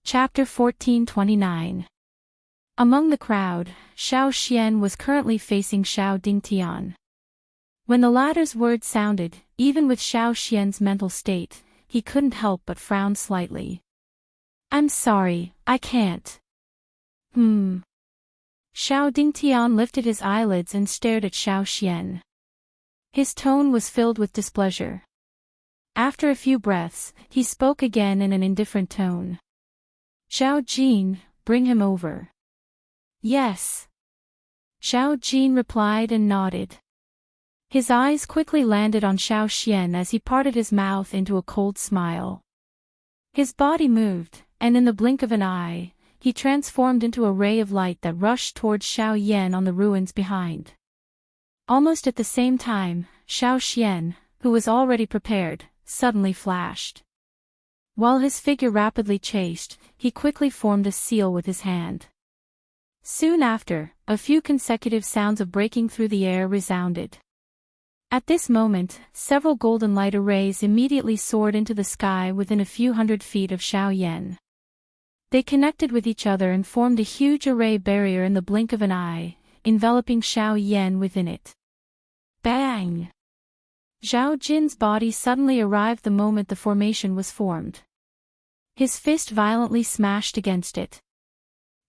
Chapter 1429. Among the crowd, Xiao Xian was currently facing Xiao Dingtian. When the latter's words sounded, even with Xiao Xian's mental state, he couldn't help but frown slightly. "I'm sorry, I can't." Xiao Dingtian lifted his eyelids and stared at Xiao Xian. His tone was filled with displeasure. After a few breaths, he spoke again in an indifferent tone. "Xiao Jin, bring him over." "Yes." Xiao Jin replied and nodded. His eyes quickly landed on Xiao Xian as he parted his mouth into a cold smile. His body moved, and in the blink of an eye, he transformed into a ray of light that rushed towards Xiao Yan on the ruins behind. Almost at the same time, Xiao Xian, who was already prepared, suddenly flashed. While his figure rapidly chased, he quickly formed a seal with his hand. Soon after, a few consecutive sounds of breaking through the air resounded. At this moment, several golden light arrays immediately soared into the sky within a few hundred feet of Xiao Yan. They connected with each other and formed a huge array barrier in the blink of an eye, enveloping Xiao Yan within it. Bang! Zhao Jin's body suddenly arrived the moment the formation was formed. His fist violently smashed against it.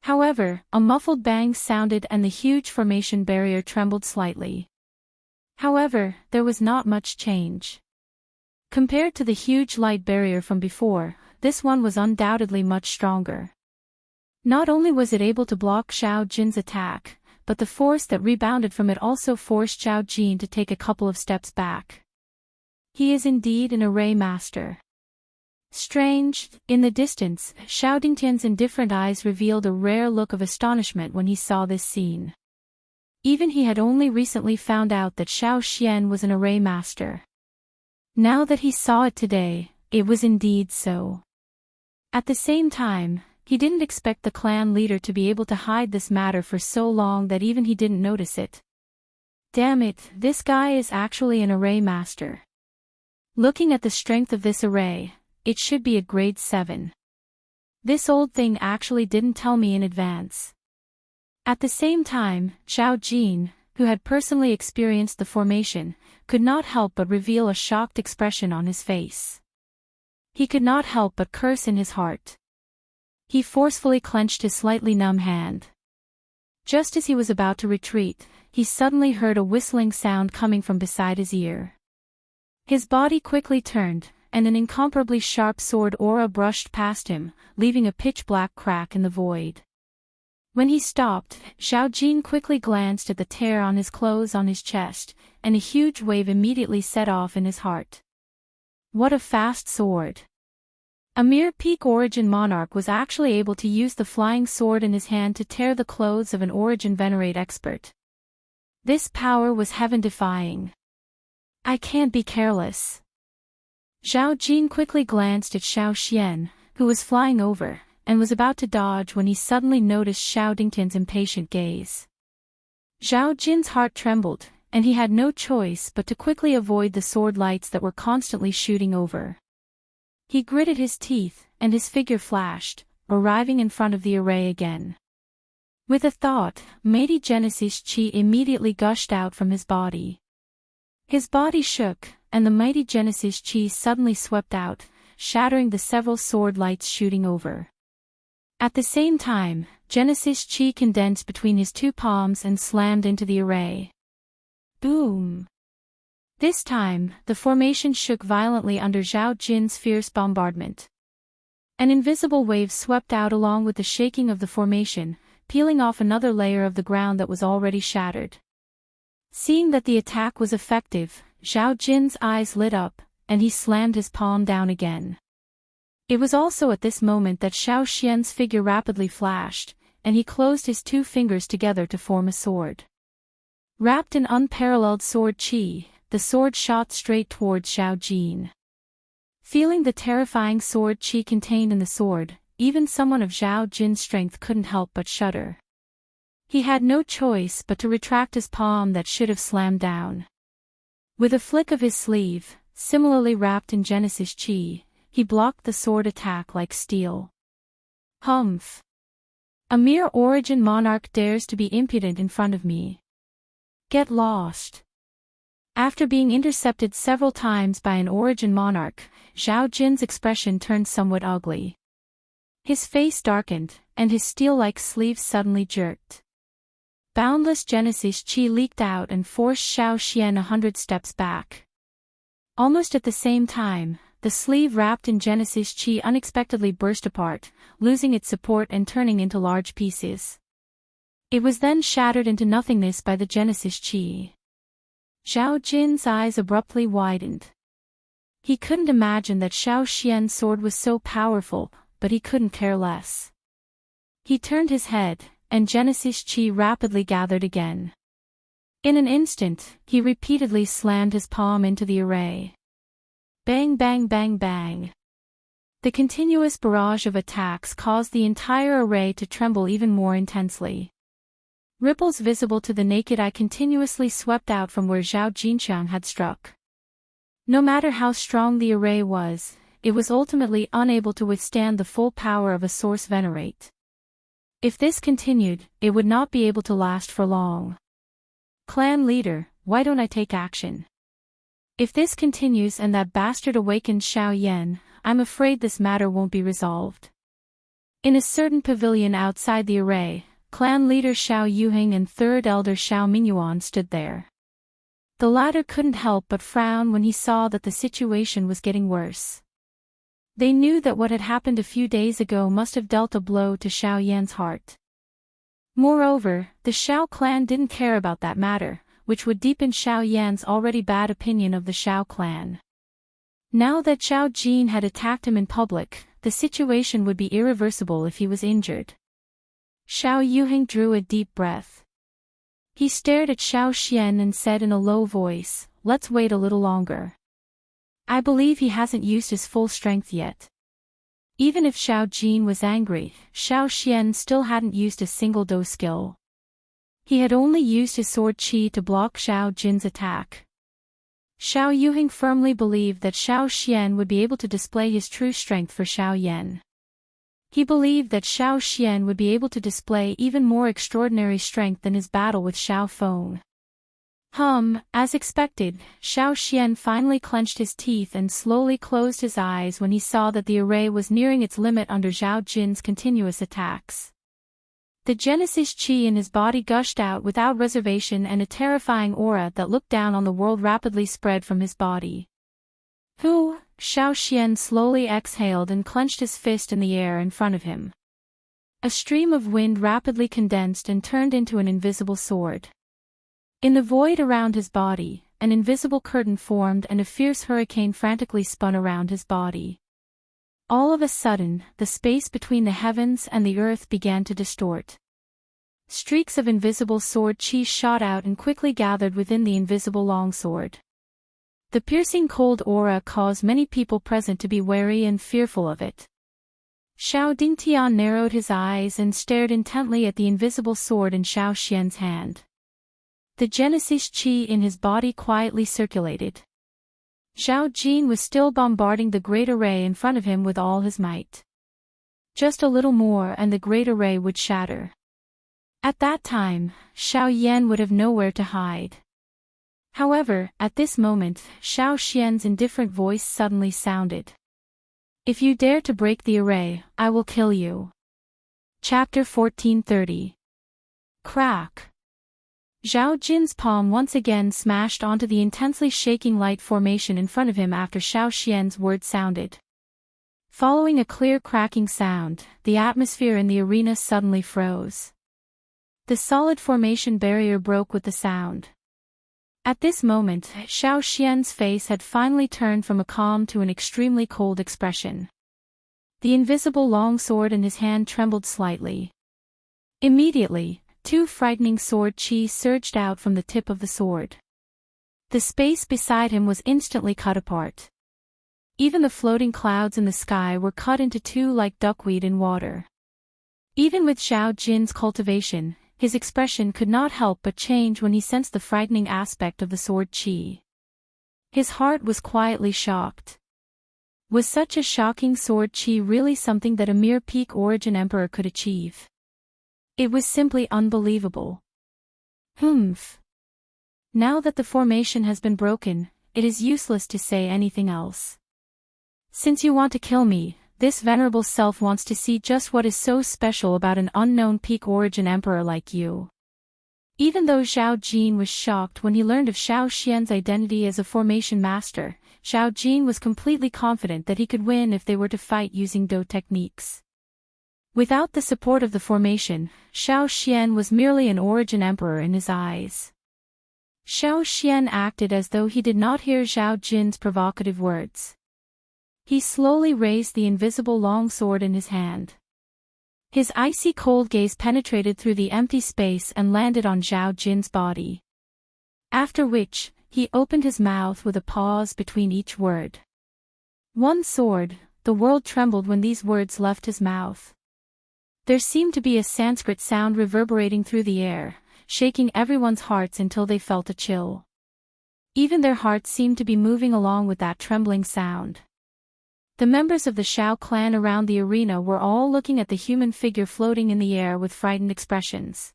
However, a muffled bang sounded and the huge formation barrier trembled slightly. However, there was not much change. Compared to the huge light barrier from before, this one was undoubtedly much stronger. Not only was it able to block Xiao Jin's attack, but the force that rebounded from it also forced Xiao Jin to take a couple of steps back. He is indeed an array master. Strange, in the distance, Xiao Dingtian's indifferent eyes revealed a rare look of astonishment when he saw this scene. Even he had only recently found out that Xiao Xian was an array master. Now that he saw it today, it was indeed so. At the same time, he didn't expect the clan leader to be able to hide this matter for so long that even he didn't notice it. Damn it, this guy is actually an array master. Looking at the strength of this array, it should be a grade 7. This old thing actually didn't tell me in advance. At the same time, Xiao Jin, who had personally experienced the formation, could not help but reveal a shocked expression on his face. He could not help but curse in his heart. He forcefully clenched his slightly numb hand. Just as he was about to retreat, he suddenly heard a whistling sound coming from beside his ear. His body quickly turned, and an incomparably sharp sword aura brushed past him, leaving a pitch-black crack in the void. When he stopped, Xiao Jin quickly glanced at the tear on his clothes on his chest, and a huge wave immediately set off in his heart. What a fast sword! A mere peak origin monarch was actually able to use the flying sword in his hand to tear the clothes of an origin venerate expert. This power was heaven-defying. I can't be careless. Zhao Jin quickly glanced at Xiao Xian, who was flying over, and was about to dodge when he suddenly noticed Xiao Dingtian's impatient gaze. Zhao Jin's heart trembled, and he had no choice but to quickly avoid the sword lights that were constantly shooting over. He gritted his teeth, and his figure flashed, arriving in front of the array again. With a thought, mighty Genesis Chi immediately gushed out from his body. His body shook, and the mighty Genesis Chi suddenly swept out, shattering the several sword lights shooting over. At the same time, Genesis Chi condensed between his two palms and slammed into the array. Boom! This time, the formation shook violently under Zhao Jin's fierce bombardment. An invisible wave swept out along with the shaking of the formation, peeling off another layer of the ground that was already shattered. Seeing that the attack was effective, Zhao Jin's eyes lit up, and he slammed his palm down again. It was also at this moment that Xiao Xian's figure rapidly flashed, and he closed his two fingers together to form a sword. Wrapped in unparalleled sword chi, the sword shot straight towards Xiao Jin. Feeling the terrifying sword chi contained in the sword, even someone of Zhao Jin's strength couldn't help but shudder. He had no choice but to retract his palm that should have slammed down. With a flick of his sleeve, similarly wrapped in Genesis Chi, he blocked the sword attack like steel. Humph. A mere origin monarch dares to be impudent in front of me. Get lost. After being intercepted several times by an origin monarch, Zhao Jin's expression turned somewhat ugly. His face darkened, and his steel-like sleeves suddenly jerked. Boundless Genesis Qi leaked out and forced Xiao Xian 100 steps back. Almost at the same time, the sleeve wrapped in Genesis Qi unexpectedly burst apart, losing its support and turning into large pieces. It was then shattered into nothingness by the Genesis Qi. Zhao Jin's eyes abruptly widened. He couldn't imagine that Xiao Xian's sword was so powerful, but he couldn't care less. He turned his head, and Genesis Qi rapidly gathered again. In an instant, he repeatedly slammed his palm into the array. Bang bang bang bang. The continuous barrage of attacks caused the entire array to tremble even more intensely. Ripples visible to the naked eye continuously swept out from where Zhao Jinxiang had struck. No matter how strong the array was, it was ultimately unable to withstand the full power of a source venerate. If this continued, it would not be able to last for long. Clan leader, why don't I take action? If this continues and that bastard awakens Xiao Yan, I'm afraid this matter won't be resolved. In a certain pavilion outside the array, clan leader Xiao Yuheng and third elder Xiao Mingyuan stood there. The latter couldn't help but frown when he saw that the situation was getting worse. They knew that what had happened a few days ago must have dealt a blow to Xiao Yan's heart. Moreover, the Xiao clan didn't care about that matter, which would deepen Xiao Yan's already bad opinion of the Xiao clan. Now that Xiao Jin had attacked him in public, the situation would be irreversible if he was injured. Xiao Yuheng drew a deep breath. He stared at Xiao Xian and said in a low voice, "Let's wait a little longer. I believe he hasn't used his full strength yet." Even if Xiao Jin was angry, Xiao Xian still hadn't used a single Do skill. He had only used his sword Qi to block Xiao Jin's attack. Xiao Yuheng firmly believed that Xiao Xian would be able to display his true strength for Xiao Yan. He believed that Xiao Xian would be able to display even more extraordinary strength than his battle with Xiao Feng. As expected, Xiao Xian finally clenched his teeth and slowly closed his eyes when he saw that the array was nearing its limit under Zhao Jin's continuous attacks. The Genesis Qi in his body gushed out without reservation, and a terrifying aura that looked down on the world rapidly spread from his body. Xiao Xian slowly exhaled and clenched his fist in the air in front of him. A stream of wind rapidly condensed and turned into an invisible sword. In the void around his body, an invisible curtain formed and a fierce hurricane frantically spun around his body. All of a sudden, the space between the heavens and the earth began to distort. Streaks of invisible sword Qi shot out and quickly gathered within the invisible longsword. The piercing cold aura caused many people present to be wary and fearful of it. Xiao Dingtian narrowed his eyes and stared intently at the invisible sword in Xiao Xian's hand. The Genesis Qi in his body quietly circulated. Zhao Jin was still bombarding the great array in front of him with all his might. Just a little more and the great array would shatter. At that time, Xiao Yan would have nowhere to hide. However, at this moment, Xiao Xian's indifferent voice suddenly sounded. "If you dare to break the array, I will kill you." Chapter 1430. Crack. Zhao Jin's palm once again smashed onto the intensely shaking light formation in front of him after Xiao Xian's word sounded. Following a clear cracking sound, the atmosphere in the arena suddenly froze. The solid formation barrier broke with the sound. At this moment, Xiao Xian's face had finally turned from a calm to an extremely cold expression. The invisible longsword in his hand trembled slightly. Immediately, two frightening sword Qi surged out from the tip of the sword. The space beside him was instantly cut apart. Even the floating clouds in the sky were cut into two like duckweed in water. Even with Zhao Jin's cultivation, his expression could not help but change when he sensed the frightening aspect of the sword Qi. His heart was quietly shocked. Was such a shocking sword chi really something that a mere peak origin emperor could achieve? It was simply unbelievable. Humph. Now that the formation has been broken, it is useless to say anything else. Since you want to kill me, this venerable self wants to see just what is so special about an unknown peak origin emperor like you. Even though Zhao Jin was shocked when he learned of Xiao Xian's identity as a formation master, Zhao Jin was completely confident that he could win if they were to fight using Do techniques. Without the support of the formation, Xiao Xian was merely an origin emperor in his eyes. Xiao Xian acted as though he did not hear Zhao Jin's provocative words. He slowly raised the invisible long sword in his hand. His icy cold gaze penetrated through the empty space and landed on Zhao Jin's body. After which, he opened his mouth with a pause between each word. One sword, the world trembled when these words left his mouth. There seemed to be a Sanskrit sound reverberating through the air, shaking everyone's hearts until they felt a chill. Even their hearts seemed to be moving along with that trembling sound. The members of the Shao clan around the arena were all looking at the human figure floating in the air with frightened expressions.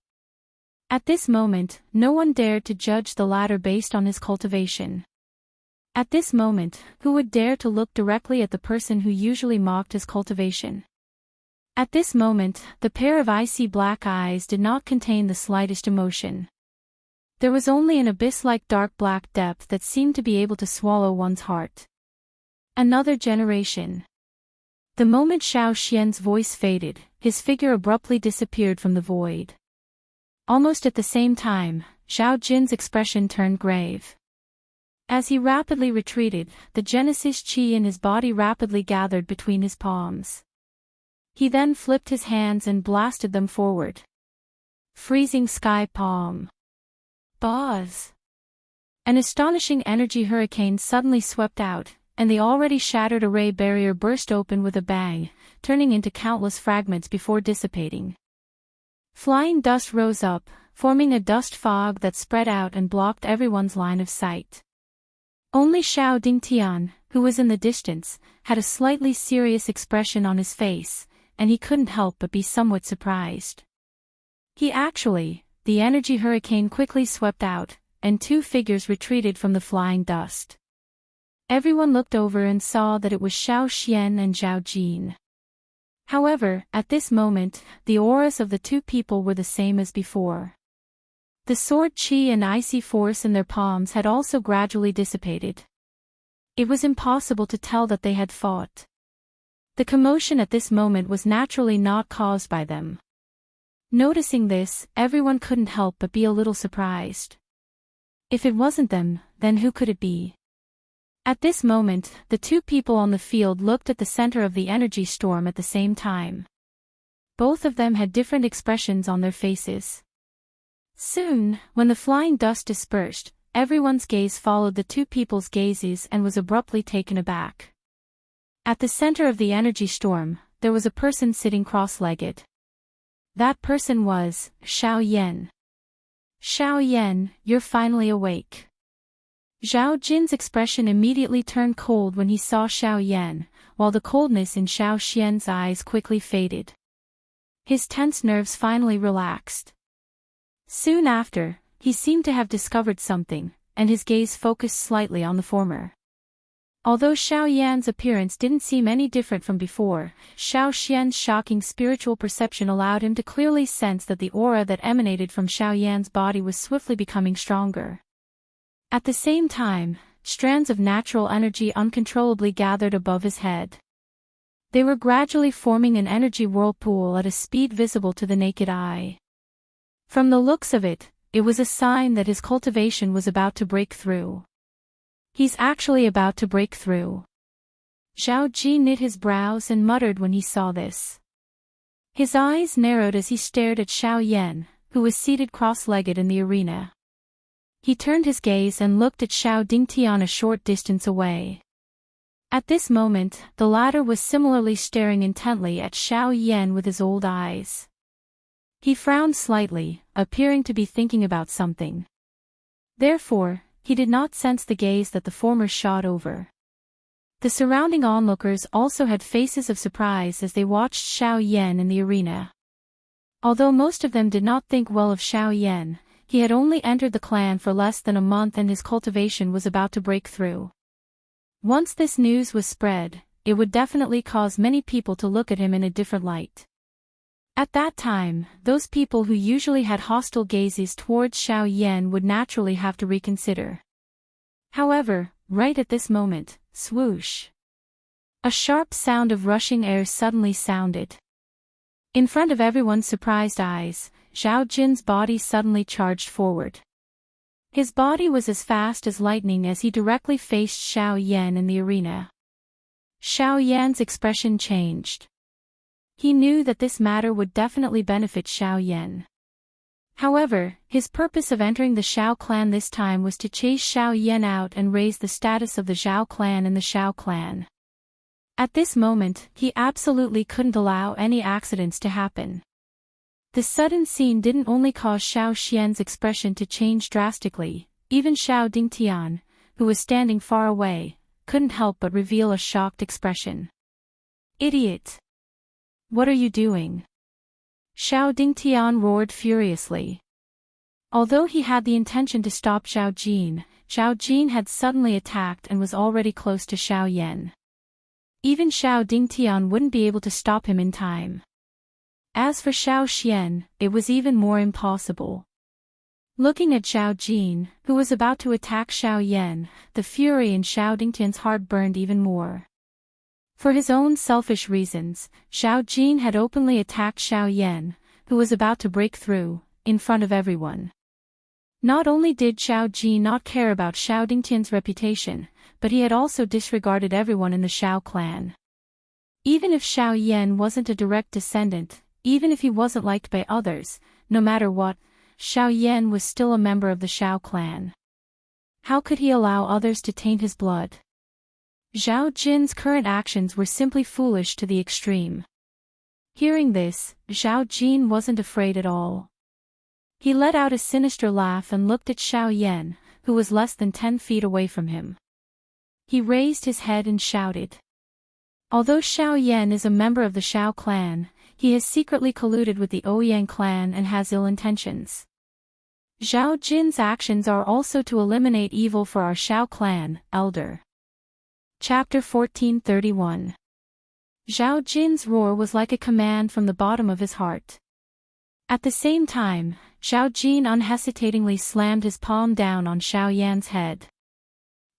At this moment, no one dared to judge the latter based on his cultivation. At this moment, who would dare to look directly at the person who usually mocked his cultivation? At this moment, the pair of icy black eyes did not contain the slightest emotion. There was only an abyss-like dark black depth that seemed to be able to swallow one's heart. Another generation. The moment Xiao Xian's voice faded, his figure abruptly disappeared from the void. Almost at the same time, Zhao Jin's expression turned grave. As he rapidly retreated, the Genesis chi in his body rapidly gathered between his palms. He then flipped his hands and blasted them forward. Freezing sky palm. Buzz. An astonishing energy hurricane suddenly swept out, and the already shattered array barrier burst open with a bang, turning into countless fragments before dissipating. Flying dust rose up, forming a dust fog that spread out and blocked everyone's line of sight. Only Xiao Dingtian, who was in the distance, had a slightly serious expression on his face, and he couldn't help but be somewhat surprised. The energy hurricane quickly swept out, and two figures retreated from the flying dust. Everyone looked over and saw that it was Xiao Xian and Zhao Jin. However, at this moment, the auras of the two people were the same as before. The sword chi and icy force in their palms had also gradually dissipated. It was impossible to tell that they had fought. The commotion at this moment was naturally not caused by them. Noticing this, everyone couldn't help but be a little surprised. If it wasn't them, then who could it be? At this moment, the two people on the field looked at the center of the energy storm at the same time. Both of them had different expressions on their faces. Soon, when the flying dust dispersed, everyone's gaze followed the two people's gazes and was abruptly taken aback. At the center of the energy storm, there was a person sitting cross-legged. That person was Xiao Yan. Xiao Yan, you're finally awake. Zhao Jin's expression immediately turned cold when he saw Xiao Yan, while the coldness in Xiao Xian's eyes quickly faded. His tense nerves finally relaxed. Soon after, he seemed to have discovered something, and his gaze focused slightly on the former. Although Xiao Yan's appearance didn't seem any different from before, Xiao Xian's shocking spiritual perception allowed him to clearly sense that the aura that emanated from Xiao Yan's body was swiftly becoming stronger. At the same time, strands of natural energy uncontrollably gathered above his head. They were gradually forming an energy whirlpool at a speed visible to the naked eye. From the looks of it, it was a sign that his cultivation was about to break through. He's actually about to break through. Zhao Ji knit his brows and muttered when he saw this. His eyes narrowed as he stared at Xiao Yan, who was seated cross-legged in the arena. He turned his gaze and looked at Xiao Dingtian a short distance away. At this moment, the latter was similarly staring intently at Xiao Yan with his old eyes. He frowned slightly, appearing to be thinking about something. Therefore, he did not sense the gaze that the former shot over. The surrounding onlookers also had faces of surprise as they watched Xiao Yan in the arena. Although most of them did not think well of Xiao Yan, he had only entered the clan for less than a month and his cultivation was about to break through. Once this news was spread, it would definitely cause many people to look at him in a different light. At that time, those people who usually had hostile gazes towards Xiao Yan would naturally have to reconsider. However, right at this moment, swoosh! A sharp sound of rushing air suddenly sounded. In front of everyone's surprised eyes, Zhao Jin's body suddenly charged forward. His body was as fast as lightning as he directly faced Xiao Yan in the arena. Xiao Yan's expression changed. He knew that this matter would definitely benefit Xiao Yan. However, his purpose of entering the Xiao clan this time was to chase Xiao Yan out and raise the status of the Zhao clan in the Xiao clan. At this moment, he absolutely couldn't allow any accidents to happen. The sudden scene didn't only cause Xiao Xian's expression to change drastically, even Xiao Dingtian, who was standing far away, couldn't help but reveal a shocked expression. Idiot! What are you doing? Xiao Dingtian roared furiously. Although he had the intention to stop Zhao Jin had suddenly attacked and was already close to Xiao Yan. Even Xiao Dingtian wouldn't be able to stop him in time. As for Xiao Xian, it was even more impossible. Looking at Zhao Jin, who was about to attack Xiao Yan, the fury in Xiao Dingtian's heart burned even more. For his own selfish reasons, Xiao Jin had openly attacked Xiao Yan, who was about to break through, in front of everyone. Not only did Xiao Jin not care about Xiao Dingtian's reputation, but he had also disregarded everyone in the Xiao clan. Even if Xiao Yan wasn't a direct descendant, even if he wasn't liked by others, no matter what, Xiao Yan was still a member of the Xiao clan. How could he allow others to taint his blood? Zhao Jin's current actions were simply foolish to the extreme. Hearing this, Zhao Jin wasn't afraid at all. He let out a sinister laugh and looked at Xiao Yan, who was less than 10 feet away from him. He raised his head and shouted. Although Xiao Yan is a member of the Xiao clan, he has secretly colluded with the Ouyang clan and has ill intentions. Zhao Jin's actions are also to eliminate evil for our Xiao clan, Elder. Chapter 1431. Zhao Jin's roar was like a command from the bottom of his heart. At the same time, Zhao Jin unhesitatingly slammed his palm down on Xiao Yan's head.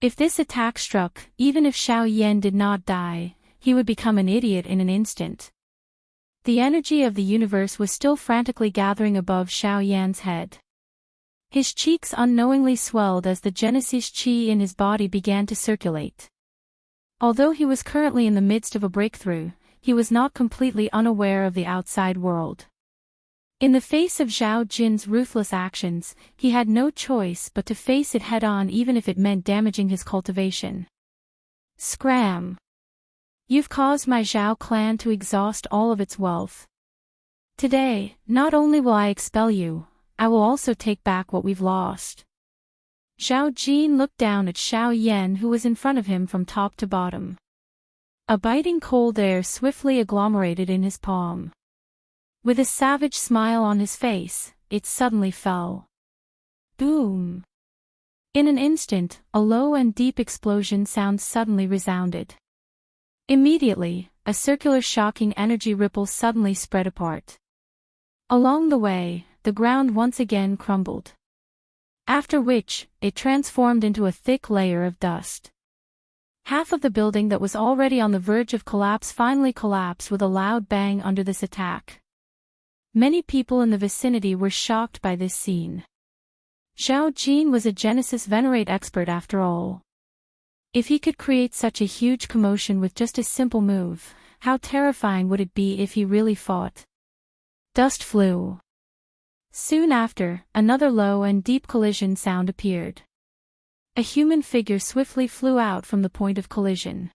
If this attack struck, even if Xiao Yan did not die, he would become an idiot in an instant. The energy of the universe was still frantically gathering above Xiao Yan's head. His cheeks unknowingly swelled as the Genesis chi in his body began to circulate. Although he was currently in the midst of a breakthrough, he was not completely unaware of the outside world. In the face of Zhao Jin's ruthless actions, he had no choice but to face it head-on even if it meant damaging his cultivation. Scram! You've caused my Zhao clan to exhaust all of its wealth. Today, not only will I expel you, I will also take back what we've lost. Zhao Jin looked down at Xiao Yan who was in front of him from top to bottom. A biting cold air swiftly agglomerated in his palm. With a savage smile on his face, it suddenly fell. Boom! In an instant, a low and deep explosion sound suddenly resounded. Immediately, a circular shocking energy ripple suddenly spread apart. Along the way, the ground once again crumbled. After which, it transformed into a thick layer of dust. Half of the building that was already on the verge of collapse finally collapsed with a loud bang under this attack. Many people in the vicinity were shocked by this scene. Zhao Jin was a Genesis Venerate expert after all. If he could create such a huge commotion with just a simple move, how terrifying would it be if he really fought? Dust flew. Soon after, another low and deep collision sound appeared. A human figure swiftly flew out from the point of collision.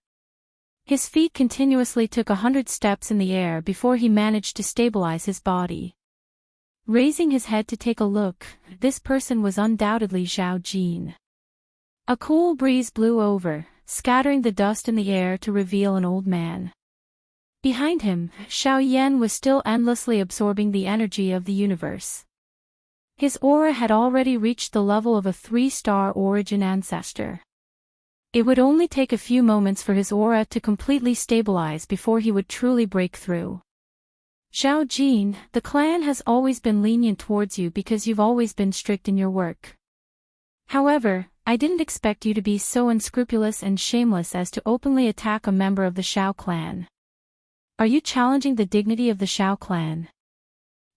His feet continuously took 100 steps in the air before he managed to stabilize his body. Raising his head to take a look, this person was undoubtedly Zhao Jin. A cool breeze blew over, scattering the dust in the air to reveal an old man. Behind him, Xiao Yan was still endlessly absorbing the energy of the universe. His aura had already reached the level of a 3-star origin ancestor. It would only take a few moments for his aura to completely stabilize before he would truly break through. Zhao Jin, the clan has always been lenient towards you because you've always been strict in your work. However, I didn't expect you to be so unscrupulous and shameless as to openly attack a member of the Xiao clan. Are you challenging the dignity of the Xiao clan?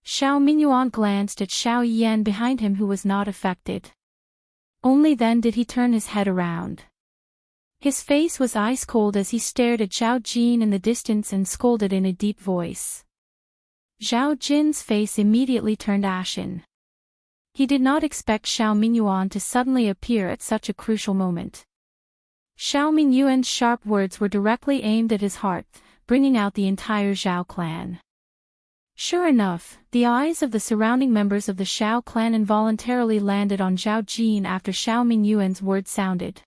Xiao Mingyuan glanced at Xiao Yan behind him, who was not affected. Only then did he turn his head around. His face was ice cold as he stared at Zhao Jin in the distance and scolded in a deep voice. Zhao Jin's face immediately turned ashen. He did not expect Xiao Mingyuan to suddenly appear at such a crucial moment. Xiao Mingyuan's sharp words were directly aimed at his heart, bringing out the entire Zhao clan. Sure enough, the eyes of the surrounding members of the Xiao clan involuntarily landed on Zhao Jin after Xiao Mingyuan's words sounded.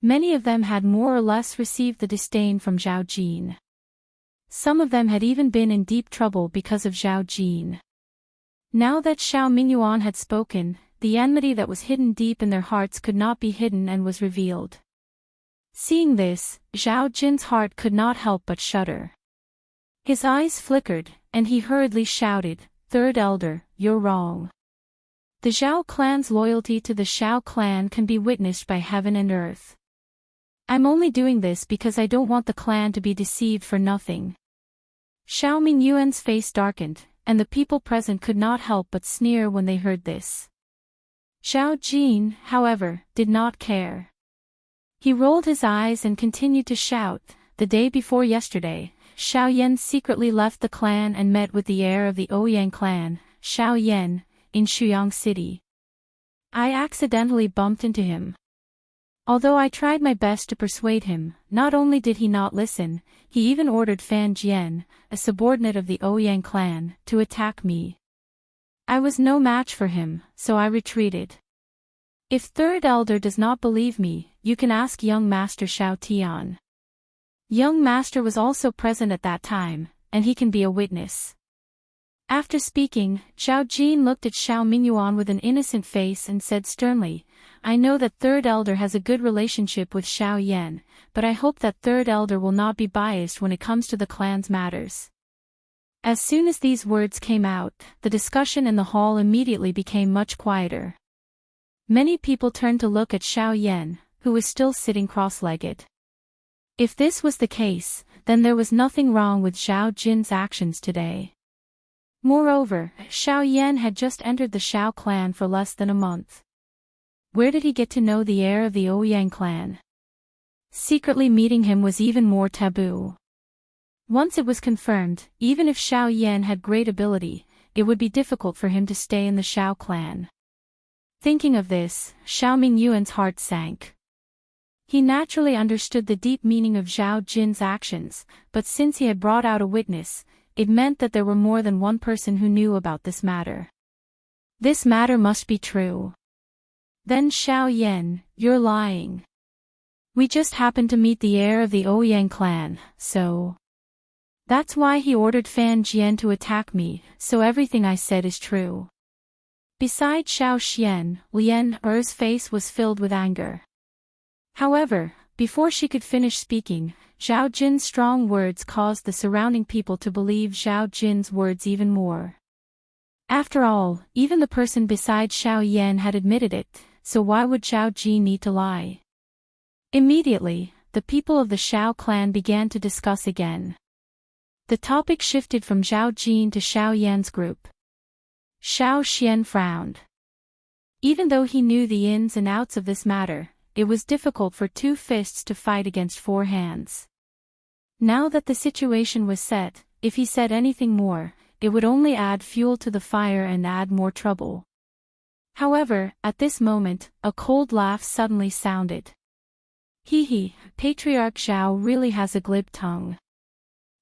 Many of them had more or less received the disdain from Zhao Jin. Some of them had even been in deep trouble because of Zhao Jin. Now that Xiao Mingyuan had spoken, the enmity that was hidden deep in their hearts could not be hidden and was revealed. Seeing this, Zhao Jin's heart could not help but shudder. His eyes flickered, and he hurriedly shouted, "Third Elder, you're wrong. The Zhao clan's loyalty to the Xiao clan can be witnessed by heaven and earth. I'm only doing this because I don't want the clan to be deceived for nothing." Xiao Mingyuan's face darkened, and the people present could not help but sneer when they heard this. Zhao Jin, however, did not care. He rolled his eyes and continued to shout, "The day before yesterday, Xiao Yan secretly left the clan and met with the heir of the Ouyang clan, Xiao Yan, in Shuyang City. I accidentally bumped into him. Although I tried my best to persuade him, not only did he not listen, he even ordered Fan Jian, a subordinate of the Ouyang clan, to attack me. I was no match for him, so I retreated. If Third Elder does not believe me, you can ask young Master Xiao Tian. Young Master was also present at that time, and he can be a witness." After speaking, Zhao Jin looked at Xiao Mingyuan with an innocent face and said sternly, "I know that Third Elder has a good relationship with Xiao Yan, but I hope that Third Elder will not be biased when it comes to the clan's matters." As soon as these words came out, the discussion in the hall immediately became much quieter. Many people turned to look at Xiao Yan, who was still sitting cross-legged. If this was the case, then there was nothing wrong with Zhao Jin's actions today. Moreover, Xiao Yan had just entered the Xiao clan for less than a month. Where did he get to know the heir of the Ouyang clan? Secretly meeting him was even more taboo. Once it was confirmed, even if Xiao Yan had great ability, it would be difficult for him to stay in the Xiao clan. Thinking of this, Xiao Mingyuan's heart sank. He naturally understood the deep meaning of Zhao Jin's actions, but since he had brought out a witness, it meant that there were more than one person who knew about this matter. This matter must be true. Then Xiao Yan, you're lying. We just happened to meet the heir of the Ouyang clan, so... That's why he ordered Fan Jian to attack me, so everything I said is true. Besides Xiao Xian, Lian Er's face was filled with anger. However, before she could finish speaking, Zhao Jin's strong words caused the surrounding people to believe Zhao Jin's words even more. After all, even the person beside Xiao Yan had admitted it, so why would Zhao Jin need to lie? Immediately, the people of the Xiao clan began to discuss again. The topic shifted from Zhao Jin to Xiao Yan's group. Xiao Xian frowned. Even though he knew the ins and outs of this matter, it was difficult for two fists to fight against four hands. Now that the situation was set, if he said anything more, it would only add fuel to the fire and add more trouble. However, at this moment, a cold laugh suddenly sounded. Hee, Patriarch Zhao really has a glib tongue.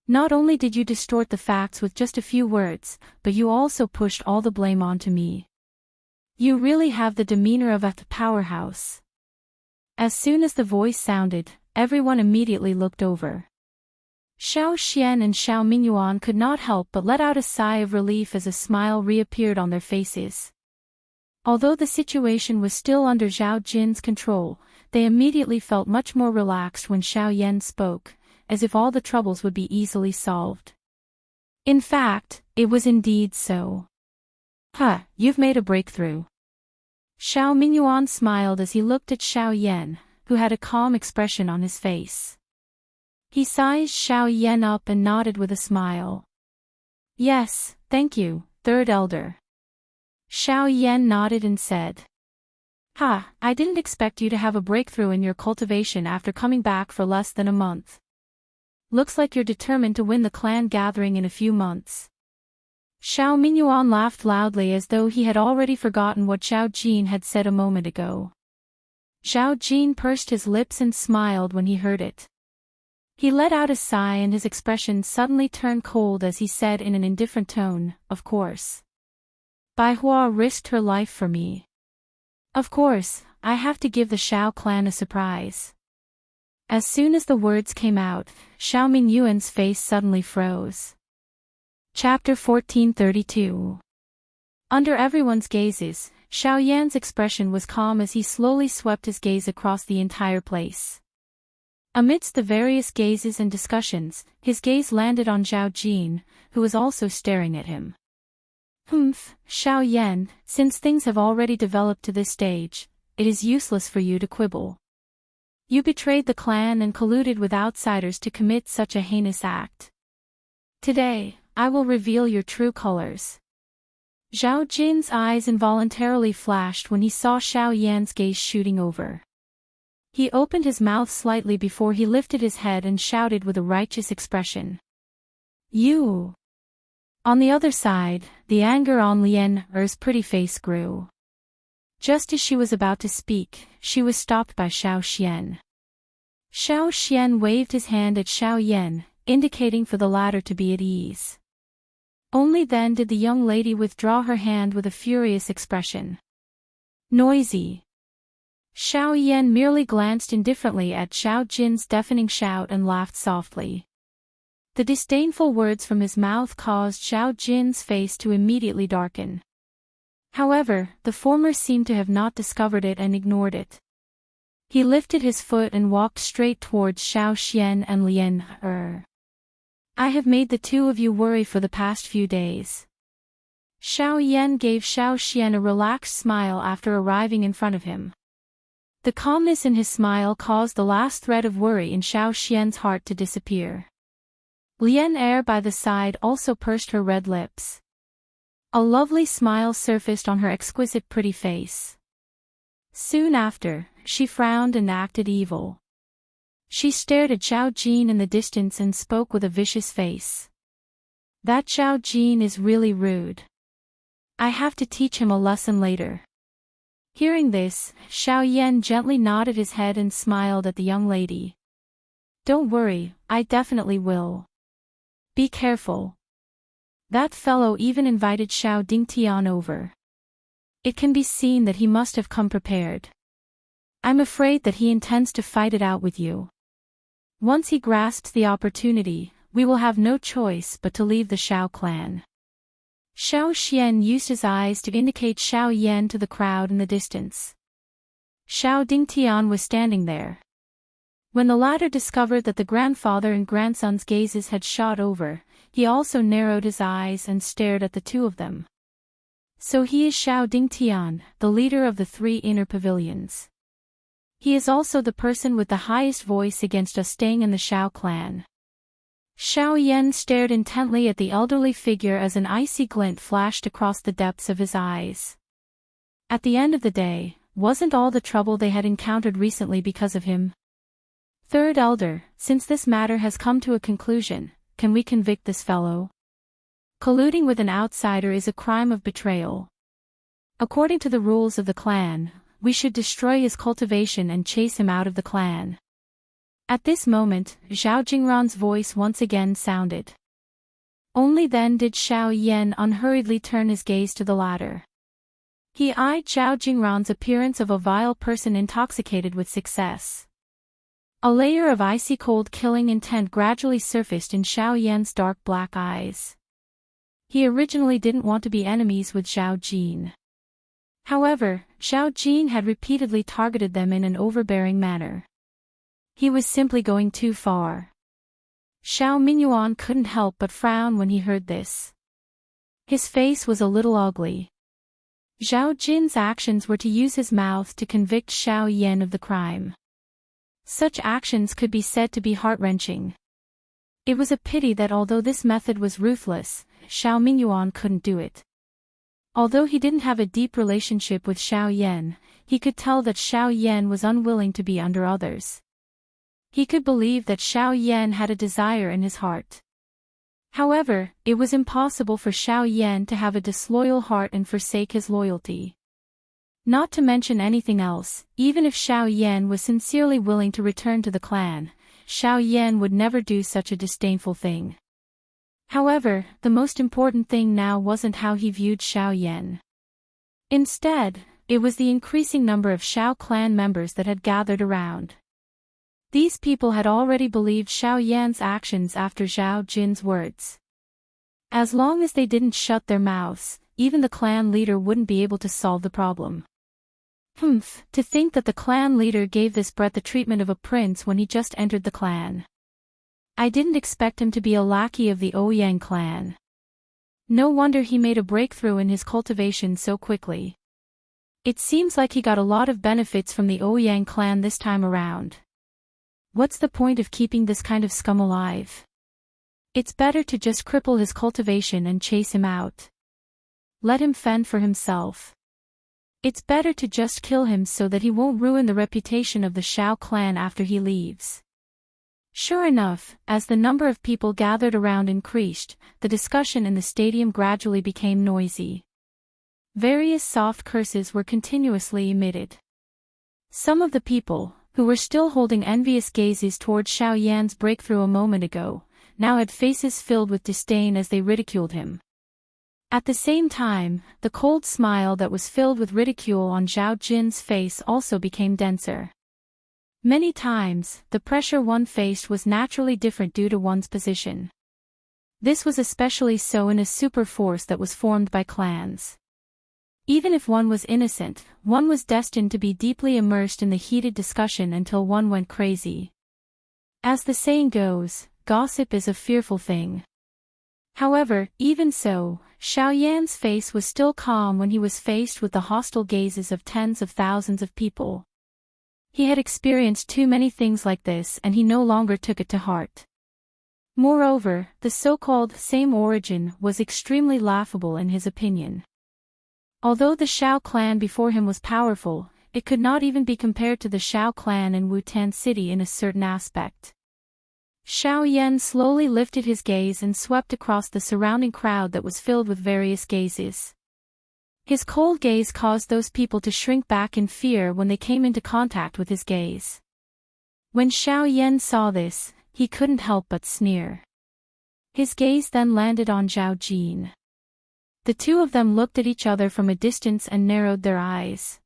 Not only did you distort the facts with just a few words, but you also pushed all the blame onto me. You really have the demeanor of a powerhouse. As soon as the voice sounded, everyone immediately looked over. Xiao Xian and Xiao Mingyuan could not help but let out a sigh of relief as a smile reappeared on their faces. Although the situation was still under Zhao Jin's control, they immediately felt much more relaxed when Xiao Yan spoke, as if all the troubles would be easily solved. In fact, it was indeed so. You've made a breakthrough. Xiao Mingyuan smiled as he looked at Xiao Yan, who had a calm expression on his face. He sized Xiao Yan up and nodded with a smile. Yes, thank you, third elder. Xiao Yan nodded and said. I didn't expect you to have a breakthrough in your cultivation after coming back for less than a month. Looks like you're determined to win the clan gathering in a few months. Xiao Mingyuan laughed loudly as though he had already forgotten what Zhao Jin had said a moment ago. Zhao Jin pursed his lips and smiled when he heard it. He let out a sigh and his expression suddenly turned cold as he said in an indifferent tone, "Of course. Bai Hua risked her life for me. Of course, I have to give the Xiao clan a surprise." As soon as the words came out, Xiao Mingyuan's face suddenly froze. Chapter 1432. Under everyone's gazes, Xiao Yan's expression was calm as he slowly swept his gaze across the entire place. Amidst the various gazes and discussions, his gaze landed on Zhao Jin, who was also staring at him. Xiao Yan, since things have already developed to this stage, it is useless for you to quibble. You betrayed the clan and colluded with outsiders to commit such a heinous act. Today, I will reveal your true colors. Zhao Jin's eyes involuntarily flashed when he saw Xiao Yan's gaze shooting over. He opened his mouth slightly before he lifted his head and shouted with a righteous expression. You! On the other side, the anger on Lian Er's pretty face grew. Just as she was about to speak, she was stopped by Xiao Xian. Xiao Xian waved his hand at Xiao Yan, indicating for the latter to be at ease. Only then did the young lady withdraw her hand with a furious expression. Noisy. Xiao Yan merely glanced indifferently at Xiao Jin's deafening shout and laughed softly. The disdainful words from his mouth caused Xiao Jin's face to immediately darken. However, the former seemed to have not discovered it and ignored it. He lifted his foot and walked straight towards Xiao Xian and Lian Er. I have made the two of you worry for the past few days. Xiao Yan gave Xiao Xian a relaxed smile after arriving in front of him. The calmness in his smile caused the last thread of worry in Xiao Xian's heart to disappear. Lian Er by the side also pursed her red lips. A lovely smile surfaced on her exquisite pretty face. Soon after, she frowned and acted evil. She stared at Zhao Jin in the distance and spoke with a vicious face. That Zhao Jin is really rude. I have to teach him a lesson later. Hearing this, Xiao Yan gently nodded his head and smiled at the young lady. Don't worry, I definitely will. Be careful. That fellow even invited Xiao Dingtian over. It can be seen that he must have come prepared. I'm afraid that he intends to fight it out with you. Once he grasps the opportunity, we will have no choice but to leave the Xiao clan. Xiao Xian used his eyes to indicate Xiao Yan to the crowd in the distance. Xiao Dingtian was standing there. When the latter discovered that the grandfather and grandson's gazes had shot over, he also narrowed his eyes and stared at the two of them. So he is Xiao Dingtian, the leader of the three inner pavilions. He is also the person with the highest voice against us staying in the Xiao clan. Xiao Yan stared intently at the elderly figure as an icy glint flashed across the depths of his eyes. At the end of the day, wasn't all the trouble they had encountered recently because of him? Third elder, since this matter has come to a conclusion, can we convict this fellow? Colluding with an outsider is a crime of betrayal. According to the rules of the clan, we should destroy his cultivation and chase him out of the clan. At this moment, Zhao Jingran's voice once again sounded. Only then did Xiao Yan unhurriedly turn his gaze to the latter. He eyed Zhao Jingran's appearance of a vile person intoxicated with success. A layer of icy cold killing intent gradually surfaced in Xiao Yan's dark black eyes. He originally didn't want to be enemies with Zhao Jin. However, Zhao Jin had repeatedly targeted them in an overbearing manner. He was simply going too far. Xiao Mingyuan couldn't help but frown when he heard this. His face was a little ugly. Zhao Jin's actions were to use his mouth to convict Xiao Yan of the crime. Such actions could be said to be heart-wrenching. It was a pity that although this method was ruthless, Xiao Mingyuan couldn't do it. Although he didn't have a deep relationship with Xiao Yan, he could tell that Xiao Yan was unwilling to be under others. He could believe that Xiao Yan had a desire in his heart. However, it was impossible for Xiao Yan to have a disloyal heart and forsake his loyalty. Not to mention anything else, even if Xiao Yan was sincerely willing to return to the clan, Xiao Yan would never do such a disdainful thing. However, the most important thing now wasn't how he viewed Xiao Yan. Instead, it was the increasing number of Xiao clan members that had gathered around. These people had already believed Xiao Yan's actions after Zhao Jin's words. As long as they didn't shut their mouths, even the clan leader wouldn't be able to solve the problem. To think that the clan leader gave this brat the treatment of a prince when he just entered the clan. I didn't expect him to be a lackey of the Ouyang clan. No wonder he made a breakthrough in his cultivation so quickly. It seems like he got a lot of benefits from the Ouyang clan this time around. What's the point of keeping this kind of scum alive? It's better to just cripple his cultivation and chase him out. Let him fend for himself. It's better to just kill him so that he won't ruin the reputation of the Xiao clan after he leaves. Sure enough, as the number of people gathered around increased, the discussion in the stadium gradually became noisy. Various soft curses were continuously emitted. Some of the people, who were still holding envious gazes toward Xiao Yan's breakthrough a moment ago, now had faces filled with disdain as they ridiculed him. At the same time, the cold smile that was filled with ridicule on Zhao Jin's face also became denser. Many times, the pressure one faced was naturally different due to one's position. This was especially so in a super force that was formed by clans. Even if one was innocent, one was destined to be deeply immersed in the heated discussion until one went crazy. As the saying goes, gossip is a fearful thing. However, even so, Xiao Yan's face was still calm when he was faced with the hostile gazes of tens of thousands of people. He had experienced too many things like this and he no longer took it to heart. Moreover, the so-called same origin was extremely laughable in his opinion. Although the Xiao clan before him was powerful, it could not even be compared to the Xiao clan in Wutan City in a certain aspect. Xiao Yan slowly lifted his gaze and swept across the surrounding crowd that was filled with various gazes. His cold gaze caused those people to shrink back in fear when they came into contact with his gaze. When Xiao Yan saw this, he couldn't help but sneer. His gaze then landed on Zhao Jin. The two of them looked at each other from a distance and narrowed their eyes.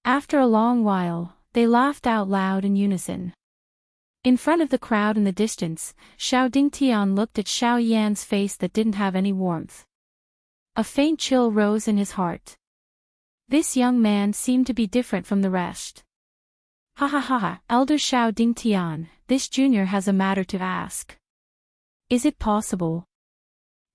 After a long while, they laughed out loud in unison. In front of the crowd in the distance, Xiao Dingtian looked at Xiao Yan's face that didn't have any warmth. A faint chill rose in his heart. This young man seemed to be different from the rest. Ha ha ha ha, Elder Xiao Dingtian, this junior has a matter to ask. Is it possible?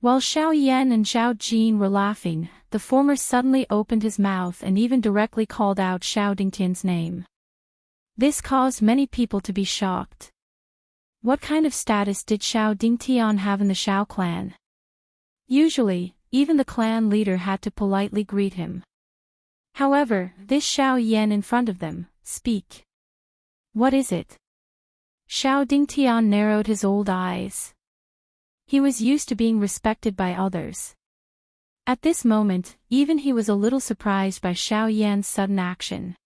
While Xiao Yan and Zhao Jin were laughing, the former suddenly opened his mouth and even directly called out Xiao Dingtian's name. This caused many people to be shocked. What kind of status did Xiao Dingtian have in the Xiao clan? Usually, even the clan leader had to politely greet him. However, this Xiao Yan in front of them, speak. What is it? Xiao Dingtian narrowed his old eyes. He was used to being respected by others. At this moment, even he was a little surprised by Xiao Yan's sudden action.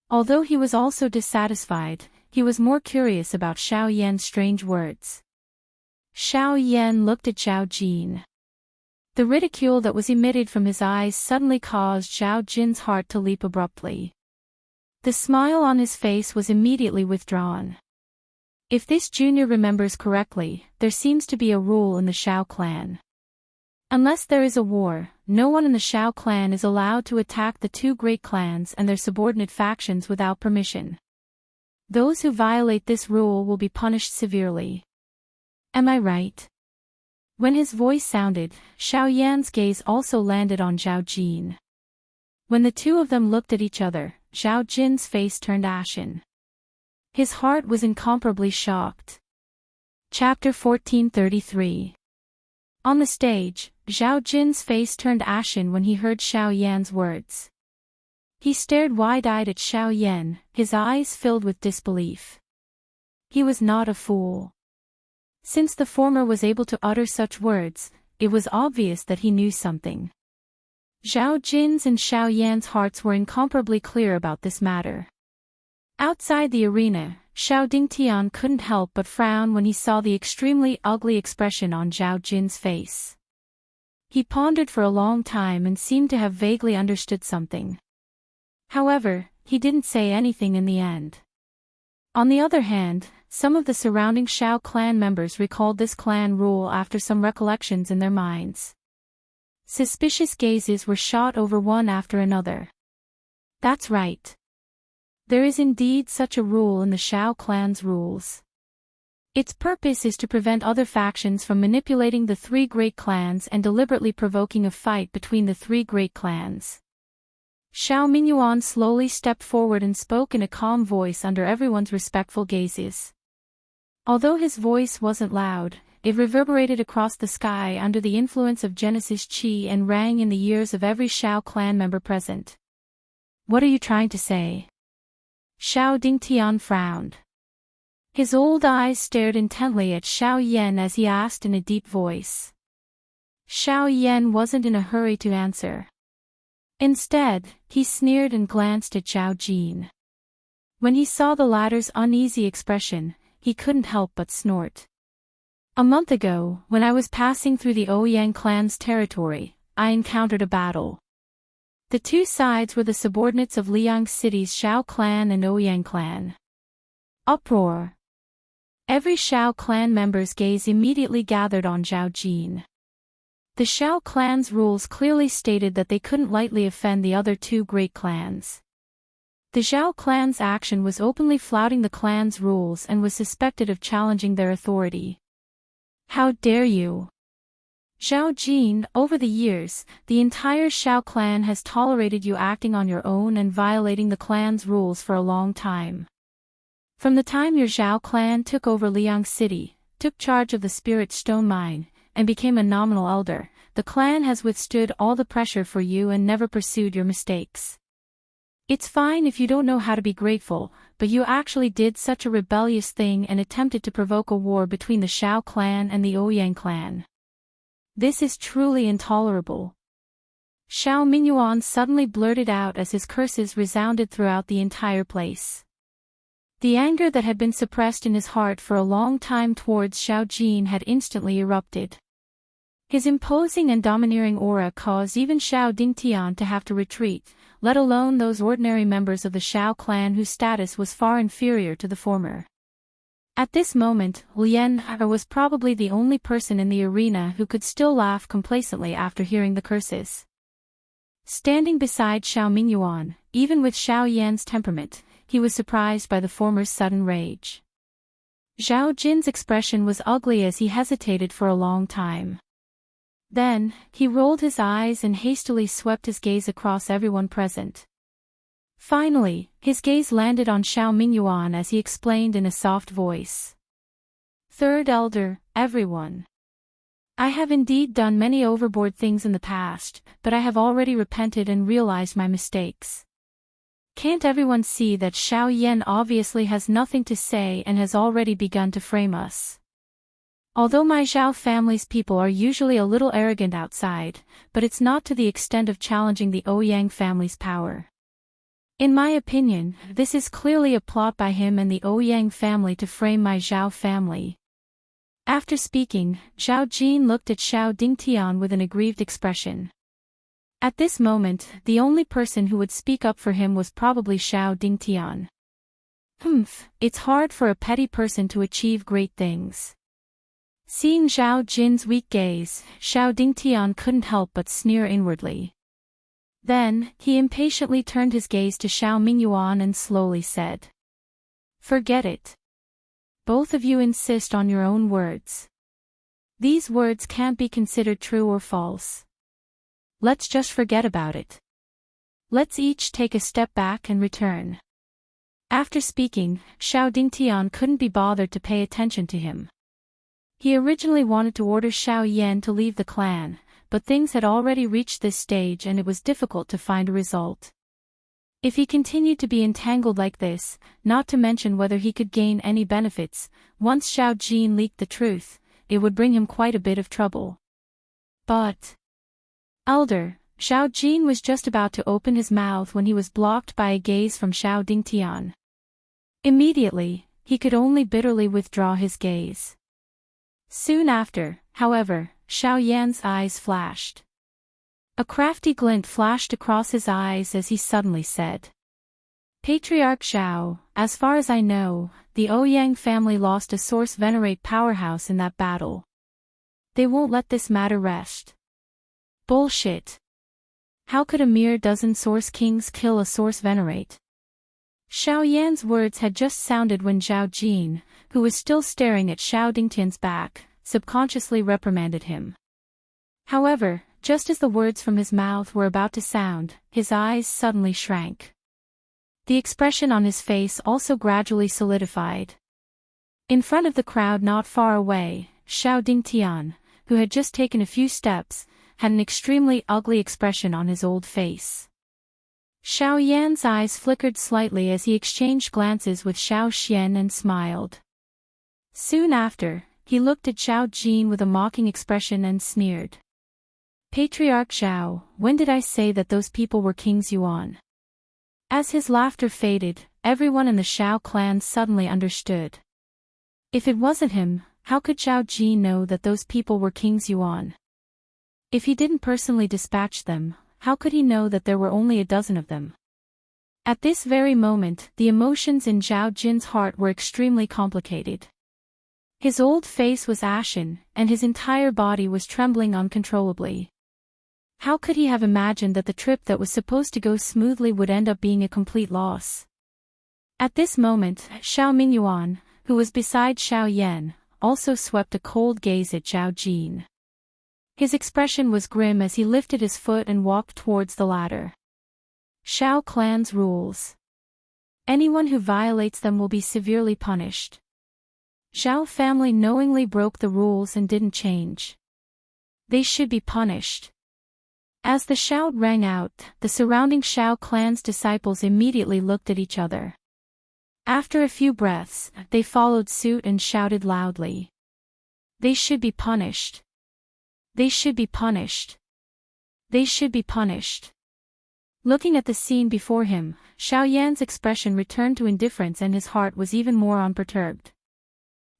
Although he was also dissatisfied, he was more curious about Xiao Yan's strange words. Xiao Yan looked at Zhao Jin. The ridicule that was emitted from his eyes suddenly caused Zhao Jin's heart to leap abruptly. The smile on his face was immediately withdrawn. If this junior remembers correctly, there seems to be a rule in the Shao clan. Unless there is a war, no one in the Shao clan is allowed to attack the two great clans and their subordinate factions without permission. Those who violate this rule will be punished severely. Am I right? When his voice sounded, Xiao Yan's gaze also landed on Zhao Jin. When the two of them looked at each other, Zhao Jin's face turned ashen. His heart was incomparably shocked. Chapter 1433. On the stage, Zhao Jin's face turned ashen when he heard Xiao Yan's words. He stared wide-eyed at Xiao Yan, his eyes filled with disbelief. He was not a fool. Since the former was able to utter such words, it was obvious that he knew something. Zhao Jin's and Xiao Yan's hearts were incomparably clear about this matter. Outside the arena, Xiao Dingtian couldn't help but frown when he saw the extremely ugly expression on Zhao Jin's face. He pondered for a long time and seemed to have vaguely understood something. However, he didn't say anything in the end. On the other hand, some of the surrounding Shao clan members recalled this clan rule after some recollections in their minds. Suspicious gazes were shot over one after another. That's right. There is indeed such a rule in the Shao clan's rules. Its purpose is to prevent other factions from manipulating the three great clans and deliberately provoking a fight between the three great clans. Xiao Mingyuan slowly stepped forward and spoke in a calm voice under everyone's respectful gazes. Although his voice wasn't loud, it reverberated across the sky under the influence of Genesis Qi and rang in the ears of every Shao clan member present. What are you trying to say? Xiao Dingtian frowned. His old eyes stared intently at Xiao Yan as he asked in a deep voice. Xiao Yan wasn't in a hurry to answer. Instead, he sneered and glanced at Zhao Jin. When he saw the latter's uneasy expression, he couldn't help but snort. A month ago, when I was passing through the Ouyang clan's territory, I encountered a battle. The two sides were the subordinates of Liang City's Shao clan and Ouyang clan. Uproar. Every Shao clan member's gaze immediately gathered on Zhao Jin. The Shao clan's rules clearly stated that they couldn't lightly offend the other two great clans. The Zhao clan's action was openly flouting the clan's rules and was suspected of challenging their authority. How dare you! Zhao Jin, over the years, the entire Shao clan has tolerated you acting on your own and violating the clan's rules for a long time. From the time your Zhao clan took over Liang City, took charge of the Spirit Stone Mine, and became a nominal elder, the clan has withstood all the pressure for you and never pursued your mistakes. It's fine if you don't know how to be grateful, but you actually did such a rebellious thing and attempted to provoke a war between the Shao clan and the Ouyang clan. This is truly intolerable. Xiao Mingyuan suddenly blurted out as his curses resounded throughout the entire place. The anger that had been suppressed in his heart for a long time towards Zhao Jin had instantly erupted. His imposing and domineering aura caused even Xiao Dingtian to have to retreat, let alone those ordinary members of the Shao clan whose status was far inferior to the former. At this moment, Lian He was probably the only person in the arena who could still laugh complacently after hearing the curses. Standing beside Xiao Mingyuan, even with Xiao Yan's temperament, he was surprised by the former's sudden rage. Zhao Jin's expression was ugly as he hesitated for a long time. Then, he rolled his eyes and hastily swept his gaze across everyone present. Finally, his gaze landed on Xiao Mingyuan as he explained in a soft voice. Third Elder, everyone. I have indeed done many overboard things in the past, but I have already repented and realized my mistakes. Can't everyone see that Xiao Yan obviously has nothing to say and has already begun to frame us? Although my Zhao family's people are usually a little arrogant outside, but it's not to the extent of challenging the Ouyang family's power. In my opinion, this is clearly a plot by him and the Ouyang family to frame my Zhao family. After speaking, Zhao Jin looked at Xiao Dingtian with an aggrieved expression. At this moment, the only person who would speak up for him was probably Xiao Dingtian. It's hard for a petty person to achieve great things. Seeing Zhao Jin's weak gaze, Xiao Dingtian couldn't help but sneer inwardly. Then, he impatiently turned his gaze to Xiao Mingyuan and slowly said. Forget it. Both of you insist on your own words. These words can't be considered true or false. Let's just forget about it. Let's each take a step back and return. After speaking, Xiao Dingtian couldn't be bothered to pay attention to him. He originally wanted to order Xiao Yan to leave the clan, but things had already reached this stage and it was difficult to find a result. If he continued to be entangled like this, not to mention whether he could gain any benefits, once Xiao Jin leaked the truth, it would bring him quite a bit of trouble. But... Elder, Xiao Jin was just about to open his mouth when he was blocked by a gaze from Xiao Dingtian. Immediately, he could only bitterly withdraw his gaze. Soon after, however, Xiao Yan's eyes flashed. A crafty glint flashed across his eyes as he suddenly said. Patriarch Xiao, as far as I know, the Ouyang family lost a Source Venerate powerhouse in that battle. They won't let this matter rest. Bullshit. How could a mere dozen Source Kings kill a Source Venerate? Xiao Yan's words had just sounded when Zhao Jin, who was still staring at Xiao Dingtian's back, subconsciously reprimanded him. However, just as the words from his mouth were about to sound, his eyes suddenly shrank. The expression on his face also gradually solidified. In front of the crowd not far away, Xiao Dingtian, who had just taken a few steps, had an extremely ugly expression on his old face. Xiao Yan's eyes flickered slightly as he exchanged glances with Xiao Xian and smiled. Soon after, he looked at Zhao Jin with a mocking expression and sneered. Patriarch Xiao, when did I say that those people were Kings Yuan? As his laughter faded, everyone in the Xiao clan suddenly understood. If it wasn't him, how could Zhao Jin know that those people were Kings Yuan? If he didn't personally dispatch them, how could he know that there were only a dozen of them? At this very moment, the emotions in Zhao Jin's heart were extremely complicated. His old face was ashen, and his entire body was trembling uncontrollably. How could he have imagined that the trip that was supposed to go smoothly would end up being a complete loss? At this moment, Xiao Mingyuan, who was beside Xiao Yan, also swept a cold gaze at Zhao Jin. His expression was grim as he lifted his foot and walked towards the ladder. Xiao clan's rules. Anyone who violates them will be severely punished. Zhao family knowingly broke the rules and didn't change. They should be punished. As the shout rang out, the surrounding Xiao clan's disciples immediately looked at each other. After a few breaths, they followed suit and shouted loudly. They should be punished. They should be punished. They should be punished. Looking at the scene before him, Xiao Yan's expression returned to indifference and his heart was even more unperturbed.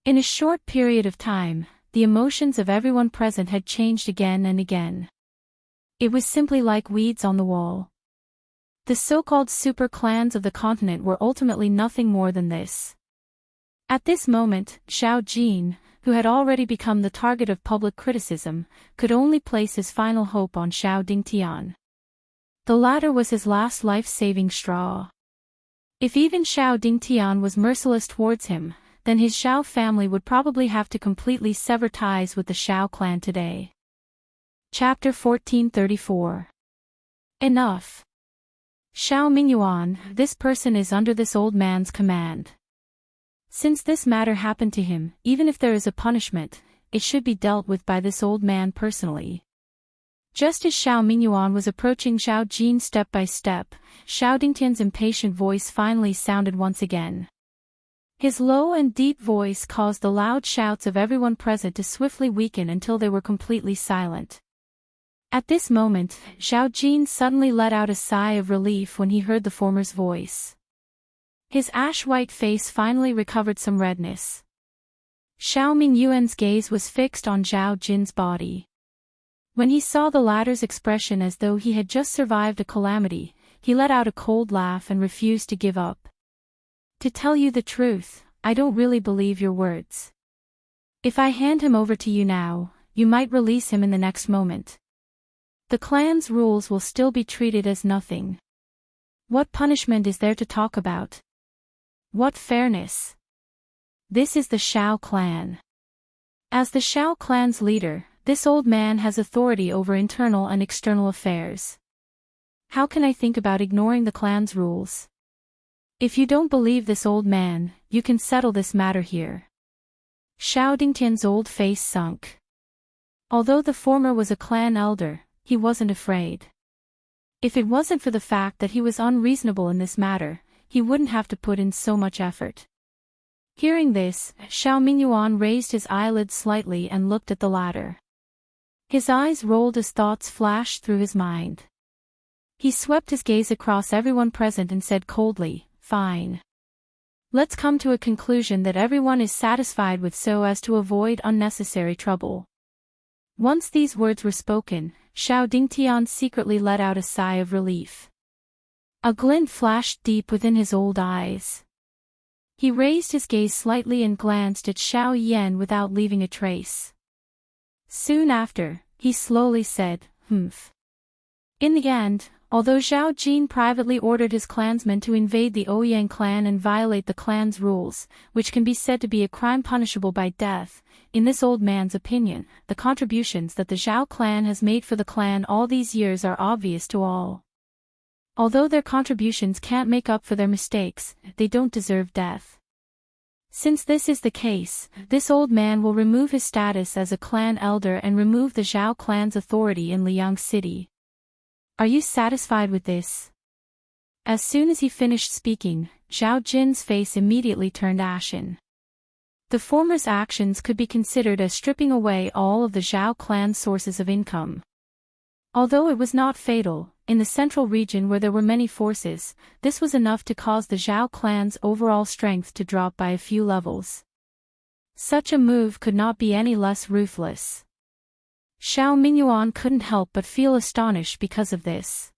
In a short period of time, the emotions of everyone present had changed again and again. It was simply like weeds on the wall. The so-called super clans of the continent were ultimately nothing more than this. At this moment, Xiao Jin, who had already become the target of public criticism, could only place his final hope on Xiao Dingtian. The latter was his last life-saving straw. If even Xiao Dingtian was merciless towards him, then his Xiao family would probably have to completely sever ties with the Xiao clan today. Chapter 1434. Enough. Xiao Mingyuan, this person is under this old man's command. Since this matter happened to him, even if there is a punishment, it should be dealt with by this old man personally. Just as Xiao Mingyuan was approaching Zhao Jin step by step, Xiao Dingtian's impatient voice finally sounded once again. His low and deep voice caused the loud shouts of everyone present to swiftly weaken until they were completely silent. At this moment, Zhao Jin suddenly let out a sigh of relief when he heard the former's voice. His ash-white face finally recovered some redness. Xiao Mingyuan's gaze was fixed on Zhao Jin's body. When he saw the latter's expression as though he had just survived a calamity, he let out a cold laugh and refused to give up. To tell you the truth, I don't really believe your words. If I hand him over to you now, you might release him in the next moment. The clan's rules will still be treated as nothing. What punishment is there to talk about? What fairness? This is the Shao clan. As the Shao clan's leader, this old man has authority over internal and external affairs. How can I think about ignoring the clan's rules? If you don't believe this old man, you can settle this matter here. Xiao Dingtian's old face sunk. Although the former was a clan elder, he wasn't afraid. If it wasn't for the fact that he was unreasonable in this matter, he wouldn't have to put in so much effort. Hearing this, Xiao Mingyuan raised his eyelids slightly and looked at the latter. His eyes rolled as thoughts flashed through his mind. He swept his gaze across everyone present and said coldly, "Fine. Let's come to a conclusion that everyone is satisfied with so as to avoid unnecessary trouble." Once these words were spoken, Xiao Dingtian secretly let out a sigh of relief. A glint flashed deep within his old eyes. He raised his gaze slightly and glanced at Xiao Yan without leaving a trace. Soon after, he slowly said, "Humph." In the end, although Zhao Jin privately ordered his clansmen to invade the Ouyang clan and violate the clan's rules, which can be said to be a crime punishable by death, in this old man's opinion, the contributions that the Zhao clan has made for the clan all these years are obvious to all. Although their contributions can't make up for their mistakes, they don't deserve death. Since this is the case, this old man will remove his status as a clan elder and remove the Zhao clan's authority in Liang City. Are you satisfied with this? As soon as he finished speaking, Zhao Jin's face immediately turned ashen. The former's actions could be considered as stripping away all of the Zhao clan's sources of income. Although it was not fatal, in the central region where there were many forces, this was enough to cause the Zhao clan's overall strength to drop by a few levels. Such a move could not be any less ruthless. Xiao Mingyuan couldn't help but feel astonished because of this.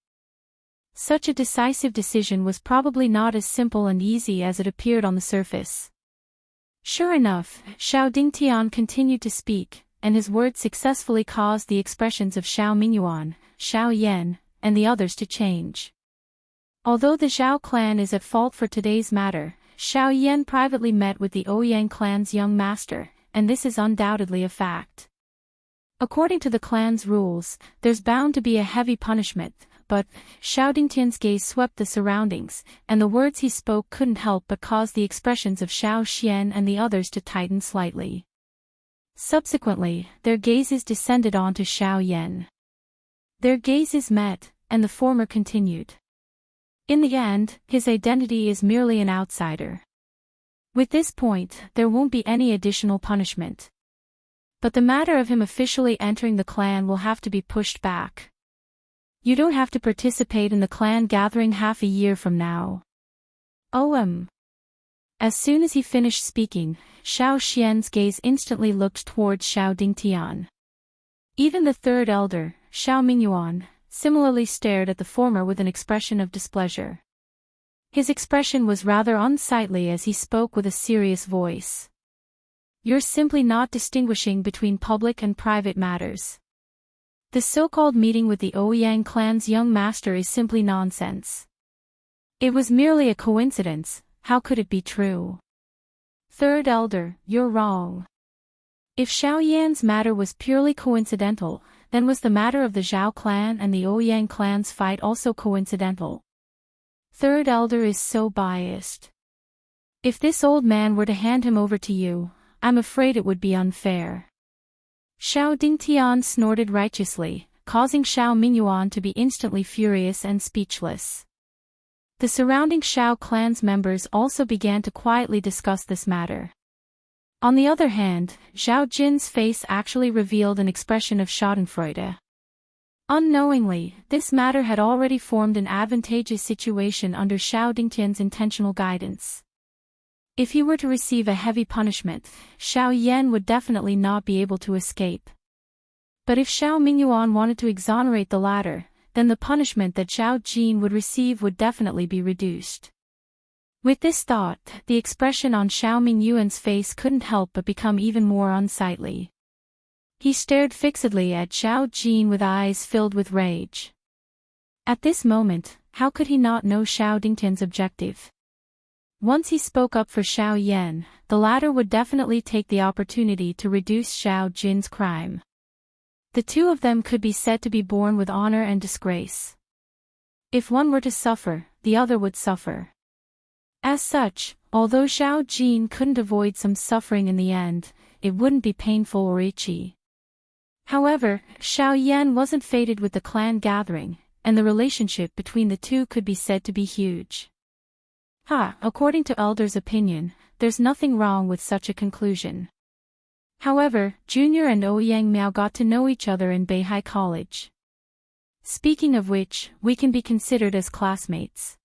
Such a decisive decision was probably not as simple and easy as it appeared on the surface. Sure enough, Xiao Dingtian continued to speak, and his words successfully caused the expressions of Xiao Mingyuan, Xiao Yan, and the others to change. Although the Zhao clan is at fault for today's matter, Xiao Yan privately met with the Ouyang clan's young master, and this is undoubtedly a fact. According to the clan's rules, there's bound to be a heavy punishment, but Xiao Dingtian's gaze swept the surroundings, and the words he spoke couldn't help but cause the expressions of Xiao Xian and the others to tighten slightly. Subsequently, their gazes descended onto Xiao Yan. Their gazes met, and the former continued. In the end, his identity is merely an outsider. With this point, there won't be any additional punishment. But the matter of him officially entering the clan will have to be pushed back. You don't have to participate in the clan gathering half a year from now. As soon as he finished speaking, Xiao Xian's gaze instantly looked towards Xiao Dingtian. Even the third elder, Xiao Mingyuan, similarly stared at the former with an expression of displeasure. His expression was rather unsightly as he spoke with a serious voice. You're simply not distinguishing between public and private matters. The so-called meeting with the Ouyang clan's young master is simply nonsense. It was merely a coincidence, how could it be true? Third elder, you're wrong. If Xiao Yan's matter was purely coincidental, then was the matter of the Zhao clan and the Ouyang clan's fight also coincidental? Third elder is so biased. If this old man were to hand him over to you, I'm afraid it would be unfair. Xiao Dingtian snorted righteously, causing Xiao Mingyuan to be instantly furious and speechless. The surrounding Xiao clan's members also began to quietly discuss this matter. On the other hand, Zhao Jin's face actually revealed an expression of schadenfreude. Unknowingly, this matter had already formed an advantageous situation under Xiao Dingtian's intentional guidance. If he were to receive a heavy punishment, Xiao Yan would definitely not be able to escape. But if Xiao Mingyuan wanted to exonerate the latter, then the punishment that Xiao Jin would receive would definitely be reduced. With this thought, the expression on Xiao Mingyuan's face couldn't help but become even more unsightly. He stared fixedly at Xiao Jin with eyes filled with rage. At this moment, how could he not know Xiao Dingtian's objective? Once he spoke up for Xiao Yan, the latter would definitely take the opportunity to reduce Xiao Jin's crime. The two of them could be said to be born with honor and disgrace. If one were to suffer, the other would suffer. As such, although Xiao Jin couldn't avoid some suffering in the end, it wouldn't be painful or itchy. However, Xiao Yan wasn't fated with the clan gathering, and the relationship between the two could be said to be huge. According to Elder's opinion, there's nothing wrong with such a conclusion. However, Junior and Ouyang Miao got to know each other in Beihai College. Speaking of which, we can be considered as classmates.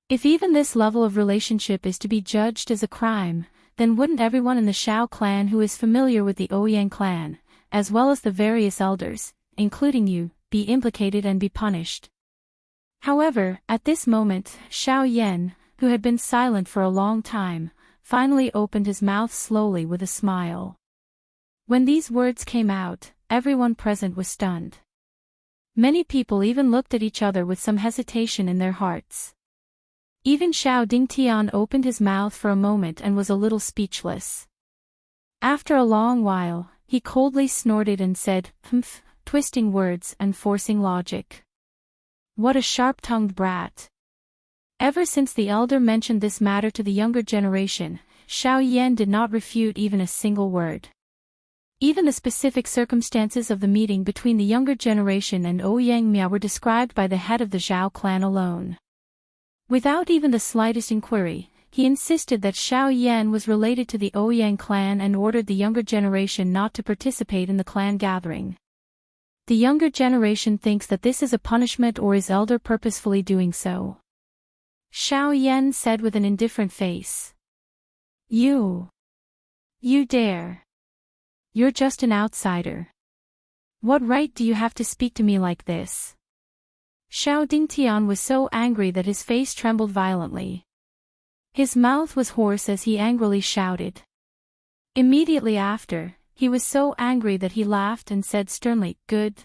If even this level of relationship is to be judged as a crime, then wouldn't everyone in the Xiao clan who is familiar with the Ouyang clan, as well as the various elders, including you, be implicated and be punished? However, at this moment, Xiao Yan, who had been silent for a long time, finally opened his mouth slowly with a smile. When these words came out, everyone present was stunned. Many people even looked at each other with some hesitation in their hearts. Even Xiao Dingtian opened his mouth for a moment and was a little speechless. After a long while, he coldly snorted and said, "Humph," twisting words and forcing logic. What a sharp-tongued brat. Ever since the elder mentioned this matter to the younger generation, Xiao Yan did not refute even a single word. Even the specific circumstances of the meeting between the younger generation and Ouyang Miao were described by the head of the Zhao clan alone. Without even the slightest inquiry, he insisted that Xiao Yan was related to the Ouyang clan and ordered the younger generation not to participate in the clan gathering. The younger generation thinks that this is a punishment, or is elder purposefully doing so? Xiao Yan said with an indifferent face. You dare. You're just an outsider. What right do you have to speak to me like this? Xiao Dingtian was so angry that his face trembled violently. His mouth was hoarse as he angrily shouted. Immediately after, he was so angry that he laughed and said sternly, Good.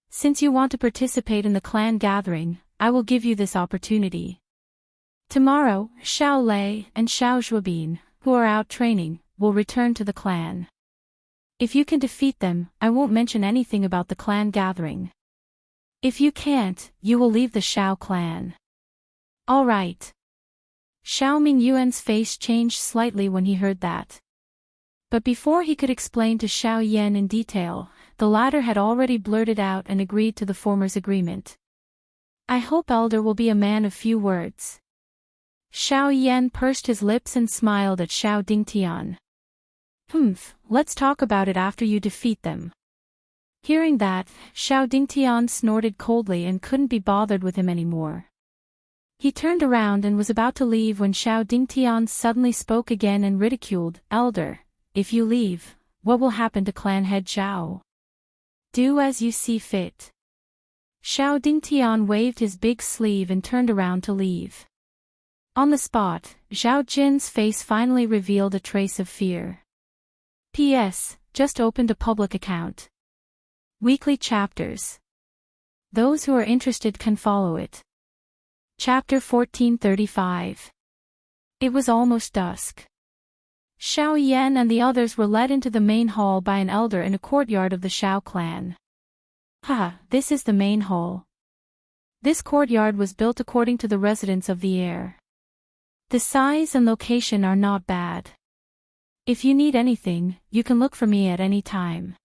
Since you want to participate in the clan gathering, I will give you this opportunity. Tomorrow, Xiao Lei and Xiao Zhuobin, who are out training, will return to the clan. If you can defeat them, I won't mention anything about the clan gathering. If you can't, you will leave the Xiao clan. All right. Xiao Mingyuan's face changed slightly when he heard that. But before he could explain to Xiao Yan in detail, the latter had already blurted out and agreed to the former's agreement. I hope Elder will be a man of few words. Xiao Yan pursed his lips and smiled at Xiao Dingtian. Let's talk about it after you defeat them. Hearing that, Xiao Dingtian snorted coldly and couldn't be bothered with him anymore. He turned around and was about to leave when Xiao Dingtian suddenly spoke again and ridiculed, Elder, if you leave, what will happen to clan head Zhao? Do as you see fit. Xiao Dingtian waved his big sleeve and turned around to leave. On the spot, Zhao Jin's face finally revealed a trace of fear. P.S. Just opened a public account. Weekly chapters. Those who are interested can follow it. Chapter 1435. It was almost dusk. Xiao Yan and the others were led into the main hall by an elder in a courtyard of the Xiao clan. This is the main hall. This courtyard was built according to the residents of the heir. The size and location are not bad. If you need anything, you can look for me at any time.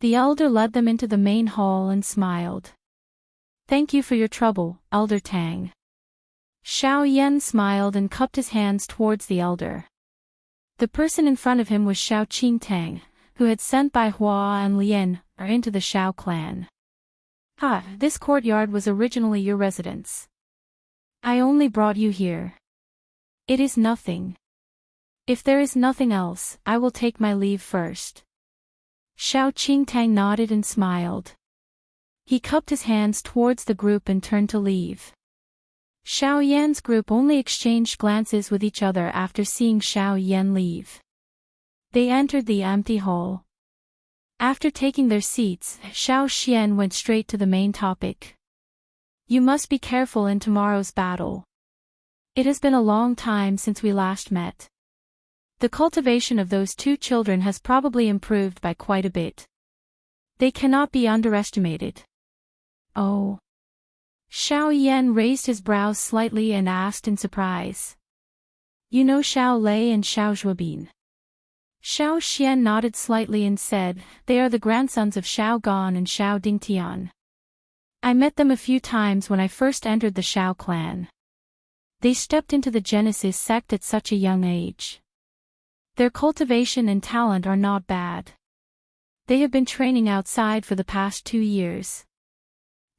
The elder led them into the main hall and smiled. Thank you for your trouble, Elder Tang. Xiao Yan smiled and cupped his hands towards the elder. The person in front of him was Xiao Qingtang, who had sent by Hua and Lian into the Xiao clan. This courtyard was originally your residence. I only brought you here. It is nothing. If there is nothing else, I will take my leave first. Shao Qingtang nodded and smiled. He cupped his hands towards the group and turned to leave. Xiao Yan's group only exchanged glances with each other after seeing Xiao Yan leave. They entered the empty hall. After taking their seats, Xiao Xian went straight to the main topic. You must be careful in tomorrow's battle. It has been a long time since we last met. The cultivation of those two children has probably improved by quite a bit. They cannot be underestimated. Oh. Xiao Yan raised his brows slightly and asked in surprise. You know Xiao Lei and Xiao Zhuobin? Xiao Xian nodded slightly and said, they are the grandsons of Xiao Gan and Xiao Dingtian. I met them a few times when I first entered the Xiao clan. They stepped into the Genesis sect at such a young age. Their cultivation and talent are not bad. They have been training outside for the past 2 years.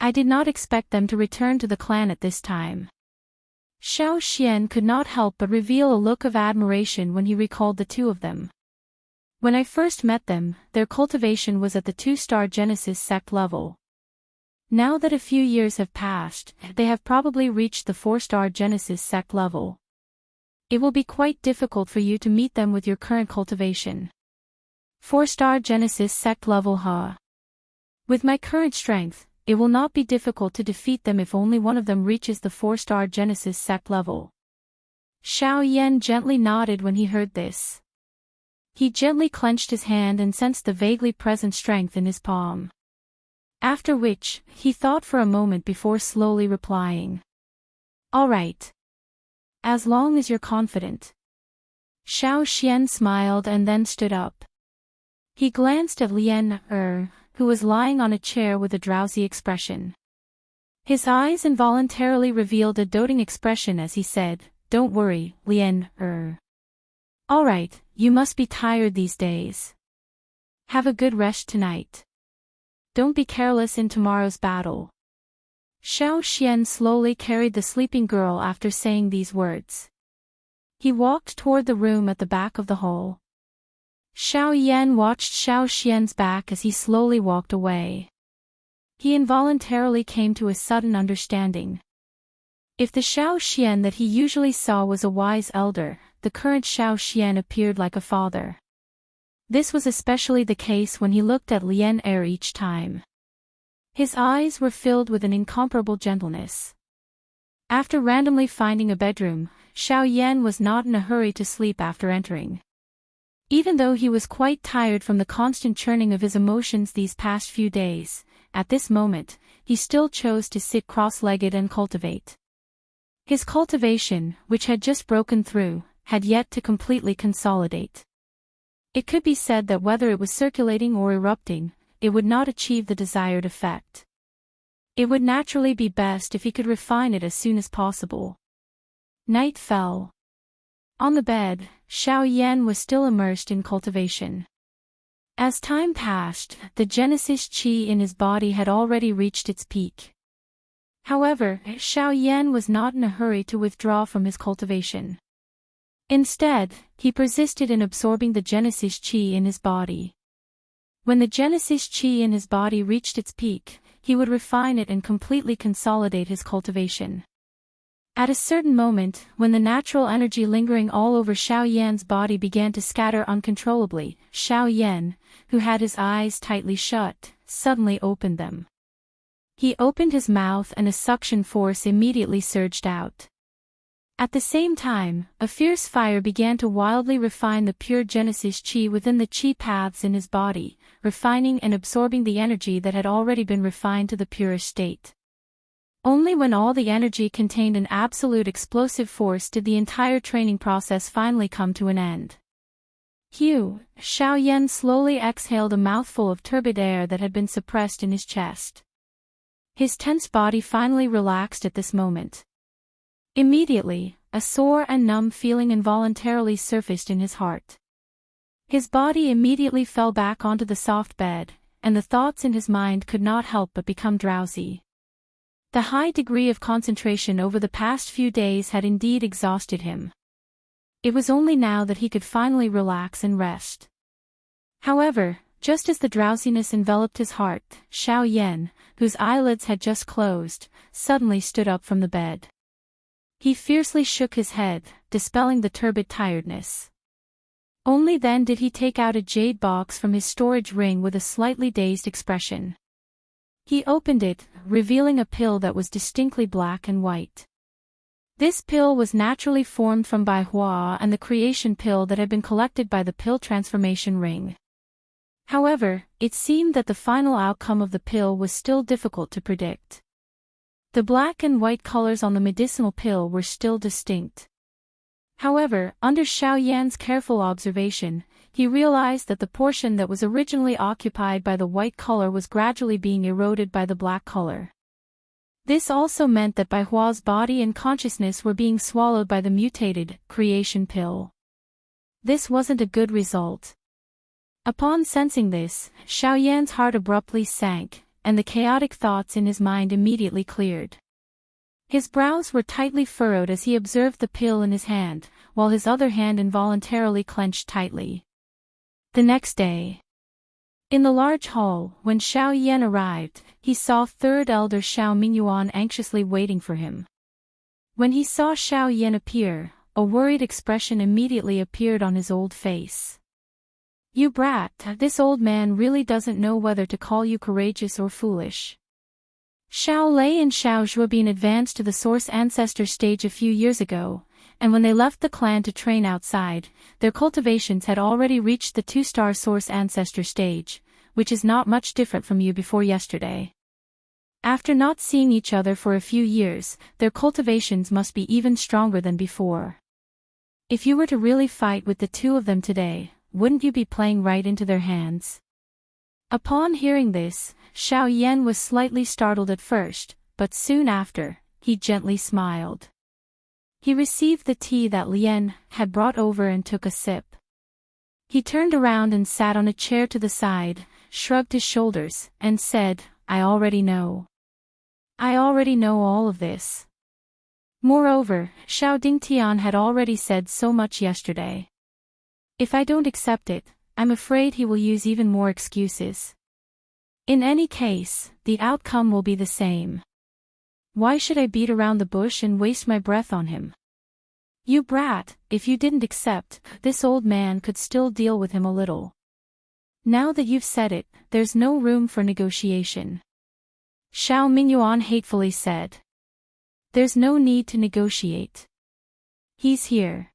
I did not expect them to return to the clan at this time. Xiao Xian could not help but reveal a look of admiration when he recalled the two of them. When I first met them, their cultivation was at the 2-star Genesis sect level. Now that a few years have passed, they have probably reached the 4-star Genesis sect level. It will be quite difficult for you to meet them with your current cultivation. 4-star Genesis sect level, huh? With my current strength, it will not be difficult to defeat them if only one of them reaches the 4-star Genesis sect level. Xiao Yan gently nodded when he heard this. He gently clenched his hand and sensed the vaguely present strength in his palm. After which, he thought for a moment before slowly replying. All right. As long as you're confident. Xiao Xian smiled and then stood up. He glanced at Lian who was lying on a chair with a drowsy expression. His eyes involuntarily revealed a doting expression as he said, Don't worry, Lian All right, you must be tired these days. Have a good rest tonight. Don't be careless in tomorrow's battle. Xiao Xian slowly carried the sleeping girl after saying these words. He walked toward the room at the back of the hall. Xiao Yan watched Xiao Xian's back as he slowly walked away. He involuntarily came to a sudden understanding. If the Xiao Xian that he usually saw was a wise elder, the current Xiao Xian appeared like a father. This was especially the case when he looked at Lian each time. His eyes were filled with an incomparable gentleness. After randomly finding a bedroom, Xiao Yan was not in a hurry to sleep after entering. Even though he was quite tired from the constant churning of his emotions these past few days, at this moment, he still chose to sit cross-legged and cultivate. His cultivation, which had just broken through, had yet to completely consolidate. It could be said that whether it was circulating or erupting, it would not achieve the desired effect. It would naturally be best if he could refine it as soon as possible. Night fell. On the bed, Xiao Yan was still immersed in cultivation. As time passed, the Genesis Qi in his body had already reached its peak. However, Xiao Yan was not in a hurry to withdraw from his cultivation. Instead, he persisted in absorbing the Genesis Qi in his body. When the Genesis Qi in his body reached its peak, he would refine it and completely consolidate his cultivation. At a certain moment, when the natural energy lingering all over Xiao Yan's body began to scatter uncontrollably, Xiao Yan, who had his eyes tightly shut, suddenly opened them. He opened his mouth and a suction force immediately surged out. At the same time, a fierce fire began to wildly refine the pure Genesis Qi within the Qi paths in his body, refining and absorbing the energy that had already been refined to the purest state. Only when all the energy contained an absolute explosive force did the entire training process finally come to an end. Xiao Yan slowly exhaled a mouthful of turbid air that had been suppressed in his chest. His tense body finally relaxed at this moment. Immediately, a sore and numb feeling involuntarily surfaced in his heart. His body immediately fell back onto the soft bed, and the thoughts in his mind could not help but become drowsy. The high degree of concentration over the past few days had indeed exhausted him. It was only now that he could finally relax and rest. However, just as the drowsiness enveloped his heart, Xiao Yan, whose eyelids had just closed, suddenly stood up from the bed. He fiercely shook his head, dispelling the turbid tiredness. Only then did he take out a jade box from his storage ring with a slightly dazed expression. He opened it, revealing a pill that was distinctly black and white. This pill was naturally formed from Bai Hua and the creation pill that had been collected by the pill transformation ring. However, it seemed that the final outcome of the pill was still difficult to predict. The black and white colors on the medicinal pill were still distinct. However, under Xiao Yan's careful observation, he realized that the portion that was originally occupied by the white color was gradually being eroded by the black color. This also meant that Bai Hua's body and consciousness were being swallowed by the mutated creation pill. This wasn't a good result. Upon sensing this, Xiao Yan's heart abruptly sank, and the chaotic thoughts in his mind immediately cleared. His brows were tightly furrowed as he observed the pill in his hand, while his other hand involuntarily clenched tightly. The next day, in the large hall, when Xiao Yan arrived, he saw third elder Xiao Mingyuan anxiously waiting for him. When he saw Xiao Yan appear, a worried expression immediately appeared on his old face. "You brat, this old man really doesn't know whether to call you courageous or foolish." Xiao Lei and Xiao Zhuobin advanced to the Source Ancestor stage a few years ago, and when they left the clan to train outside, their cultivations had already reached the 2-star Source Ancestor stage, which is not much different from you before yesterday. After not seeing each other for a few years, their cultivations must be even stronger than before. If you were to really fight with the two of them today, wouldn't you be playing right into their hands? Upon hearing this, Xiao Yan was slightly startled at first, but soon after, he gently smiled. He received the tea that Lian had brought over and took a sip. He turned around and sat on a chair to the side, shrugged his shoulders, and said, "I already know. I already know all of this." Moreover, Xiao Dingtian had already said so much yesterday. If I don't accept it, I'm afraid he will use even more excuses. In any case, the outcome will be the same. Why should I beat around the bush and waste my breath on him? You brat, if you didn't accept, this old man could still deal with him a little. Now that you've said it, there's no room for negotiation. Xiao Mingyuan hatefully said. There's no need to negotiate. He's here.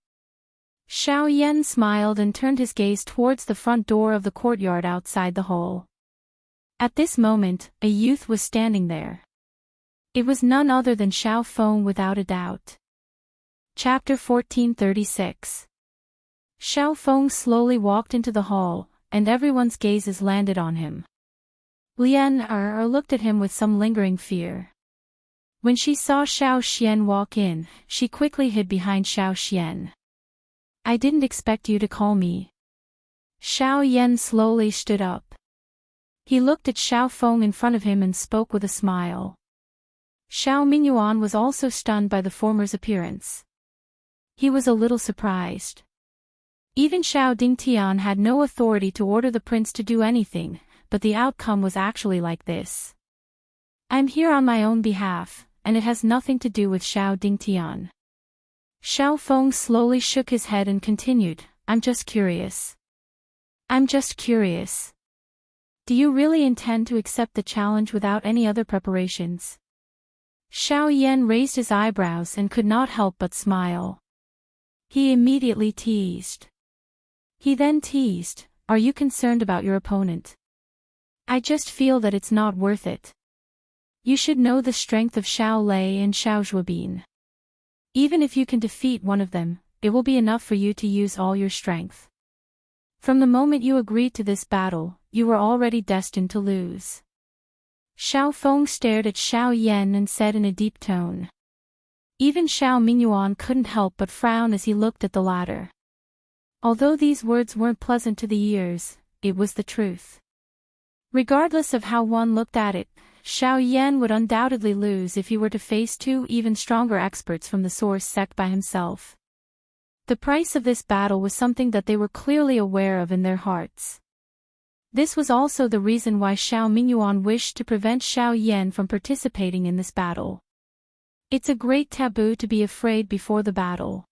Xiao Yan smiled and turned his gaze towards the front door of the courtyard outside the hall. At this moment, a youth was standing there. It was none other than Xiao Feng without a doubt. Chapter 1436. Xiao Feng slowly walked into the hall, and everyone's gazes landed on him. Lian looked at him with some lingering fear. When she saw Xiao Xian walk in, she quickly hid behind Xiao Xian. I didn't expect you to call me. Xiao Yan slowly stood up. He looked at Xiao Feng in front of him and spoke with a smile. Xiao Mingyuan was also stunned by the former's appearance. He was a little surprised. Even Xiao Dingtian had no authority to order the prince to do anything, but the outcome was actually like this. I'm here on my own behalf, and it has nothing to do with Xiao Dingtian. Xiao Feng slowly shook his head and continued, I'm just curious. I'm just curious. Do you really intend to accept the challenge without any other preparations? Xiao Yan raised his eyebrows and could not help but smile. He immediately teased. He then teased, are you concerned about your opponent? I just feel that it's not worth it. You should know the strength of Xiao Lei and Xiao Zhuobin. Even if you can defeat one of them, it will be enough for you to use all your strength. From the moment you agreed to this battle, you were already destined to lose. Xiao Feng stared at Xiao Yan and said in a deep tone. Even Xiao Mingyuan couldn't help but frown as he looked at the latter. Although these words weren't pleasant to the ears, it was the truth. Regardless of how one looked at it, Xiao Yan would undoubtedly lose if he were to face two even stronger experts from the Source sect by himself. The price of this battle was something that they were clearly aware of in their hearts. This was also the reason why Xiao Mingyuan wished to prevent Xiao Yan from participating in this battle. It's a great taboo to be afraid before the battle.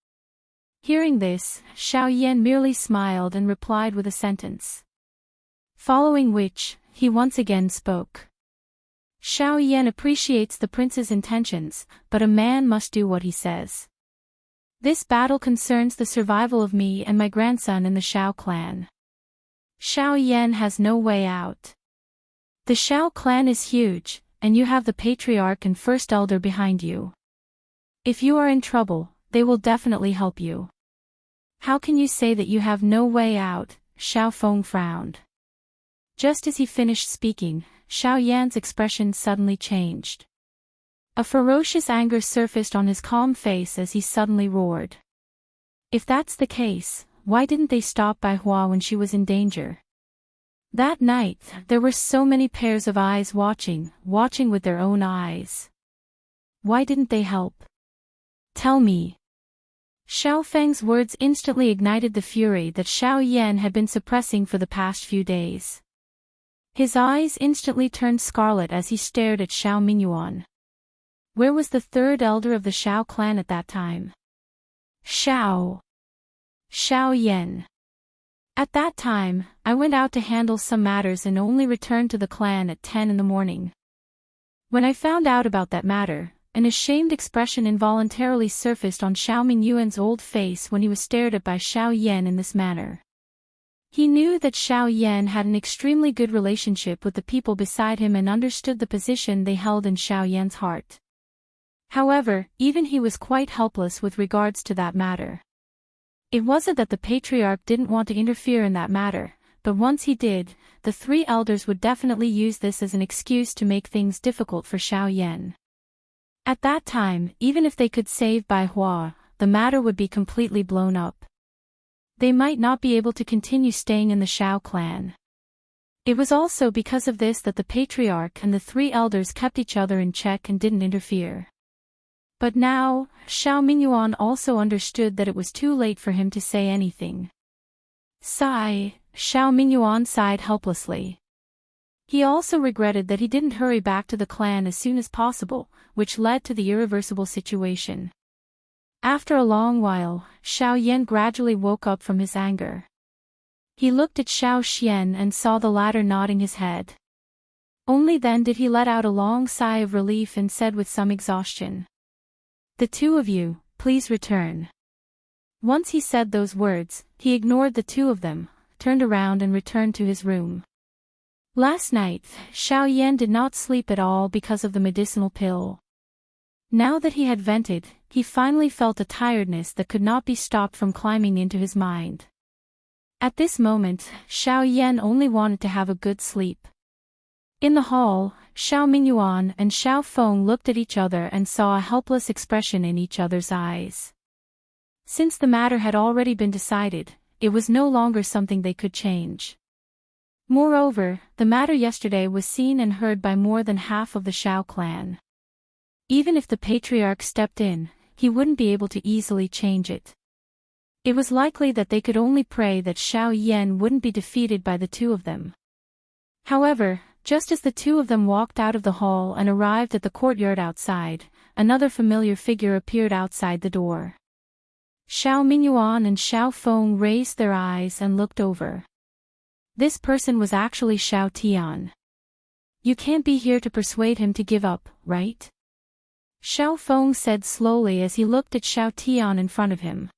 Hearing this, Xiao Yan merely smiled and replied with a sentence. Following which, he once again spoke. Xiao Yan appreciates the prince's intentions, but a man must do what he says. This battle concerns the survival of me and my grandson in the Xiao clan. Xiao Yan has no way out. The Xiao clan is huge, and you have the patriarch and first elder behind you. If you are in trouble, they will definitely help you. How can you say that you have no way out? Xiao Feng frowned. Just as he finished speaking, Xiao Yan's expression suddenly changed. A ferocious anger surfaced on his calm face as he suddenly roared. If that's the case, why didn't they stop Bai Hua when she was in danger? That night, there were so many pairs of eyes watching with their own eyes. Why didn't they help? Tell me. Xiao Feng's words instantly ignited the fury that Xiao Yan had been suppressing for the past few days. His eyes instantly turned scarlet as he stared at Xiao Mingyuan. Where was the third elder of the Xiao clan at that time? Xiao Yan. At that time, I went out to handle some matters and only returned to the clan at 10 in the morning. When I found out about that matter, an ashamed expression involuntarily surfaced on Xiao Mingyuan's old face when he was stared at by Xiao Yan in this manner. He knew that Xiao Yan had an extremely good relationship with the people beside him and understood the position they held in Xiao Yan's heart. However, even he was quite helpless with regards to that matter. It wasn't that the patriarch didn't want to interfere in that matter, but once he did, the three elders would definitely use this as an excuse to make things difficult for Xiao Yan. At that time, even if they could save Bai Hua, the matter would be completely blown up. They might not be able to continue staying in the Xiao clan. It was also because of this that the patriarch and the three elders kept each other in check and didn't interfere. But now, Xiao Mingyuan also understood that it was too late for him to say anything. Sigh, Xiao Mingyuan sighed helplessly. He also regretted that he didn't hurry back to the clan as soon as possible, which led to the irreversible situation. After a long while, Xiao Yan gradually woke up from his anger. He looked at Xiao Xian and saw the latter nodding his head. Only then did he let out a long sigh of relief and said with some exhaustion. The two of you, please return. Once he said those words, he ignored the two of them, turned around and returned to his room. Last night, Xiao Yan did not sleep at all because of the medicinal pill. Now that he had vented, he finally felt a tiredness that could not be stopped from climbing into his mind. At this moment, Xiao Yan only wanted to have a good sleep. In the hall, Xiao Mingyuan and Xiao Feng looked at each other and saw a helpless expression in each other's eyes. Since the matter had already been decided, it was no longer something they could change. Moreover, the matter yesterday was seen and heard by more than half of the Xiao clan. Even if the patriarch stepped in, he wouldn't be able to easily change it. It was likely that they could only pray that Xiao Yan wouldn't be defeated by the two of them. However, just as the two of them walked out of the hall and arrived at the courtyard outside, another familiar figure appeared outside the door. Xiao Mingyuan and Xiao Feng raised their eyes and looked over. This person was actually Xiao Tian. You can't be here to persuade him to give up, right? Xiao Feng said slowly as he looked at Xiao Tian in front of him.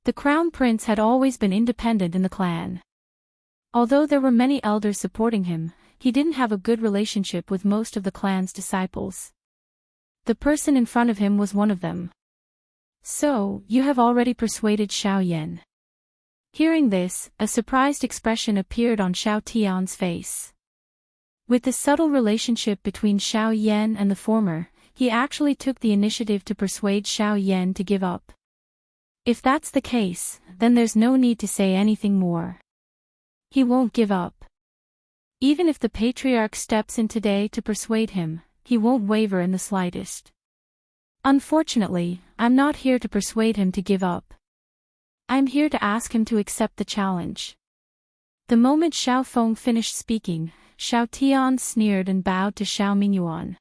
The crown prince had always been independent in the clan. Although there were many elders supporting him, he didn't have a good relationship with most of the clan's disciples. The person in front of him was one of them. So, you have already persuaded Xiao Yan. Hearing this, a surprised expression appeared on Xiao Tian's face. With the subtle relationship between Xiao Yan and the former, he actually took the initiative to persuade Xiao Yan to give up. If that's the case, then there's no need to say anything more. He won't give up. Even if the patriarch steps in today to persuade him, he won't waver in the slightest. Unfortunately, I'm not here to persuade him to give up. I'm here to ask him to accept the challenge." The moment Xiao Feng finished speaking, Xiao Tian sneered and bowed to Xiao Mingyuan.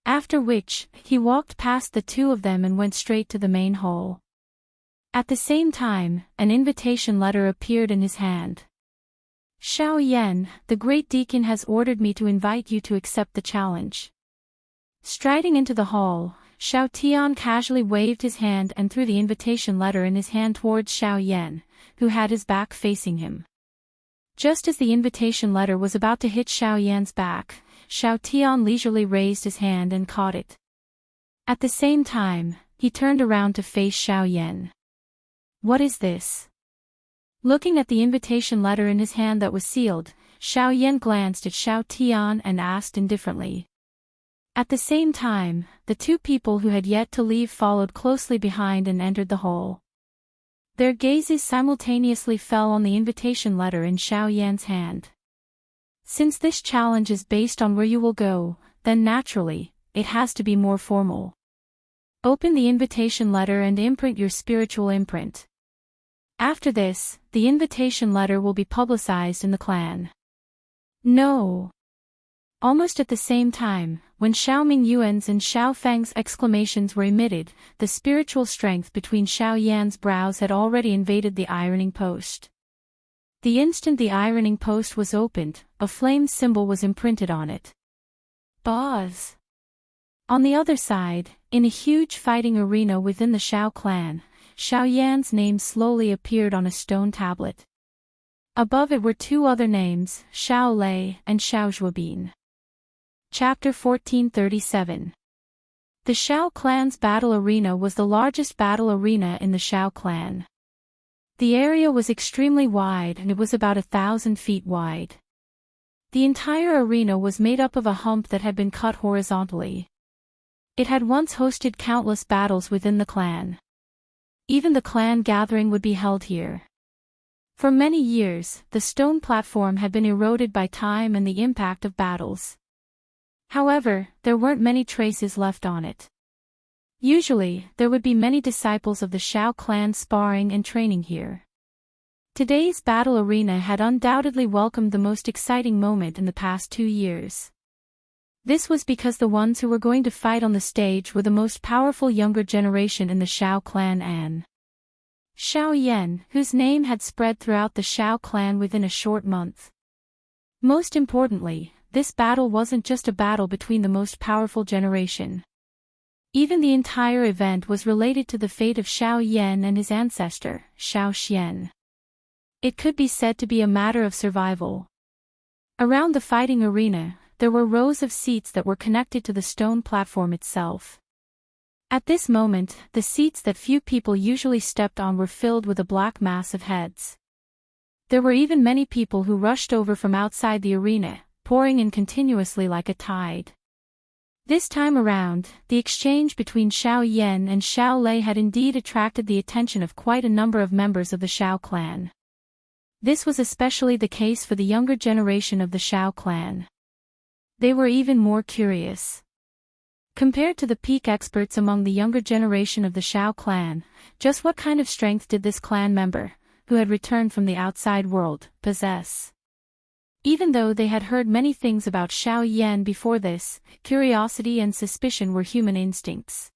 After which, he walked past the two of them and went straight to the main hall. At the same time, an invitation letter appeared in his hand. "Xiao Yan, the great deacon has ordered me to invite you to accept the challenge." Striding into the hall, Xiao Tian casually waved his hand and threw the invitation letter in his hand towards Xiao Yan, who had his back facing him. Just as the invitation letter was about to hit Xiao Yan's back, Xiao Tian leisurely raised his hand and caught it. At the same time, he turned around to face Xiao Yan. "What is this?" Looking at the invitation letter in his hand that was sealed, Xiao Yan glanced at Xiao Tian and asked indifferently. At the same time, the two people who had yet to leave followed closely behind and entered the hall. Their gazes simultaneously fell on the invitation letter in Xiao Yan's hand. "Since this challenge is based on where you will go, then naturally, it has to be more formal. Open the invitation letter and imprint your spiritual imprint. After this, the invitation letter will be publicized in the clan." "No." Almost at the same time, when Xiao Mingyuan's and Xiao Feng's exclamations were emitted, the spiritual strength between Xiao Yan's brows had already invaded the ironing post. The instant the ironing post was opened, a flame symbol was imprinted on it. Buzz! On the other side, in a huge fighting arena within the Xiao clan, Xiao Yan's name slowly appeared on a stone tablet. Above it were two other names, Xiao Lei and Xiao Zhuobin. Chapter 1437. The Xiao clan's battle arena was the largest battle arena in the Xiao clan. The area was extremely wide and it was about 1,000 feet wide. The entire arena was made up of a hump that had been cut horizontally. It had once hosted countless battles within the clan. Even the clan gathering would be held here. For many years, the stone platform had been eroded by time and the impact of battles. However, there weren't many traces left on it. Usually, there would be many disciples of the Xiao clan sparring and training here. Today's battle arena had undoubtedly welcomed the most exciting moment in the past 2 years. This was because the ones who were going to fight on the stage were the most powerful younger generation in the Xiao clan and Xiao Yan, whose name had spread throughout the Xiao clan within a short month. Most importantly, this battle wasn't just a battle between the most powerful generation. Even the entire event was related to the fate of Xiao Yan and his ancestor, Xiao Xian. It could be said to be a matter of survival. Around the fighting arena, there were rows of seats that were connected to the stone platform itself. At this moment, the seats that few people usually stepped on were filled with a black mass of heads. There were even many people who rushed over from outside the arena, pouring in continuously like a tide. This time around, the exchange between Xiao Yan and Xiao Lei had indeed attracted the attention of quite a number of members of the Xiao clan. This was especially the case for the younger generation of the Xiao clan. They were even more curious. Compared to the peak experts among the younger generation of the Xiao clan, just what kind of strength did this clan member, who had returned from the outside world, possess? Even though they had heard many things about Xiao Yan before this, curiosity and suspicion were human instincts.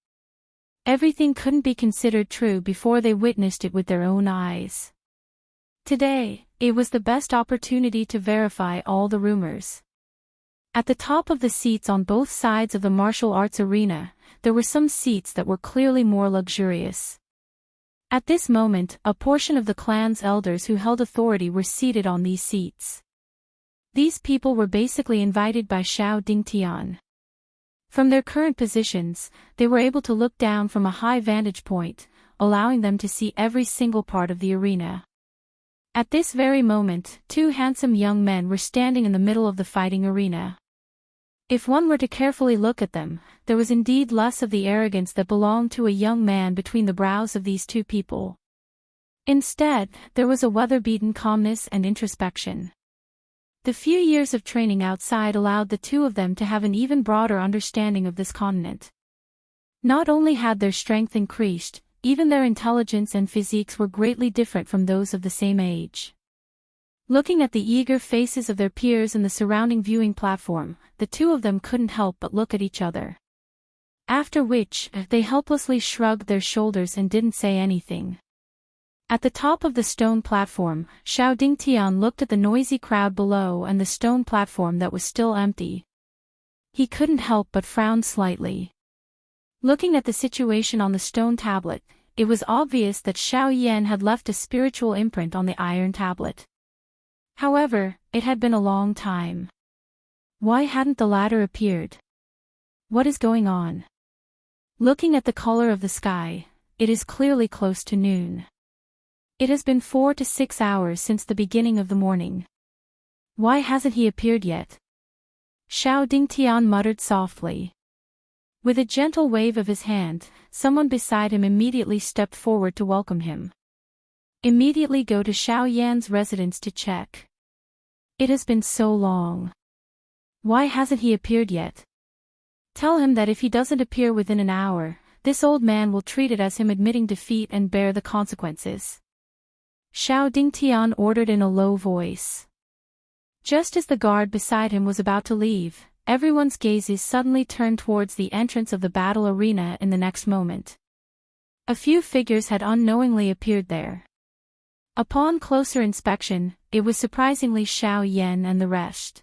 Everything couldn't be considered true before they witnessed it with their own eyes. Today, it was the best opportunity to verify all the rumors. At the top of the seats on both sides of the martial arts arena, there were some seats that were clearly more luxurious. At this moment, a portion of the clan's elders who held authority were seated on these seats. These people were basically invited by Xiao Dingtian. From their current positions, they were able to look down from a high vantage point, allowing them to see every single part of the arena. At this very moment, two handsome young men were standing in the middle of the fighting arena. If one were to carefully look at them, there was indeed less of the arrogance that belonged to a young man between the brows of these two people. Instead, there was a weather-beaten calmness and introspection. The few years of training outside allowed the two of them to have an even broader understanding of this continent. Not only had their strength increased, even their intelligence and physiques were greatly different from those of the same age. Looking at the eager faces of their peers in the surrounding viewing platform, the two of them couldn't help but look at each other. After which, they helplessly shrugged their shoulders and didn't say anything. At the top of the stone platform, Xiao Dingtian looked at the noisy crowd below and the stone platform that was still empty. He couldn't help but frown slightly. Looking at the situation on the stone tablet, it was obvious that Xiao Yan had left a spiritual imprint on the iron tablet. However, it had been a long time. Why hadn't the ladder appeared? What is going on? Looking at the color of the sky, it is clearly close to noon. It has been 4 to 6 hours since the beginning of the morning. Why hasn't he appeared yet? Xiao Dingtian muttered softly. With a gentle wave of his hand, someone beside him immediately stepped forward to welcome him. Immediately go to Xiao Yan's residence to check. It has been so long. Why hasn't he appeared yet? Tell him that if he doesn't appear within an hour, this old man will treat it as him admitting defeat and bear the consequences. Xiao Dingtian ordered in a low voice. Just as the guard beside him was about to leave, everyone's gazes suddenly turned towards the entrance of the battle arena in the next moment. A few figures had unknowingly appeared there. Upon closer inspection, it was surprisingly Xiao Yan and the rest.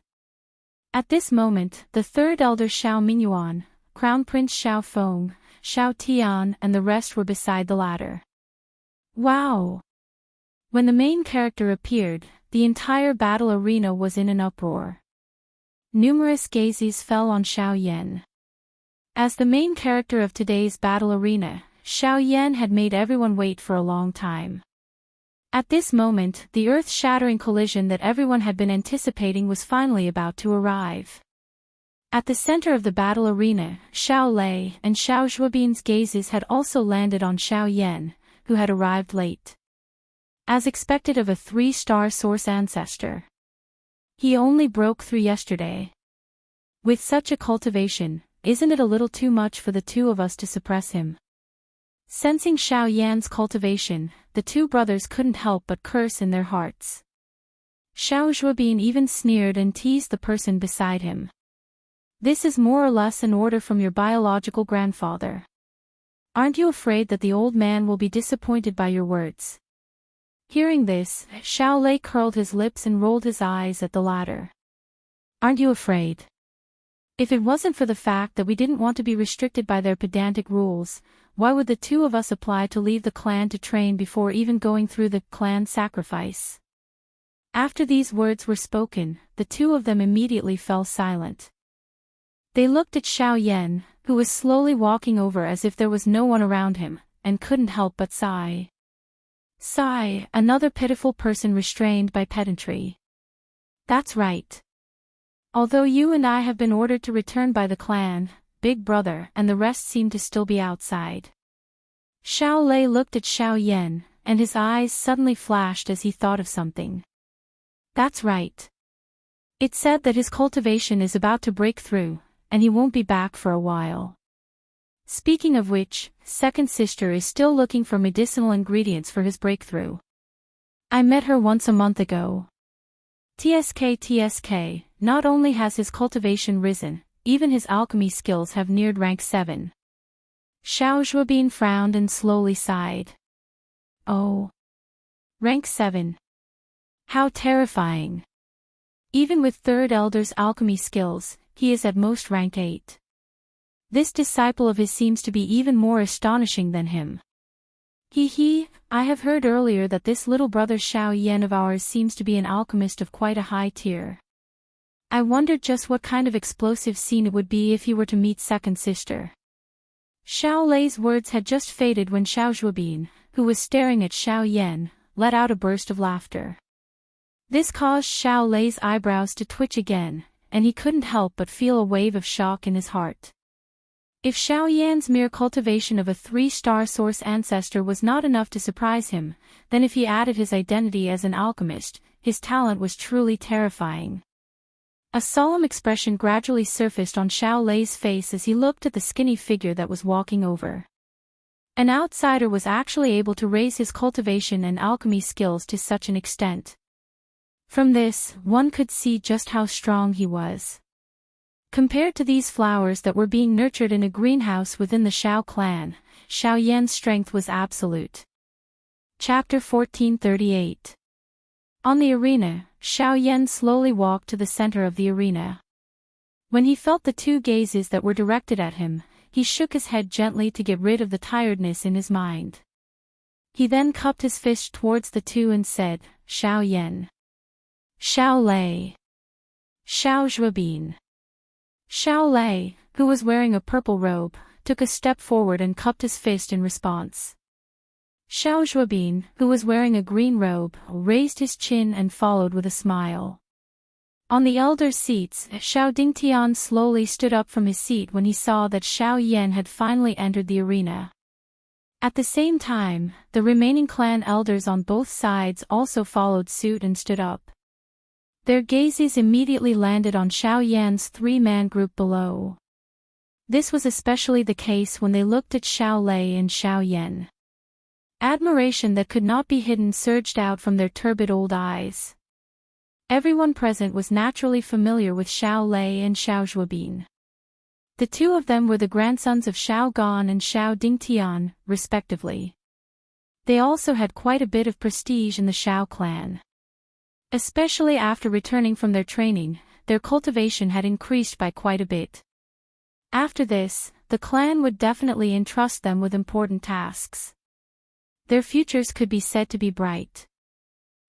At this moment, the third elder Xiao Mingyuan, Crown Prince Xiao Feng, Xiao Tian and the rest were beside the ladder. Wow! When the main character appeared, the entire battle arena was in an uproar. Numerous gazes fell on Xiao Yan. As the main character of today's battle arena, Xiao Yan had made everyone wait for a long time. At this moment, the earth-shattering collision that everyone had been anticipating was finally about to arrive. At the center of the battle arena, Xiao Lei and Xiao Zhuobin's gazes had also landed on Xiao Yan, who had arrived late. As expected of a 3-star source ancestor. He only broke through yesterday. With such a cultivation, isn't it a little too much for the two of us to suppress him? Sensing Xiao Yan's cultivation, the two brothers couldn't help but curse in their hearts. Xiao Zhuobin even sneered and teased the person beside him. This is more or less an order from your biological grandfather. Aren't you afraid that the old man will be disappointed by your words? Hearing this, Xiao Lei curled his lips and rolled his eyes at the latter. Aren't you afraid? If it wasn't for the fact that we didn't want to be restricted by their pedantic rules, why would the two of us apply to leave the clan to train before even going through the clan sacrifice? After these words were spoken, the two of them immediately fell silent. They looked at Xiao Yan, who was slowly walking over as if there was no one around him, and couldn't help but sigh. Sigh, another pitiful person restrained by pedantry. That's right. Although you and I have been ordered to return by the clan, Big Brother and the rest seem to still be outside. Xiao Lei looked at Xiao Yan, and his eyes suddenly flashed as he thought of something. That's right. It said that his cultivation is about to break through, and he won't be back for a while. Speaking of which, second sister is still looking for medicinal ingredients for his breakthrough. I met her once a month ago. TSK, not only has his cultivation risen, even his alchemy skills have neared rank 7. Xiao Zhuobin frowned and slowly sighed. Oh. Rank 7. How terrifying. Even with third elder's alchemy skills, he is at most rank 8. This disciple of his seems to be even more astonishing than him. I have heard earlier that this little brother Xiao Yan of ours seems to be an alchemist of quite a high tier. I wondered just what kind of explosive scene it would be if he were to meet second sister. Xiao Lei's words had just faded when Xiao Zhuobin, who was staring at Xiao Yan, let out a burst of laughter. This caused Xiao Lei's eyebrows to twitch again, and he couldn't help but feel a wave of shock in his heart. If Xiao Yan's mere cultivation of a 3-star source ancestor was not enough to surprise him, then if he added his identity as an alchemist, his talent was truly terrifying. A solemn expression gradually surfaced on Xiao Lei's face as he looked at the skinny figure that was walking over. An outsider was actually able to raise his cultivation and alchemy skills to such an extent. From this, one could see just how strong he was. Compared to these flowers that were being nurtured in a greenhouse within the Shao clan, Xiao Yan's strength was absolute. Chapter 1438. On the arena, Xiao Yan slowly walked to the center of the arena. When he felt the two gazes that were directed at him, he shook his head gently to get rid of the tiredness in his mind. He then cupped his fist towards the two and said, Xiao Yan. Xiao Lei. Xiao Zhuobin. Xiao Lei, who was wearing a purple robe, took a step forward and cupped his fist in response. Xiao Zhuobin, who was wearing a green robe, raised his chin and followed with a smile. On the elder seats, Xiao Dingtian slowly stood up from his seat when he saw that Xiao Yan had finally entered the arena. At the same time, the remaining clan elders on both sides also followed suit and stood up. Their gazes immediately landed on Xiao Yan's three-man group below. This was especially the case when they looked at Xiao Lei and Xiao Yan. Admiration that could not be hidden surged out from their turbid old eyes. Everyone present was naturally familiar with Xiao Lei and Xiao Zhuobin. The two of them were the grandsons of Xiao Gan and Xiao Dingtian, respectively. They also had quite a bit of prestige in the Xiao clan. Especially after returning from their training, their cultivation had increased by quite a bit. After this, the clan would definitely entrust them with important tasks. Their futures could be said to be bright.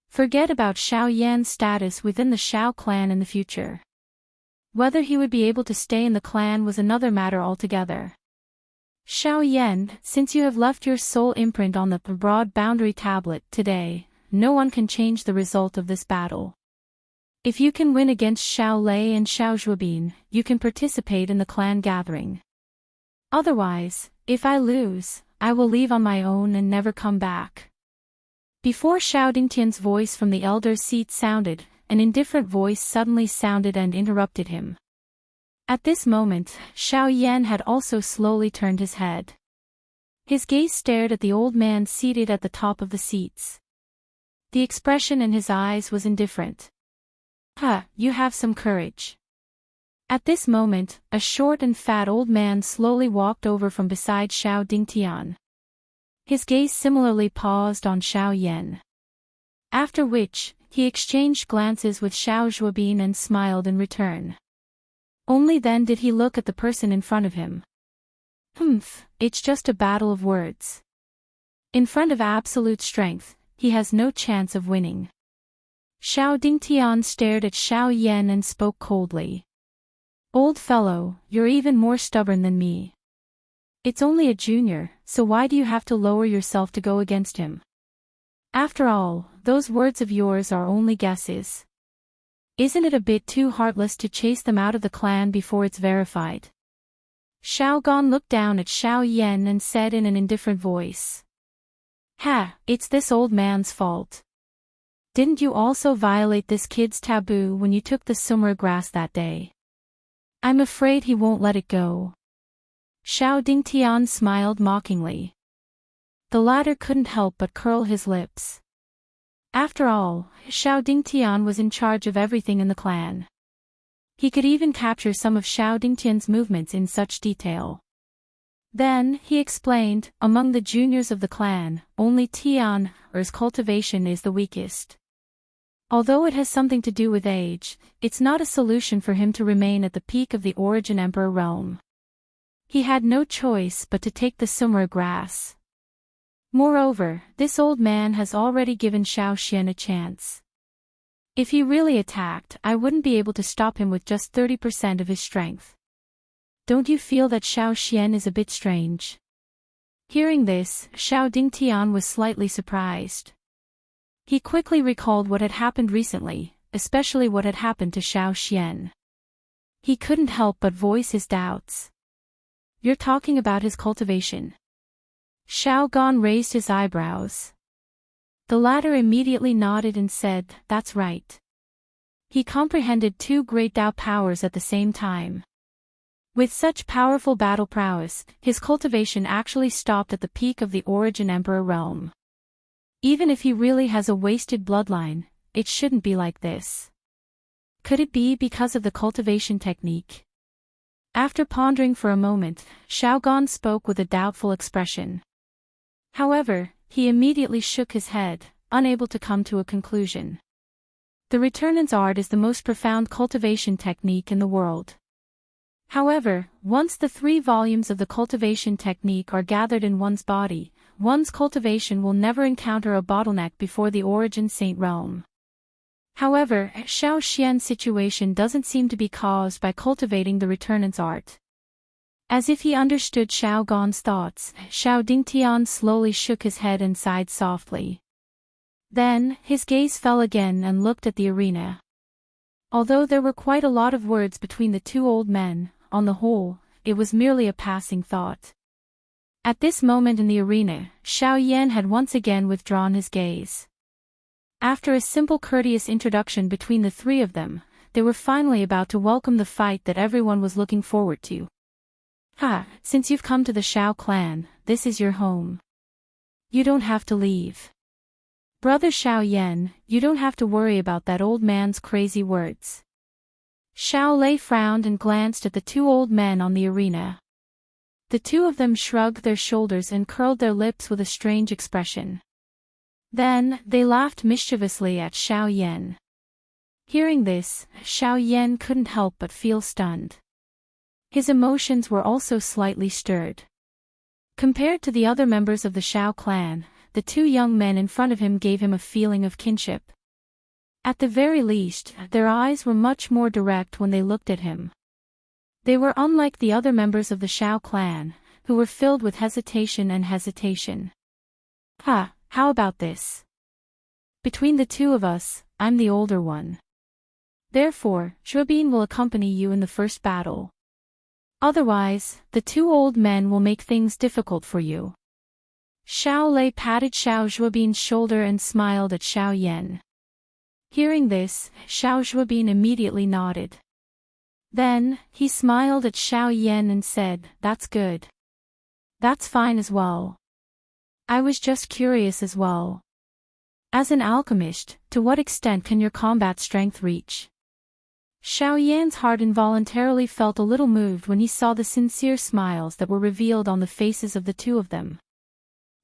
Forget about Xiao Yan's status within the Xiao clan in the future. Whether he would be able to stay in the clan was another matter altogether. Xiao Yan, since you have left your soul imprint on the broad boundary tablet today, no one can change the result of this battle. If you can win against Xiao Lei and Xiao Zhuobin, you can participate in the clan gathering. Otherwise, if I lose, I will leave on my own and never come back. Before Xiao Dingtian's voice from the elder's seat sounded, an indifferent voice suddenly sounded and interrupted him. At this moment, Xiao Yan had also slowly turned his head. His gaze stared at the old man seated at the top of the seats. The expression in his eyes was indifferent. You have some courage. At this moment, a short and fat old man slowly walked over from beside Xiao Dingtian. His gaze similarly paused on Xiao Yan. After which, he exchanged glances with Xiao Zhuobin and smiled in return. Only then did he look at the person in front of him. It's just a battle of words. In front of absolute strength, he has no chance of winning. Xiao Dingtian stared at Xiao Yan and spoke coldly. Old fellow, you're even more stubborn than me. It's only a junior, so why do you have to lower yourself to go against him? After all, those words of yours are only guesses. Isn't it a bit too heartless to chase them out of the clan before it's verified? Xiao Gan looked down at Xiao Yan and said in an indifferent voice. It's this old man's fault. Didn't you also violate this kid's taboo when you took the summer grass that day? I'm afraid he won't let it go. Xiao Dingtian smiled mockingly. The latter couldn't help but curl his lips. After all, Xiao Dingtian was in charge of everything in the clan. He could even capture some of Xiao Dingtian's movements in such detail. Then, he explained, among the juniors of the clan, only Tian's cultivation is the weakest. Although it has something to do with age, it's not a solution for him to remain at the peak of the Origin Emperor realm. He had no choice but to take the summer grass. Moreover, this old man has already given Xiao Xian a chance. If he really attacked, I wouldn't be able to stop him with just 30% of his strength. Don't you feel that Xiao Xian is a bit strange? Hearing this, Xiao Dingtian was slightly surprised. He quickly recalled what had happened recently, especially what had happened to Xiao Xian. He couldn't help but voice his doubts. You're talking about his cultivation. Xiao Gan raised his eyebrows. The latter immediately nodded and said, that's right. He comprehended two great Dao powers at the same time. With such powerful battle prowess, his cultivation actually stopped at the peak of the Origin Emperor realm. Even if he really has a wasted bloodline, it shouldn't be like this. Could it be because of the cultivation technique? After pondering for a moment, Xiao Gan spoke with a doubtful expression. However, he immediately shook his head, unable to come to a conclusion. The Returnance art is the most profound cultivation technique in the world. However, once the 3 volumes of the cultivation technique are gathered in one's body, one's cultivation will never encounter a bottleneck before the Origin Saint realm. However, Xiao Xian's situation doesn't seem to be caused by cultivating the Returnance art. As if he understood Xiao Gan's thoughts, Xiao Dingtian slowly shook his head and sighed softly. Then, his gaze fell again and looked at the arena. Although there were quite a lot of words between the 2 old men, on the whole, it was merely a passing thought. At this moment in the arena, Xiao Yan had once again withdrawn his gaze. After a simple courteous introduction between the 3 of them, they were finally about to welcome the fight that everyone was looking forward to. Since you've come to the Xiao clan, this is your home. You don't have to leave. Brother Xiao Yan, you don't have to worry about that old man's crazy words. Xiao Lei frowned and glanced at the 2 old men on the arena. The 2 of them shrugged their shoulders and curled their lips with a strange expression. Then, they laughed mischievously at Xiao Yan. Hearing this, Xiao Yan couldn't help but feel stunned. His emotions were also slightly stirred. Compared to the other members of the Xiao clan, the 2 young men in front of him gave him a feeling of kinship. At the very least, their eyes were much more direct when they looked at him. They were unlike the other members of the Xiao clan, who were filled with hesitation and hesitation. How about this? Between the 2 of us, I'm the older one. Therefore, Zhuobin will accompany you in the first battle. Otherwise, the 2 old men will make things difficult for you. Xiao Lei patted Xiao Zhuobin's shoulder and smiled at Xiao Yan. Hearing this, Xiao Zhuobin immediately nodded. Then, he smiled at Xiao Yan and said, "That's good. That's fine as well. I was just curious as well. As an alchemist, to what extent can your combat strength reach?" Xiao Yan's heart involuntarily felt a little moved when he saw the sincere smiles that were revealed on the faces of the 2 of them.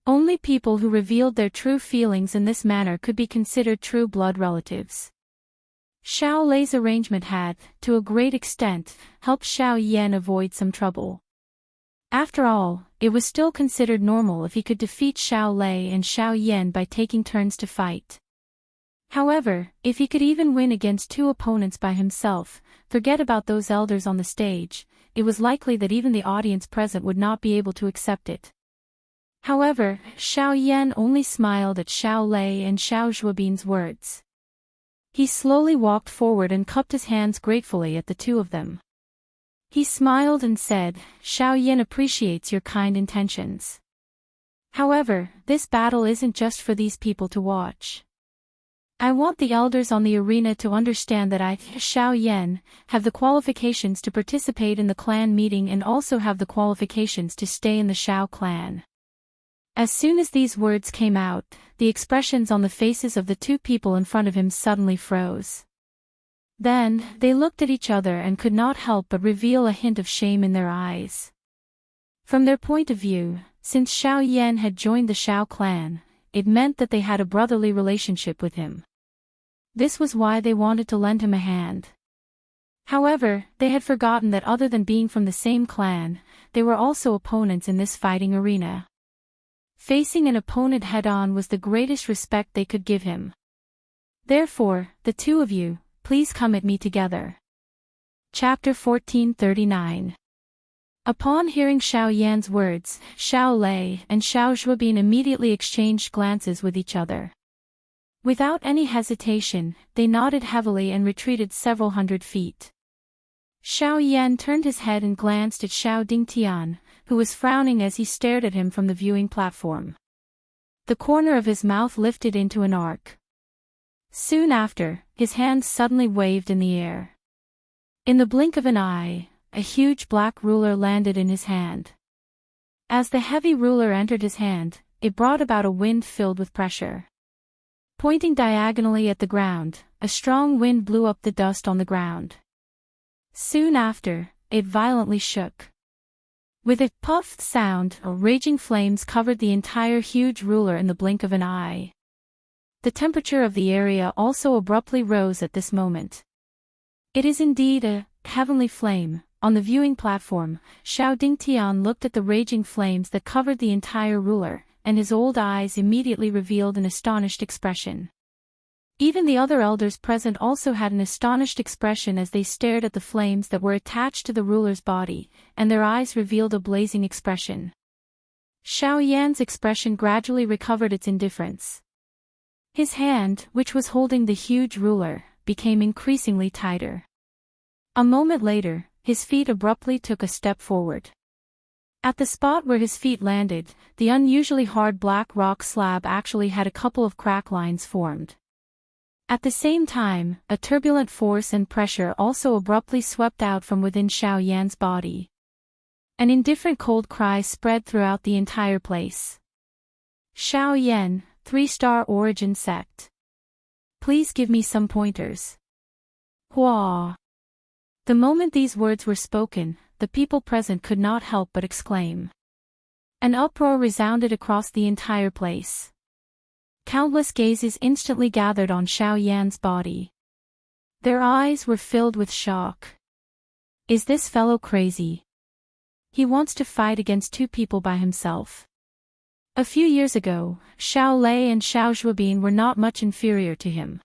Only people who revealed their true feelings in this manner could be considered true blood relatives. Xiao Lei's arrangement had, to a great extent, helped Xiao Yan avoid some trouble. After all, it was still considered normal if he could defeat Xiao Lei and Xiao Yan by taking turns to fight. However, if he could even win against 2 opponents by himself, forget about those elders on the stage, it was likely that even the audience present would not be able to accept it. However, Xiao Yan only smiled at Xiao Lei and Xiao Zhuobin's words. He slowly walked forward and cupped his hands gratefully at the 2 of them. He smiled and said, "Xiao Yan appreciates your kind intentions. However, this battle isn't just for these people to watch. I want the elders on the arena to understand that I, Xiao Yan, have the qualifications to participate in the clan meeting and also have the qualifications to stay in the Xiao clan." As soon as these words came out, the expressions on the faces of the 2 people in front of him suddenly froze. Then, they looked at each other and could not help but reveal a hint of shame in their eyes. From their point of view, since Xiao Yan had joined the Xiao clan, it meant that they had a brotherly relationship with him. This was why they wanted to lend him a hand. However, they had forgotten that other than being from the same clan, they were also opponents in this fighting arena. Facing an opponent head-on was the greatest respect they could give him. Therefore, the 2 of you, please come at me together. Chapter 1439. Upon hearing Xiao Yan's words, Xiao Lei and Xiao Zhuobin immediately exchanged glances with each other. Without any hesitation, they nodded heavily and retreated several hundred feet. Xiao Yan turned his head and glanced at Xiao Dingtian, who was frowning as he stared at him from the viewing platform. The corner of his mouth lifted into an arc. Soon after, his hands suddenly waved in the air. In the blink of an eye, a huge black ruler landed in his hand. As the heavy ruler entered his hand, it brought about a wind filled with pressure. Pointing diagonally at the ground, a strong wind blew up the dust on the ground. Soon after, it violently shook. With a puffed sound, raging flames covered the entire huge ruler in the blink of an eye. The temperature of the area also abruptly rose at this moment. It is indeed a heavenly flame. On the viewing platform, Xiao Dingtian looked at the raging flames that covered the entire ruler, and his old eyes immediately revealed an astonished expression. Even the other elders present also had an astonished expression as they stared at the flames that were attached to the ruler's body, and their eyes revealed a blazing expression. Xiao Yan's expression gradually recovered its indifference. His hand, which was holding the huge ruler, became increasingly tighter. A moment later, his feet abruptly took a step forward. At the spot where his feet landed, the unusually hard black rock slab actually had a couple of crack lines formed. At the same time, a turbulent force and pressure also abruptly swept out from within Xiao Yan's body. An indifferent cold cry spread throughout the entire place. Xiao Yan, 3-star origin sect. Please give me some pointers. Hua. The moment these words were spoken, the people present could not help but exclaim. An uproar resounded across the entire place. Countless gazes instantly gathered on Xiao Yan's body. Their eyes were filled with shock. Is this fellow crazy? He wants to fight against 2 people by himself. A few years ago, Xiao Lei and Xiao Zhuobin were not much inferior to him.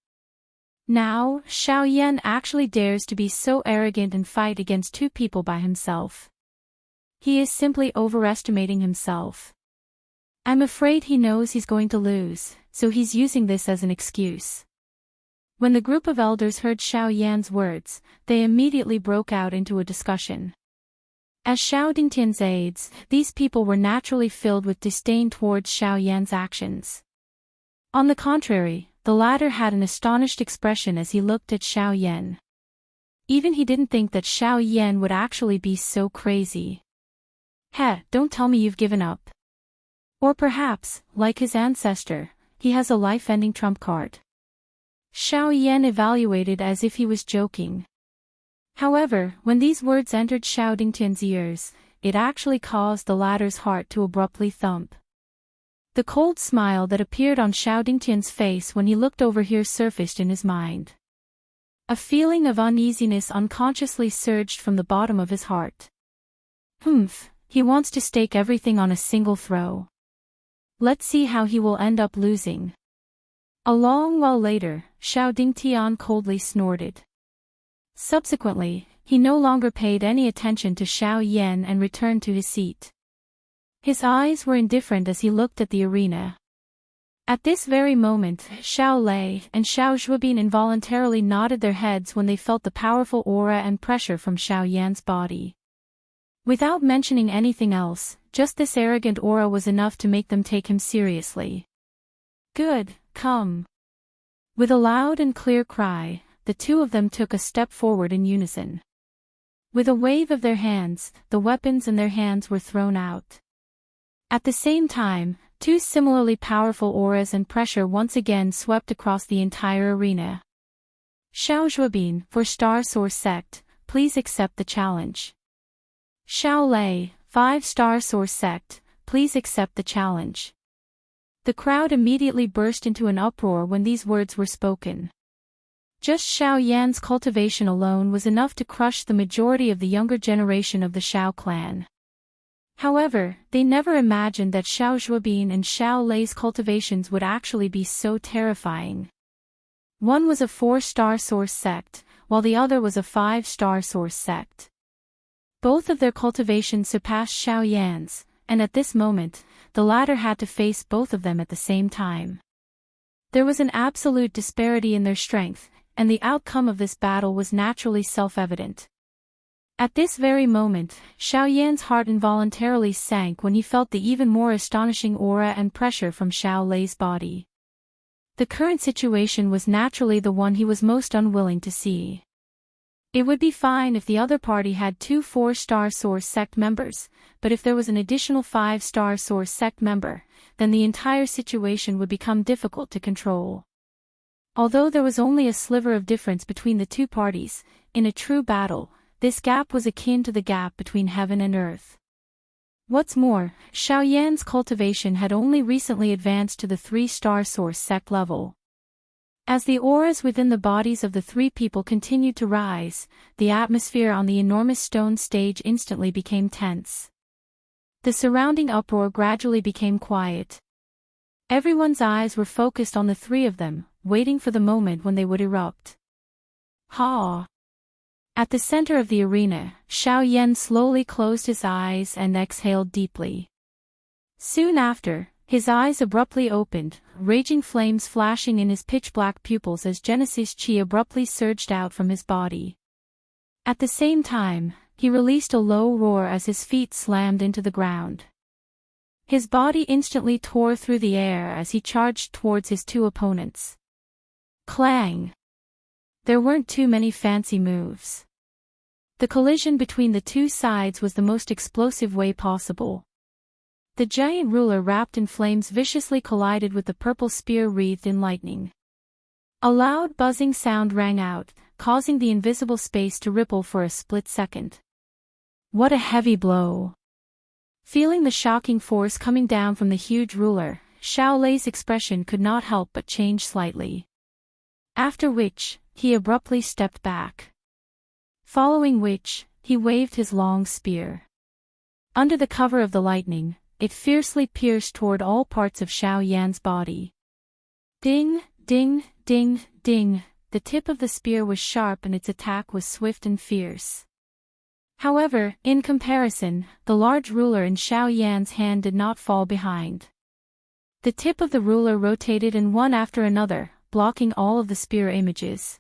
Now, Xiao Yan actually dares to be so arrogant and fight against 2 people by himself. He is simply overestimating himself. I'm afraid he knows he's going to lose, so he's using this as an excuse. When the group of elders heard Xiao Yan's words, they immediately broke out into a discussion. As Xiao Dingtian's aides, these people were naturally filled with disdain towards Xiao Yan's actions. On the contrary, the latter had an astonished expression as he looked at Xiao Yan. Even he didn't think that Xiao Yan would actually be so crazy. Heh, don't tell me you've given up. Or perhaps, like his ancestor, he has a life-ending trump card. Xiao Yan evaluated as if he was joking. However, when these words entered Xiao Dingtian's ears, it actually caused the latter's heart to abruptly thump. The cold smile that appeared on Xiao Dingtian's face when he looked over here surfaced in his mind. A feeling of uneasiness unconsciously surged from the bottom of his heart. He wants to stake everything on a single throw. Let's see how he will end up losing. A long while later, Xiao Dingtian coldly snorted. Subsequently, he no longer paid any attention to Xiao Yan and returned to his seat. His eyes were indifferent as he looked at the arena. At this very moment, Xiao Lei and Xiao Zhuobin involuntarily nodded their heads when they felt the powerful aura and pressure from Xiao Yan's body. Without mentioning anything else, just this arrogant aura was enough to make them take him seriously. Good, come. With a loud and clear cry, the 2 of them took a step forward in unison. With a wave of their hands, the weapons in their hands were thrown out. At the same time, 2 similarly powerful auras and pressure once again swept across the entire arena. Xiao Zhuobin, for Star Soar Sect, please accept the challenge. Xiao Lei, 5-star Soar Sect, please accept the challenge. The crowd immediately burst into an uproar when these words were spoken. Just Xiao Yan's cultivation alone was enough to crush the majority of the younger generation of the Xiao clan. However, they never imagined that Xiao Zhuobin and Xiao Lei's cultivations would actually be so terrifying. One was a 4-star Source sect, while the other was a 5-star Source sect. Both of their cultivations surpassed Xiao Yan's, and at this moment, the latter had to face both of them at the same time. There was an absolute disparity in their strength, and the outcome of this battle was naturally self-evident. At this very moment, Xiao Yan's heart involuntarily sank when he felt the even more astonishing aura and pressure from Xiao Lei's body. The current situation was naturally the one he was most unwilling to see. It would be fine if the other party had 2 4-star soar sect members, but if there was an additional 5-star soar sect member, then the entire situation would become difficult to control. Although there was only a sliver of difference between the two parties, in a true battle, this gap was akin to the gap between heaven and earth. What's more, Xiaoyan's cultivation had only recently advanced to the 3-star soar sect level. As the auras within the bodies of the 3 people continued to rise, the atmosphere on the enormous stone stage instantly became tense. The surrounding uproar gradually became quiet. Everyone's eyes were focused on the 3 of them, waiting for the moment when they would erupt. Ha! At the center of the arena, Xiaoyan slowly closed his eyes and exhaled deeply. Soon after, his eyes abruptly opened, raging flames flashing in his pitch-black pupils as Genesis Chi abruptly surged out from his body. At the same time, he released a low roar as his feet slammed into the ground. His body instantly tore through the air as he charged towards his 2 opponents. Clang! There weren't too many fancy moves. The collision between the 2 sides was the most explosive way possible. The giant ruler wrapped in flames viciously collided with the purple spear wreathed in lightning. A loud buzzing sound rang out, causing the invisible space to ripple for a split second. What a heavy blow! Feeling the shocking force coming down from the huge ruler, Xiao Lei's expression could not help but change slightly. After which, he abruptly stepped back. Following which, he waved his long spear. Under the cover of the lightning, it fiercely pierced toward all parts of Xiaoyan's body. Ding, ding, ding, ding, the tip of the spear was sharp and its attack was swift and fierce. However, in comparison, the large ruler in Xiaoyan's hand did not fall behind. The tip of the ruler rotated in one after another, blocking all of the spear images.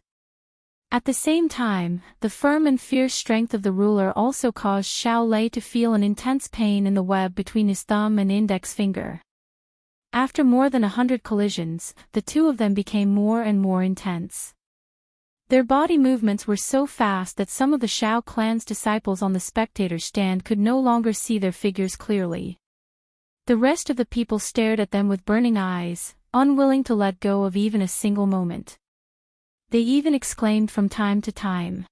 At the same time, the firm and fierce strength of the ruler also caused Xiao Lei to feel an intense pain in the web between his thumb and index finger. After more than 100 collisions, the 2 of them became more and more intense. Their body movements were so fast that some of the Shao clan's disciples on the spectator stand could no longer see their figures clearly. The rest of the people stared at them with burning eyes, unwilling to let go of even a single moment. They even exclaimed from time to time.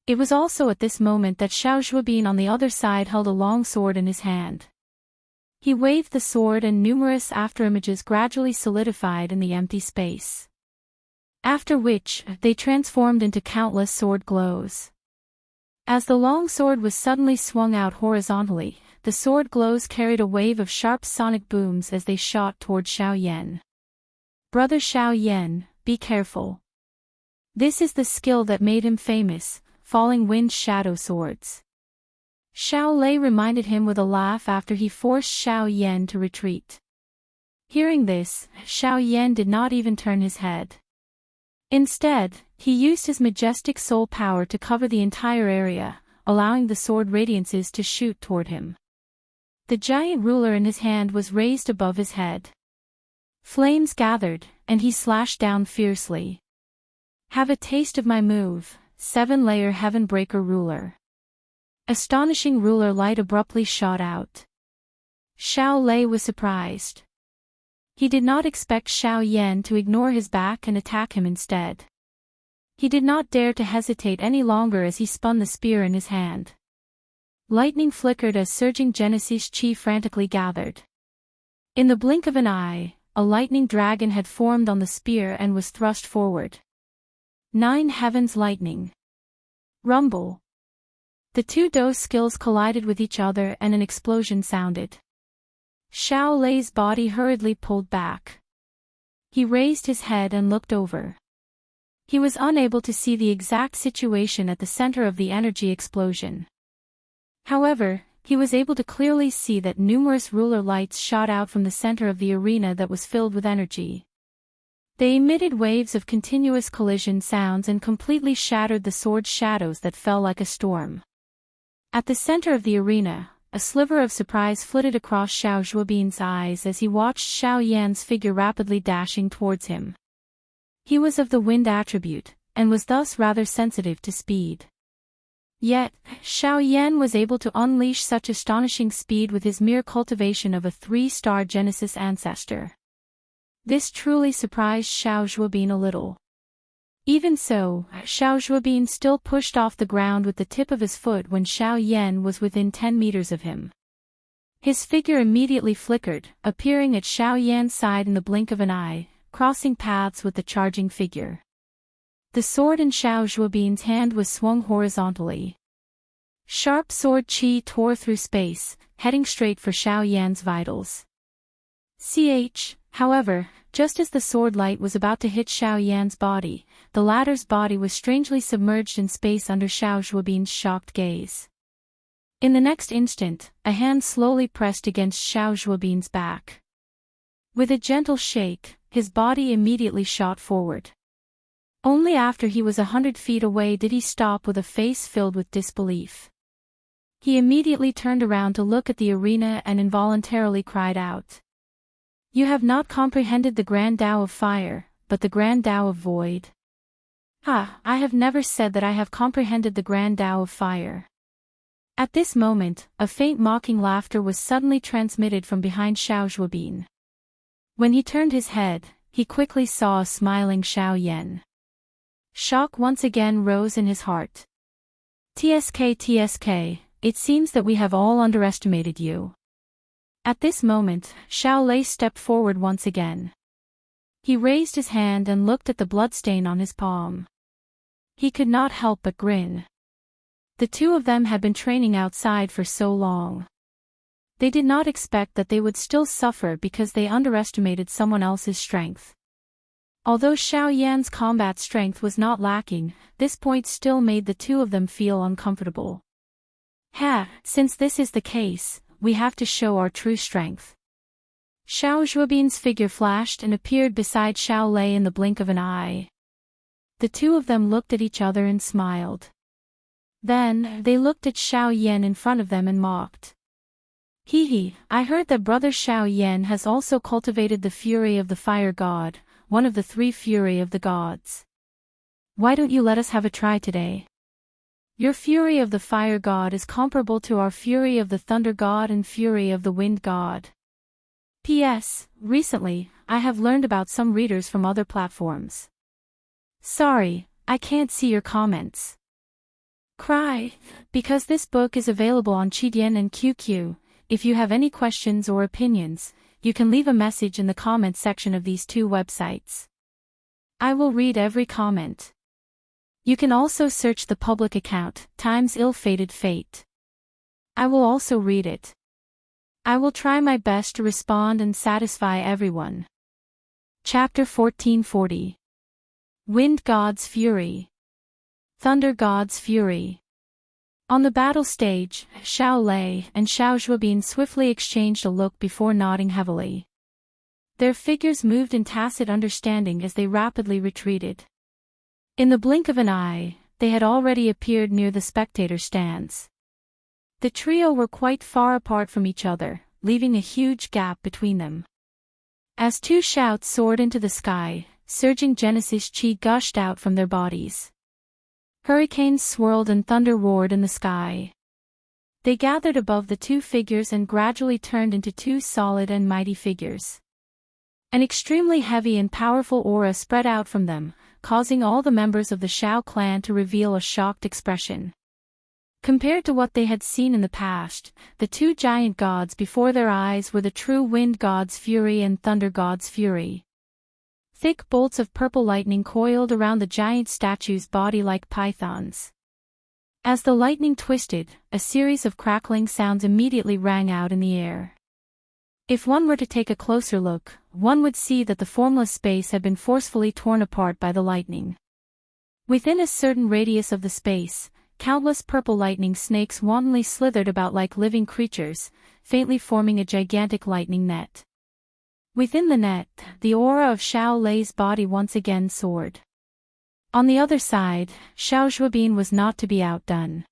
It was also at this moment that Xiao Zhuobin on the other side held a long sword in his hand. He waved the sword and numerous afterimages gradually solidified in the empty space. After which, they transformed into countless sword glows. As the long sword was suddenly swung out horizontally, the sword glows carried a wave of sharp sonic booms as they shot toward Xiaoyan. Brother Xiaoyan, be careful. This is the skill that made him famous, falling wind shadow swords. Xiao Lei reminded him with a laugh after he forced Xiaoyan to retreat. Hearing this, Xiaoyan did not even turn his head. Instead, he used his majestic soul power to cover the entire area, allowing the sword radiances to shoot toward him. The giant ruler in his hand was raised above his head. Flames gathered, and he slashed down fiercely. Have a taste of my move, 7-layer Heavenbreaker ruler. Astonishing ruler light abruptly shot out. Xiao Lei was surprised. He did not expect Xiaoyan to ignore his back and attack him instead. He did not dare to hesitate any longer as he spun the spear in his hand. Lightning flickered as surging Genesis Chi frantically gathered. In the blink of an eye, a lightning dragon had formed on the spear and was thrust forward. 9 heavens lightning. Rumble. The 2 dose skills collided with each other and an explosion sounded. Xiao Lei's body hurriedly pulled back. He raised his head and looked over. He was unable to see the exact situation at the center of the energy explosion. However, he was able to clearly see that numerous ruler lights shot out from the center of the arena that was filled with energy. They emitted waves of continuous collision sounds and completely shattered the sword shadows that fell like a storm. At the center of the arena, a sliver of surprise flitted across Xiao Zhuobin's eyes as he watched Xiaoyan's figure rapidly dashing towards him. He was of the wind attribute, and was thus rather sensitive to speed. Yet, Xiao Yan was able to unleash such astonishing speed with his mere cultivation of a 3-star Genesis ancestor. This truly surprised Xiao Zhuobin a little. Even so, Xiao Zhuobin still pushed off the ground with the tip of his foot when Xiao Yan was within 10 meters of him. His figure immediately flickered, appearing at Xiao Yan's side in the blink of an eye, crossing paths with the charging figure. The sword in Xiao Zhuobin's hand was swung horizontally. Sharp sword qi tore through space, heading straight for Xiao Yan's vitals. However, just as the sword light was about to hit Xiao Yan's body, the latter's body was strangely submerged in space under Xiao Zhuobin's shocked gaze. In the next instant, a hand slowly pressed against Xiao Zhuobin's back. With a gentle shake, his body immediately shot forward. Only after he was 100 feet away did he stop with a face filled with disbelief. He immediately turned around to look at the arena and involuntarily cried out. "You have not comprehended the Grand Tao of Fire, but the Grand Tao of Void." "Ha, I have never said that I have comprehended the Grand Tao of Fire." At this moment, a faint mocking laughter was suddenly transmitted from behind Xiao Zhuobin. When he turned his head, he quickly saw a smiling Xiao Yan. Shock once again rose in his heart. TSK, it seems that we have all underestimated you." At this moment, Xiao Lei stepped forward once again. He raised his hand and looked at the bloodstain on his palm. He could not help but grin. The two of them had been training outside for so long. They did not expect that they would still suffer because they underestimated someone else's strength. Although Xiao Yan's combat strength was not lacking, this point still made the two of them feel uncomfortable. Since this is the case, we have to show our true strength. Xiao Zhuobin's figure flashed and appeared beside Xiao Lei in the blink of an eye. The two of them looked at each other and smiled. Then, they looked at Xiao Yan in front of them and mocked. I heard that Brother Xiao Yan has also cultivated the fury of the fire god, one of the 3 fury of the gods. Why don't you let us have a try today? Your fury of the fire god is comparable to our fury of the thunder god and fury of the wind god. P.S. Recently, I have learned about some readers from other platforms. Sorry, I can't see your comments. Because this book is available on Qidian and QQ, if you have any questions or opinions, you can leave a message in the comments section of these 2 websites. I will read every comment. You can also search the public account, Time's Ill-Fated Fate. I will also read it. I will try my best to respond and satisfy everyone. Chapter 1440. Wind God's Fury. Thunder God's Fury. On the battle stage, Xiao Lei and Xiao Zhuobin swiftly exchanged a look before nodding heavily. Their figures moved in tacit understanding as they rapidly retreated. In the blink of an eye, they had already appeared near the spectator stands. The trio were quite far apart from each other, leaving a huge gap between them. As 2 shouts soared into the sky, surging Genesis chi gushed out from their bodies. Hurricanes swirled and thunder roared in the sky. They gathered above the 2 figures and gradually turned into 2 solid and mighty figures. An extremely heavy and powerful aura spread out from them, causing all the members of the Xiao clan to reveal a shocked expression. Compared to what they had seen in the past, the 2 giant gods before their eyes were the true wind god's fury and thunder god's fury. Thick bolts of purple lightning coiled around the giant statue's body like pythons. As the lightning twisted, a series of crackling sounds immediately rang out in the air. If one were to take a closer look, one would see that the formless space had been forcefully torn apart by the lightning. Within a certain radius of the space, countless purple lightning snakes wantonly slithered about like living creatures, faintly forming a gigantic lightning net. Within the net, the aura of Xiao Lei's body once again soared. On the other side, Xiao Zhuobin was not to be outdone.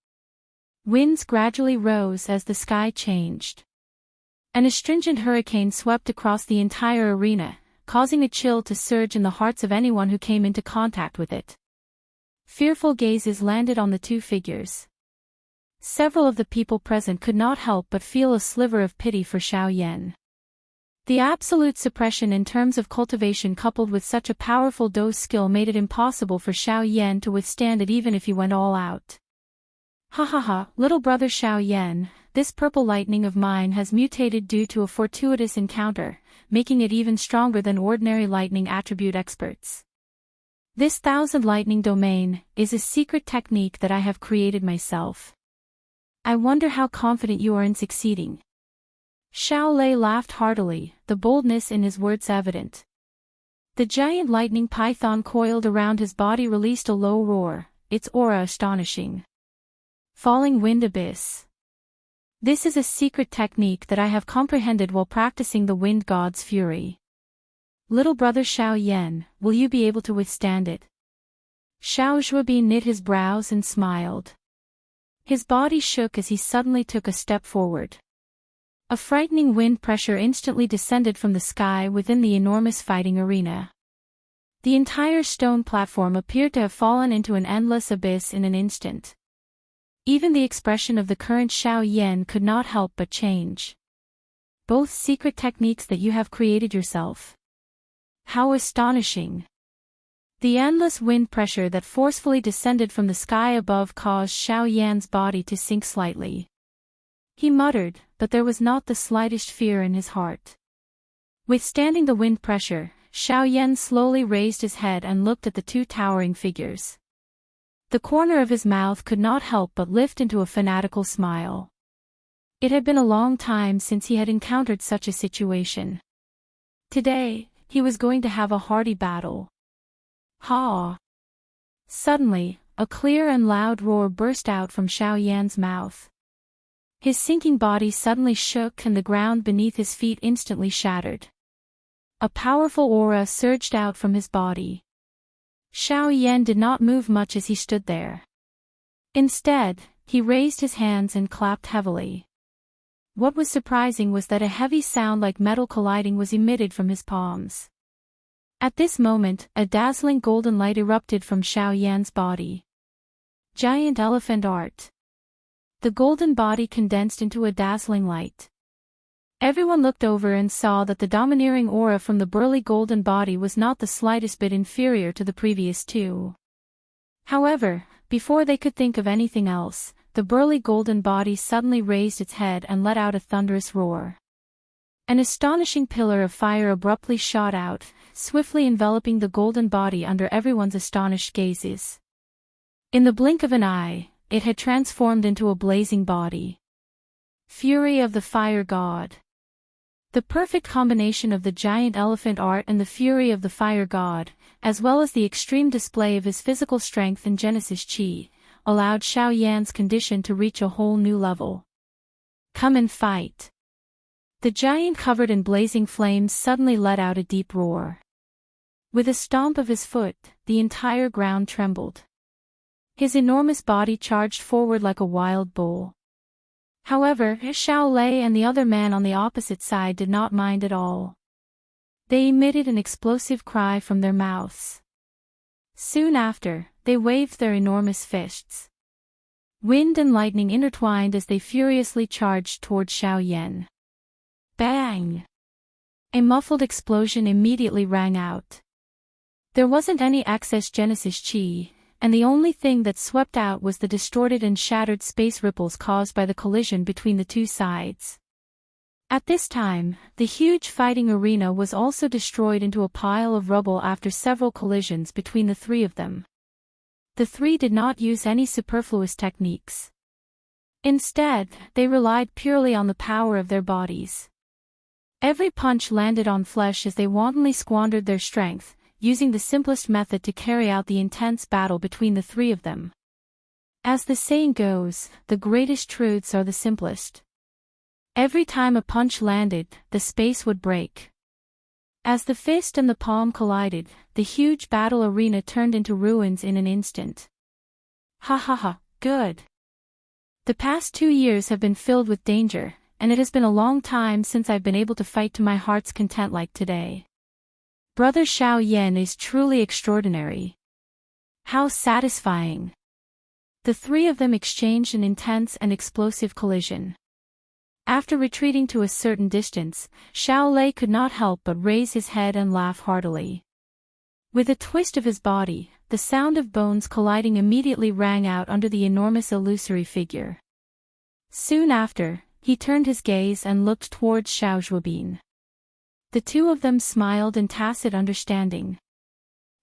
Winds gradually rose as the sky changed. An astringent hurricane swept across the entire arena, causing a chill to surge in the hearts of anyone who came into contact with it. Fearful gazes landed on the two figures. Several of the people present could not help but feel a sliver of pity for Xiao Yan. The absolute suppression in terms of cultivation coupled with such a powerful dose skill made it impossible for Xiao Yan to withstand it even if he went all out. Ha ha ha, little brother Xiao Yan, this purple lightning of mine has mutated due to a fortuitous encounter, making it even stronger than ordinary lightning attribute experts. This 1000 lightning domain is a secret technique that I have created myself. I wonder how confident you are in succeeding. Xiao Lei laughed heartily, the boldness in his words evident. The giant lightning python coiled around his body released a low roar, its aura astonishing. Falling wind abyss. This is a secret technique that I have comprehended while practicing the wind god's fury. Little brother Xiao Yan, will you be able to withstand it? Xiao Zhuobi knit his brows and smiled. His body shook as he suddenly took a step forward. A frightening wind pressure instantly descended from the sky within the enormous fighting arena. The entire stone platform appeared to have fallen into an endless abyss in an instant. Even the expression of the current Xiao Yan could not help but change. Both secret techniques that you have created yourself. How astonishing! The endless wind pressure that forcefully descended from the sky above caused Xiao Yan's body to sink slightly. He muttered, but there was not the slightest fear in his heart. Withstanding the wind pressure, Xiao Yan slowly raised his head and looked at the two towering figures. The corner of his mouth could not help but lift into a fanatical smile. It had been a long time since he had encountered such a situation. Today, he was going to have a hearty battle. Ha! Suddenly, a clear and loud roar burst out from Xiao Yan's mouth. His sinking body suddenly shook and the ground beneath his feet instantly shattered. A powerful aura surged out from his body. Xiao Yan did not move much as he stood there. Instead, he raised his hands and clapped heavily. What was surprising was that a heavy sound like metal colliding was emitted from his palms. At this moment, a dazzling golden light erupted from Xiao Yan's body. Giant elephant art. The golden body condensed into a dazzling light. Everyone looked over and saw that the domineering aura from the burly golden body was not the slightest bit inferior to the previous two. However, before they could think of anything else, the burly golden body suddenly raised its head and let out a thunderous roar. An astonishing pillar of fire abruptly shot out, swiftly enveloping the golden body under everyone's astonished gazes. In the blink of an eye, it had transformed into a blazing body. Fury of the Fire God. The perfect combination of the giant elephant art and the fury of the Fire God, as well as the extreme display of his physical strength and Genesis Chi, allowed Xiao Yan's condition to reach a whole new level. Come and fight. The giant covered in blazing flames suddenly let out a deep roar. With a stomp of his foot, the entire ground trembled. His enormous body charged forward like a wild bull. However, Xiao Lei and the other man on the opposite side did not mind at all. They emitted an explosive cry from their mouths. Soon after, they waved their enormous fists. Wind and lightning intertwined as they furiously charged toward Xiao Yan. Bang! A muffled explosion immediately rang out. There wasn't any excess Genesis Chi, and the only thing that swept out was the distorted and shattered space ripples caused by the collision between the two sides. At this time, the huge fighting arena was also destroyed into a pile of rubble after several collisions between the three of them. The three did not use any superfluous techniques. Instead, they relied purely on the power of their bodies. Every punch landed on flesh as they wantonly squandered their strength, using the simplest method to carry out the intense battle between the three of them. As the saying goes, the greatest truths are the simplest. Every time a punch landed, the space would break. As the fist and the palm collided, the huge battle arena turned into ruins in an instant. Ha ha ha, good. The past 2 years have been filled with danger, and it has been a long time since I've been able to fight to my heart's content like today. Brother Xiao Yan is truly extraordinary. How satisfying! The three of them exchanged an intense and explosive collision. After retreating to a certain distance, Xiao Lei could not help but raise his head and laugh heartily. With a twist of his body, the sound of bones colliding immediately rang out under the enormous illusory figure. Soon after, he turned his gaze and looked towards Xiao Zhuobin. The two of them smiled in tacit understanding.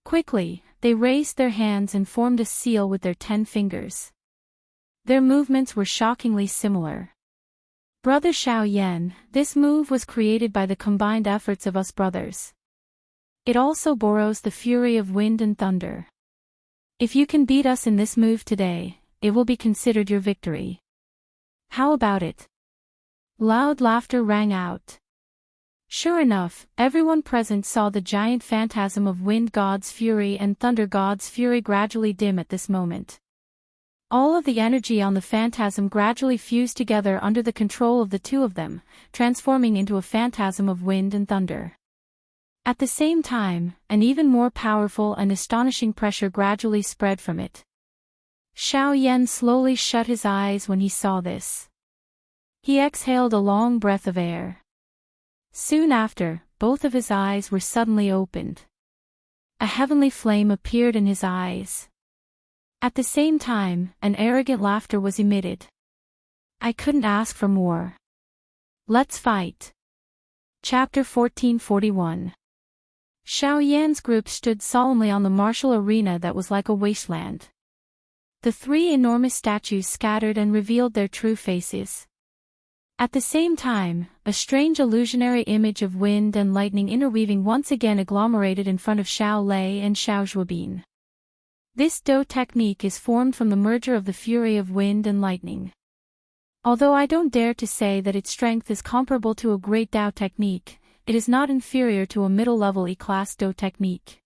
Quickly, they raised their hands and formed a seal with their 10 fingers. Their movements were shockingly similar. Brother Xiao Yan, this move was created by the combined efforts of us brothers. It also borrows the fury of wind and thunder. If you can beat us in this move today, it will be considered your victory. How about it? Loud laughter rang out. Sure enough, everyone present saw the giant phantasm of wind god's fury and thunder god's fury gradually dim at this moment. All of the energy on the phantasm gradually fused together under the control of the two of them, transforming into a phantasm of wind and thunder. At the same time, an even more powerful and astonishing pressure gradually spread from it. Xiao Yan slowly shut his eyes when he saw this. He exhaled a long breath of air. Soon after, both of his eyes were suddenly opened. A heavenly flame appeared in his eyes. At the same time, an arrogant laughter was emitted. I couldn't ask for more. Let's fight. Chapter 1441. Xiao Yan's group stood solemnly on the martial arena that was like a wasteland. The three enormous statues scattered and revealed their true faces. At the same time, a strange illusionary image of wind and lightning interweaving once again agglomerated in front of Xiao Lei and Xiao Zhuobin. This Dou technique is formed from the merger of the fury of wind and lightning. Although I don't dare to say that its strength is comparable to a great Dao technique, it is not inferior to a middle-level E-class Dou technique.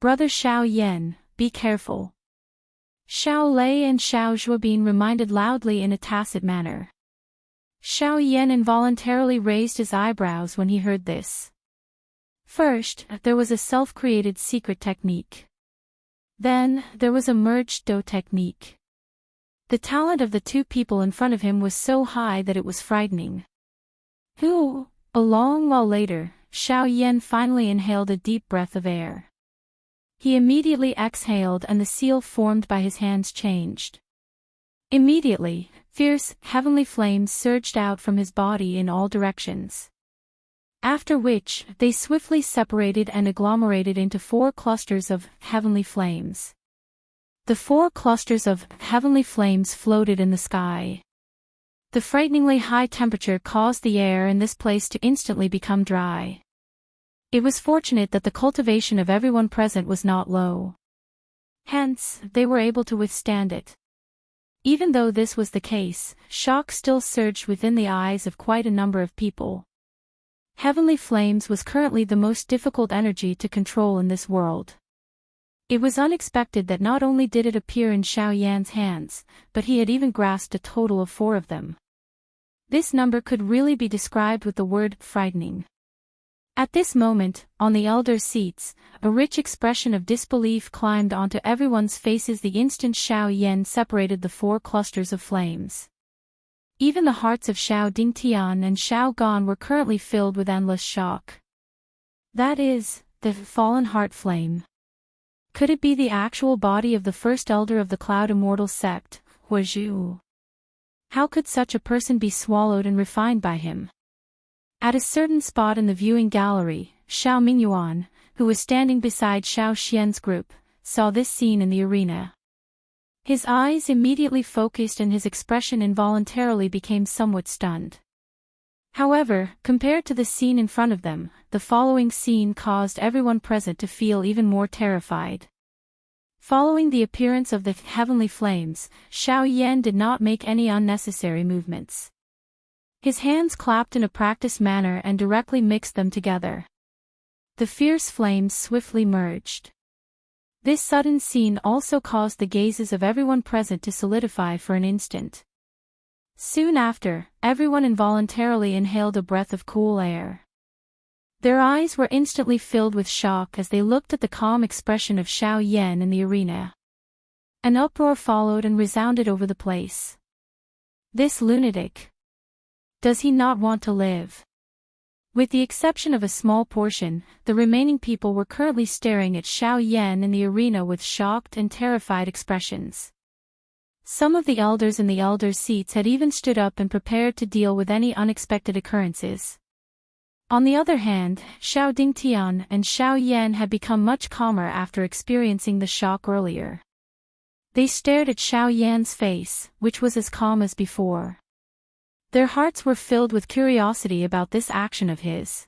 Brother Xiao Yan, be careful. Xiao Lei and Xiao Zhuobin reminded loudly in a tacit manner. Xiao Yan involuntarily raised his eyebrows when he heard this. First, there was a self-created secret technique. Then, there was a merged Dou technique. The talent of the two people in front of him was so high that it was frightening. A long while later, Xiao Yan finally inhaled a deep breath of air. He immediately exhaled and the seal formed by his hands changed. Immediately, fierce, heavenly flames surged out from his body in all directions. After which, they swiftly separated and agglomerated into 4 clusters of heavenly flames. The 4 clusters of heavenly flames floated in the sky. The frighteningly high temperature caused the air in this place to instantly become dry. It was fortunate that the cultivation of everyone present was not low. Hence, they were able to withstand it. Even though this was the case, shock still surged within the eyes of quite a number of people. Heavenly flames was currently the most difficult energy to control in this world. It was unexpected that not only did it appear in Xiao Yan's hands, but he had even grasped a total of 4 of them. This number could really be described with the word frightening. At this moment, on the elder seats, a rich expression of disbelief climbed onto everyone's faces the instant Xiao Yan separated the 4 clusters of flames. Even the hearts of Xiao Dingtian and Xiao Gan were currently filled with endless shock. That is, the fallen heart flame. Could it be the actual body of the first elder of the Cloud Immortal sect, Huazhu? How could such a person be swallowed and refined by him? At a certain spot in the viewing gallery, Xiao Mingyuan, who was standing beside Xiao Xian's group, saw this scene in the arena. His eyes immediately focused and his expression involuntarily became somewhat stunned. However, compared to the scene in front of them, the following scene caused everyone present to feel even more terrified. Following the appearance of the heavenly flames, Xiao Yan did not make any unnecessary movements. His hands clapped in a practiced manner and directly mixed them together. The fierce flames swiftly merged. This sudden scene also caused the gazes of everyone present to solidify for an instant. Soon after, everyone involuntarily inhaled a breath of cool air. Their eyes were instantly filled with shock as they looked at the calm expression of Xiao Yan in the arena. An uproar followed and resounded over the place. This lunatic. Does he not want to live? With the exception of a small portion, the remaining people were currently staring at Xiao Yan in the arena with shocked and terrified expressions. Some of the elders in the elders' seats had even stood up and prepared to deal with any unexpected occurrences. On the other hand, Xiao Dingtian and Xiao Yan had become much calmer after experiencing the shock earlier. They stared at Xiao Yan's face, which was as calm as before. Their hearts were filled with curiosity about this action of his.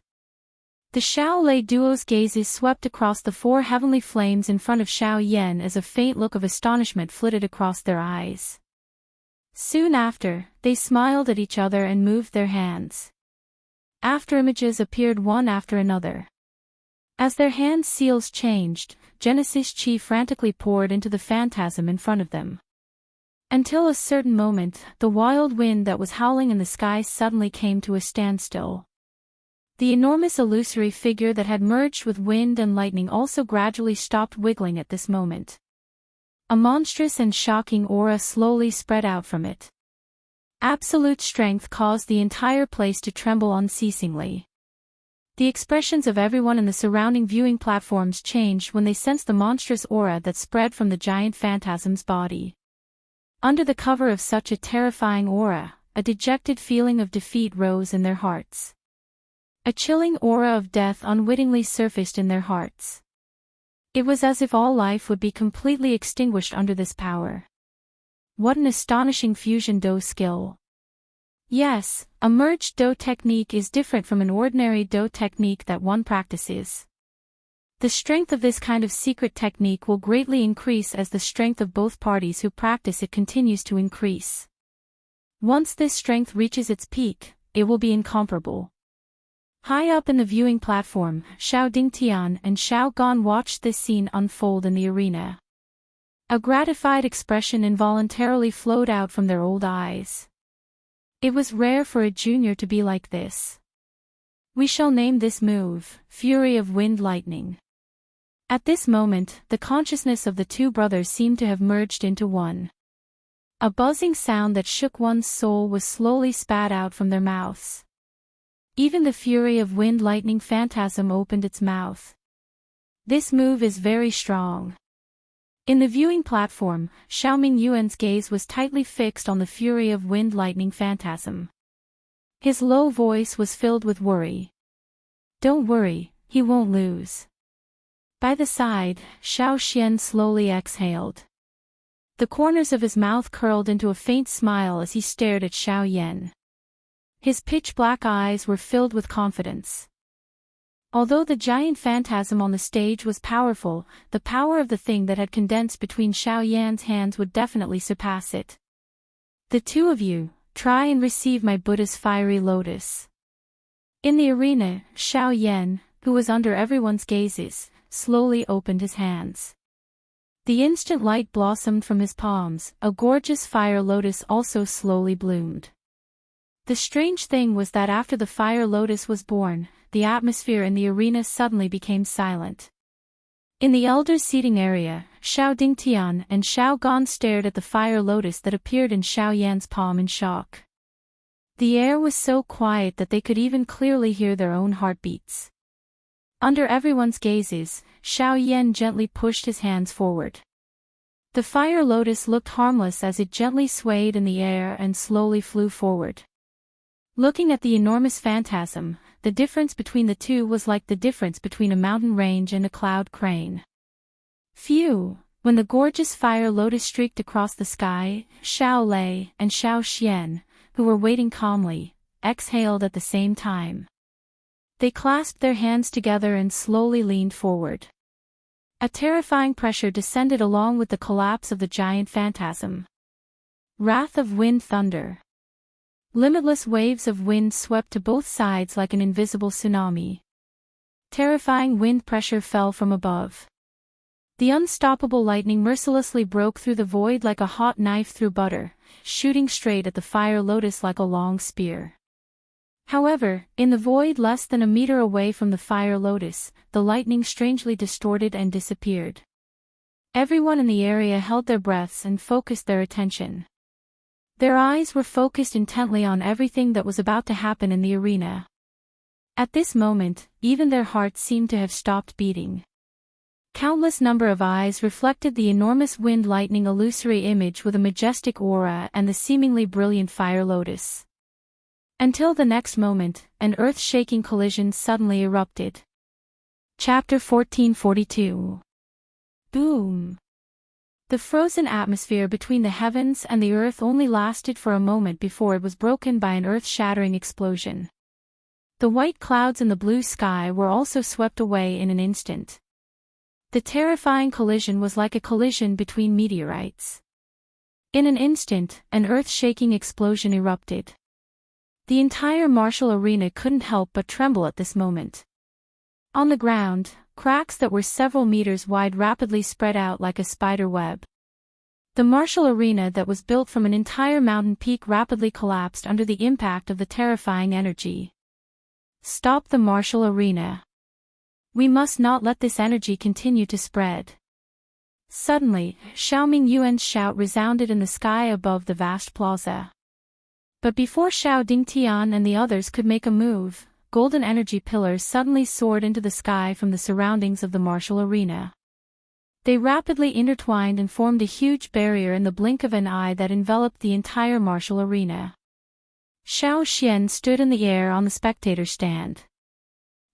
The Xiao Lei duo's gazes swept across the four heavenly flames in front of Xiao Yan as a faint look of astonishment flitted across their eyes. Soon after, they smiled at each other and moved their hands. After images appeared one after another. As their hand seals changed, Genesis Chi frantically poured into the phantasm in front of them. Until a certain moment, the wild wind that was howling in the sky suddenly came to a standstill. The enormous illusory figure that had merged with wind and lightning also gradually stopped wiggling at this moment. A monstrous and shocking aura slowly spread out from it. Absolute strength caused the entire place to tremble unceasingly. The expressions of everyone in the surrounding viewing platforms changed when they sensed the monstrous aura that spread from the giant phantasm's body. Under the cover of such a terrifying aura, a dejected feeling of defeat rose in their hearts. A chilling aura of death unwittingly surfaced in their hearts. It was as if all life would be completely extinguished under this power. What an astonishing fusion Do skill. Yes, a merged Do technique is different from an ordinary Do technique that one practices. The strength of this kind of secret technique will greatly increase as the strength of both parties who practice it continues to increase. Once this strength reaches its peak, it will be incomparable. High up in the viewing platform, Xiao Dingtian and Xiao Gan watched this scene unfold in the arena. A gratified expression involuntarily flowed out from their old eyes. It was rare for a junior to be like this. We shall name this move, Fury of Wind Lightning. At this moment, the consciousness of the two brothers seemed to have merged into one. A buzzing sound that shook one's soul was slowly spat out from their mouths. Even the Fury of Wind Lightning phantasm opened its mouth. This move is very strong. In the viewing platform, Xiaoming Yuan's gaze was tightly fixed on the Fury of Wind Lightning phantasm. His low voice was filled with worry. Don't worry, he won't lose. By the side, Xiao Xian slowly exhaled. The corners of his mouth curled into a faint smile as he stared at Xiao Yan. His pitch-black eyes were filled with confidence. Although the giant phantasm on the stage was powerful, the power of the thing that had condensed between Xiao Yan's hands would definitely surpass it. The two of you, try and receive my Buddha's fiery lotus. In the arena, Xiao Yan, who was under everyone's gazes, slowly opened his hands. The instant light blossomed from his palms, a gorgeous fire lotus also slowly bloomed. The strange thing was that after the fire lotus was born, the atmosphere in the arena suddenly became silent. In the elders' seating area, Xiao Dingtian and Xiao Gan stared at the fire lotus that appeared in Xiao Yan's palm in shock. The air was so quiet that they could even clearly hear their own heartbeats. Under everyone's gazes, Xiao Yan gently pushed his hands forward. The fire lotus looked harmless as it gently swayed in the air and slowly flew forward. Looking at the enormous phantasm, the difference between the two was like the difference between a mountain range and a cloud crane. Phew! When the gorgeous fire lotus streaked across the sky, Xiao Lei and Xiao Xian, who were waiting calmly, exhaled at the same time. They clasped their hands together and slowly leaned forward. A terrifying pressure descended along with the collapse of the giant phantasm. Wrath of wind thunder. Limitless waves of wind swept to both sides like an invisible tsunami. Terrifying wind pressure fell from above. The unstoppable lightning mercilessly broke through the void like a hot knife through butter, shooting straight at the fire lotus like a long spear. However, in the void less than a meter away from the fire lotus, the lightning strangely distorted and disappeared. Everyone in the area held their breaths and focused their attention. Their eyes were focused intently on everything that was about to happen in the arena. At this moment, even their hearts seemed to have stopped beating. Countless number of eyes reflected the enormous wind lightning illusory image with a majestic aura and the seemingly brilliant fire lotus. Until the next moment, an earth-shaking collision suddenly erupted. Chapter 1442. Boom! The frozen atmosphere between the heavens and the earth only lasted for a moment before it was broken by an earth-shattering explosion. The white clouds in the blue sky were also swept away in an instant. The terrifying collision was like a collision between meteorites. In an instant, an earth-shaking explosion erupted. The entire martial arena couldn't help but tremble at this moment. On the ground, cracks that were several meters wide rapidly spread out like a spider web. The martial arena that was built from an entire mountain peak rapidly collapsed under the impact of the terrifying energy. Stop the martial arena. We must not let this energy continue to spread. Suddenly, Xiao Mingyuan's shout resounded in the sky above the vast plaza. But before Xiao Dingtian and the others could make a move, golden energy pillars suddenly soared into the sky from the surroundings of the martial arena. They rapidly intertwined and formed a huge barrier in the blink of an eye that enveloped the entire martial arena. Xiao Xian stood in the air on the spectator stand.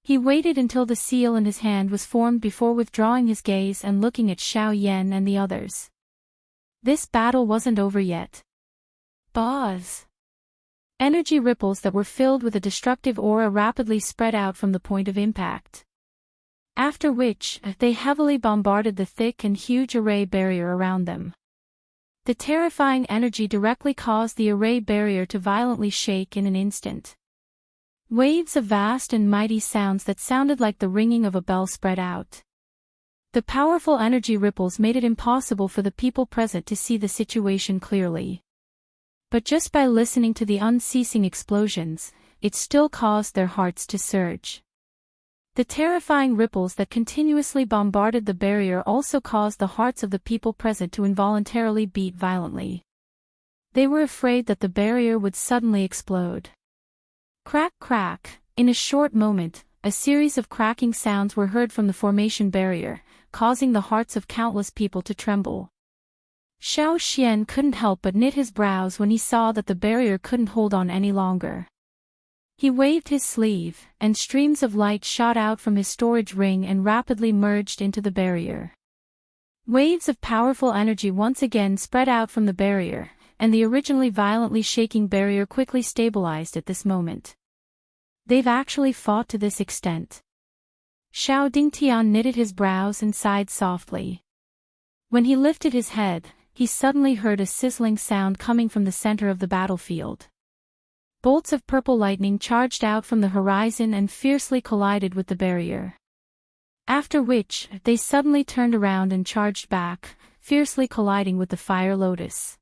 He waited until the seal in his hand was formed before withdrawing his gaze and looking at Xiao Yan and the others. This battle wasn't over yet. Buzz! Energy ripples that were filled with a destructive aura rapidly spread out from the point of impact. After which, they heavily bombarded the thick and huge array barrier around them. The terrifying energy directly caused the array barrier to violently shake in an instant. Waves of vast and mighty sounds that sounded like the ringing of a bell spread out. The powerful energy ripples made it impossible for the people present to see the situation clearly. But just by listening to the unceasing explosions, it still caused their hearts to surge. The terrifying ripples that continuously bombarded the barrier also caused the hearts of the people present to involuntarily beat violently. They were afraid that the barrier would suddenly explode. Crack, crack! In a short moment, a series of cracking sounds were heard from the formation barrier, causing the hearts of countless people to tremble. Xiao Xian couldn't help but knit his brows when he saw that the barrier couldn't hold on any longer. He waved his sleeve, and streams of light shot out from his storage ring and rapidly merged into the barrier. Waves of powerful energy once again spread out from the barrier, and the originally violently shaking barrier quickly stabilized at this moment. They've actually fought to this extent. Xiao Dingtian knitted his brows and sighed softly. When he lifted his head, he suddenly heard a sizzling sound coming from the center of the battlefield. Bolts of purple lightning charged out from the horizon and fiercely collided with the barrier. After which, they suddenly turned around and charged back, fiercely colliding with the fire lotus.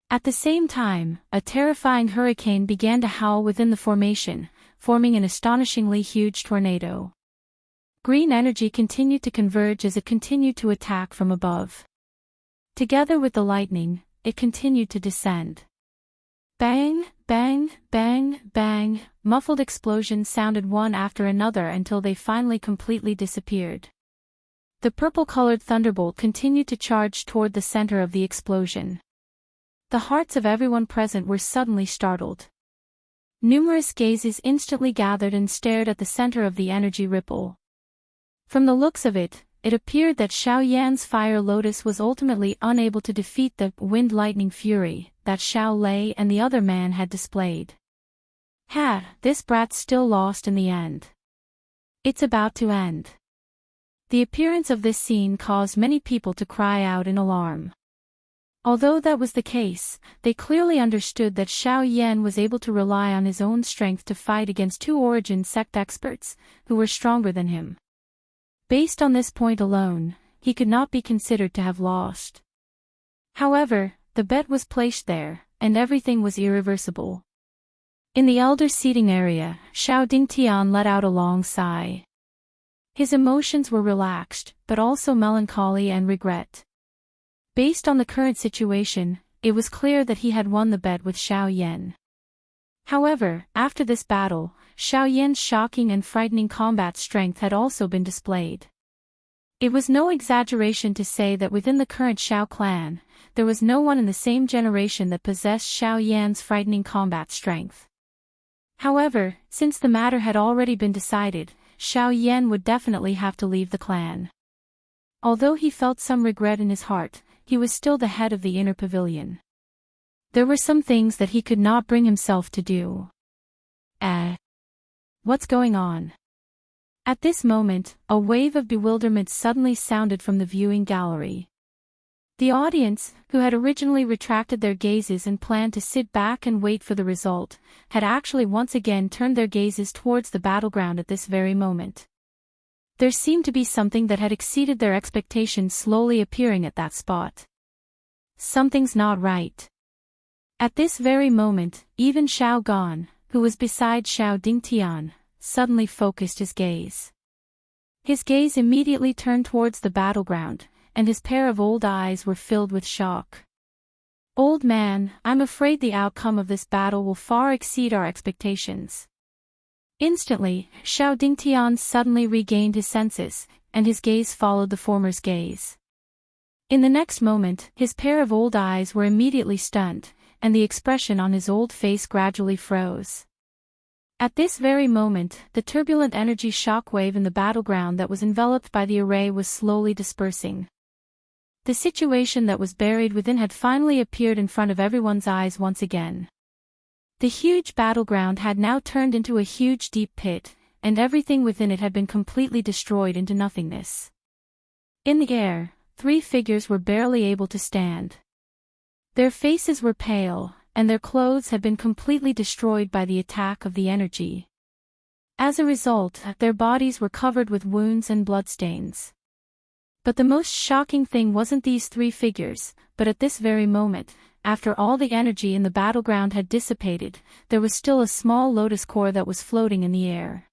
At the same time, a terrifying hurricane began to howl within the formation, forming an astonishingly huge tornado. Green energy continued to converge as it continued to attack from above. Together with the lightning, it continued to descend. Bang, bang, bang, bang, muffled explosions sounded one after another until they finally completely disappeared. The purple-colored thunderbolt continued to charge toward the center of the explosion. The hearts of everyone present were suddenly startled. Numerous gazes instantly gathered and stared at the center of the energy ripple. From the looks of it, it appeared that Xiao Yan's fire lotus was ultimately unable to defeat the wind lightning fury that Xiao Lei and the other man had displayed. This brat's still lost in the end. It's about to end. The appearance of this scene caused many people to cry out in alarm. Although that was the case, they clearly understood that Xiao Yan was able to rely on his own strength to fight against two origin sect experts, who were stronger than him. Based on this point alone, he could not be considered to have lost. However, the bet was placed there, and everything was irreversible. In the elder seating area, Xiao Dingtian let out a long sigh. His emotions were relaxed, but also melancholy and regret. Based on the current situation, it was clear that he had won the bet with Xiao Yan. However, after this battle, Xiao Yan's shocking and frightening combat strength had also been displayed. It was no exaggeration to say that within the current Xiao clan, there was no one in the same generation that possessed Xiao Yan's frightening combat strength. However, since the matter had already been decided, Xiao Yan would definitely have to leave the clan. Although he felt some regret in his heart, he was still the head of the inner pavilion. There were some things that he could not bring himself to do. What's going on? At this moment, a wave of bewilderment suddenly sounded from the viewing gallery. The audience, who had originally retracted their gazes and planned to sit back and wait for the result, had actually once again turned their gazes towards the battleground at this very moment. There seemed to be something that had exceeded their expectations slowly appearing at that spot. Something's not right. At this very moment, even Xiao Gan, who was beside Xiao Dingtian, suddenly focused his gaze. His gaze immediately turned towards the battleground, and his pair of old eyes were filled with shock. "Old man, I'm afraid the outcome of this battle will far exceed our expectations." Instantly, Xiao Dingtian suddenly regained his senses, and his gaze followed the former's gaze. In the next moment, his pair of old eyes were immediately stunned, and the expression on his old face gradually froze. At this very moment, the turbulent energy shockwave in the battleground that was enveloped by the array was slowly dispersing. The situation that was buried within had finally appeared in front of everyone's eyes once again. The huge battleground had now turned into a huge deep pit, and everything within it had been completely destroyed into nothingness. In the air, 3 figures were barely able to stand. Their faces were pale, and their clothes had been completely destroyed by the attack of the energy. As a result, their bodies were covered with wounds and bloodstains. But the most shocking thing wasn't these 3 figures, but at this very moment, after all the energy in the battleground had dissipated, there was still a small lotus core that was floating in the air.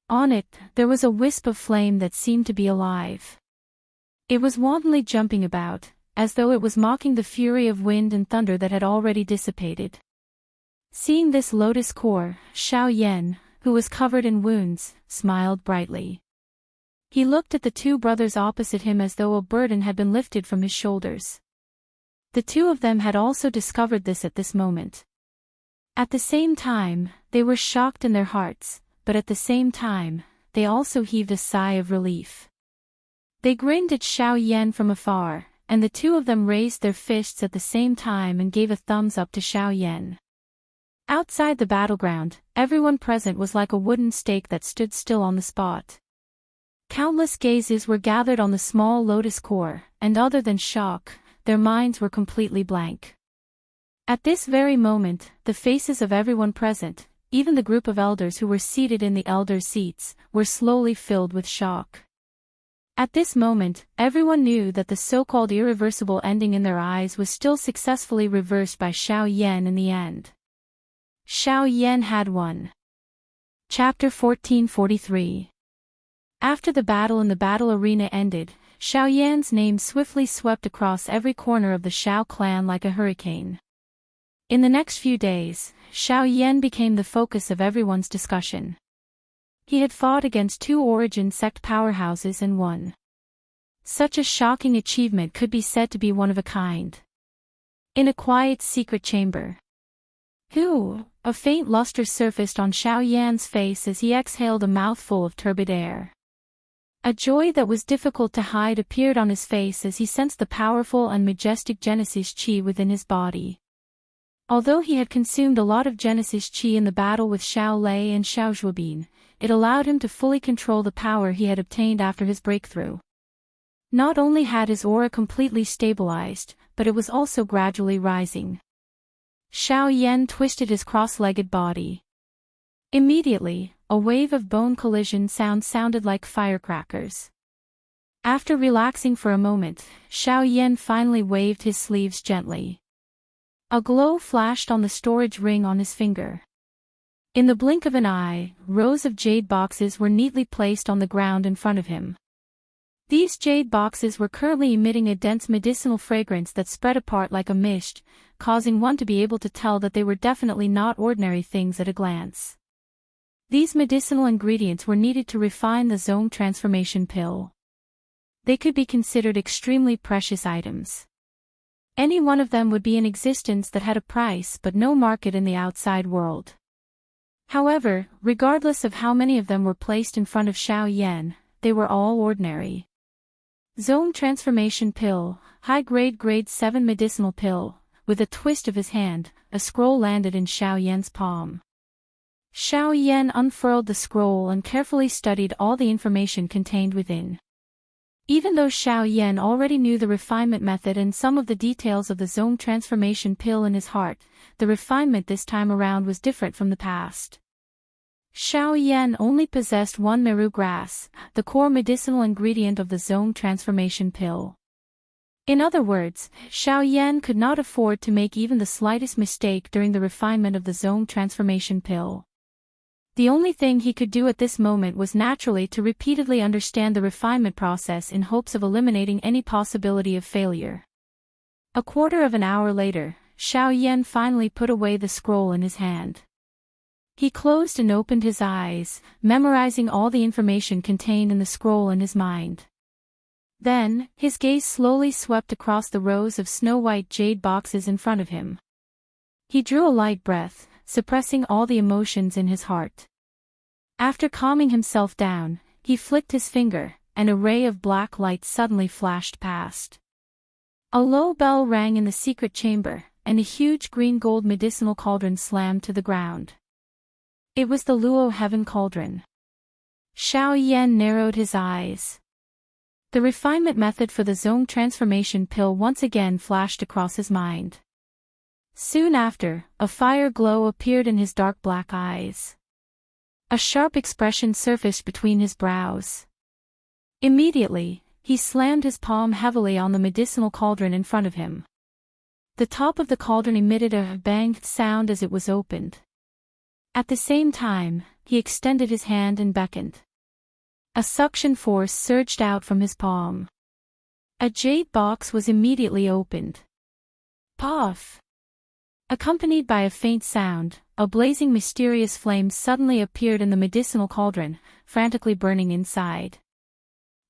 On it, there was a wisp of flame that seemed to be alive. It was wantonly jumping about, as though it was mocking the fury of wind and thunder that had already dissipated. Seeing this lotus core, Xiao Yan, who was covered in wounds, smiled brightly. He looked at the 2 brothers opposite him as though a burden had been lifted from his shoulders. The 2 of them had also discovered this at this moment. At the same time, they were shocked in their hearts, but at the same time, they also heaved a sigh of relief. They grinned at Xiao Yan from afar, and the 2 of them raised their fists at the same time and gave a thumbs up to Xiao Yan. Outside the battleground, everyone present was like a wooden stake that stood still on the spot. Countless gazes were gathered on the small lotus core, and other than shock, their minds were completely blank. At this very moment, the faces of everyone present, even the group of elders who were seated in the elders' seats, were slowly filled with shock. At this moment, everyone knew that the so-called irreversible ending in their eyes was still successfully reversed by Xiao Yan in the end. Xiao Yan had won. Chapter 1443. After the battle in the battle arena ended, Xiao Yan's name swiftly swept across every corner of the Xiao clan like a hurricane. In the next few days, Xiao Yan became the focus of everyone's discussion. He had fought against 2 origin sect powerhouses and won. Such a shocking achievement could be said to be one of a kind. In a quiet secret chamber. A faint luster surfaced on Xiao Yan's face as he exhaled a mouthful of turbid air. A joy that was difficult to hide appeared on his face as he sensed the powerful and majestic Genesis Chi within his body. Although he had consumed a lot of Genesis Chi in the battle with Xiao Lei and Xiao Zhuobin, it allowed him to fully control the power he had obtained after his breakthrough. Not only had his aura completely stabilized, but it was also gradually rising. Xiao Yan twisted his cross-legged body. Immediately, a wave of bone collision sounded like firecrackers. After relaxing for a moment, Xiao Yan finally waved his sleeves gently. A glow flashed on the storage ring on his finger. In the blink of an eye, rows of jade boxes were neatly placed on the ground in front of him. These jade boxes were currently emitting a dense medicinal fragrance that spread apart like a mist, causing one to be able to tell that they were definitely not ordinary things at a glance. These medicinal ingredients were needed to refine the zone transformation pill. They could be considered extremely precious items. Any one of them would be in existence that had a price but no market in the outside world. However, regardless of how many of them were placed in front of Xiao Yan, they were all ordinary. Zone transformation pill, high-grade grade 7 medicinal pill. With a twist of his hand, a scroll landed in Xiao Yan's palm. Xiao Yan unfurled the scroll and carefully studied all the information contained within. Even though Xiao Yan already knew the refinement method and some of the details of the zone transformation pill in his heart, the refinement this time around was different from the past. Xiao Yan only possessed one meru grass, the core medicinal ingredient of the zone transformation pill. In other words, Xiao Yan could not afford to make even the slightest mistake during the refinement of the zone transformation pill. The only thing he could do at this moment was naturally to repeatedly understand the refinement process in hopes of eliminating any possibility of failure. A quarter of an hour later, Xiao Yan finally put away the scroll in his hand. He closed and opened his eyes, memorizing all the information contained in the scroll in his mind. Then, his gaze slowly swept across the rows of snow-white jade boxes in front of him. He drew a light breath, suppressing all the emotions in his heart. After calming himself down, he flicked his finger, and a ray of black light suddenly flashed past. A low bell rang in the secret chamber, and a huge green-gold medicinal cauldron slammed to the ground. It was the Luo Heaven Cauldron. Xiao Yan narrowed his eyes. The refinement method for the zone transformation pill once again flashed across his mind. Soon after, a fire glow appeared in his dark black eyes. A sharp expression surfaced between his brows. Immediately, he slammed his palm heavily on the medicinal cauldron in front of him. The top of the cauldron emitted a banged sound as it was opened. At the same time, he extended his hand and beckoned. A suction force surged out from his palm. A jade box was immediately opened. Puff! Accompanied by a faint sound, a blazing mysterious flame suddenly appeared in the medicinal cauldron, frantically burning inside.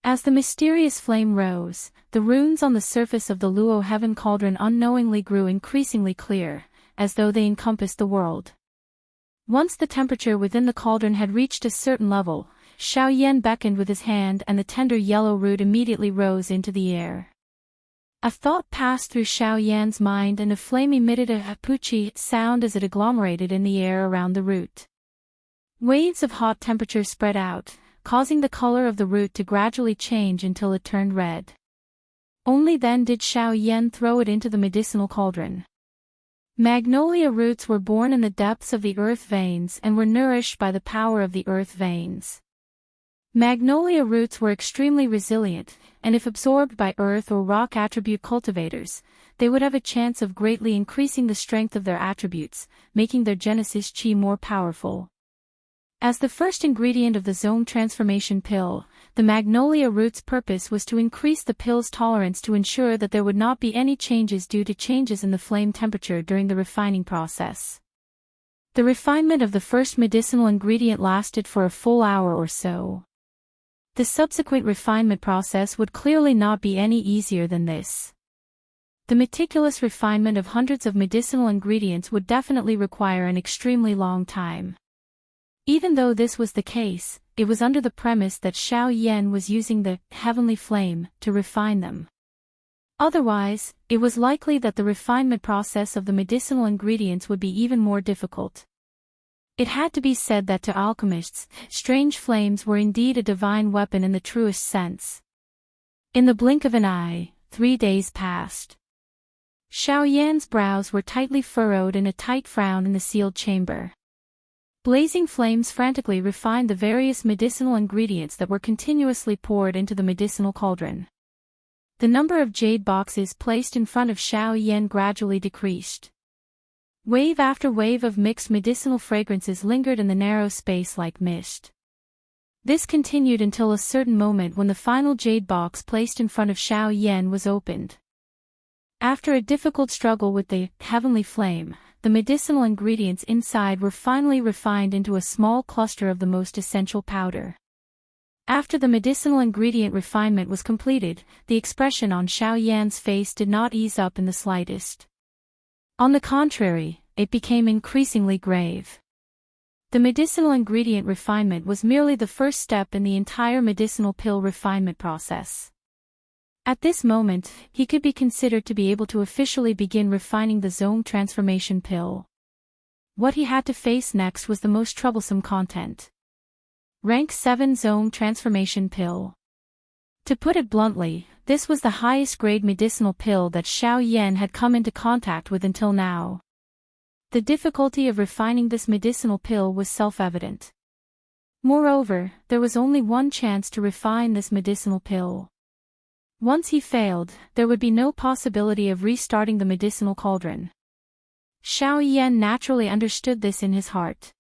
As the mysterious flame rose, the runes on the surface of the Luo Heaven Cauldron unknowingly grew increasingly clear, as though they encompassed the world. Once the temperature within the cauldron had reached a certain level, Xiao Yan beckoned with his hand and the tender yellow root immediately rose into the air. A thought passed through Xiao Yan's mind and a flame emitted a hapuchi sound as it agglomerated in the air around the root. Waves of hot temperature spread out, causing the color of the root to gradually change until it turned red. Only then did Xiao Yan throw it into the medicinal cauldron. Magnolia roots were born in the depths of the earth veins and were nourished by the power of the earth veins. Magnolia roots were extremely resilient, and if absorbed by earth or rock attribute cultivators, they would have a chance of greatly increasing the strength of their attributes, making their genesis chi more powerful. As the first ingredient of the zone transformation pill, the magnolia root's purpose was to increase the pill's tolerance to ensure that there would not be any changes due to changes in the flame temperature during the refining process. The refinement of the first medicinal ingredient lasted for a full hour or so. The subsequent refinement process would clearly not be any easier than this. The meticulous refinement of hundreds of medicinal ingredients would definitely require an extremely long time. Even though this was the case, it was under the premise that Xiao Yan was using the heavenly flame to refine them. Otherwise, it was likely that the refinement process of the medicinal ingredients would be even more difficult. It had to be said that to alchemists, strange flames were indeed a divine weapon in the truest sense. In the blink of an eye, 3 days passed. Xiao Yan's brows were tightly furrowed in a tight frown in the sealed chamber. Blazing flames frantically refined the various medicinal ingredients that were continuously poured into the medicinal cauldron. The number of jade boxes placed in front of Xiao Yan gradually decreased. Wave after wave of mixed medicinal fragrances lingered in the narrow space like mist. This continued until a certain moment when the final jade box placed in front of Xiao Yan was opened. After a difficult struggle with the heavenly flame, the medicinal ingredients inside were finally refined into a small cluster of the most essential powder. After the medicinal ingredient refinement was completed, the expression on Xiao Yan's face did not ease up in the slightest. On the contrary, it became increasingly grave. The medicinal ingredient refinement was merely the first step in the entire medicinal pill refinement process. At this moment, he could be considered to be able to officially begin refining the zone transformation pill. What he had to face next was the most troublesome content. Rank 7 Zone Transformation Pill. To put it bluntly, this was the highest grade medicinal pill that Xiao Yan had come into contact with until now. The difficulty of refining this medicinal pill was self-evident. Moreover, there was only one chance to refine this medicinal pill. Once he failed, there would be no possibility of restarting the medicinal cauldron. Xiao Yan naturally understood this in his heart.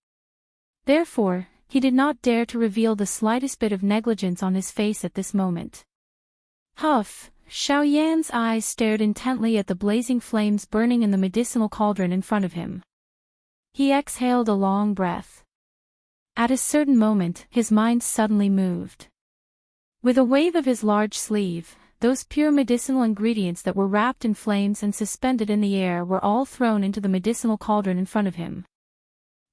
Therefore, he did not dare to reveal the slightest bit of negligence on his face at this moment. Huff! Xiao Yan's eyes stared intently at the blazing flames burning in the medicinal cauldron in front of him. He exhaled a long breath. At a certain moment, his mind suddenly moved. With a wave of his large sleeve, those pure medicinal ingredients that were wrapped in flames and suspended in the air were all thrown into the medicinal cauldron in front of him.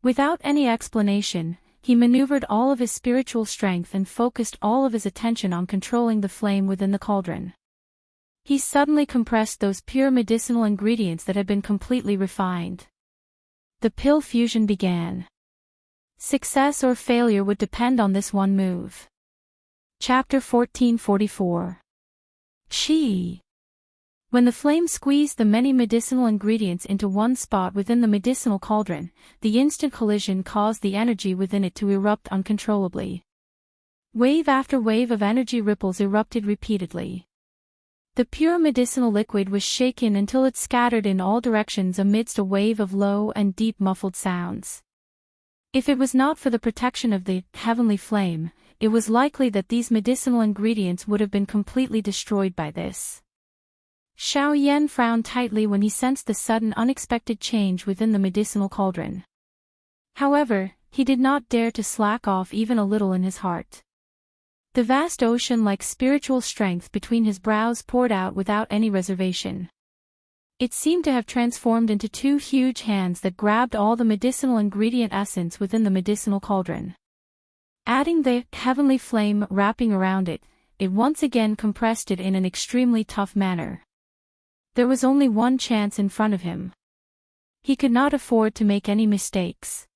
Without any explanation, he maneuvered all of his spiritual strength and focused all of his attention on controlling the flame within the cauldron. He suddenly compressed those pure medicinal ingredients that had been completely refined. The pill fusion began. Success or failure would depend on this one move. Chapter 1444. Qi. When the flame squeezed the many medicinal ingredients into one spot within the medicinal cauldron, the instant collision caused the energy within it to erupt uncontrollably. Wave after wave of energy ripples erupted repeatedly. The pure medicinal liquid was shaken until it scattered in all directions amidst a wave of low and deep muffled sounds. If it was not for the protection of the heavenly flame, it was likely that these medicinal ingredients would have been completely destroyed by this. Xiao Yan frowned tightly when he sensed the sudden unexpected change within the medicinal cauldron. However, he did not dare to slack off even a little in his heart. The vast ocean-like spiritual strength between his brows poured out without any reservation. It seemed to have transformed into two huge hands that grabbed all the medicinal ingredient essence within the medicinal cauldron. Adding the heavenly flame wrapping around it, it once again compressed it in an extremely tough manner. There was only one chance in front of him. He could not afford to make any mistakes.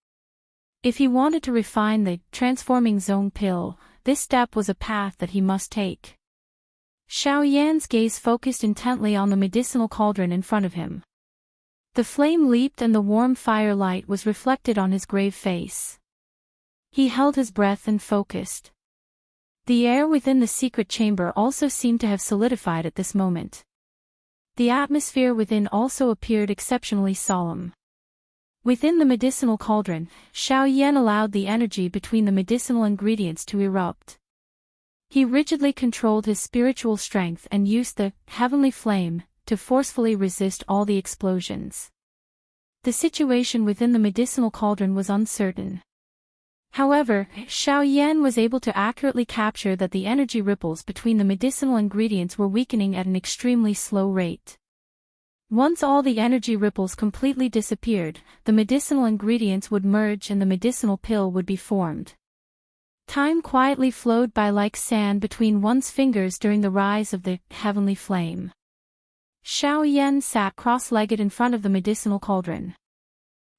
If he wanted to refine the transforming zone pill, this step was a path that he must take. Xiao Yan's gaze focused intently on the medicinal cauldron in front of him. The flame leaped and the warm firelight was reflected on his grave face. He held his breath and focused. The air within the secret chamber also seemed to have solidified at this moment. The atmosphere within also appeared exceptionally solemn. Within the medicinal cauldron, Xiao Yan allowed the energy between the medicinal ingredients to erupt. He rigidly controlled his spiritual strength and used the heavenly flame to forcefully resist all the explosions. The situation within the medicinal cauldron was uncertain. However, Xiao Yan was able to accurately capture that the energy ripples between the medicinal ingredients were weakening at an extremely slow rate. Once all the energy ripples completely disappeared, the medicinal ingredients would merge and the medicinal pill would be formed. Time quietly flowed by like sand between one's fingers during the rise of the heavenly flame. Xiao Yan sat cross-legged in front of the medicinal cauldron.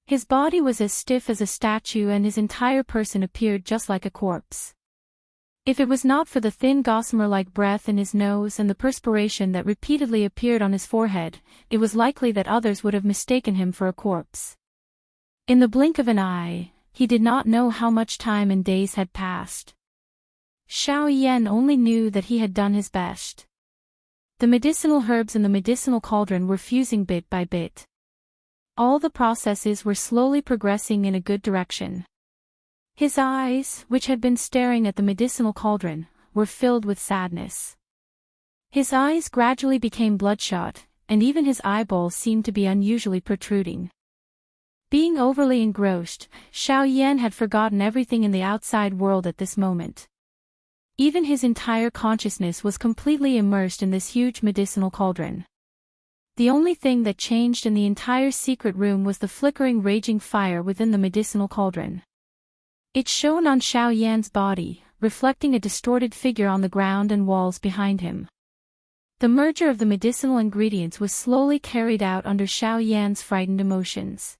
His body was as stiff as a statue and his entire person appeared just like a corpse. If it was not for the thin gossamer-like breath in his nose and the perspiration that repeatedly appeared on his forehead, it was likely that others would have mistaken him for a corpse. In the blink of an eye, he did not know how much time and days had passed. Xiao Yan only knew that he had done his best. The medicinal herbs in the medicinal cauldron were fusing bit by bit. All the processes were slowly progressing in a good direction. His eyes, which had been staring at the medicinal cauldron, were filled with sadness. His eyes gradually became bloodshot, and even his eyeballs seemed to be unusually protruding. Being overly engrossed, Xiao Yan had forgotten everything in the outside world at this moment. Even his entire consciousness was completely immersed in this huge medicinal cauldron. The only thing that changed in the entire secret room was the flickering raging fire within the medicinal cauldron. It shone on Xiao Yan's body, reflecting a distorted figure on the ground and walls behind him. The merger of the medicinal ingredients was slowly carried out under Xiao Yan's frightened emotions.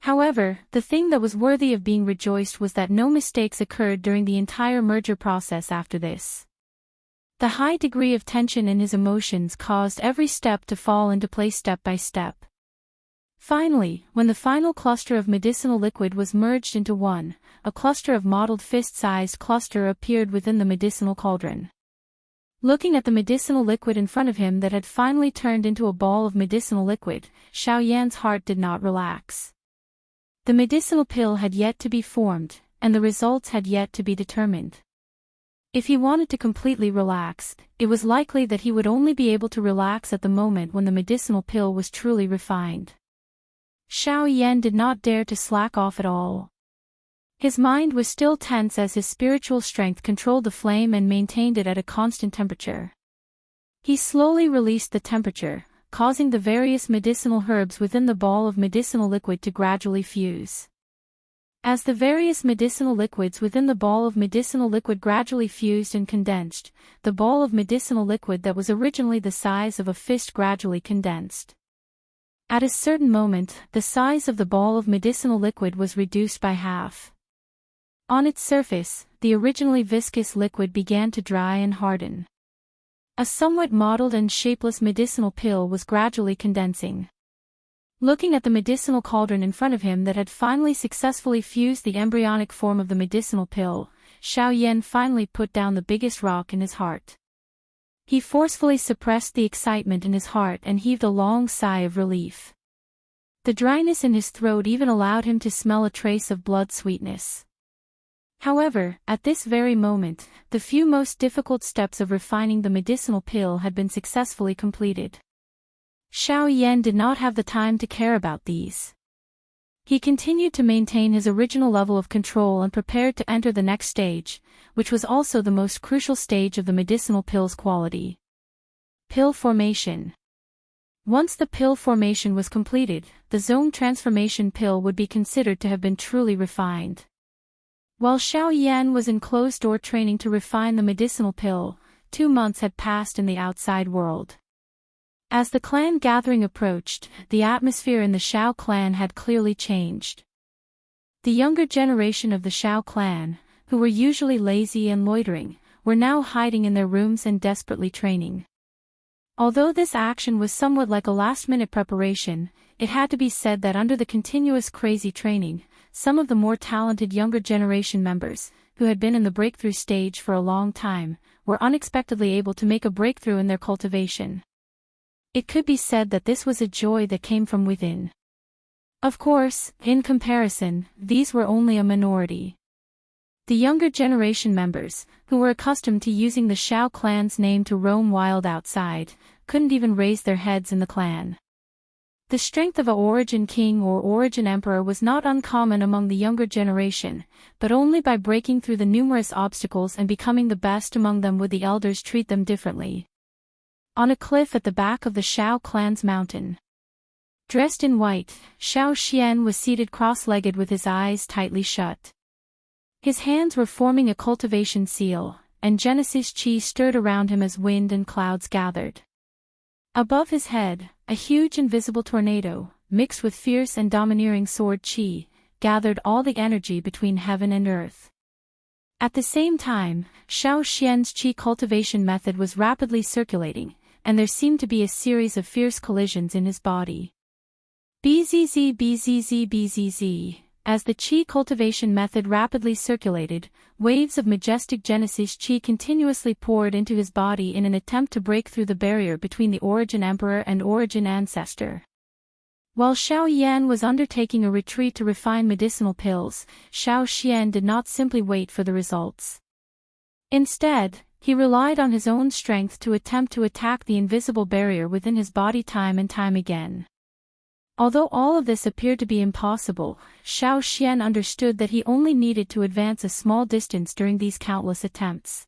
However, the thing that was worthy of being rejoiced was that no mistakes occurred during the entire merger process after this. The high degree of tension in his emotions caused every step to fall into place step by step. Finally, when the final cluster of medicinal liquid was merged into one, a cluster of mottled fist-sized cluster appeared within the medicinal cauldron. Looking at the medicinal liquid in front of him that had finally turned into a ball of medicinal liquid, Xiao Yan's heart did not relax. The medicinal pill had yet to be formed, and the results had yet to be determined. If he wanted to completely relax, it was likely that he would only be able to relax at the moment when the medicinal pill was truly refined. Xiao Yan did not dare to slack off at all. His mind was still tense as his spiritual strength controlled the flame and maintained it at a constant temperature. He slowly released the temperature, causing the various medicinal herbs within the ball of medicinal liquid to gradually fuse. As the various medicinal liquids within the ball of medicinal liquid gradually fused and condensed, the ball of medicinal liquid that was originally the size of a fist gradually condensed. At a certain moment, the size of the ball of medicinal liquid was reduced by half. On its surface, the originally viscous liquid began to dry and harden. A somewhat mottled and shapeless medicinal pill was gradually condensing. Looking at the medicinal cauldron in front of him that had finally successfully fused the embryonic form of the medicinal pill, Xiao Yan finally put down the biggest rock in his heart. He forcefully suppressed the excitement in his heart and heaved a long sigh of relief. The dryness in his throat even allowed him to smell a trace of blood sweetness. However, at this very moment, the few most difficult steps of refining the medicinal pill had been successfully completed. Xiao Yan did not have the time to care about these. He continued to maintain his original level of control and prepared to enter the next stage, which was also the most crucial stage of the medicinal pill's quality. Pill formation. Once the pill formation was completed, the zone transformation pill would be considered to have been truly refined. While Xiao Yan was in closed-door training to refine the medicinal pill, 2 months had passed in the outside world. As the clan gathering approached, the atmosphere in the Xiao clan had clearly changed. The younger generation of the Xiao clan, who were usually lazy and loitering, were now hiding in their rooms and desperately training. Although this action was somewhat like a last-minute preparation, it had to be said that under the continuous crazy training, some of the more talented younger generation members, who had been in the breakthrough stage for a long time, were unexpectedly able to make a breakthrough in their cultivation. It could be said that this was a joy that came from within. Of course, in comparison, these were only a minority. The younger generation members, who were accustomed to using the Xiao clan's name to roam wild outside, couldn't even raise their heads in the clan. The strength of a origin king or origin emperor was not uncommon among the younger generation, but only by breaking through the numerous obstacles and becoming the best among them would the elders treat them differently. On a cliff at the back of the Xiao clan's mountain. Dressed in white, Xiao Xian was seated cross-legged with his eyes tightly shut. His hands were forming a cultivation seal, and Genesis Qi stirred around him as wind and clouds gathered. Above his head, a huge invisible tornado, mixed with fierce and domineering sword Qi, gathered all the energy between heaven and earth. At the same time, Xiao Xian's Qi cultivation method was rapidly circulating, and there seemed to be a series of fierce collisions in his body. Bzz bzz bzz. As the Qi cultivation method rapidly circulated, waves of majestic Genesis Qi continuously poured into his body in an attempt to break through the barrier between the origin emperor and origin ancestor. While Xiao Yan was undertaking a retreat to refine medicinal pills, Xiao Xian did not simply wait for the results. Instead, he relied on his own strength to attempt to attack the invisible barrier within his body time and time again. Although all of this appeared to be impossible, Xiao Xian understood that he only needed to advance a small distance during these countless attempts.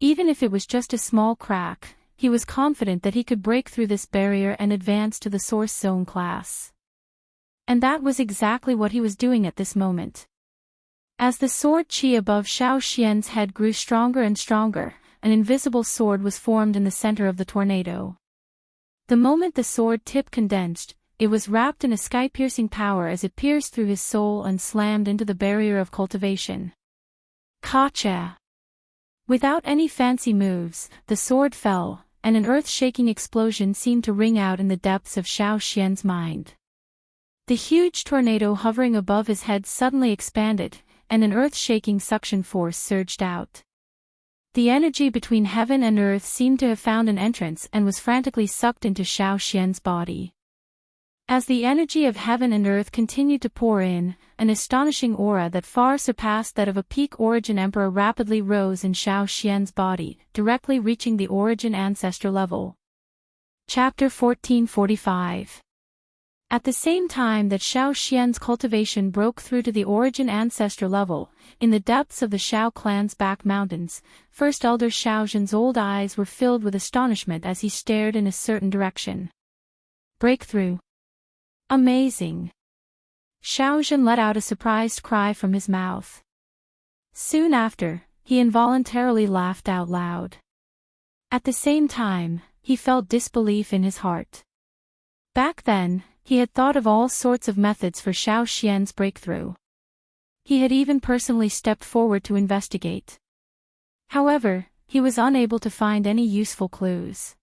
Even if it was just a small crack, he was confident that he could break through this barrier and advance to the Source Zone class. And that was exactly what he was doing at this moment. As the sword qi above Xiao Xian's head grew stronger and stronger, an invisible sword was formed in the center of the tornado. The moment the sword tip condensed, it was wrapped in a sky-piercing power as it pierced through his soul and slammed into the barrier of cultivation. Kacha! Without any fancy moves, the sword fell, and an earth-shaking explosion seemed to ring out in the depths of Xiao Xian's mind. The huge tornado hovering above his head suddenly expanded, and an earth-shaking suction force surged out. The energy between heaven and earth seemed to have found an entrance and was frantically sucked into Xiao Xian's body. As the energy of heaven and earth continued to pour in, an astonishing aura that far surpassed that of a peak origin emperor rapidly rose in Xiao Xian's body, directly reaching the origin ancestor level. Chapter 1445. At the same time that Xiao Xian's cultivation broke through to the origin ancestor level, in the depths of the Xiao clan's back mountains, First Elder Xiao Zhen's old eyes were filled with astonishment as he stared in a certain direction. Breakthrough. Amazing! Xiao Zhen let out a surprised cry from his mouth. Soon after, he involuntarily laughed out loud. At the same time, he felt disbelief in his heart. Back then, he had thought of all sorts of methods for Xiao Xian's breakthrough. He had even personally stepped forward to investigate. However, he was unable to find any useful clues.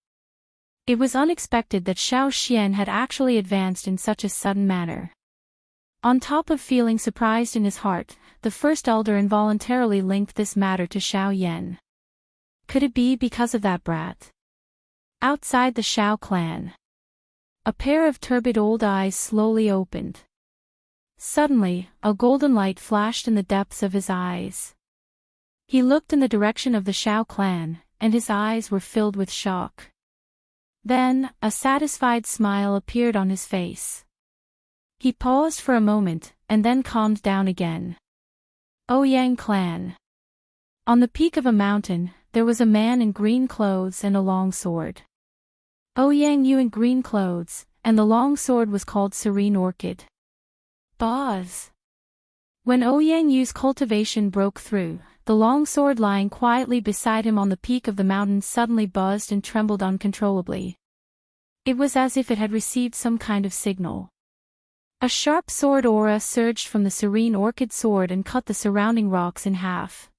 It was unexpected that Xiao Xian had actually advanced in such a sudden manner. On top of feeling surprised in his heart, the first elder involuntarily linked this matter to Xiao Yan. Could it be because of that brat? Outside the Xiao clan, a pair of turbid old eyes slowly opened. Suddenly, a golden light flashed in the depths of his eyes. He looked in the direction of the Xiao clan, and his eyes were filled with shock. Then, a satisfied smile appeared on his face. He paused for a moment, and then calmed down again. Ouyang clan. On the peak of a mountain, there was a man in green clothes and a long sword. Ouyang Yu in green clothes, and the long sword was called Serene Orchid. Boz. When Ouyang Yu's cultivation broke through, the long sword lying quietly beside him on the peak of the mountain suddenly buzzed and trembled uncontrollably. It was as if it had received some kind of signal. A sharp sword aura surged from the Serene Orchid sword and cut the surrounding rocks in half.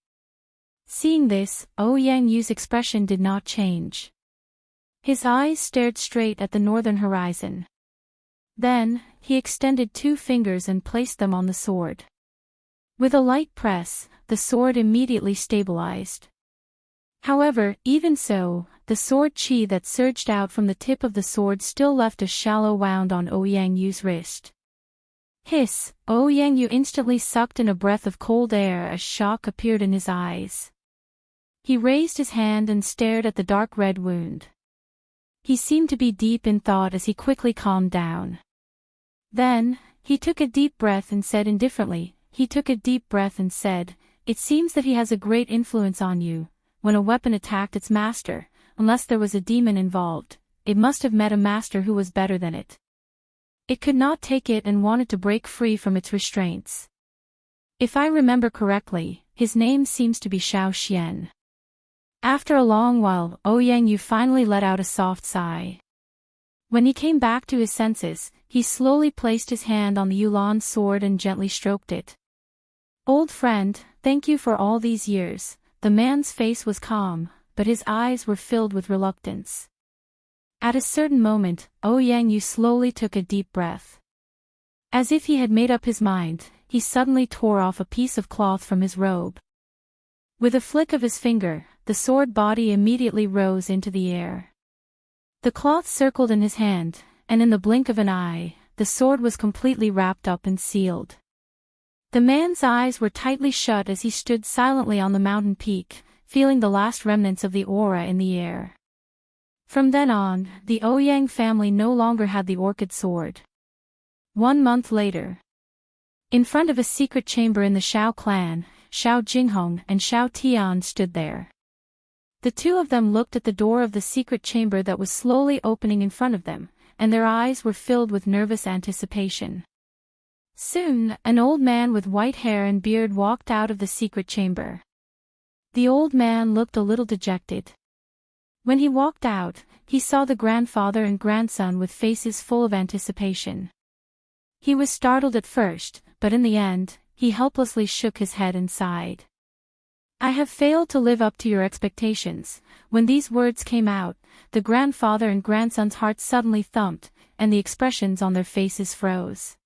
Seeing this, Ouyang Yu's expression did not change. His eyes stared straight at the northern horizon. Then, he extended 2 fingers and placed them on the sword. With a light press, the sword immediately stabilized. However, even so, the sword qi that surged out from the tip of the sword still left a shallow wound on Ouyang Yu's wrist. Hiss! Ouyang Yu instantly sucked in a breath of cold air as shock appeared in his eyes. He raised his hand and stared at the dark red wound. He seemed to be deep in thought as he quickly calmed down. Then, he took a deep breath and said indifferently, "It seems that he has a great influence on you. When a weapon attacked its master, unless there was a demon involved, it must have met a master who was better than it. It could not take it and wanted to break free from its restraints. If I remember correctly, his name seems to be Xiao Xian." After a long while, Ouyang Yu finally let out a soft sigh. When he came back to his senses, he slowly placed his hand on the Yulan sword and gently stroked it. "Old friend, thank you for all these years." The man's face was calm, but his eyes were filled with reluctance. At a certain moment, Ouyang Yu slowly took a deep breath. As if he had made up his mind, he suddenly tore off a piece of cloth from his robe. With a flick of his finger, the sword body immediately rose into the air. The cloth circled in his hand, and in the blink of an eye, the the sword was completely wrapped up and sealed. The man's eyes were tightly shut as he stood silently on the mountain peak, feeling the last remnants of the aura in the air. From then on, the Ouyang family no longer had the orchid sword. 1 month later. In front of a secret chamber in the Shao clan, Shao Jinghong and Shao Tian stood there. The two of them looked at the door of the secret chamber that was slowly opening in front of them, and their eyes were filled with nervous anticipation. Soon, an old man with white hair and beard walked out of the secret chamber. The old man looked a little dejected. When he walked out, he saw the grandfather and grandson with faces full of anticipation. He was startled at first, but in the end, he helplessly shook his head and sighed. I have failed to live up to your expectations. When these words came out, the grandfather and grandson's hearts suddenly thumped, and the expressions on their faces froze.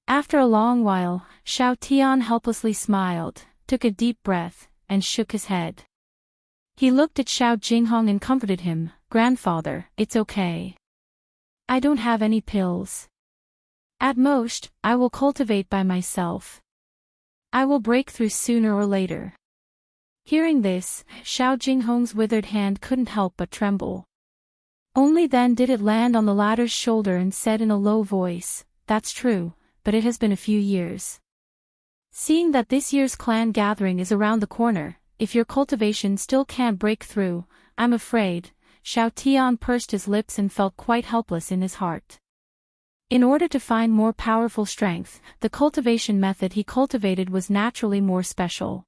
After a long while, Shao Tian helplessly smiled, took a deep breath, and shook his head. He looked at Shao Jinghong and comforted him, "Grandfather, it's okay. I don't have any pills. At most, I will cultivate by myself. I will break through sooner or later." Hearing this, Shao Jinghong's withered hand couldn't help but tremble. Only then did it land on the latter's shoulder and said in a low voice, "That's true, but it has been a few years. Seeing that this year's clan gathering is around the corner, if your cultivation still can't break through, I'm afraid." Shao Tian pursed his lips and felt quite helpless in his heart. In order to find more powerful strength, the cultivation method he cultivated was naturally more special.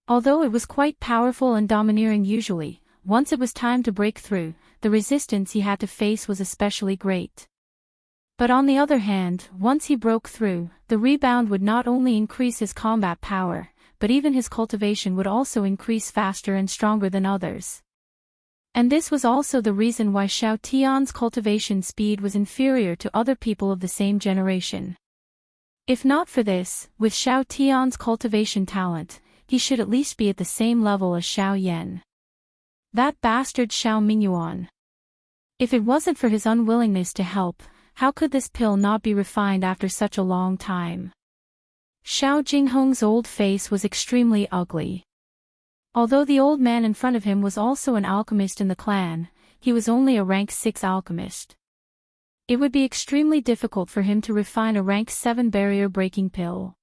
Although it was quite powerful and domineering usually, once it was time to break through, the resistance he had to face was especially great. But on the other hand, once he broke through, the rebound would not only increase his combat power, but even his cultivation would also increase faster and stronger than others. And this was also the reason why Shao Tian's cultivation speed was inferior to other people of the same generation. If not for this, with Shao Tian's cultivation talent, he should at least be at the same level as Shao Yan. That bastard Shao Mingyuan. If it wasn't for his unwillingness to help, how could this pill not be refined after such a long time? Shao Jinghong's old face was extremely ugly. Although the old man in front of him was also an alchemist in the clan, he was only a rank 6 alchemist. It would be extremely difficult for him to refine a rank 7 barrier-breaking pill.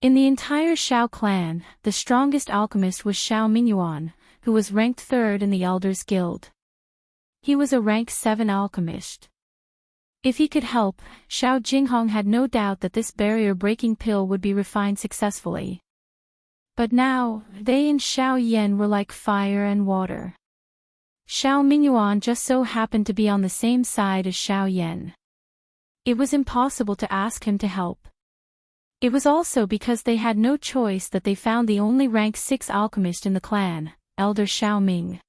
In the entire Shao clan, the strongest alchemist was Shao Mingyuan, who was ranked 3rd in the Elders Guild. He was a rank 7 alchemist. If he could help, Shao Jinghong had no doubt that this barrier-breaking pill would be refined successfully. But now, they and Shao Yan were like fire and water. Shao Mingyuan just so happened to be on the same side as Shao Yan. It was impossible to ask him to help. It was also because they had no choice that they found the only rank 6 alchemist in the clan, Elder Shao Ming.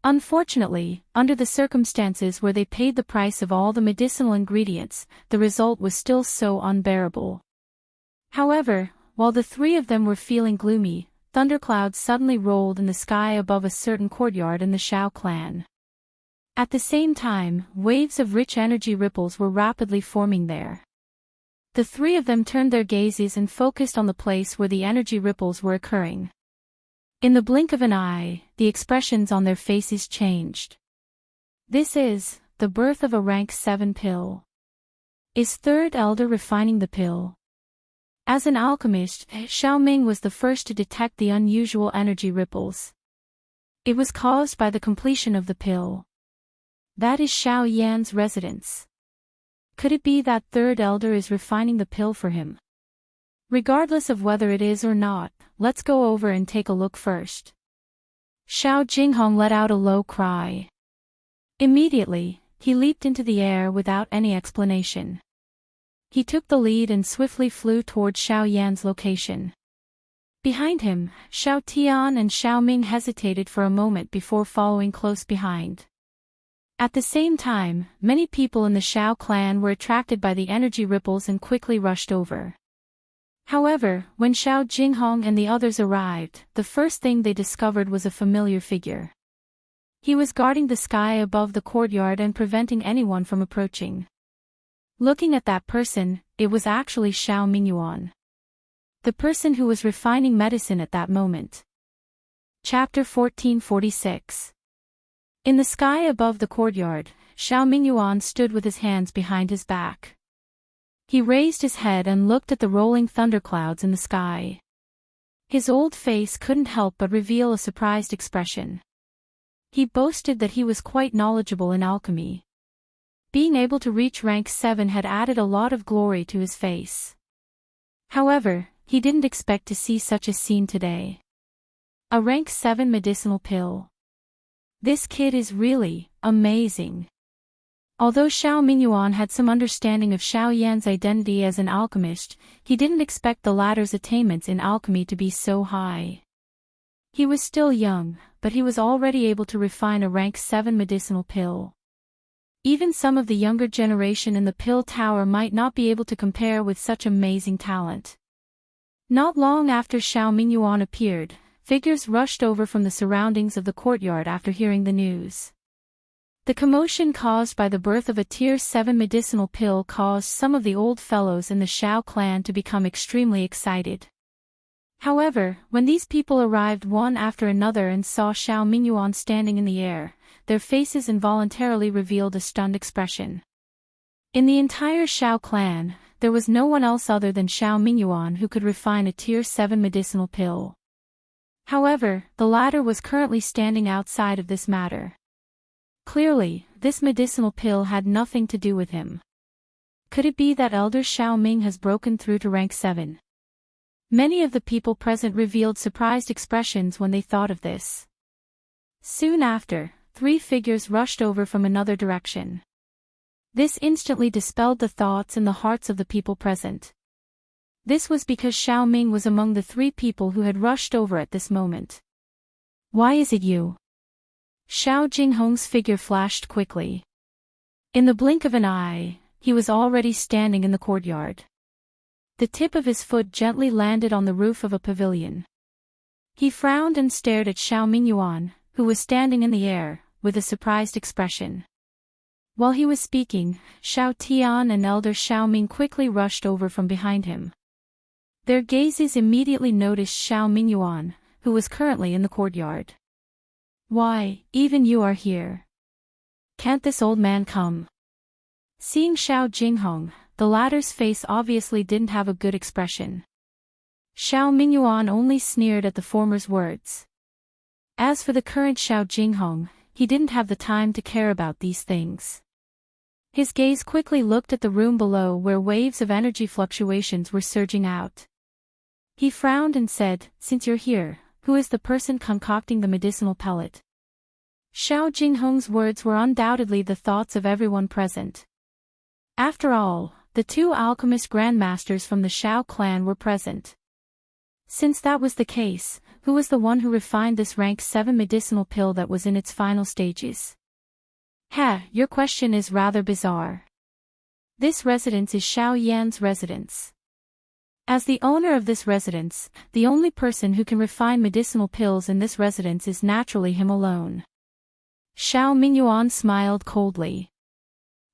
Unfortunately, under the circumstances where they paid the price of all the medicinal ingredients, the result was still so unbearable. However, while the three of them were feeling gloomy, thunderclouds suddenly rolled in the sky above a certain courtyard in the Shao clan. At the same time, waves of rich energy ripples were rapidly forming there. The three of them turned their gazes and focused on the place where the energy ripples were occurring. In the blink of an eye, the expressions on their faces changed. This is the birth of a rank 7 pill. Is 3rd Elder refining the pill? As an alchemist, Shao Ming was the first to detect the unusual energy ripples. It was caused by the completion of the pill. That is Shao Yan's residence. Could it be that 3rd Elder is refining the pill for him? Regardless of whether it is or not, let's go over and take a look first. Shao Jinghong let out a low cry. Immediately, he leaped into the air without any explanation. He took the lead and swiftly flew toward Shao Yan's location. Behind him, Shao Tian and Shao Ming hesitated for a moment before following close behind. At the same time, many people in the Shao clan were attracted by the energy ripples and quickly rushed over. However, when Shao Jinghong and the others arrived, the first thing they discovered was a familiar figure. He was guarding the sky above the courtyard and preventing anyone from approaching. Looking at that person, it was actually Xiao Mingyuan, the person who was refining medicine at that moment. Chapter 1446. In the sky above the courtyard, Xiao Mingyuan stood with his hands behind his back. He raised his head and looked at the rolling thunderclouds in the sky. His old face couldn't help but reveal a surprised expression. He boasted that he was quite knowledgeable in alchemy. Being able to reach rank 7 had added a lot of glory to his face. However, he didn't expect to see such a scene today. A rank 7 medicinal pill. This kid is really amazing. Although Xiao Mingyuan had some understanding of Xiao Yan's identity as an alchemist, he didn't expect the latter's attainments in alchemy to be so high. He was still young, but he was already able to refine a rank 7 medicinal pill. Even some of the younger generation in the pill tower might not be able to compare with such amazing talent. Not long after Xiao Mingyuan appeared, figures rushed over from the surroundings of the courtyard after hearing the news. The commotion caused by the birth of a tier 7 medicinal pill caused some of the old fellows in the Xiao clan to become extremely excited. However, when these people arrived one after another and saw Xiao Mingyuan standing in the air, their faces involuntarily revealed a stunned expression. In the entire Xiao clan, there was no one else other than Xiao Mingyuan who could refine a tier 7 medicinal pill. However, the latter was currently standing outside of this matter. Clearly, this medicinal pill had nothing to do with him. Could it be that Elder Xiao Ming has broken through to rank 7? Many of the people present revealed surprised expressions when they thought of this. Soon after, 3 figures rushed over from another direction. This instantly dispelled the thoughts and the hearts of the people present. This was because Xiao Ming was among the 3 people who had rushed over at this moment. Why is it you? Xiao Jinghong's figure flashed quickly. In the blink of an eye, he was already standing in the courtyard. The tip of his foot gently landed on the roof of a pavilion. He frowned and stared at Xiao Mingyuan, who was standing in the air, with a surprised expression. While he was speaking, Xiao Tian and Elder Xiao Ming quickly rushed over from behind him. Their gazes immediately noticed Xiao Mingyuan, who was currently in the courtyard. Why, even you are here. Can't this old man come? Seeing Xiao Jinghong, the latter's face obviously didn't have a good expression. Xiao Mingyuan only sneered at the former's words. As for the current Xiao Jinghong, he didn't have the time to care about these things. His gaze quickly looked at the room below where waves of energy fluctuations were surging out. He frowned and said, "Since you're here, who is the person concocting the medicinal pellet?" Xiao Jinghong's words were undoubtedly the thoughts of everyone present. After all, the 2 alchemist grandmasters from the Xiao clan were present. Since that was the case, who was the one who refined this rank 7 medicinal pill that was in its final stages? Your question is rather bizarre. This residence is Xiao Yan's residence. As the owner of this residence, the only person who can refine medicinal pills in this residence is naturally him alone. Xiao Mingyuan smiled coldly.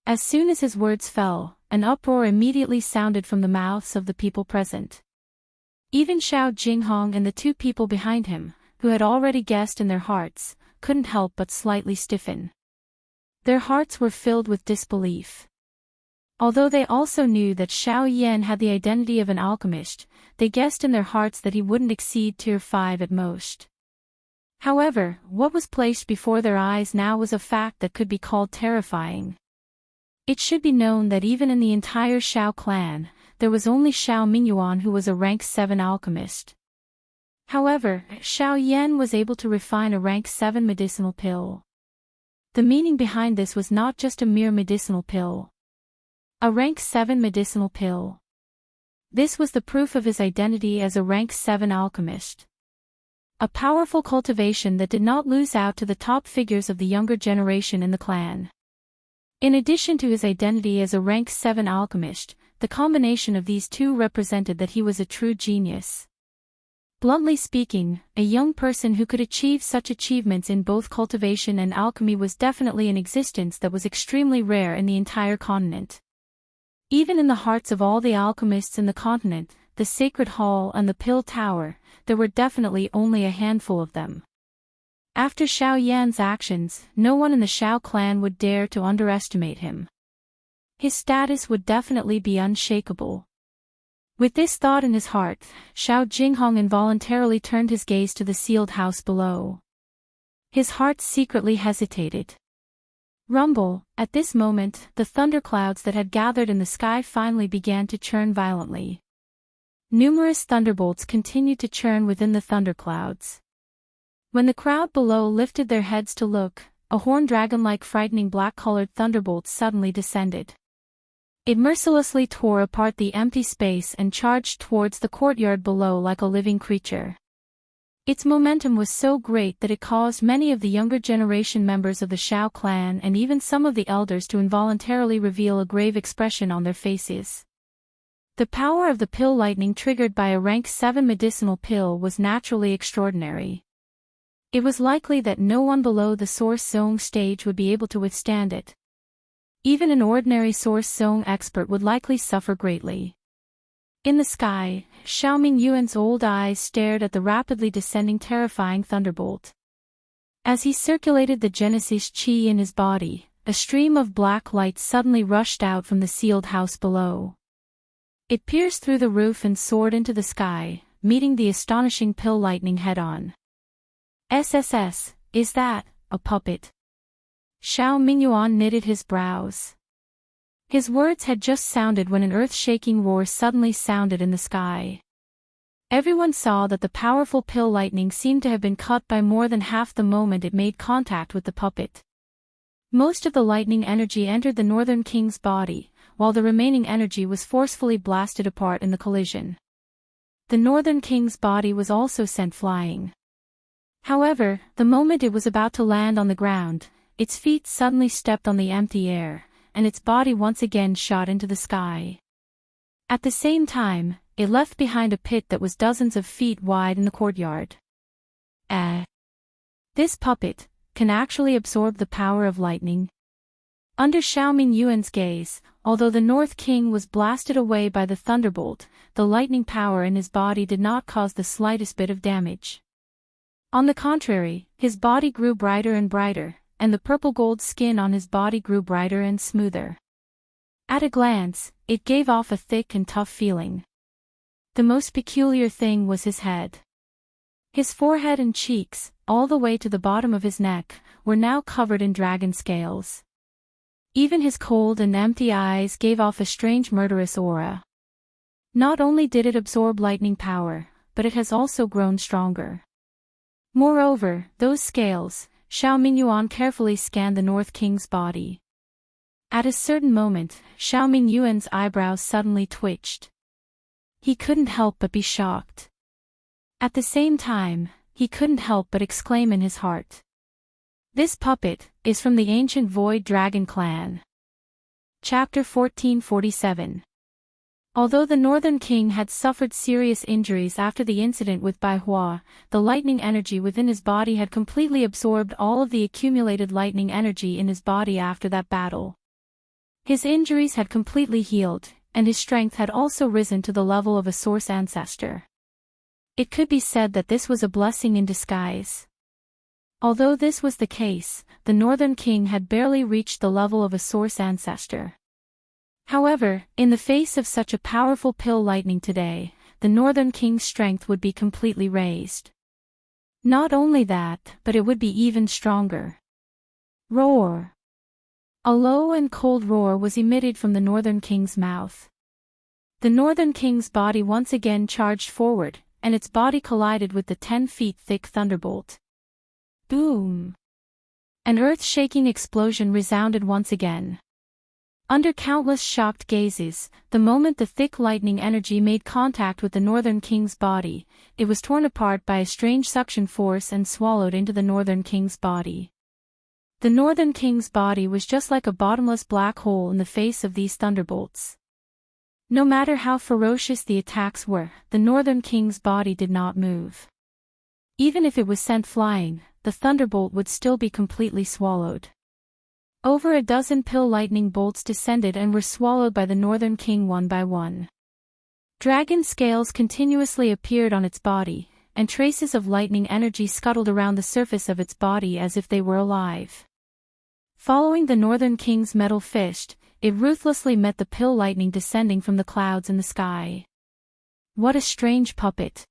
As soon as his words fell, an uproar immediately sounded from the mouths of the people present. Even Xiao Jinghong and the 2 people behind him, who had already guessed in their hearts, couldn't help but slightly stiffen. Their hearts were filled with disbelief. Although they also knew that Xiao Yan had the identity of an alchemist, they guessed in their hearts that he wouldn't exceed tier 5 at most. However, what was placed before their eyes now was a fact that could be called terrifying. It should be known that even in the entire Xiao clan, there was only Xiao Mingyuan who was a rank 7 alchemist. However, Xiao Yan was able to refine a rank 7 medicinal pill. The meaning behind this was not just a mere medicinal pill. A rank 7 medicinal pill. This was the proof of his identity as a rank 7 alchemist. A powerful cultivation that did not lose out to the top figures of the younger generation in the clan. In addition to his identity as a rank 7 alchemist, the combination of these 2 represented that he was a true genius. Bluntly speaking, a young person who could achieve such achievements in both cultivation and alchemy was definitely an existence that was extremely rare in the entire continent. Even in the hearts of all the alchemists in the continent, the Sacred Hall and the Pill Tower, there were definitely only a handful of them. After Xiao Yan's actions, no one in the Xiao clan would dare to underestimate him. His status would definitely be unshakable. With this thought in his heart, Xiao Jinghong involuntarily turned his gaze to the sealed house below. His heart secretly hesitated. Rumble, at this moment, the thunderclouds that had gathered in the sky finally began to churn violently. Numerous thunderbolts continued to churn within the thunderclouds. When the crowd below lifted their heads to look, a horned dragon-like frightening black-colored thunderbolt suddenly descended. It mercilessly tore apart the empty space and charged towards the courtyard below like a living creature. Its momentum was so great that it caused many of the younger generation members of the Xiao clan and even some of the elders to involuntarily reveal a grave expression on their faces. The power of the pill lightning triggered by a rank 7 medicinal pill was naturally extraordinary. It was likely that no one below the Source Zone stage would be able to withstand it. Even an ordinary Source Zone expert would likely suffer greatly. In the sky, Xiaoming Yuan's old eyes stared at the rapidly descending terrifying thunderbolt. As he circulated the Genesis Qi in his body, a stream of black light suddenly rushed out from the sealed house below. It pierced through the roof and soared into the sky, meeting the astonishing pill lightning head-on. SSS, is that a puppet? Xiao Mingyuan knitted his brows. His words had just sounded when an earth-shaking roar suddenly sounded in the sky. Everyone saw that the powerful pill lightning seemed to have been cut by more than half the moment it made contact with the puppet. Most of the lightning energy entered the Northern King's body, while the remaining energy was forcefully blasted apart in the collision. The Northern King's body was also sent flying. However, the moment it was about to land on the ground, its feet suddenly stepped on the empty air, and its body once again shot into the sky. At the same time, it left behind a pit that was dozens of feet wide in the courtyard. This puppet can actually absorb the power of lightning. Under Xiaoming Yuan's gaze, although the North King was blasted away by the thunderbolt, the lightning power in his body did not cause the slightest bit of damage. On the contrary, his body grew brighter and brighter, and the purple-gold skin on his body grew brighter and smoother. At a glance, it gave off a thick and tough feeling. The most peculiar thing was his head. His forehead and cheeks, all the way to the bottom of his neck, were now covered in dragon scales. Even his cold and empty eyes gave off a strange murderous aura. Not only did it absorb lightning power, but it has also grown stronger. Moreover, those scales, Xiao Mingyuan carefully scanned the North King's body. At a certain moment, Xiao Mingyuan's eyebrows suddenly twitched. He couldn't help but be shocked. At the same time, he couldn't help but exclaim in his heart. This puppet is from the ancient Void Dragon clan. Chapter 1447. Although the Northern King had suffered serious injuries after the incident with Bai Hua, the lightning energy within his body had completely absorbed all of the accumulated lightning energy in his body after that battle. His injuries had completely healed, and his strength had also risen to the level of a Source ancestor. It could be said that this was a blessing in disguise. Although this was the case, the Northern King had barely reached the level of a Source ancestor. However, in the face of such a powerful pill lightning today, the Northern King's strength would be completely raised. Not only that, but it would be even stronger. Roar! A low and cold roar was emitted from the Northern King's mouth. The Northern King's body once again charged forward, and its body collided with the 10 feet thick thunderbolt. Boom! An earth-shaking explosion resounded once again. Under countless shocked gazes, the moment the thick lightning energy made contact with the Northern King's body, it was torn apart by a strange suction force and swallowed into the Northern King's body. The Northern King's body was just like a bottomless black hole in the face of these thunderbolts. No matter how ferocious the attacks were, the Northern King's body did not move. Even if it was sent flying, the thunderbolt would still be completely swallowed. Over a dozen pill lightning bolts descended and were swallowed by the Northern King one by one. Dragon scales continuously appeared on its body, and traces of lightning energy scuttled around the surface of its body as if they were alive. Following the Northern King's metal fist, it ruthlessly met the pill lightning descending from the clouds in the sky. What a strange puppet!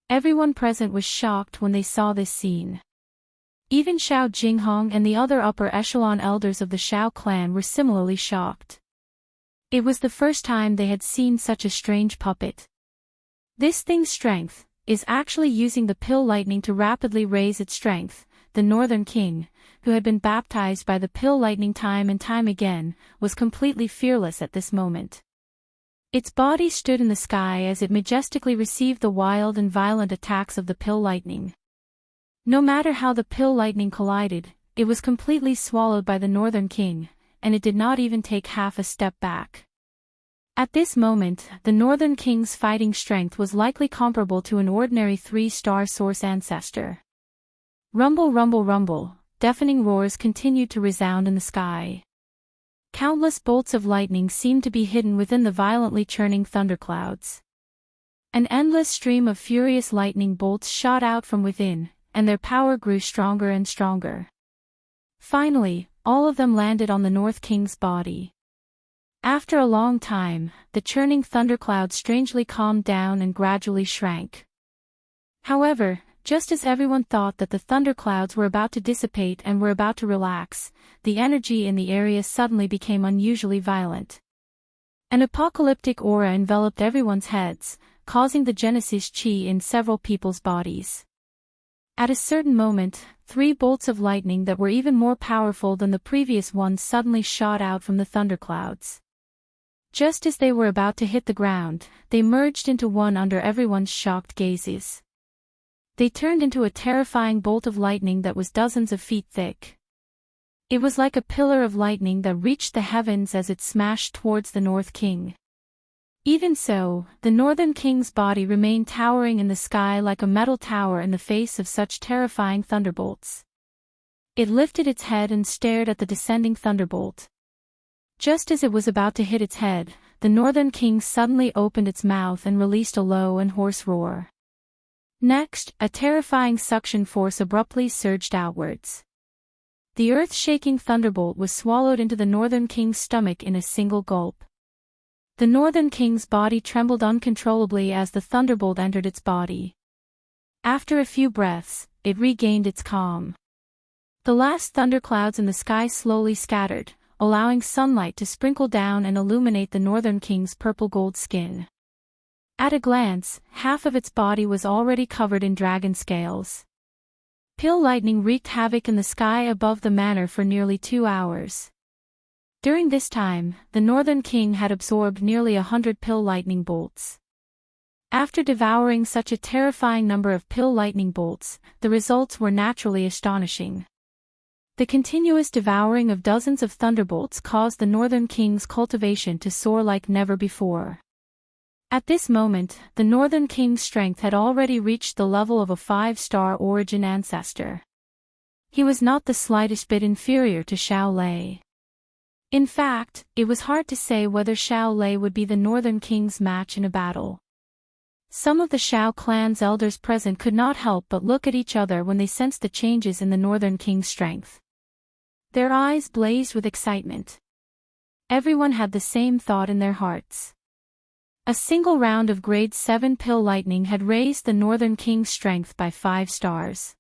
Everyone present was shocked when they saw this scene. Even Xiao Jinghong and the other upper echelon elders of the Xiao clan were similarly shocked. It was the first time they had seen such a strange puppet. This thing's strength is actually using the pill lightning to rapidly raise its strength. The Northern King, who had been baptized by the pill lightning time and time again, was completely fearless at this moment. Its body stood in the sky as it majestically received the wild and violent attacks of the pill lightning. No matter how the pill lightning collided, it was completely swallowed by the Northern King, and it did not even take half a step back. At this moment, the Northern King's fighting strength was likely comparable to an ordinary 3-star source ancestor. Rumble, rumble, rumble, deafening roars continued to resound in the sky. Countless bolts of lightning seemed to be hidden within the violently churning thunderclouds. An endless stream of furious lightning bolts shot out from within, and their power grew stronger and stronger. Finally, all of them landed on the North King's body. After a long time, the churning thundercloud strangely calmed down and gradually shrank. However, just as everyone thought that the thunderclouds were about to dissipate and were about to relax, the energy in the area suddenly became unusually violent. An apocalyptic aura enveloped everyone's heads, causing the Genesis chi in several people's bodies. At a certain moment, 3 bolts of lightning that were even more powerful than the previous ones suddenly shot out from the thunderclouds. Just as they were about to hit the ground, they merged into one under everyone's shocked gazes. They turned into a terrifying bolt of lightning that was dozens of feet thick. It was like a pillar of lightning that reached the heavens as it smashed towards the North King. Even so, the Northern King's body remained towering in the sky like a metal tower in the face of such terrifying thunderbolts. It lifted its head and stared at the descending thunderbolt. Just as it was about to hit its head, the Northern King suddenly opened its mouth and released a low and hoarse roar. Next, a terrifying suction force abruptly surged outwards. The earth-shaking thunderbolt was swallowed into the Northern King's stomach in a single gulp. The Northern King's body trembled uncontrollably as the thunderbolt entered its body. After a few breaths, it regained its calm. The last thunderclouds in the sky slowly scattered, allowing sunlight to sprinkle down and illuminate the Northern King's purple-gold skin. At a glance, half of its body was already covered in dragon scales. Pill lightning wreaked havoc in the sky above the manor for nearly 2 hours. During this time, the Northern King had absorbed nearly 100 pill lightning bolts. After devouring such a terrifying number of pill lightning bolts, the results were naturally astonishing. The continuous devouring of dozens of thunderbolts caused the Northern King's cultivation to soar like never before. At this moment, the Northern King's strength had already reached the level of a 5-star origin ancestor. He was not the slightest bit inferior to Xiao Lei. In fact, it was hard to say whether Xiao Lei would be the Northern King's match in a battle. Some of the Xiao clan's elders present could not help but look at each other when they sensed the changes in the Northern King's strength. Their eyes blazed with excitement. Everyone had the same thought in their hearts. A single round of grade 7 pill lightning had raised the Northern King's strength by 5 stars.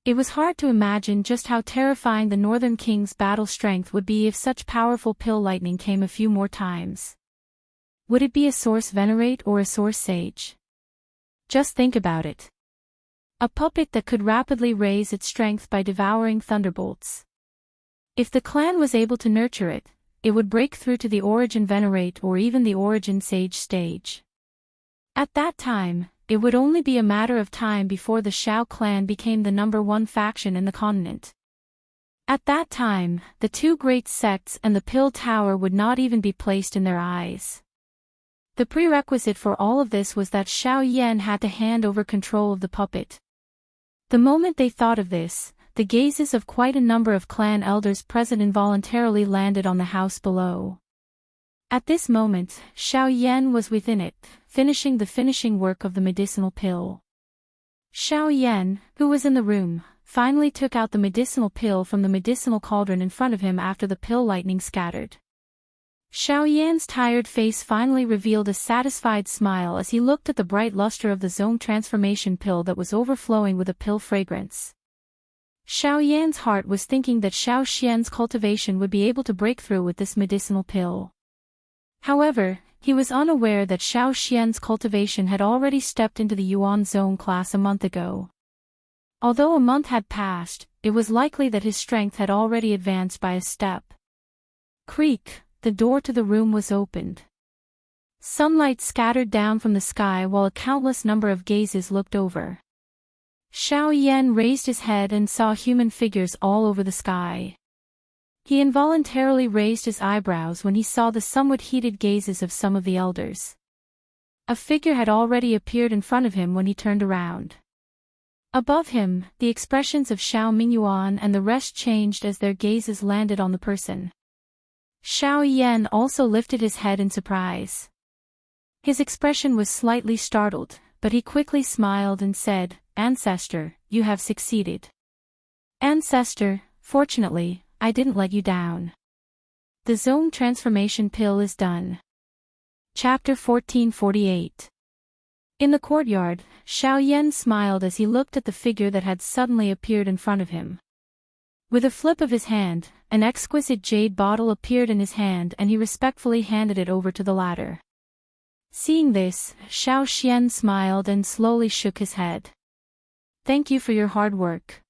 It was hard to imagine just how terrifying the Northern King's battle strength would be if such powerful pill lightning came a few more times. Would it be a source venerate or a source sage? Just think about it. A puppet that could rapidly raise its strength by devouring thunderbolts. If the clan was able to nurture it, it would break through to the origin venerate or even the origin sage stage. At that time, it would only be a matter of time before the Xiao clan became the #1 faction in the continent. At that time, the 2 great sects and the Pill Tower would not even be placed in their eyes. The prerequisite for all of this was that Xiao Yan had to hand over control of the puppet. The moment they thought of this, the gazes of quite a number of clan elders present involuntarily landed on the house below. At this moment, Xiao Yan was within it, finishing the finishing work of the medicinal pill. Xiao Yan, who was in the room, finally took out the medicinal pill from the medicinal cauldron in front of him after the pill lightning scattered. Xiao Yan's tired face finally revealed a satisfied smile as he looked at the bright luster of the zone transformation pill that was overflowing with a pill fragrance. Xiao Yan's heart was thinking that Xiao Xian's cultivation would be able to break through with this medicinal pill. However, he was unaware that Xiao Xian's cultivation had already stepped into the Yuan zone class a month ago. Although a month had passed, it was likely that his strength had already advanced by a step. Creak, the door to the room was opened. Sunlight scattered down from the sky while a countless number of gazes looked over. Xiao Yan raised his head and saw human figures all over the sky. He involuntarily raised his eyebrows when he saw the somewhat heated gazes of some of the elders. A figure had already appeared in front of him when he turned around. Above him, the expressions of Xiao Mingyuan and the rest changed as their gazes landed on the person. Xiao Yan also lifted his head in surprise. His expression was slightly startled, but he quickly smiled and said, "Ancestor, you have succeeded." "Ancestor, fortunately, I didn't let you down. The zone transformation pill is done." Chapter 1448. In the courtyard, Xiao Yan smiled as he looked at the figure that had suddenly appeared in front of him. With a flip of his hand, an exquisite jade bottle appeared in his hand and he respectfully handed it over to the latter. Seeing this, Xiao Xian smiled and slowly shook his head. "Thank you for your hard work.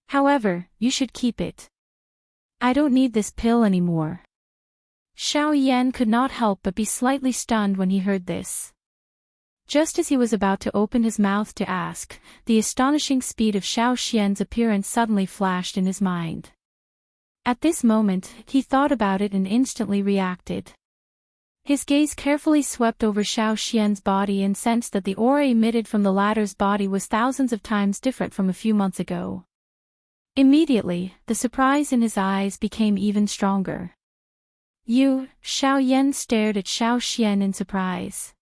However, you should keep it. I don't need this pill anymore." Xiao Yan could not help but be slightly stunned when he heard this. Just as he was about to open his mouth to ask, the astonishing speed of Xiao Xian's appearance suddenly flashed in his mind. At this moment, he thought about it and instantly reacted. His gaze carefully swept over Xiao Xian's body and sensed that the aura emitted from the latter's body was thousands of times different from a few months ago. Immediately, the surprise in his eyes became even stronger. "You," Xiao Yan stared at Xiao Xian in surprise.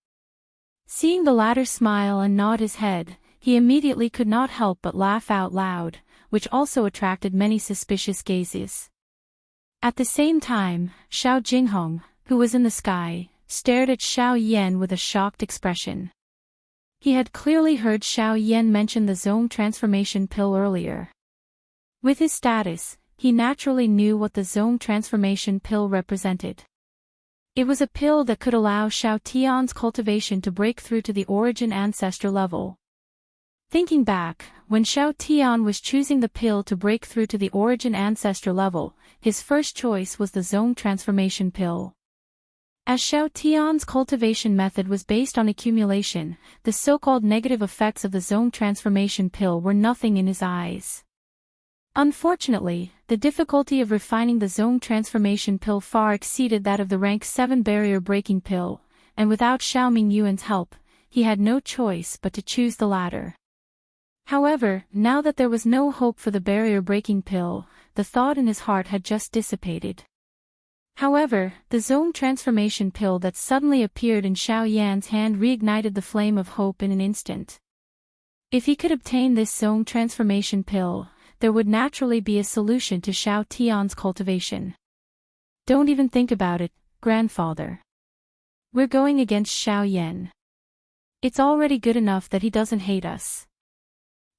Seeing the latter smile and nod his head, he immediately could not help but laugh out loud, which also attracted many suspicious gazes. At the same time, Xiao Jinghong, who was in the sky, stared at Xiao Yan with a shocked expression. He had clearly heard Xiao Yan mention the zone transformation pill earlier. With his status, he naturally knew what the zone transformation pill represented. It was a pill that could allow Xiao Tian's cultivation to break through to the origin ancestor level. Thinking back, when Xiao Tian was choosing the pill to break through to the origin ancestor level, his first choice was the zone transformation pill. As Xiao Tian's cultivation method was based on accumulation, the so-called negative effects of the zone transformation pill were nothing in his eyes. Unfortunately, the difficulty of refining the zone transformation pill far exceeded that of the rank 7 barrier-breaking pill, and without Xiao Mingyuan's help, he had no choice but to choose the latter. However, now that there was no hope for the barrier-breaking pill, the thought in his heart had just dissipated. However, the zone transformation pill that suddenly appeared in Xiao Yan's hand reignited the flame of hope in an instant. If he could obtain this zone transformation pill, there would naturally be a solution to Xiao Tian's cultivation. "Don't even think about it, grandfather. We're going against Xiao Yan. It's already good enough that he doesn't hate us.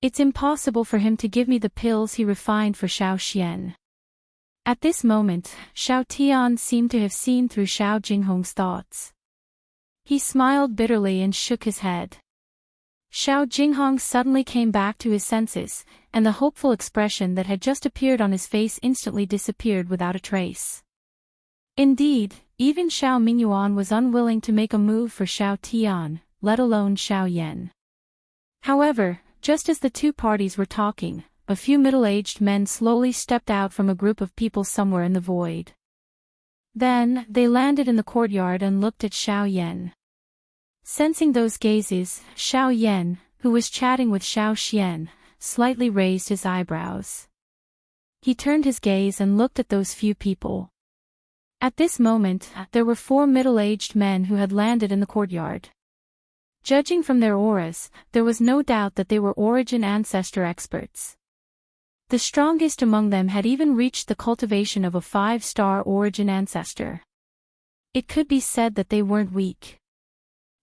It's impossible for him to give me the pills he refined for Xiao Xian." At this moment, Xiao Tian seemed to have seen through Xiao Jinghong's thoughts. He smiled bitterly and shook his head. Xiao Jinghong suddenly came back to his senses, and the hopeful expression that had just appeared on his face instantly disappeared without a trace. Indeed, even Xiao Mingyuan was unwilling to make a move for Xiao Tian, let alone Xiao Yan. However, just as the two parties were talking, a few middle-aged men slowly stepped out from a group of people somewhere in the void. Then, they landed in the courtyard and looked at Xiao Yan. Sensing those gazes, Xiao Yan, who was chatting with Xiao Xian, slightly raised his eyebrows. He turned his gaze and looked at those few people. At this moment, there were 4 middle-aged men who had landed in the courtyard. Judging from their auras, there was no doubt that they were origin ancestor experts. The strongest among them had even reached the cultivation of a 5-star origin ancestor. It could be said that they weren't weak.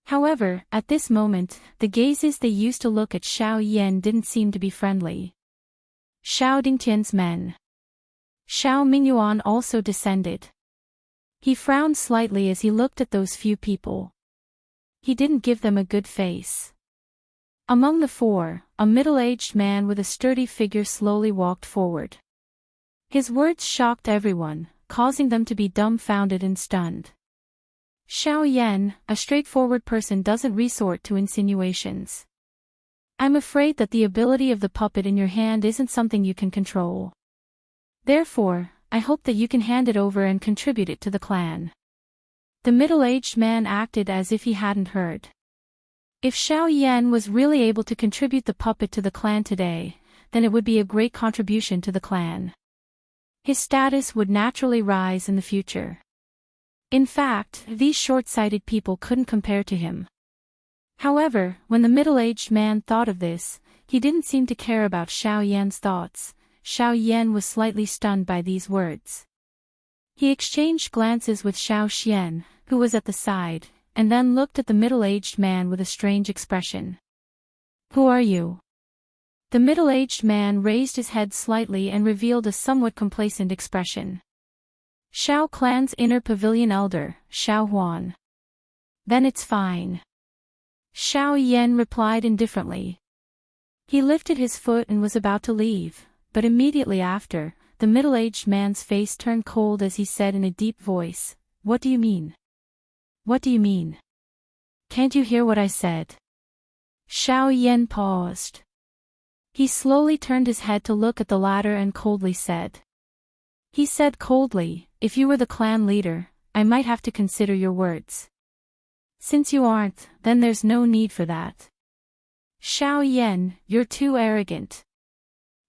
However, at this moment, the gazes they used to look at Xiao Yan didn't seem to be friendly. Xiao Dingtian's men. Xiao Mingyuan also descended. He frowned slightly as he looked at those few people. He didn't give them a good face. Among the 4, a middle-aged man with a sturdy figure slowly walked forward. His words shocked everyone, causing them to be dumbfounded and stunned. Xiao Yan, a straightforward person, doesn't resort to insinuations. I'm afraid that the ability of the puppet in your hand isn't something you can control. Therefore, I hope that you can hand it over and contribute it to the clan. The middle-aged man acted as if he hadn't heard. If Xiao Yan was really able to contribute the puppet to the clan today, then it would be a great contribution to the clan. His status would naturally rise in the future. In fact, these short-sighted people couldn't compare to him. However, when the middle-aged man thought of this, he didn't seem to care about Xiao Yan's thoughts. Xiao Yan was slightly stunned by these words. He exchanged glances with Xiao Xian, who was at the side, and then looked at the middle-aged man with a strange expression. Who are you? The middle-aged man raised his head slightly and revealed a somewhat complacent expression. Xiao clan's inner pavilion elder, Xiao Huan. Then it's fine. Xiao Yan replied indifferently. He lifted his foot and was about to leave, but immediately after, the middle-aged man's face turned cold as he said in a deep voice, "What do you mean? What do you mean? Can't you hear what I said?" Xiao Yan paused. He slowly turned his head to look at the latter and coldly said. He said coldly, "If you were the clan leader, I might have to consider your words. Since you aren't, then there's no need for that. Xiao Yan, you're too arrogant.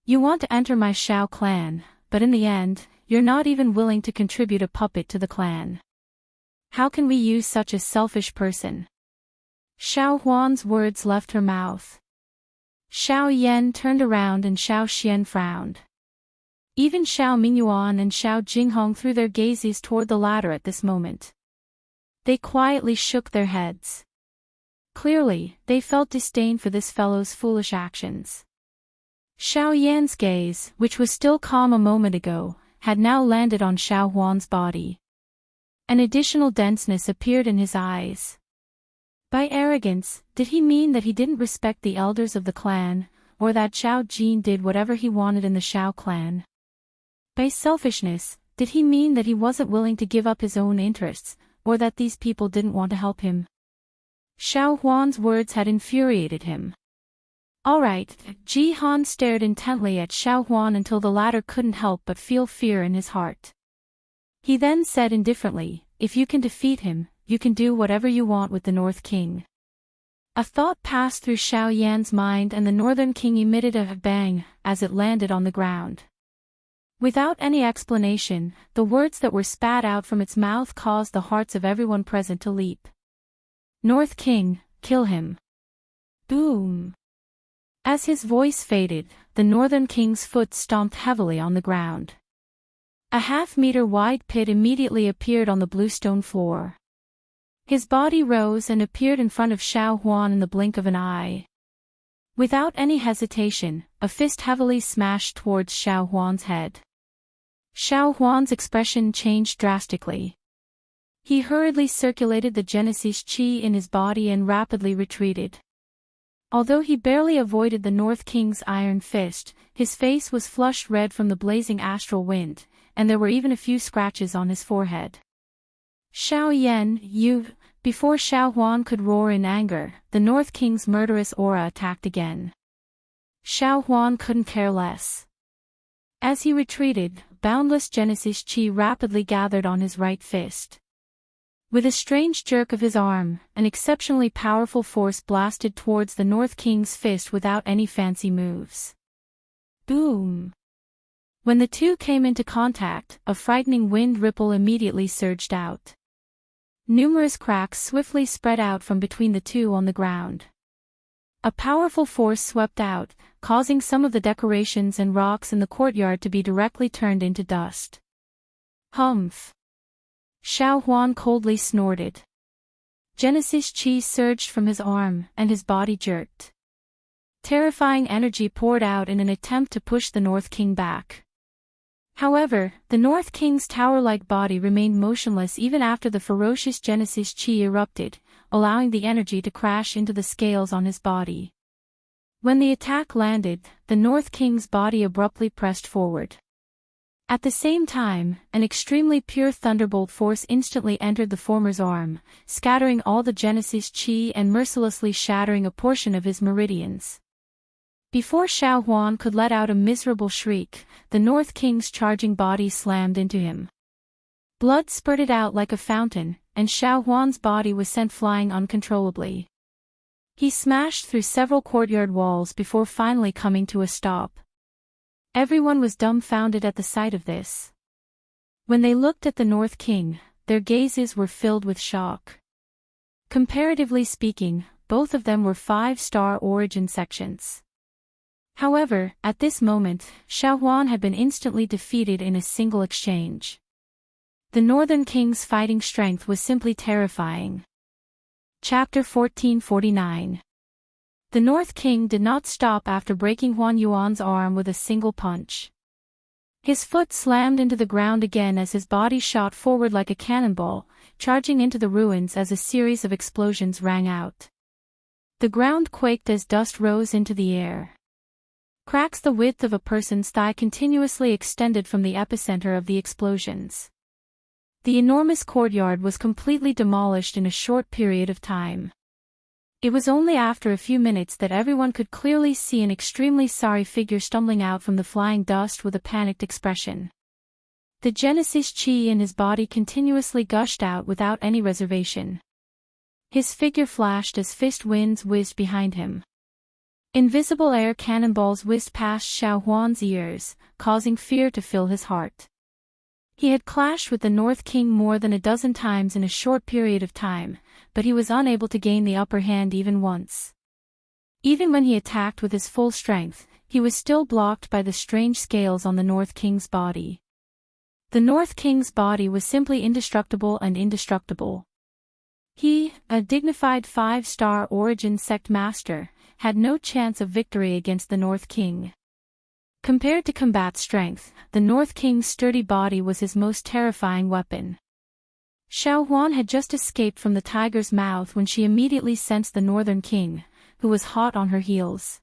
You want to enter my Xiao clan, but in the end, you're not even willing to contribute a puppet to the clan. How can we use such a selfish person?" Xiao Huan's words left her mouth. Xiao Yan turned around and Xiao Xian frowned. Even Xiao Mingyuan and Xiao Jinghong threw their gazes toward the latter at this moment. They quietly shook their heads. Clearly, they felt disdain for this fellow's foolish actions. Xiao Yan's gaze, which was still calm a moment ago, had now landed on Xiao Huan's body. An additional denseness appeared in his eyes. By arrogance, did he mean that he didn't respect the elders of the clan, or that Xiao Jin did whatever he wanted in the Xiao clan? By selfishness, did he mean that he wasn't willing to give up his own interests, or that these people didn't want to help him? Xiao Huan's words had infuriated him. All right, Ji Han stared intently at Xiao Huan until the latter couldn't help but feel fear in his heart. He then said indifferently, "If you can defeat him, you can do whatever you want with the North King." A thought passed through Xiao Yan's mind and the Northern King emitted a bang as it landed on the ground. Without any explanation, the words that were spat out from its mouth caused the hearts of everyone present to leap. "North King, kill him." Boom! As his voice faded, the Northern King's foot stomped heavily on the ground. A half-meter wide pit immediately appeared on the bluestone floor. His body rose and appeared in front of Xiao Huan in the blink of an eye. Without any hesitation, a fist heavily smashed towards Xiao Huan's head. Xiao Huan's expression changed drastically. He hurriedly circulated the Genesis Qi in his body and rapidly retreated. Although he barely avoided the North King's iron fist, his face was flushed red from the blazing astral wind, and there were even a few scratches on his forehead. "Xiao Yan, you..." Before Xiao Huan could roar in anger, the North King's murderous aura attacked again. Xiao Huan couldn't care less. As he retreated, boundless Genesis Qi rapidly gathered on his right fist. With a strange jerk of his arm, an exceptionally powerful force blasted towards the North King's fist without any fancy moves. Boom! When the two came into contact, a frightening wind ripple immediately surged out. Numerous cracks swiftly spread out from between the two on the ground. A powerful force swept out, causing some of the decorations and rocks in the courtyard to be directly turned into dust. Humph! Xiao Huan coldly snorted. Genesis Chi surged from his arm, and his body jerked. Terrifying energy poured out in an attempt to push the North King back. However, the North King's tower-like body remained motionless even after the ferocious Genesis Chi erupted, allowing the energy to crash into the scales on his body. When the attack landed, the North King's body abruptly pressed forward. At the same time, an extremely pure thunderbolt force instantly entered the former's arm, scattering all the Genesis Chi and mercilessly shattering a portion of his meridians. Before Xiao Huan could let out a miserable shriek, the North King's charging body slammed into him. Blood spurted out like a fountain, and Xiao Huan's body was sent flying uncontrollably. He smashed through several courtyard walls before finally coming to a stop. Everyone was dumbfounded at the sight of this. When they looked at the North King, their gazes were filled with shock. Comparatively speaking, both of them were 5-star origin sections. However, at this moment, Xiao Huan had been instantly defeated in a single exchange. The Northern King's fighting strength was simply terrifying. Chapter 1449. The North King did not stop after breaking Huan Yuan's arm with a single punch. His foot slammed into the ground again as his body shot forward like a cannonball, charging into the ruins as a series of explosions rang out. The ground quaked as dust rose into the air. Cracks the width of a person's thigh continuously extended from the epicenter of the explosions. The enormous courtyard was completely demolished in a short period of time. It was only after a few minutes that everyone could clearly see an extremely sorry figure stumbling out from the flying dust with a panicked expression. The Genesis Chi in his body continuously gushed out without any reservation. His figure flashed as fist winds whizzed behind him. Invisible air cannonballs whizzed past Xiao Huan's ears, causing fear to fill his heart. He had clashed with the North King more than a dozen times in a short period of time, but he was unable to gain the upper hand even once. Even when he attacked with his full strength, he was still blocked by the strange scales on the North King's body. The North King's body was simply indestructible and indestructible. He, a dignified 5-star origin sect master, had no chance of victory against the North King. Compared to combat strength, the North King's sturdy body was his most terrifying weapon. Xiao Huan had just escaped from the tiger's mouth when she immediately sensed the Northern King, who was hot on her heels.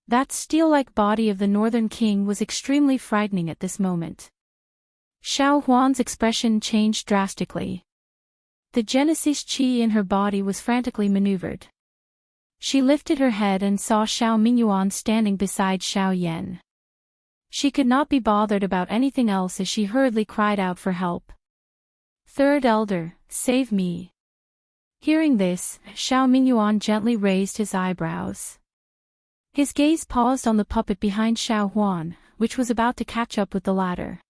That steel-like body of the Northern King was extremely frightening at this moment. Xiao Huan's expression changed drastically. The Genesis Chi in her body was frantically maneuvered. She lifted her head and saw Xiao Mingyuan standing beside Xiao Yan. She could not be bothered about anything else as she hurriedly cried out for help. "Third Elder, save me." Hearing this, Xiao Mingyuan gently raised his eyebrows. His gaze paused on the puppet behind Xiao Huan, which was about to catch up with the latter.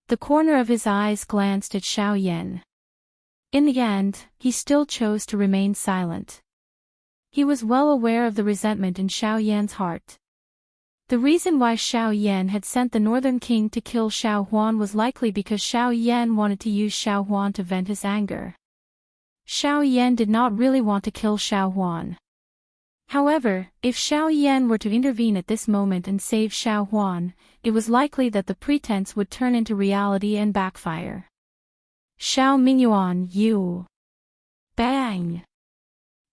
The corner of his eyes glanced at Xiao Yan. In the end, he still chose to remain silent. He was well aware of the resentment in Xiao Yan's heart. The reason why Xiao Yan had sent the Northern King to kill Xiao Huan was likely because Xiao Yan wanted to use Xiao Huan to vent his anger. Xiao Yan did not really want to kill Xiao Huan. However, if Xiao Yan were to intervene at this moment and save Xiao Huan, it was likely that the pretense would turn into reality and backfire. "Xiao Mingyuan, you!" Bang!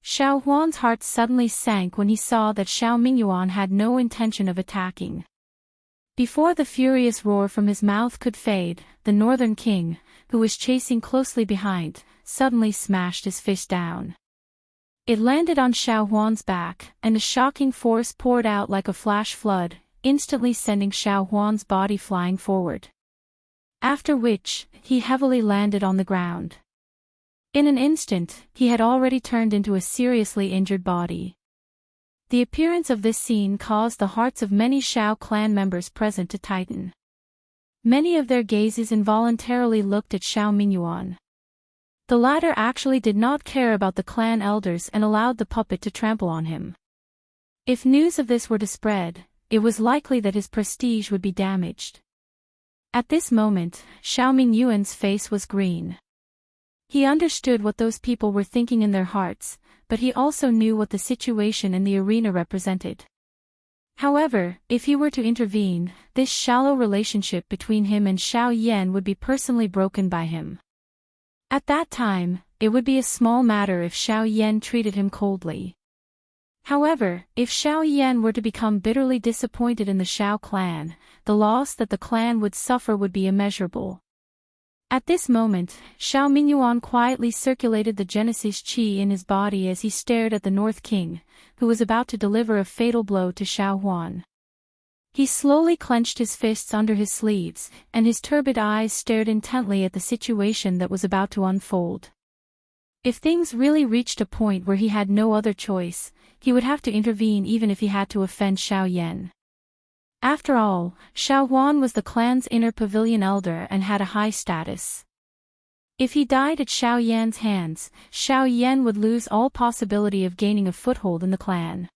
Xiao Huan's heart suddenly sank when he saw that Xiao Mingyuan had no intention of attacking. Before the furious roar from his mouth could fade, the Northern King, who was chasing closely behind, suddenly smashed his fist down. It landed on Xiao Huan's back, and a shocking force poured out like a flash flood, instantly sending Xiao Huan's body flying forward. After which, he heavily landed on the ground. In an instant, he had already turned into a seriously injured body. The appearance of this scene caused the hearts of many Shao clan members present to tighten. Many of their gazes involuntarily looked at Xiao Mingyuan. The latter actually did not care about the clan elders and allowed the puppet to trample on him. If news of this were to spread, it was likely that his prestige would be damaged. At this moment, Xiao Mingyuan's face was green. He understood what those people were thinking in their hearts, but he also knew what the situation in the arena represented. However, if he were to intervene, this shallow relationship between him and Xiao Yan would be personally broken by him. At that time, it would be a small matter if Xiao Yan treated him coldly. However, if Xiao Yan were to become bitterly disappointed in the Xiao clan, the loss that the clan would suffer would be immeasurable. At this moment, Xiao Mingyuan quietly circulated the Genesis Qi in his body as he stared at the North King, who was about to deliver a fatal blow to Xiao Huan. He slowly clenched his fists under his sleeves, and his turbid eyes stared intently at the situation that was about to unfold. If things really reached a point where he had no other choice, he would have to intervene even if he had to offend Xiao Yan. After all, Xiao Huan was the clan's inner pavilion elder and had a high status. If he died at Xiao Yan's hands, Xiao Yan would lose all possibility of gaining a foothold in the clan.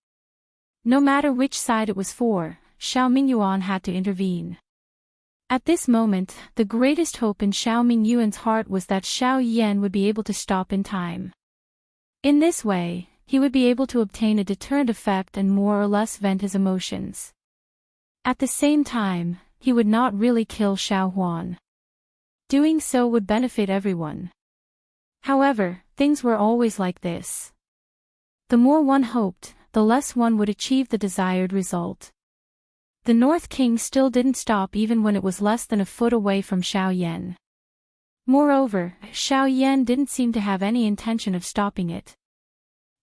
No matter which side it was for, Xiao Mingyuan had to intervene. At this moment, the greatest hope in Xiao Mingyuan's heart was that Xiao Yan would be able to stop in time. In this way, he would be able to obtain a deterrent effect and more or less vent his emotions. At the same time, he would not really kill Xiao Huan. Doing so would benefit everyone. However, things were always like this. The more one hoped, the less one would achieve the desired result. The North King still didn't stop even when it was less than a foot away from Xiao Yan. Moreover, Xiao Yan didn't seem to have any intention of stopping it.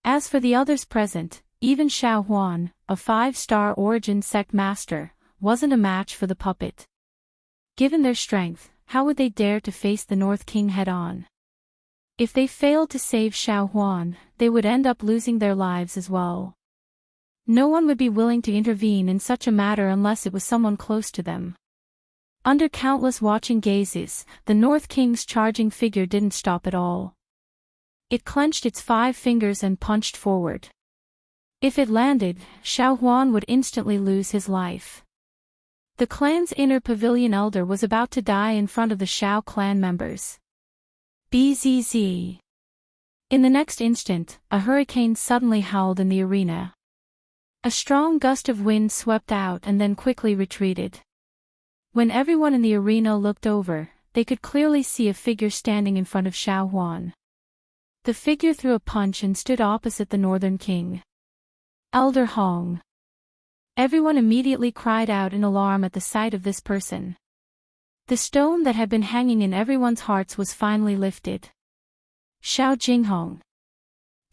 As for the others present, even Xiao Huan, a 5-star origin sect master, wasn't a match for the puppet. Given their strength, how would they dare to face the North King head-on? If they failed to save Xiao Huan, they would end up losing their lives as well. No one would be willing to intervene in such a matter unless it was someone close to them. Under countless watching gazes, the North King's charging figure didn't stop at all. It clenched its 5 fingers and punched forward. If it landed, Xiao Huan would instantly lose his life. The clan's inner pavilion elder was about to die in front of the Xiao clan members. Bzz. In the next instant, a hurricane suddenly howled in the arena. A strong gust of wind swept out and then quickly retreated. When everyone in the arena looked over, they could clearly see a figure standing in front of Xiao Huan. The figure threw a punch and stood opposite the Northern King. Elder Hong. Everyone immediately cried out in alarm at the sight of this person. The stone that had been hanging in everyone's hearts was finally lifted. Xiao Jinghong.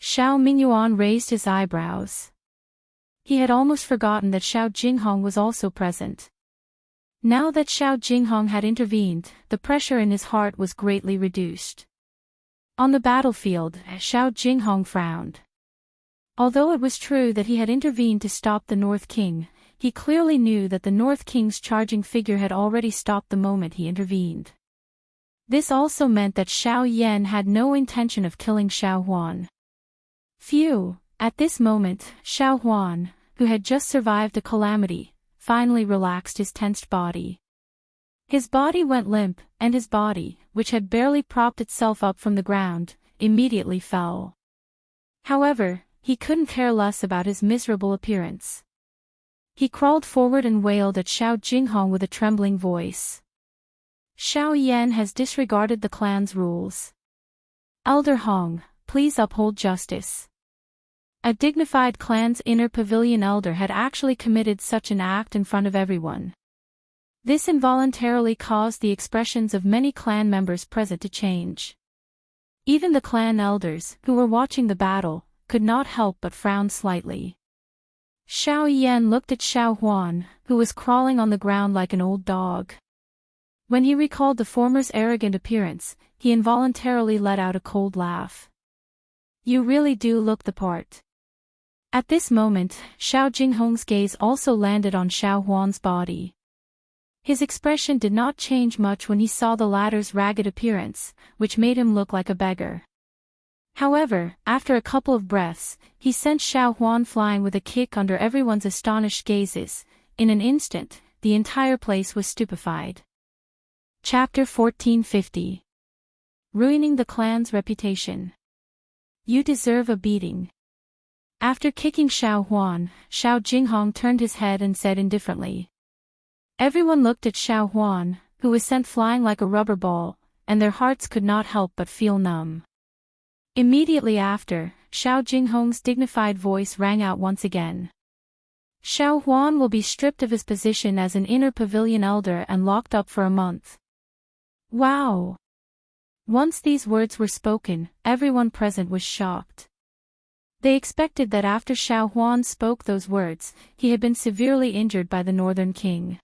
Xiao Mingyuan raised his eyebrows. He had almost forgotten that Xiao Jinghong was also present. Now that Xiao Jinghong had intervened, the pressure in his heart was greatly reduced. On the battlefield, Xiao Jinghong frowned. Although it was true that he had intervened to stop the North King, he clearly knew that the North King's charging figure had already stopped the moment he intervened. This also meant that Xiao Yan had no intention of killing Xiao Huan. Phew! At this moment, Xiao Huan, who had just survived a calamity, finally relaxed his tensed body. His body went limp, and his body, which had barely propped itself up from the ground, immediately fell. However, he couldn't care less about his miserable appearance. He crawled forward and wailed at Xiao Jinghong with a trembling voice. Xiao Yan has disregarded the clan's rules. Elder Hong, please uphold justice. A dignified clan's inner pavilion elder had actually committed such an act in front of everyone. This involuntarily caused the expressions of many clan members present to change. Even the clan elders, who were watching the battle, could not help but frown slightly. Xiao Yan looked at Xiao Huan, who was crawling on the ground like an old dog. When he recalled the former's arrogant appearance, he involuntarily let out a cold laugh. You really do look the part. At this moment, Xiao Jinghong's gaze also landed on Xiao Huan's body. His expression did not change much when he saw the latter's ragged appearance, which made him look like a beggar. However, after a couple of breaths, he sent Xiao Huan flying with a kick under everyone's astonished gazes. In an instant, the entire place was stupefied. Chapter 1450. Ruining the clan's reputation. You deserve a beating. After kicking Xiao Huan, Xiao Jinghong turned his head and said indifferently. Everyone looked at Xiao Huan, who was sent flying like a rubber ball, and their hearts could not help but feel numb. Immediately after, Xiao Jinghong's dignified voice rang out once again. Xiao Huan will be stripped of his position as an inner pavilion elder and locked up for a month. Wow! Once these words were spoken, everyone present was shocked. They expected that after Xiao Huan spoke those words, he had been severely injured by the Northern King.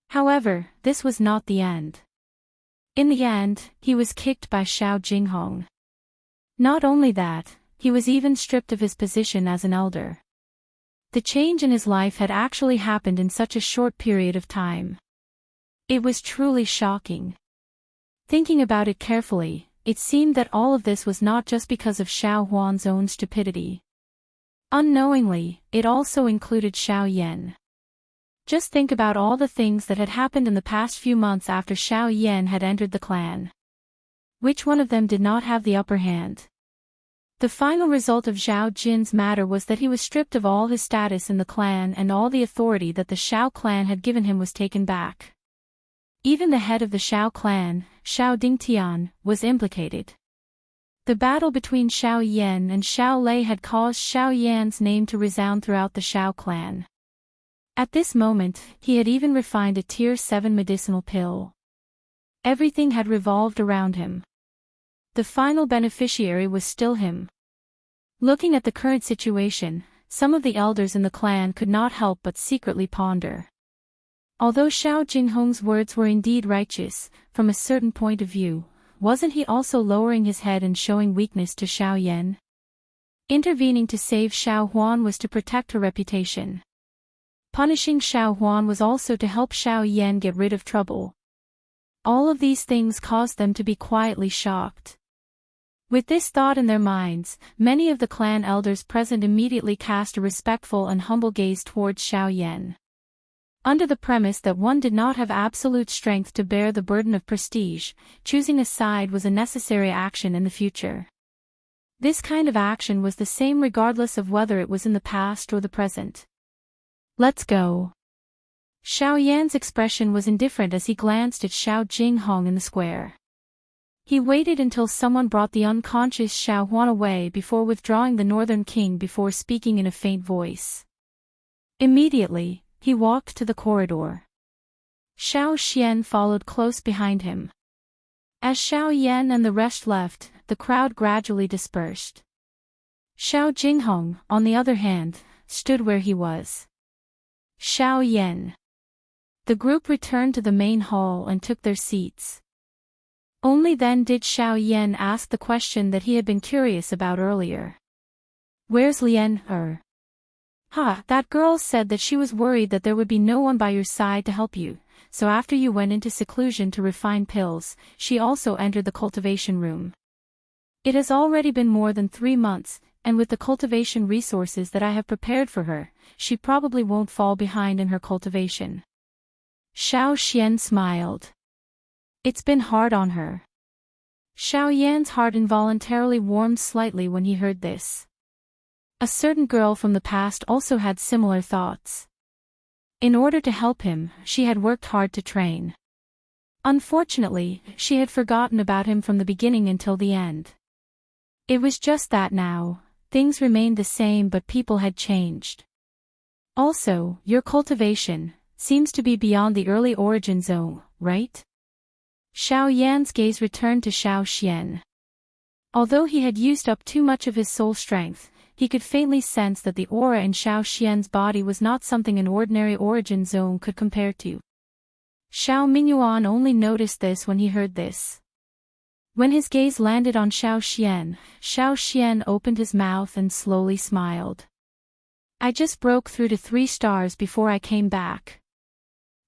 However, this was not the end. In the end, he was kicked by Xiao Jinghong. Not only that, he was even stripped of his position as an elder. The change in his life had actually happened in such a short period of time. It was truly shocking. Thinking about it carefully, it seemed that all of this was not just because of Xiao Huan's own stupidity. Unknowingly, it also included Xiao Yan. Just think about all the things that had happened in the past few months after Xiao Yan had entered the clan. Which one of them did not have the upper hand? The final result of Zhao Jin's matter was that he was stripped of all his status in the clan, and all the authority that the Xiao clan had given him was taken back. Even the head of the Xiao clan, Xiao Dingtian, was implicated. The battle between Xiao Yan and Xiao Lei had caused Xiao Yan's name to resound throughout the Xiao clan. At this moment, he had even refined a Tier 7 medicinal pill. Everything had revolved around him. The final beneficiary was still him. Looking at the current situation, some of the elders in the clan could not help but secretly ponder. Although Xiao Jinghong's words were indeed righteous, from a certain point of view, wasn't he also lowering his head and showing weakness to Xiao Yan? Intervening to save Xiao Huan was to protect her reputation. Punishing Xiao Huan was also to help Xiao Yan get rid of trouble. All of these things caused them to be quietly shocked. With this thought in their minds, many of the clan elders present immediately cast a respectful and humble gaze towards Xiao Yan. Under the premise that one did not have absolute strength to bear the burden of prestige, choosing a side was a necessary action in the future. This kind of action was the same regardless of whether it was in the past or the present. Let's go. Xiao Yan's expression was indifferent as he glanced at Xiao Jinghong in the square. He waited until someone brought the unconscious Xiao Huan away before withdrawing the Northern King before speaking in a faint voice. Immediately, he walked to the corridor. Xiao Xian followed close behind him. As Xiao Yan and the rest left, the crowd gradually dispersed. Xiao Jinghong, on the other hand, stood where he was. Xiao Yan. The group returned to the main hall and took their seats. Only then did Xiao Yan ask the question that he had been curious about earlier. Where's Lian Er? That girl said that she was worried that there would be no one by your side to help you, so after you went into seclusion to refine pills, she also entered the cultivation room. It has already been more than 3 months, and with the cultivation resources that I have prepared for her, she probably won't fall behind in her cultivation. Xiao Xian smiled. It's been hard on her. Xiao Yan's heart involuntarily warmed slightly when he heard this. A certain girl from the past also had similar thoughts. In order to help him, she had worked hard to train. Unfortunately, she had forgotten about him from the beginning until the end. It was just that now, things remained the same but people had changed. Also, your cultivation seems to be beyond the early origin zone, right? Xiao Yan's gaze returned to Xiao Xian. Although he had used up too much of his soul strength, he could faintly sense that the aura in Xiao Xian's body was not something an ordinary origin zone could compare to. Xiao Mingyuan only noticed this when he heard this. When his gaze landed on Xiao Xian opened his mouth and slowly smiled. I just broke through to 3 stars before I came back.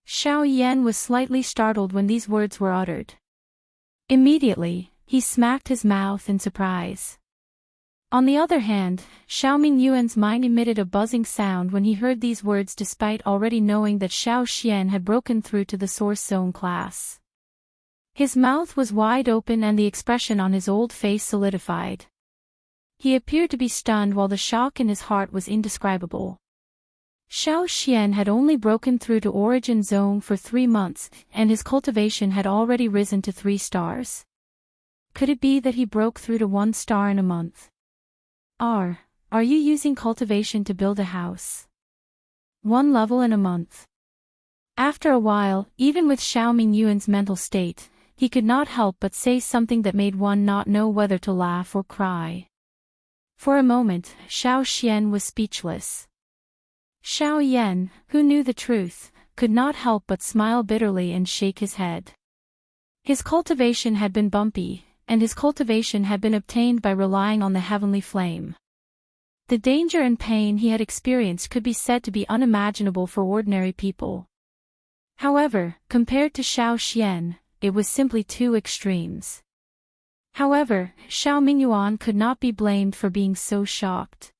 Xiao Yan was slightly startled when these words were uttered. Immediately, he smacked his mouth in surprise. On the other hand, Xiao Mingyuan's mind emitted a buzzing sound when he heard these words despite already knowing that Xiao Xian had broken through to the Source Zone class. His mouth was wide open and the expression on his old face solidified. He appeared to be stunned while the shock in his heart was indescribable. Xiao Xian had only broken through to Origin Zone for 3 months, and his cultivation had already risen to 3 stars. Could it be that he broke through to 1 star in a month? Are you using cultivation to build a house? 1 level in a month. After a while, even with Xiao Mingyuan's mental state, he could not help but say something that made one not know whether to laugh or cry. For a moment, Xiao Xian was speechless. Xiao Yan, who knew the truth, could not help but smile bitterly and shake his head. His cultivation had been bumpy, and his cultivation had been obtained by relying on the heavenly flame. The danger and pain he had experienced could be said to be unimaginable for ordinary people. However, compared to Xiao Xian, it was simply 2 extremes. However, Xiao Mingyuan could not be blamed for being so shocked.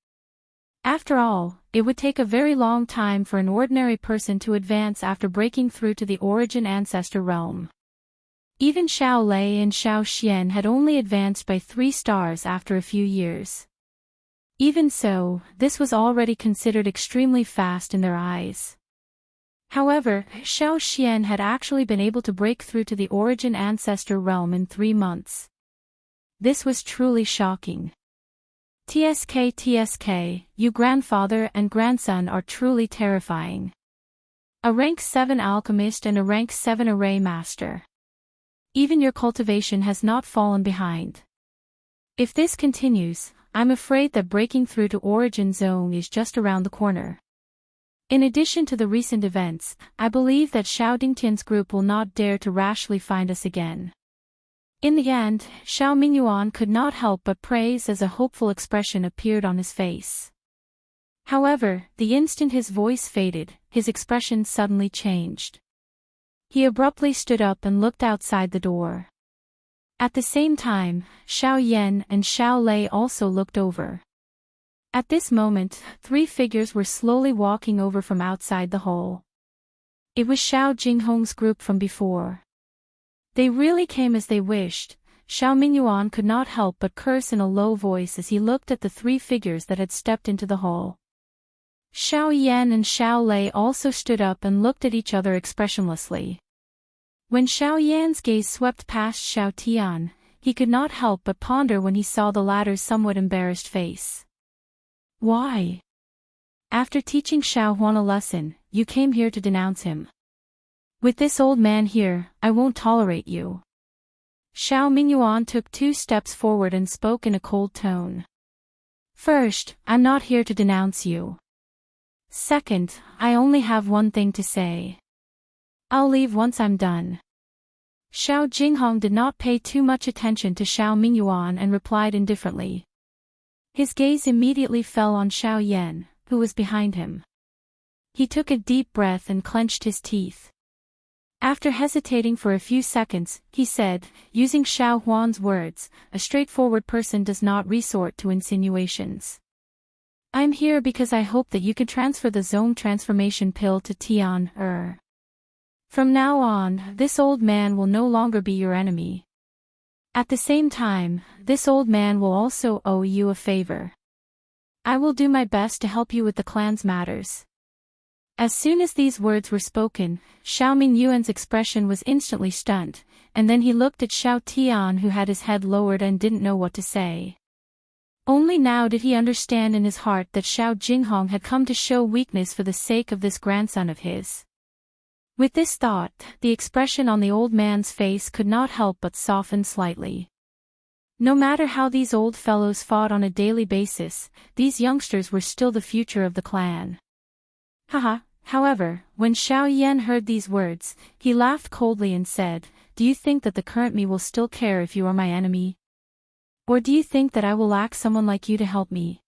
After all, it would take a very long time for an ordinary person to advance after breaking through to the Origin Ancestor realm. Even Xiao Lei and Xiao Xian had only advanced by 3 stars after a few years. Even so, this was already considered extremely fast in their eyes. However, Xiao Xian had actually been able to break through to the Origin Ancestor realm in 3 months. This was truly shocking. TSK, you grandfather and grandson are truly terrifying. A rank 7 alchemist and a rank 7 array master. Even your cultivation has not fallen behind. If this continues, I'm afraid that breaking through to Origin Zone is just around the corner. In addition to the recent events, I believe that Xiao Dingtian's group will not dare to rashly find us again. In the end, Xiao Mingyuan could not help but praise as a hopeful expression appeared on his face. However, the instant his voice faded, his expression suddenly changed. He abruptly stood up and looked outside the door. At the same time, Xiao Yan and Xiao Lei also looked over. At this moment, 3 figures were slowly walking over from outside the hall. It was Xiao Jinghong's group from before. They really came as they wished. Xiao Mingyuan could not help but curse in a low voice as he looked at the 3 figures that had stepped into the hall. Xiao Yan and Xiao Lei also stood up and looked at each other expressionlessly. When Xiao Yan's gaze swept past Xiao Tian, he could not help but ponder when he saw the latter's somewhat embarrassed face. Why? After teaching Xiao Huan a lesson, you came here to denounce him. With this old man here, I won't tolerate you. Xiao Mingyuan took 2 steps forward and spoke in a cold tone. First, I'm not here to denounce you. Second, I only have one thing to say. I'll leave once I'm done. Xiao Jinghong did not pay too much attention to Xiao Mingyuan and replied indifferently. His gaze immediately fell on Xiao Yan, who was behind him. He took a deep breath and clenched his teeth. After hesitating for a few seconds, he said, using Xiao Huan's words, a straightforward person does not resort to insinuations. I'm here because I hope that you could transfer the zone transformation pill to Tian. From now on, this old man will no longer be your enemy. At the same time, this old man will also owe you a favor. I will do my best to help you with the clan's matters. As soon as these words were spoken, Xiao Mingyuan's expression was instantly stunned, and then he looked at Xiao Tian who had his head lowered and didn't know what to say. Only now did he understand in his heart that Xiao Jinghong had come to show weakness for the sake of this grandson of his. With this thought, the expression on the old man's face could not help but soften slightly. No matter how these old fellows fought on a daily basis, these youngsters were still the future of the clan. Haha. However, when Xiao Yan heard these words, he laughed coldly and said, "Do you think that the current me will still care if you are my enemy? Or do you think that I will lack someone like you to help me?"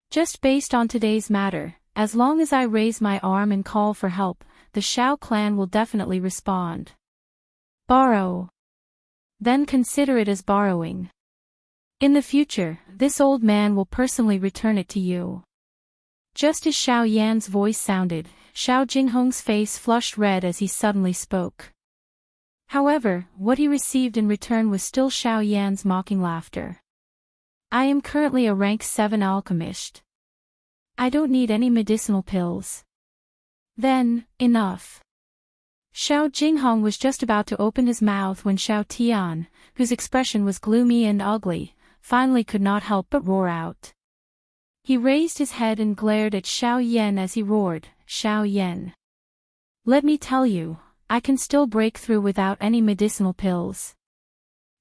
Just based on today's matter, as long as I raise my arm and call for help, the Shao clan will definitely respond. Borrow. Then consider it as borrowing. In the future, this old man will personally return it to you. Just as Xiao Yan's voice sounded, Xiao Jinghong's face flushed red as he suddenly spoke. However, what he received in return was still Xiao Yan's mocking laughter. I am currently a rank 7 alchemist. I don't need any medicinal pills. Then, enough. Xiao Jinghong was just about to open his mouth when Xiao Tian, whose expression was gloomy and ugly, finally could not help but roar out. He raised his head and glared at Xiao Yan as he roared, Xiao Yan. Let me tell you, I can still break through without any medicinal pills.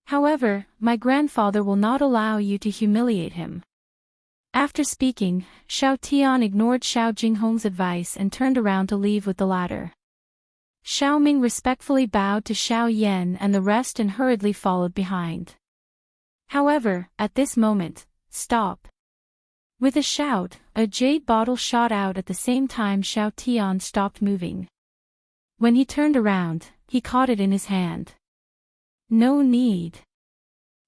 However, my grandfather will not allow you to humiliate him. After speaking, Xiao Tian ignored Xiao Jinghong's advice and turned around to leave with the latter. Xiao Ming respectfully bowed to Xiao Yan and the rest and hurriedly followed behind. However, at this moment, stop. With a shout, a jade bottle shot out at the same time Xiao Tian stopped moving. When he turned around, he caught it in his hand. No need.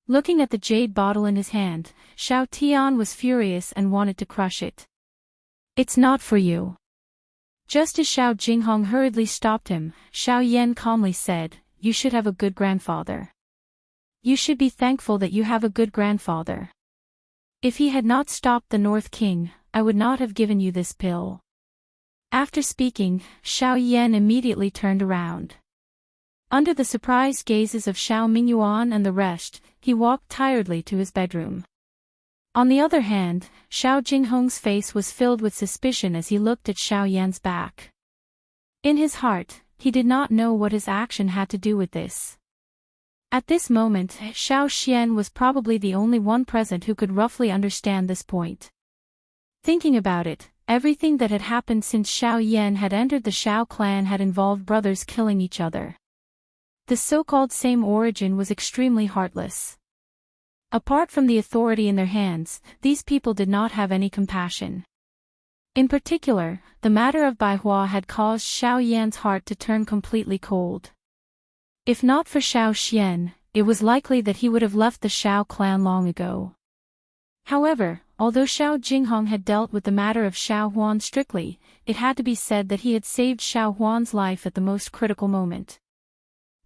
Looking at the jade bottle in his hand, Xiao Tian was furious and wanted to crush it. It's not for you. Just as Xiao Jinghong hurriedly stopped him, Xiao Yan calmly said, You should have a good grandfather. You should be thankful that you have a good grandfather. If he had not stopped the North King, I would not have given you this pill. After speaking, Xiao Yan immediately turned around. Under the surprised gazes of Xiao Mingyuan and the rest, he walked tiredly to his bedroom. On the other hand, Xiao Jinghong's face was filled with suspicion as he looked at Xiao Yan's back. In his heart, he did not know what his action had to do with this. At this moment, Xiao Xian was probably the only one present who could roughly understand this point. Thinking about it, everything that had happened since Xiao Yan had entered the Xiao clan had involved brothers killing each other. The so-called same origin was extremely heartless. Apart from the authority in their hands, these people did not have any compassion. In particular, the matter of Baihua had caused Xiao Yan's heart to turn completely cold. If not for Xiao Xian, it was likely that he would have left the Xiao clan long ago. However, although Xiao Jinghong had dealt with the matter of Xiao Huan strictly, it had to be said that he had saved Xiao Huan's life at the most critical moment.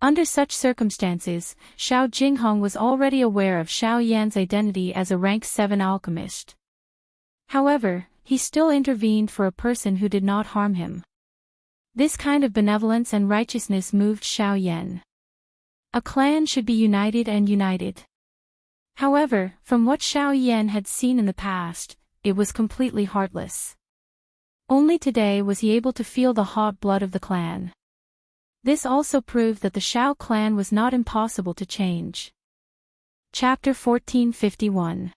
Under such circumstances, Xiao Jinghong was already aware of Xiao Yan's identity as a rank 7 alchemist. However, he still intervened for a person who did not harm him. This kind of benevolence and righteousness moved Xiao Yan. A clan should be united and united. However, from what Xiao Yan had seen in the past, it was completely heartless. Only today was he able to feel the hot blood of the clan. This also proved that the Xiao clan was not impossible to change. Chapter 1451.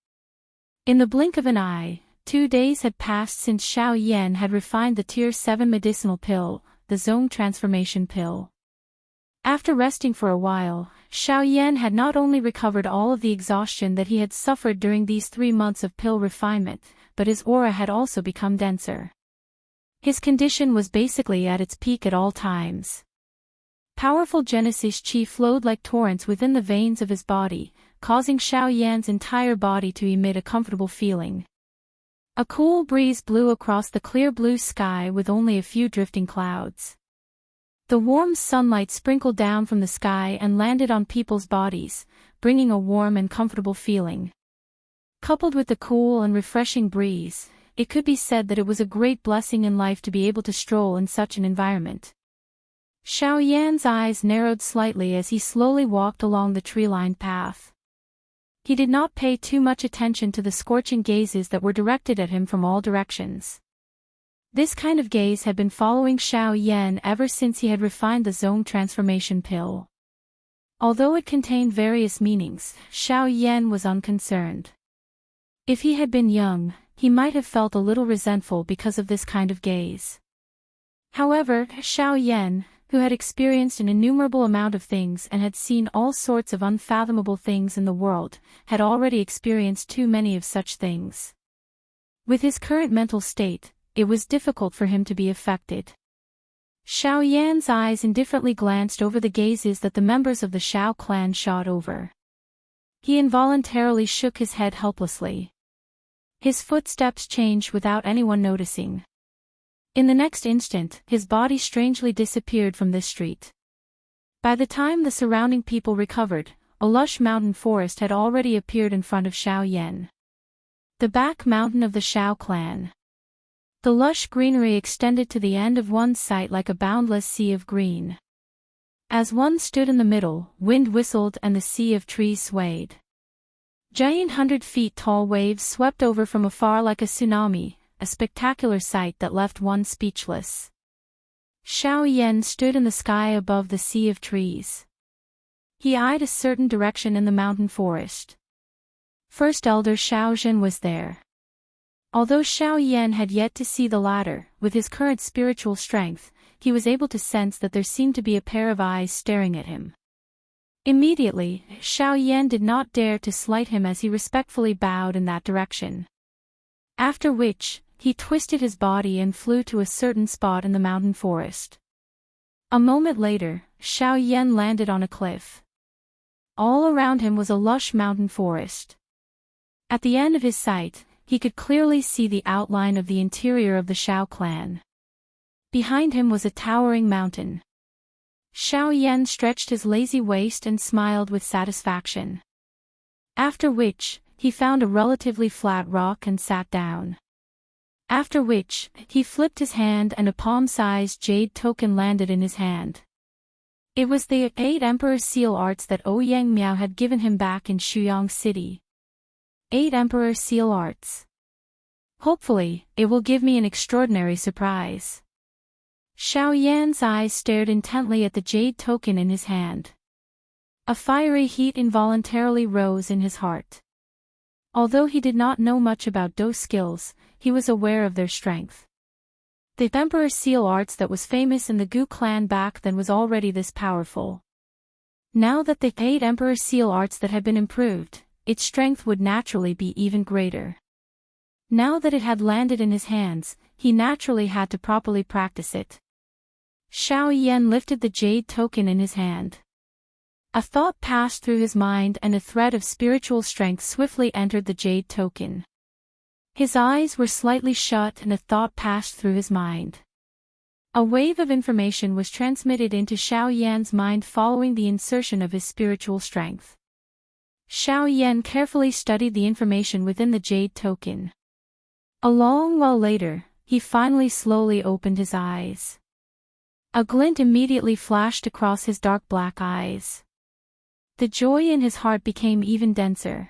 In the blink of an eye, 2 days had passed since Xiao Yan had refined the Tier 7 medicinal pill, the Zone Transformation Pill. After resting for a while, Xiao Yan had not only recovered all of the exhaustion that he had suffered during these 3 months of pill refinement, but his aura had also become denser. His condition was basically at its peak at all times. Powerful Genesis Chi flowed like torrents within the veins of his body, causing Xiao Yan's entire body to emit a comfortable feeling. A cool breeze blew across the clear blue sky with only a few drifting clouds. The warm sunlight sprinkled down from the sky and landed on people's bodies, bringing a warm and comfortable feeling. Coupled with the cool and refreshing breeze, it could be said that it was a great blessing in life to be able to stroll in such an environment. Xiao Yan's eyes narrowed slightly as he slowly walked along the tree-lined path. He did not pay too much attention to the scorching gazes that were directed at him from all directions. This kind of gaze had been following Xiao Yan ever since he had refined the Zone Transformation Pill. Although it contained various meanings, Xiao Yan was unconcerned. If he had been young, he might have felt a little resentful because of this kind of gaze. However, Xiao Yan, who had experienced an innumerable amount of things and had seen all sorts of unfathomable things in the world, had already experienced too many of such things. With his current mental state, it was difficult for him to be affected. Xiao Yan's eyes indifferently glanced over the gazes that the members of the Xiao clan shot over. He involuntarily shook his head helplessly. His footsteps changed without anyone noticing. In the next instant, his body strangely disappeared from this street. By the time the surrounding people recovered, a lush mountain forest had already appeared in front of Xiao Yan. The back mountain of the Xiao clan. The lush greenery extended to the end of one's sight like a boundless sea of green. As one stood in the middle, wind whistled and the sea of trees swayed. Giant 100-feet-tall waves swept over from afar like a tsunami, a spectacular sight that left one speechless. Xiao Yan stood in the sky above the sea of trees. He eyed a certain direction in the mountain forest. First Elder Xiao Zhen was there. Although Xiao Yan had yet to see the latter, with his current spiritual strength, he was able to sense that there seemed to be a pair of eyes staring at him. Immediately, Xiao Yan did not dare to slight him as he respectfully bowed in that direction. After which, he twisted his body and flew to a certain spot in the mountain forest. A moment later, Xiao Yan landed on a cliff. All around him was a lush mountain forest. At the end of his sight, he could clearly see the outline of the interior of the Xiao clan. Behind him was a towering mountain. Xiao Yan stretched his lazy waist and smiled with satisfaction. After which, he found a relatively flat rock and sat down. After which, he flipped his hand and a palm-sized jade token landed in his hand. It was the 8 Emperor Seal Arts that Ouyang Miao had given him back in Shuyang City. 8 Emperor Seal Arts. Hopefully, it will give me an extraordinary surprise. Xiao Yan's eyes stared intently at the jade token in his hand. A fiery heat involuntarily rose in his heart. Although he did not know much about those skills, he was aware of their strength. The Emperor Seal Arts that was famous in the Gu clan back then was already this powerful. Now that the 8 Emperor Seal Arts that had been improved, its strength would naturally be even greater. Now that it had landed in his hands, he naturally had to properly practice it. Xiao Yan lifted the jade token in his hand. A thought passed through his mind and a thread of spiritual strength swiftly entered the jade token. His eyes were slightly shut and a thought passed through his mind. A wave of information was transmitted into Xiao Yan's mind following the insertion of his spiritual strength. Xiao Yan carefully studied the information within the jade token. A long while later, he finally slowly opened his eyes. A glint immediately flashed across his dark black eyes. The joy in his heart became even denser.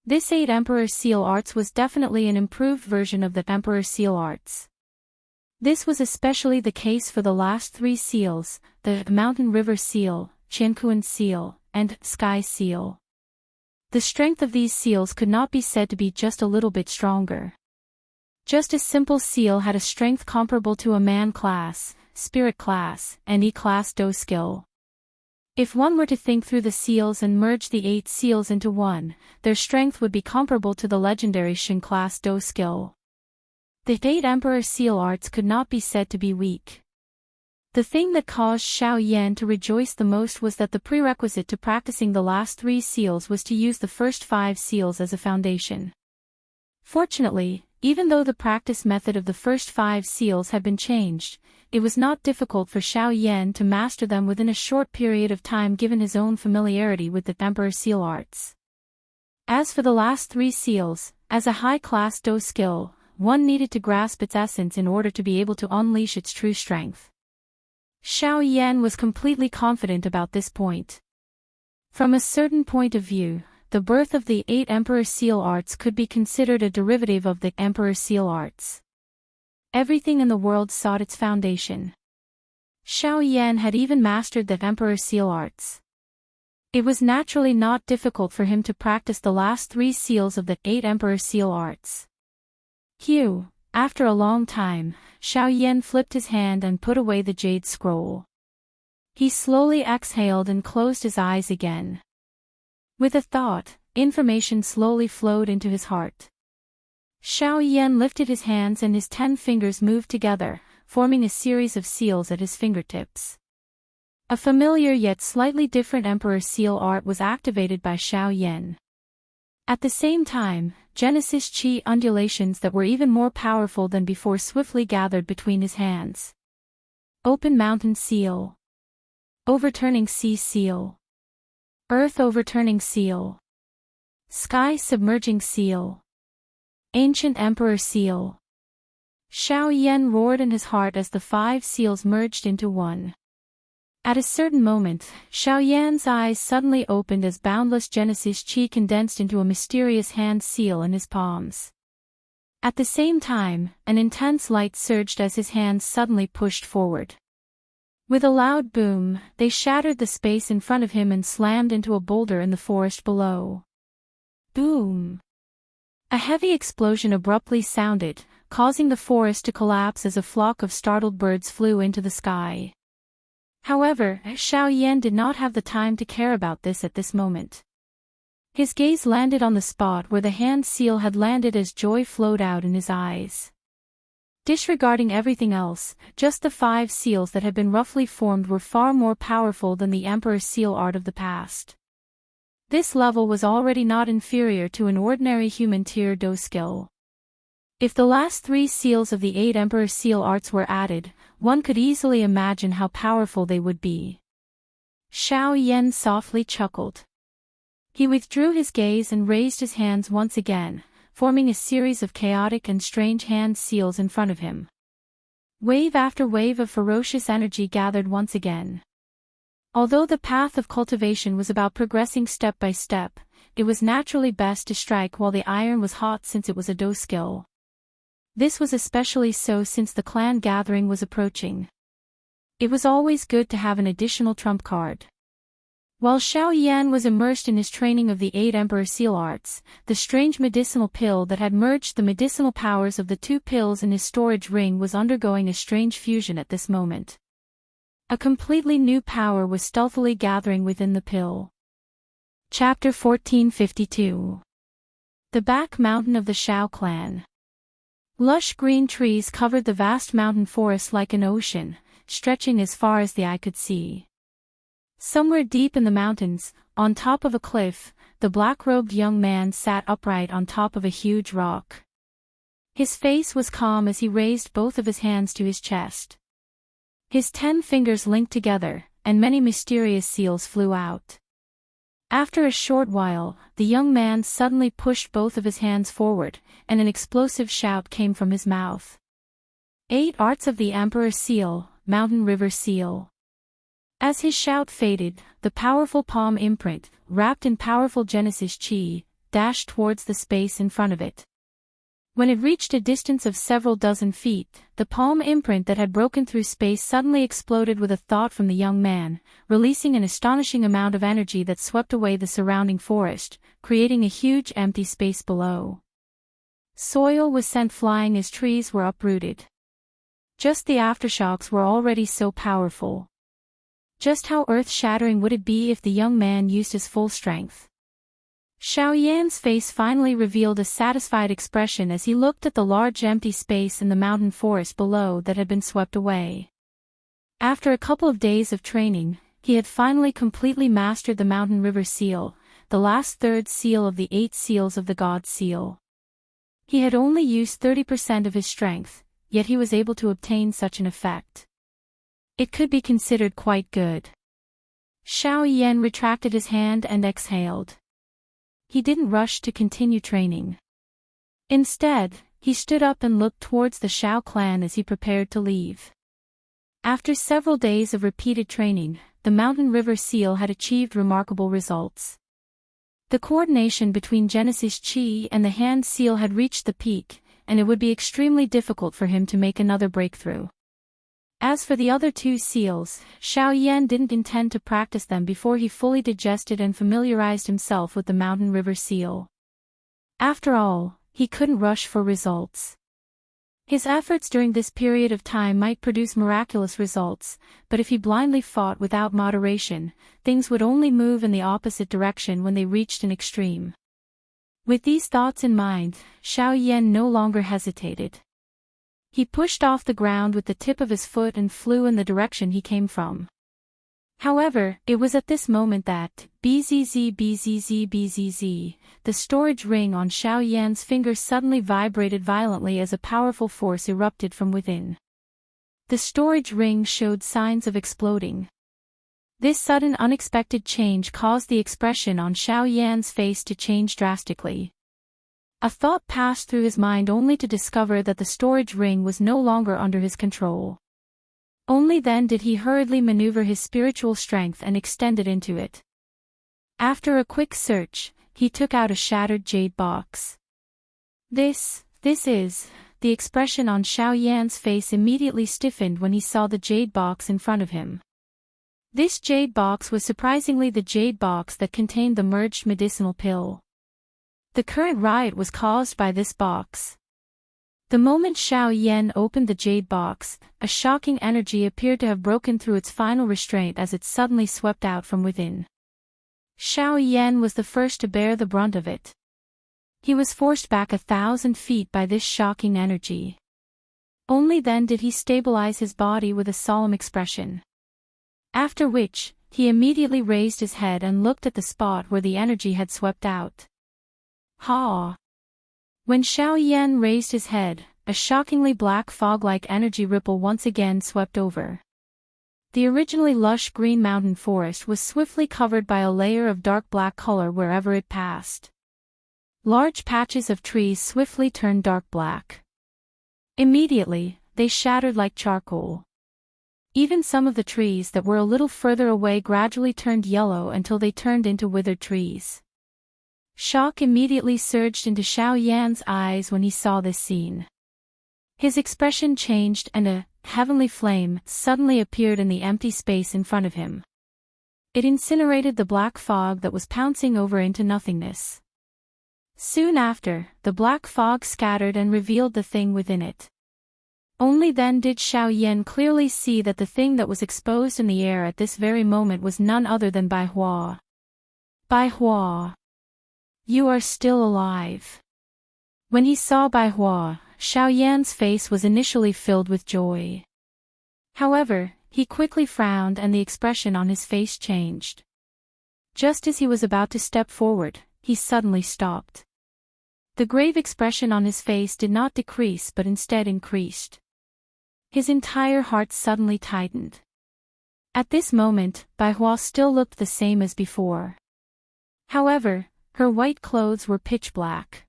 This 8 Emperor Seal Arts was definitely an improved version of the Emperor Seal Arts. This was especially the case for the last 3 seals, the Mountain River Seal, Qiankuan Seal, and Sky Seal. The strength of these seals could not be said to be just a little bit stronger. Just a simple seal had a strength comparable to a man class, spirit class, and E-class Do skill. If one were to think through the seals and merge the 8 seals into one, their strength would be comparable to the legendary Shin class Do skill. The 8 Emperor Seal Arts could not be said to be weak. The thing that caused Xiao Yan to rejoice the most was that the prerequisite to practicing the last 3 seals was to use the first 5 seals as a foundation. Fortunately, even though the practice method of the first 5 seals had been changed, it was not difficult for Xiao Yan to master them within a short period of time given his own familiarity with the Emperor Seal Arts. As for the last 3 seals, as a high-class Do skill, one needed to grasp its essence in order to be able to unleash its true strength. Xiao Yan was completely confident about this point. From a certain point of view, the birth of the 8 Emperor Seal Arts could be considered a derivative of the Emperor Seal Arts. Everything in the world sought its foundation. Xiao Yan had even mastered the Emperor Seal Arts. It was naturally not difficult for him to practice the last 3 seals of the 8 Emperor Seal Arts. After a long time, Xiao Yan flipped his hand and put away the jade scroll. He slowly exhaled and closed his eyes again. With a thought, information slowly flowed into his heart. Xiao Yan lifted his hands and his 10 fingers moved together, forming a series of seals at his fingertips. A familiar yet slightly different Emperor seal art was activated by Xiao Yan. At the same time, Genesis Chi undulations that were even more powerful than before swiftly gathered between his hands. Open Mountain Seal. Overturning Sea Seal. Earth Overturning Seal. Sky Submerging Seal. Ancient Emperor Seal. Xiao Yan roared in his heart as the 5 seals merged into one. At a certain moment, Xiao Yan's eyes suddenly opened as boundless Genesis Chi condensed into a mysterious hand seal in his palms. At the same time, an intense light surged as his hands suddenly pushed forward. With a loud boom, they shattered the space in front of him and slammed into a boulder in the forest below. Boom! A heavy explosion abruptly sounded, causing the forest to collapse as a flock of startled birds flew into the sky. However, Xiao Yan did not have the time to care about this at this moment. His gaze landed on the spot where the hand seal had landed as joy flowed out in his eyes. Disregarding everything else, just the 5 seals that had been roughly formed were far more powerful than the Emperor seal art of the past. This level was already not inferior to an ordinary human tier Do skill. If the last 3 seals of the 8 Emperor seal arts were added, one could easily imagine how powerful they would be. Xiao Yan softly chuckled. He withdrew his gaze and raised his hands once again, forming a series of chaotic and strange hand seals in front of him. Wave after wave of ferocious energy gathered once again. Although the path of cultivation was about progressing step by step, it was naturally best to strike while the iron was hot since it was a Do skill. This was especially so since the clan gathering was approaching. It was always good to have an additional trump card. While Xiao Yan was immersed in his training of the 8 Emperor seal arts, the strange medicinal pill that had merged the medicinal powers of the 2 pills in his storage ring was undergoing a strange fusion at this moment. A completely new power was stealthily gathering within the pill. Chapter 1452. The Back Mountain of the Xiao Clan. Lush green trees covered the vast mountain forest like an ocean, stretching as far as the eye could see. Somewhere deep in the mountains, on top of a cliff, the black-robed young man sat upright on top of a huge rock. His face was calm as he raised both of his hands to his chest. His 10 fingers linked together, and many mysterious seals flew out. After a short while, the young man suddenly pushed both of his hands forward, and an explosive shout came from his mouth. 8 Arts of the Emperor Seal, Mountain River Seal. As his shout faded, the powerful palm imprint, wrapped in powerful Genesis Chi, dashed towards the space in front of it. When it reached a distance of several dozen feet, the palm imprint that had broken through space suddenly exploded with a thought from the young man, releasing an astonishing amount of energy that swept away the surrounding forest, creating a huge empty space below. Soil was sent flying as trees were uprooted. Just the aftershocks were already so powerful. Just how earth-shattering would it be if the young man used his full strength? Xiao Yan's face finally revealed a satisfied expression as he looked at the large empty space in the mountain forest below that had been swept away. After a couple of days of training, he had finally completely mastered the Mountain River Seal, the last 3rd seal of the 8 seals of the God Seal. He had only used 30% of his strength, yet he was able to obtain such an effect. It could be considered quite good. Xiao Yan retracted his hand and exhaled. He didn't rush to continue training. Instead, he stood up and looked towards the Xiao clan as he prepared to leave. After several days of repeated training, the Mountain River Seal had achieved remarkable results. The coordination between Genesis Chi and the hand seal had reached the peak, and it would be extremely difficult for him to make another breakthrough. As for the other 2 seals, Xiao Yan didn't intend to practice them before he fully digested and familiarized himself with the Mountain River Seal. After all, he couldn't rush for results. His efforts during this period of time might produce miraculous results, but if he blindly fought without moderation, things would only move in the opposite direction when they reached an extreme. With these thoughts in mind, Xiao Yan no longer hesitated. He pushed off the ground with the tip of his foot and flew in the direction he came from. However, it was at this moment that, bzz, the storage ring on Xiao Yan's finger suddenly vibrated violently as a powerful force erupted from within. The storage ring showed signs of exploding. This sudden unexpected change caused the expression on Xiao Yan's face to change drastically. A thought passed through his mind only to discover that the storage ring was no longer under his control. Only then did he hurriedly maneuver his spiritual strength and extend it into it. After a quick search, he took out a shattered jade box. This is... The expression on Xiao Yan's face immediately stiffened when he saw the jade box in front of him. This jade box was surprisingly the jade box that contained the merged medicinal pill. The current riot was caused by this box. The moment Xiao Yan opened the jade box, a shocking energy appeared to have broken through its final restraint as it suddenly swept out from within. Xiao Yan was the first to bear the brunt of it. He was forced back 1,000 feet by this shocking energy. Only then did he stabilize his body with a solemn expression. After which, he immediately raised his head and looked at the spot where the energy had swept out. Ha! When Xiao Yan raised his head, a shockingly black fog-like energy ripple once again swept over. The originally lush green mountain forest was swiftly covered by a layer of dark black color wherever it passed. Large patches of trees swiftly turned dark black. Immediately, they shattered like charcoal. Even some of the trees that were a little further away gradually turned yellow until they turned into withered trees. Shock immediately surged into Xiao Yan's eyes when he saw this scene. His expression changed and a heavenly flame suddenly appeared in the empty space in front of him. It incinerated the black fog that was pouncing over into nothingness. Soon after, the black fog scattered and revealed the thing within it. Only then did Xiao Yan clearly see that the thing that was exposed in the air at this very moment was none other than Bai Hua. Bai Hua. You are still alive. When he saw Bai Hua, Xiao Yan's face was initially filled with joy. However, he quickly frowned and the expression on his face changed. Just as he was about to step forward, he suddenly stopped. The grave expression on his face did not decrease but instead increased. His entire heart suddenly tightened. At this moment, Bai Hua still looked the same as before. However, her white clothes were pitch black.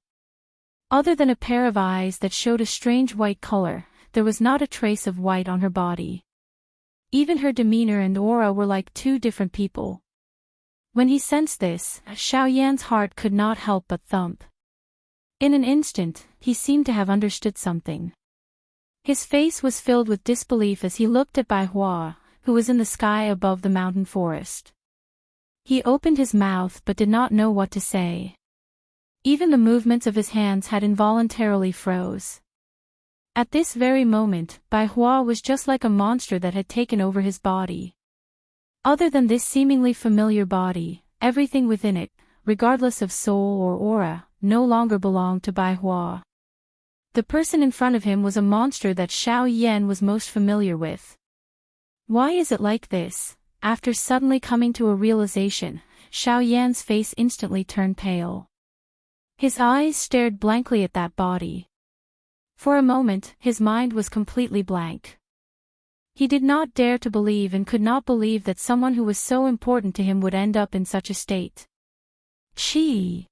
Other than a pair of eyes that showed a strange white color, there was not a trace of white on her body. Even her demeanor and aura were like two different people. When he sensed this, Xiao Yan's heart could not help but thump. In an instant, he seemed to have understood something. His face was filled with disbelief as he looked at Bai Hua, who was in the sky above the mountain forest. He opened his mouth but did not know what to say. Even the movements of his hands had involuntarily froze. At this very moment, Bai Hua was just like a monster that had taken over his body. Other than this seemingly familiar body, everything within it, regardless of soul or aura, no longer belonged to Bai Hua. The person in front of him was a monster that Xiao Yan was most familiar with. Why is it like this? After suddenly coming to a realization, Xiao Yan's face instantly turned pale. His eyes stared blankly at that body. For a moment, his mind was completely blank. He did not dare to believe and could not believe that someone who was so important to him would end up in such a state. Chi.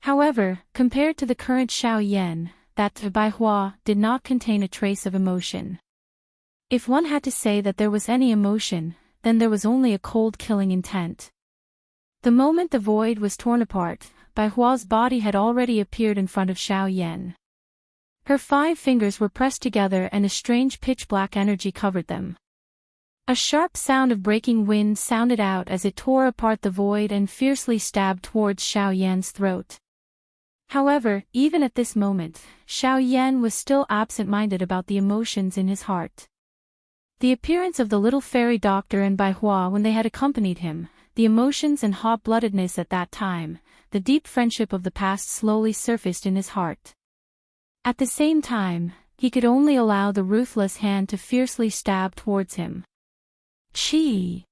However, compared to the current Xiao Yan, that Bai Hua did not contain a trace of emotion. If one had to say that there was any emotion, then there was only a cold killing intent. The moment the void was torn apart, Bai Hua's body had already appeared in front of Xiao Yan. Her 5 fingers were pressed together and a strange pitch-black energy covered them. A sharp sound of breaking wind sounded out as it tore apart the void and fiercely stabbed towards Xiao Yan's throat. However, even at this moment, Xiao Yan was still absent-minded about the emotions in his heart. The appearance of the little fairy doctor and Bai Hua when they had accompanied him, the emotions and hot-bloodedness at that time, the deep friendship of the past slowly surfaced in his heart. At the same time, he could only allow the ruthless hand to fiercely stab towards him. Chi!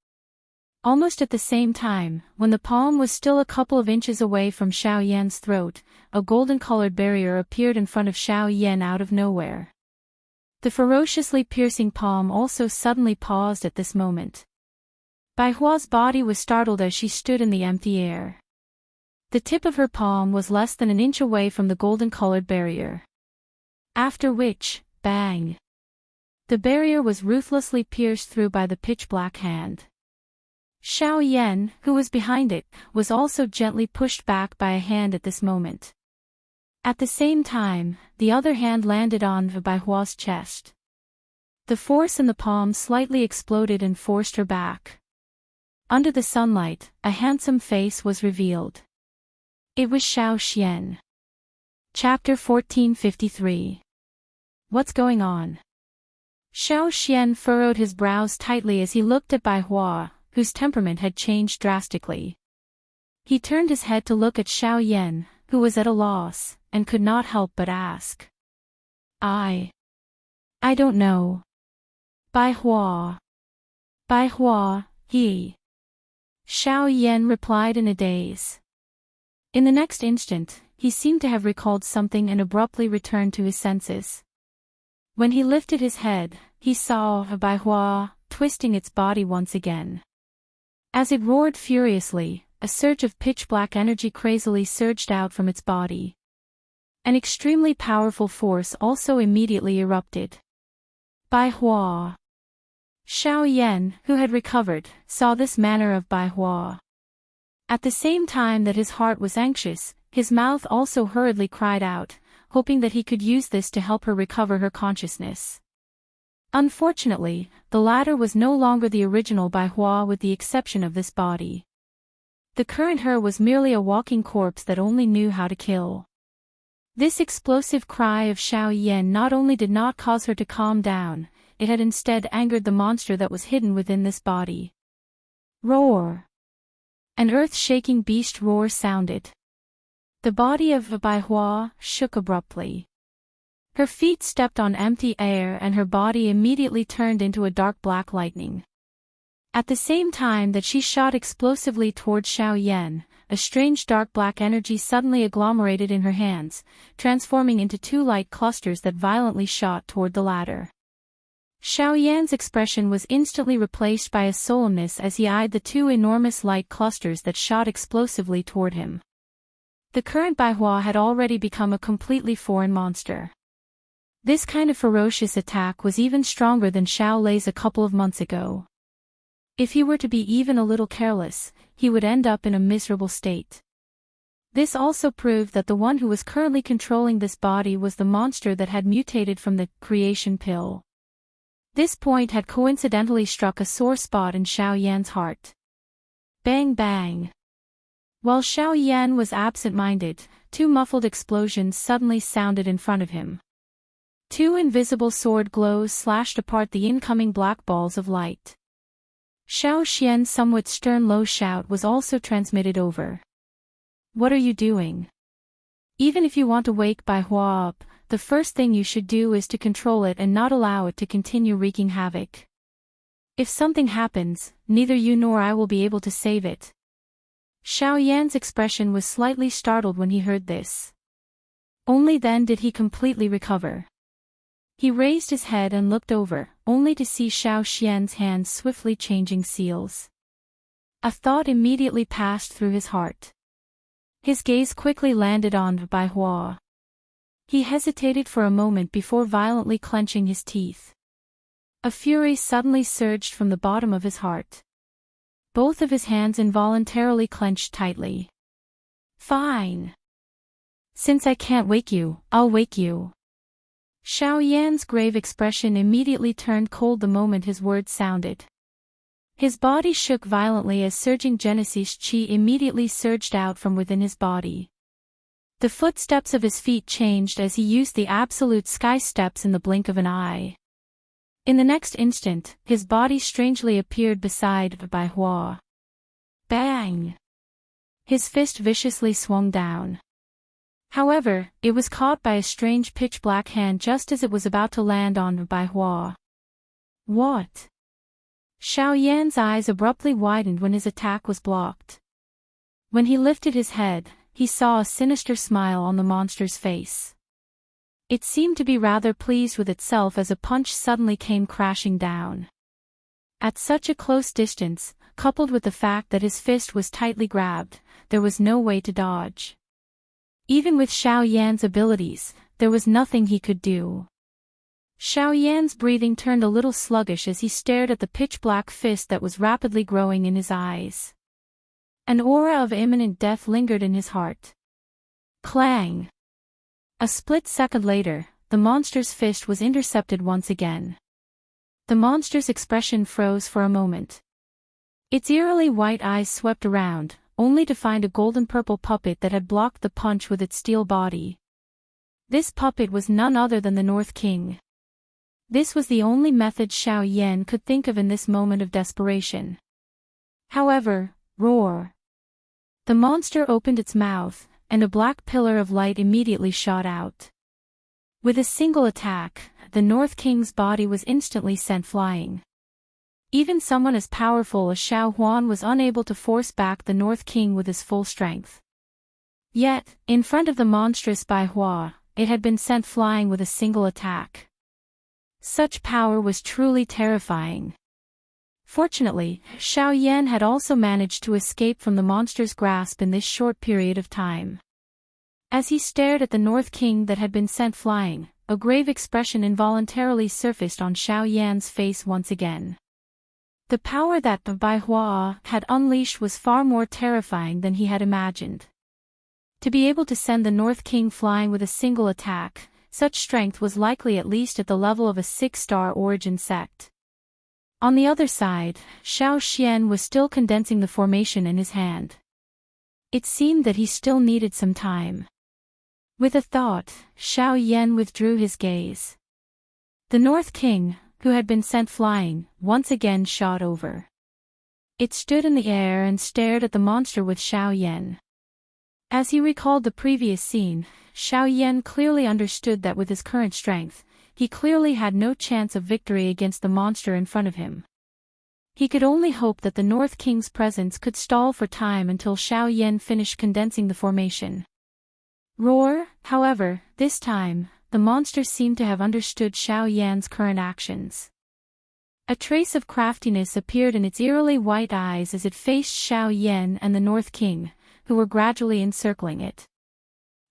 Almost at the same time, when the palm was still a couple of inches away from Xiao Yan's throat, a golden-colored barrier appeared in front of Xiao Yan out of nowhere. The ferociously piercing palm also suddenly paused at this moment. Bai Hua's body was startled as she stood in the empty air. The tip of her palm was less than an inch away from the golden-colored barrier. After which, bang! The barrier was ruthlessly pierced through by the pitch-black hand. Xiao Yan, who was behind it, was also gently pushed back by a hand at this moment. At the same time, the other hand landed on Bai Hua's chest. The force in the palm slightly exploded and forced her back. Under the sunlight, a handsome face was revealed. It was Xiao Xian. Chapter 1453. What's going on? Xiao Xian furrowed his brows tightly as he looked at Bai Hua, whose temperament had changed drastically. He turned his head to look at Xiao Yan, who was at a loss, and could not help but ask. I don't know. Bai Hua, he. Xiao Yan replied in a daze. In the next instant, he seemed to have recalled something and abruptly returned to his senses. When he lifted his head, he saw Bai Hua twisting its body once again. As it roared furiously, a surge of pitch-black energy crazily surged out from its body. An extremely powerful force also immediately erupted. Bai Hua. Xiao Yan, who had recovered, saw this manner of Bai Hua. At the same time that his heart was anxious, his mouth also hurriedly cried out, hoping that he could use this to help her recover her consciousness. Unfortunately, the latter was no longer the original Bai Hua with the exception of this body. The current her was merely a walking corpse that only knew how to kill. This explosive cry of Xiao Yan not only did not cause her to calm down, it had instead angered the monster that was hidden within this body. Roar! An earth-shaking beast roar sounded. The body of Bai Hua shook abruptly. Her feet stepped on empty air and her body immediately turned into a dark black lightning. At the same time that she shot explosively towards Xiao Yan, a strange dark black energy suddenly agglomerated in her hands, transforming into two light clusters that violently shot toward the latter. Xiao Yan's expression was instantly replaced by a solemnness as he eyed the two enormous light clusters that shot explosively toward him. The current Bai Hua had already become a completely foreign monster. This kind of ferocious attack was even stronger than Xiao Lei's a couple of months ago. If he were to be even a little careless, he would end up in a miserable state. This also proved that the one who was currently controlling this body was the monster that had mutated from the creation pill. This point had coincidentally struck a sore spot in Xiao Yan's heart. Bang bang! While Xiao Yan was absent-minded, two muffled explosions suddenly sounded in front of him. Two invisible sword glows slashed apart the incoming black balls of light. Xiao Xian's somewhat stern low shout was also transmitted over. What are you doing? Even if you want to wake Bai Hua up, the first thing you should do is to control it and not allow it to continue wreaking havoc. If something happens, neither you nor I will be able to save it. Xiao Yan's expression was slightly startled when he heard this. Only then did he completely recover. He raised his head and looked over, only to see Xiao Xian's hands swiftly changing seals. A thought immediately passed through his heart. His gaze quickly landed on Bai Hua. He hesitated for a moment before violently clenching his teeth. A fury suddenly surged from the bottom of his heart. Both of his hands involuntarily clenched tightly. Fine. Since I can't wake you, I'll wake you. Xiao Yan's grave expression immediately turned cold the moment his words sounded. His body shook violently as surging Genesis chi immediately surged out from within his body. The footsteps of his feet changed as he used the absolute sky steps in the blink of an eye. In the next instant, his body strangely appeared beside Bai Hua. Bang! His fist viciously swung down. However, it was caught by a strange pitch-black hand just as it was about to land on Bai Hua. What? Xiao Yan's eyes abruptly widened when his attack was blocked. When he lifted his head, he saw a sinister smile on the monster's face. It seemed to be rather pleased with itself as a punch suddenly came crashing down. At such a close distance, coupled with the fact that his fist was tightly grabbed, there was no way to dodge. Even with Xiao Yan's abilities, there was nothing he could do. Xiao Yan's breathing turned a little sluggish as he stared at the pitch-black fist that was rapidly growing in his eyes. An aura of imminent death lingered in his heart. Clang! A split second later, the monster's fist was intercepted once again. The monster's expression froze for a moment. Its eerily white eyes swept around, only to find a golden-purple puppet that had blocked the punch with its steel body. This puppet was none other than the North King. This was the only method Xiao Yan could think of in this moment of desperation. However, roar! The monster opened its mouth, and a black pillar of light immediately shot out. With a single attack, the North King's body was instantly sent flying. Even someone as powerful as Xiao Huan was unable to force back the North King with his full strength. Yet, in front of the monstrous Bai Hua, it had been sent flying with a single attack. Such power was truly terrifying. Fortunately, Xiao Yan had also managed to escape from the monster's grasp in this short period of time. As he stared at the North King that had been sent flying, a grave expression involuntarily surfaced on Xiao Yan's face once again. The power that Bai Hua had unleashed was far more terrifying than he had imagined. To be able to send the North King flying with a single attack, such strength was likely at least at the level of a 6-star origin sect. On the other side, Xiao Xian was still condensing the formation in his hand. It seemed that he still needed some time. With a thought, Xiao Yan withdrew his gaze. The North King, who had been sent flying, once again shot over. It stood in the air and stared at the monster with Xiao Yan. As he recalled the previous scene, Xiao Yan clearly understood that with his current strength, he clearly had no chance of victory against the monster in front of him. He could only hope that the North King's presence could stall for time until Xiao Yan finished condensing the formation. Roar, however, this time, the monster seemed to have understood Xiao Yan's current actions. A trace of craftiness appeared in its eerily white eyes as it faced Xiao Yan and the North King, who were gradually encircling it.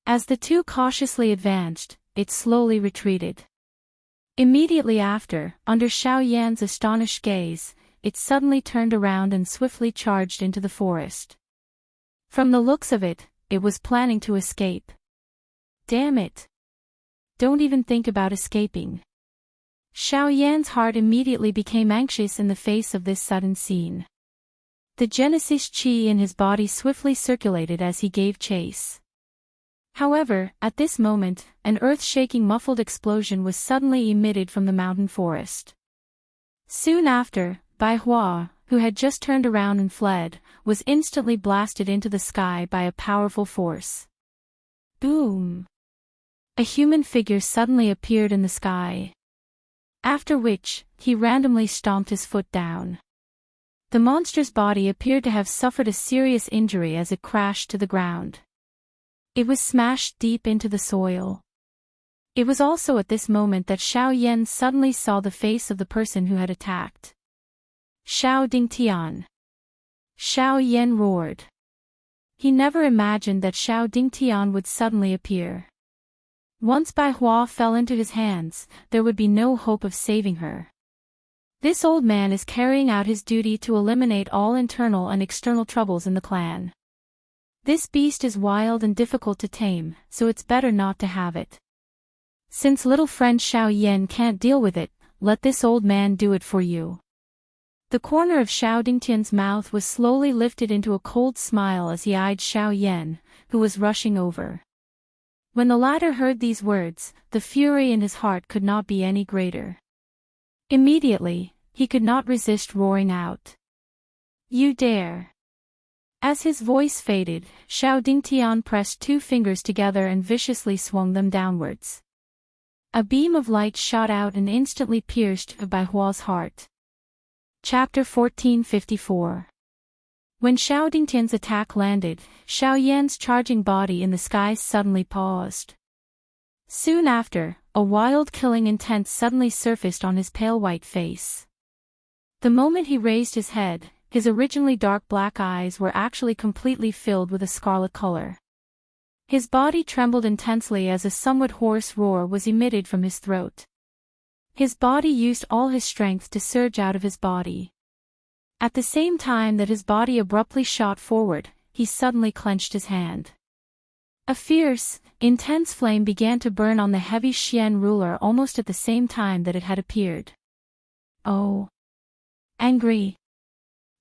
As the two cautiously advanced, it slowly retreated. Immediately after, under Xiao Yan's astonished gaze, it suddenly turned around and swiftly charged into the forest. From the looks of it, it was planning to escape. Damn it! Don't even think about escaping. Xiao Yan's heart immediately became anxious in the face of this sudden scene. The Genesis Qi in his body swiftly circulated as he gave chase. However, at this moment, an earth-shaking muffled explosion was suddenly emitted from the mountain forest. Soon after, Bai Hua, who had just turned around and fled, was instantly blasted into the sky by a powerful force. Boom! A human figure suddenly appeared in the sky. After which, he randomly stomped his foot down. The monster's body appeared to have suffered a serious injury as it crashed to the ground. It was smashed deep into the soil. It was also at this moment that Xiao Yan suddenly saw the face of the person who had attacked. Xiao Dingtian. Xiao Yan roared. He never imagined that Xiao Dingtian would suddenly appear. Once Bai Hua fell into his hands, there would be no hope of saving her. This old man is carrying out his duty to eliminate all internal and external troubles in the clan. This beast is wild and difficult to tame, so it's better not to have it. Since little friend Xiao Yan can't deal with it, let this old man do it for you. The corner of Xiao Dingtian's mouth was slowly lifted into a cold smile as he eyed Xiao Yan, who was rushing over. When the latter heard these words, the fury in his heart could not be any greater. Immediately, he could not resist roaring out. You dare! As his voice faded, Xiao Dingtian pressed two fingers together and viciously swung them downwards. A beam of light shot out and instantly pierced Bai Hua's heart. Chapter 1454. When Xiao Dingtian's attack landed, Xiao Yan's charging body in the skies suddenly paused. Soon after, a wild killing intent suddenly surfaced on his pale white face. The moment he raised his head, his originally dark black eyes were actually completely filled with a scarlet color. His body trembled intensely as a somewhat hoarse roar was emitted from his throat. His body used all his strength to surge out of his body. At the same time that his body abruptly shot forward, he suddenly clenched his hand. A fierce, intense flame began to burn on the heavy Xian ruler almost at the same time that it had appeared. Oh! Angry!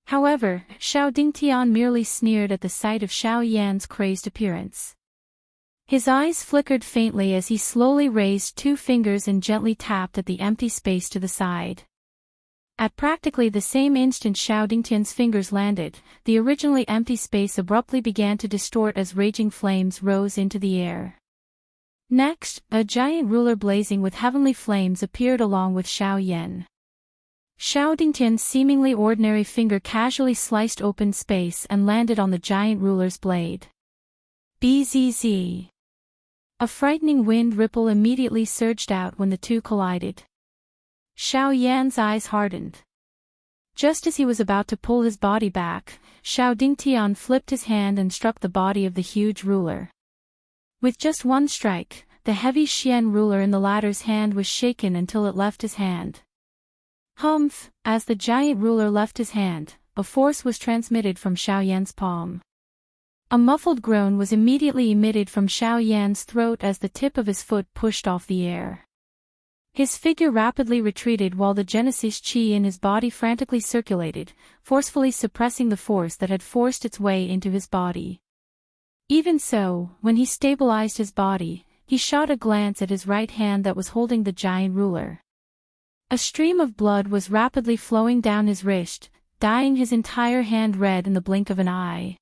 However, Xiao Dingtian merely sneered at the sight of Xiao Yan's crazed appearance. His eyes flickered faintly as he slowly raised two fingers and gently tapped at the empty space to the side. At practically the same instant Xiao Dingtian's fingers landed, the originally empty space abruptly began to distort as raging flames rose into the air. Next, a giant ruler blazing with heavenly flames appeared along with Xiao Yan. Xiao Dingtian's seemingly ordinary finger casually sliced open space and landed on the giant ruler's blade. Bzz. A frightening wind ripple immediately surged out when the two collided. Xiao Yan's eyes hardened. Just as he was about to pull his body back, Xiao Dingtian flipped his hand and struck the body of the huge ruler. With just one strike, the heavy Xian ruler in the latter's hand was shaken until it left his hand. Humph! As the giant ruler left his hand, a force was transmitted from Xiao Yan's palm. A muffled groan was immediately emitted from Xiao Yan's throat as the tip of his foot pushed off the air. His figure rapidly retreated while the Genesis Qi in his body frantically circulated, forcefully suppressing the force that had forced its way into his body. Even so, when he stabilized his body, he shot a glance at his right hand that was holding the giant ruler. A stream of blood was rapidly flowing down his wrist, dyeing his entire hand red in the blink of an eye.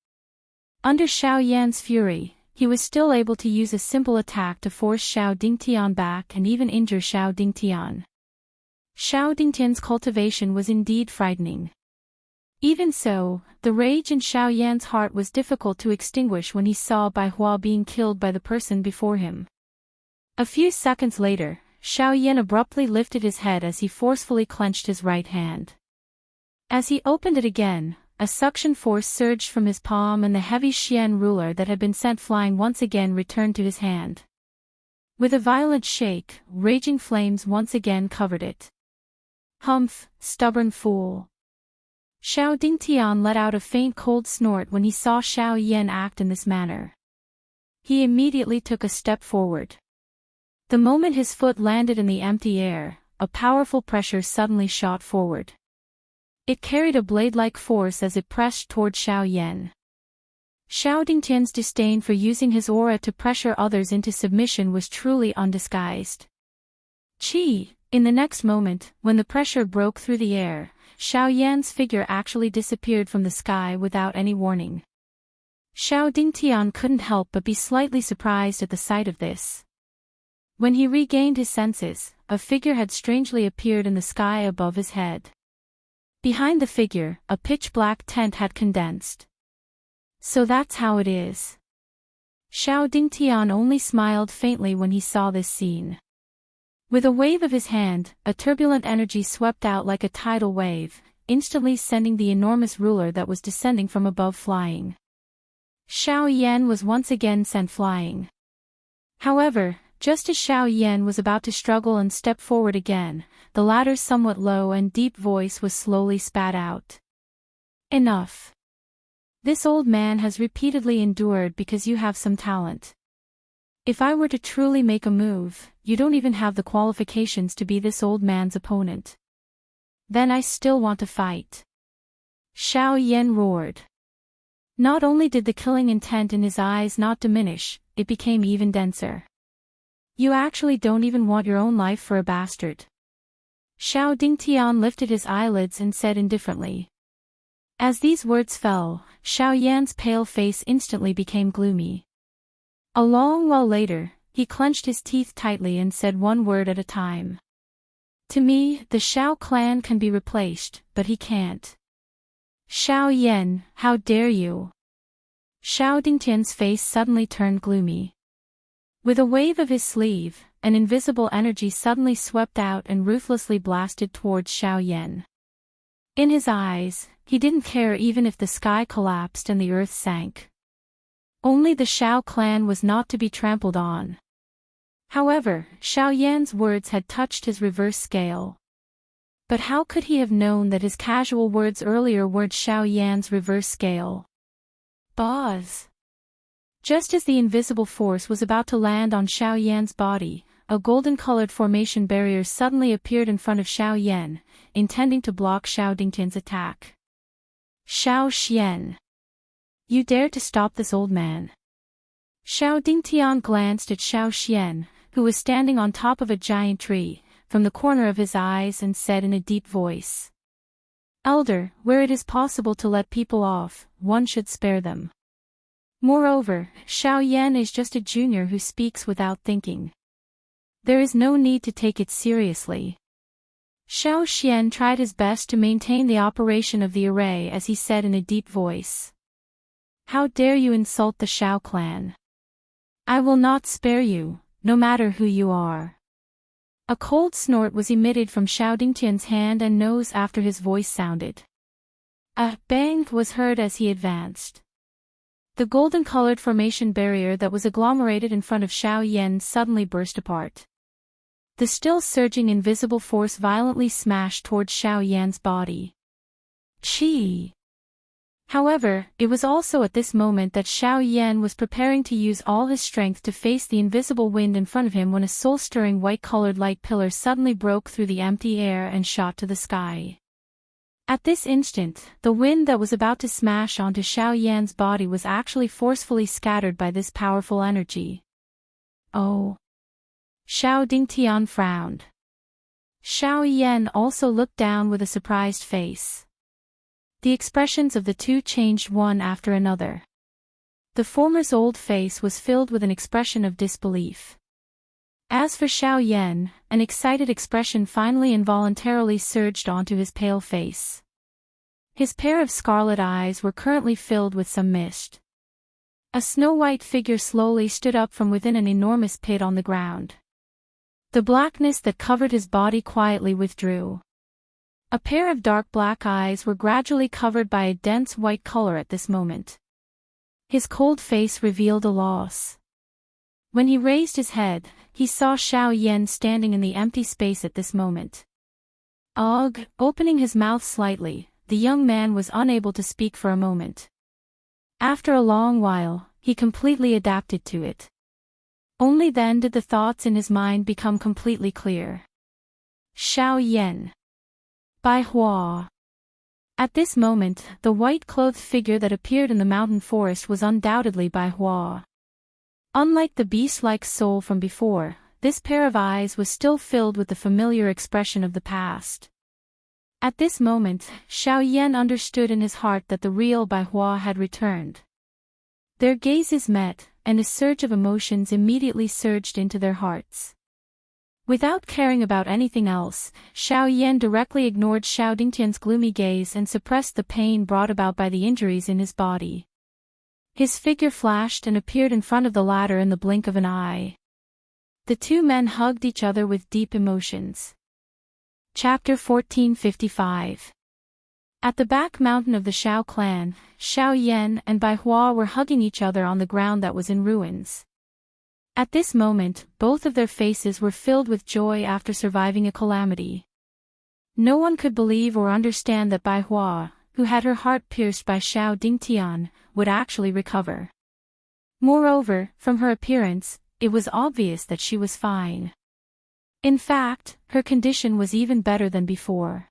Under Xiao Yan's fury, he was still able to use a simple attack to force Xiao Dingtian back and even injure Xiao Dingtian. Xiao Dingtian's cultivation was indeed frightening. Even so, the rage in Xiao Yan's heart was difficult to extinguish when he saw Bai Hua being killed by the person before him. A few seconds later, Xiao Yan abruptly lifted his head as he forcefully clenched his right hand. As he opened it again, a suction force surged from his palm and the heavy Xian ruler that had been sent flying once again returned to his hand. With a violent shake, raging flames once again covered it. Humph, stubborn fool! Xiao Dingtian let out a faint cold snort when he saw Xiao Yan act in this manner. He immediately took a step forward. The moment his foot landed in the empty air, a powerful pressure suddenly shot forward. It carried a blade-like force as it pressed toward Xiao Yan. Xiao Dingtian's disdain for using his aura to pressure others into submission was truly undisguised. Qi! In the next moment, when the pressure broke through the air, Xiao Yan's figure actually disappeared from the sky without any warning. Xiao Dingtian couldn't help but be slightly surprised at the sight of this. When he regained his senses, a figure had strangely appeared in the sky above his head. Behind the figure, a pitch-black tent had condensed. So that's how it is. Xiao Dingtian only smiled faintly when he saw this scene. With a wave of his hand, a turbulent energy swept out like a tidal wave, instantly sending the enormous ruler that was descending from above flying. Xiao Yan was once again sent flying. However, just as Xiao Yan was about to struggle and step forward again, the latter's somewhat low and deep voice was slowly spat out. Enough. This old man has repeatedly endured because you have some talent. If I were to truly make a move, you don't even have the qualifications to be this old man's opponent. Then I still want to fight. Xiao Yan roared. Not only did the killing intent in his eyes not diminish, it became even denser. You actually don't even want your own life for a bastard. Xiao Dingtian lifted his eyelids and said indifferently. As these words fell, Xiao Yan's pale face instantly became gloomy. A long while later, he clenched his teeth tightly and said one word at a time. To me, the Xiao clan can be replaced, but he can't. Xiao Yan, how dare you? Xiao Dingtian's face suddenly turned gloomy. With a wave of his sleeve, an invisible energy suddenly swept out and ruthlessly blasted towards Xiao Yan. In his eyes, he didn't care even if the sky collapsed and the earth sank. Only the Xiao clan was not to be trampled on. However, Xiao Yan's words had touched his reverse scale. But how could he have known that his casual words earlier weren't Xiao Yan's reverse scale? Buzz! Just as the invisible force was about to land on Xiao Yan's body, a golden-colored formation barrier suddenly appeared in front of Xiao Yan, intending to block Xiao Dingtian's attack. Xiao Xian! You dare to stop this old man? Xiao Dingtian glanced at Xiao Xian, who was standing on top of a giant tree, from the corner of his eyes and said in a deep voice. Elder, where it is possible to let people off, one should spare them. Moreover, Xiao Yan is just a junior who speaks without thinking. There is no need to take it seriously. Xiao Xian tried his best to maintain the operation of the array as he said in a deep voice. How dare you insult the Xiao clan? I will not spare you, no matter who you are. A cold snort was emitted from Xiao Dingtian's hand and nose after his voice sounded. A bang was heard as he advanced. The golden-colored formation barrier that was agglomerated in front of Xiao Yan suddenly burst apart. The still surging invisible force violently smashed towards Xiao Yan's body. Chi! However, it was also at this moment that Xiao Yan was preparing to use all his strength to face the invisible wind in front of him when a soul-stirring white-colored light pillar suddenly broke through the empty air and shot to the sky. At this instant, the wind that was about to smash onto Xiao Yan's body was actually forcefully scattered by this powerful energy. Oh! Xiao Dingtian frowned. Xiao Yan also looked down with a surprised face. The expressions of the two changed one after another. The former's old face was filled with an expression of disbelief. As for Xiao Yan, an excited expression finally involuntarily surged onto his pale face. His pair of scarlet eyes were currently filled with some mist. A snow-white figure slowly stood up from within an enormous pit on the ground. The blackness that covered his body quietly withdrew. A pair of dark black eyes were gradually covered by a dense white color at this moment. His cold face revealed a loss. When he raised his head, he saw Xiao Yan standing in the empty space at this moment. Ugh! Opening his mouth slightly, the young man was unable to speak for a moment. After a long while, he completely adapted to it. Only then did the thoughts in his mind become completely clear. Xiao Yan. Bai Hua. At this moment, the white-clothed figure that appeared in the mountain forest was undoubtedly Bai Hua. Unlike the beast-like soul from before, this pair of eyes was still filled with the familiar expression of the past. At this moment, Xiao Yan understood in his heart that the real Bai Hua had returned. Their gazes met, and a surge of emotions immediately surged into their hearts. Without caring about anything else, Xiao Yan directly ignored Xiao Dingtian's gloomy gaze and suppressed the pain brought about by the injuries in his body. His figure flashed and appeared in front of the latter in the blink of an eye. The two men hugged each other with deep emotions. Chapter 1455. At the back mountain of the Xiao clan, Xiao Yan and Bai Hua were hugging each other on the ground that was in ruins. At this moment, both of their faces were filled with joy after surviving a calamity. No one could believe or understand that Bai Hua, who had her heart pierced by Xiao Dingtian, would actually recover. Moreover, from her appearance, it was obvious that she was fine. In fact, her condition was even better than before.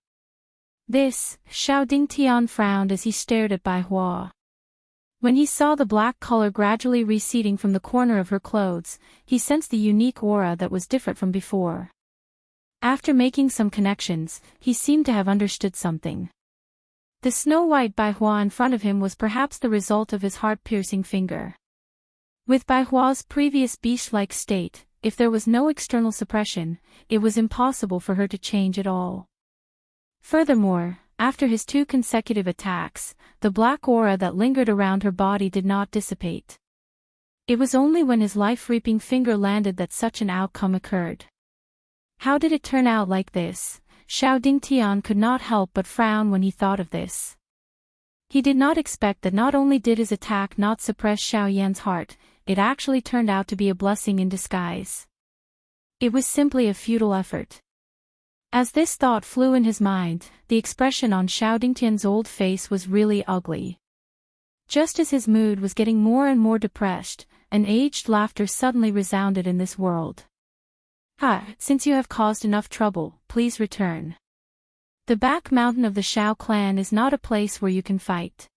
This, Xiao Dingtian frowned as he stared at Bai Hua. When he saw the black color gradually receding from the corner of her clothes, he sensed the unique aura that was different from before. After making some connections, he seemed to have understood something. The snow-white Baihua in front of him was perhaps the result of his heart-piercing finger. With Baihua's previous beast-like state, if there was no external suppression, it was impossible for her to change at all. Furthermore, after his 2 consecutive attacks, the black aura that lingered around her body did not dissipate. It was only when his life-reaping finger landed that such an outcome occurred. How did it turn out like this? Xiao Dingtian could not help but frown when he thought of this. He did not expect that not only did his attack not suppress Xiao Yan's heart, it actually turned out to be a blessing in disguise. It was simply a futile effort. As this thought flew in his mind, the expression on Xiao Dingtian's old face was really ugly. Just as his mood was getting more and more depressed, an aged laughter suddenly resounded in this world. Since you have caused enough trouble, please return. The back mountain of the Xiao clan is not a place where you can fight.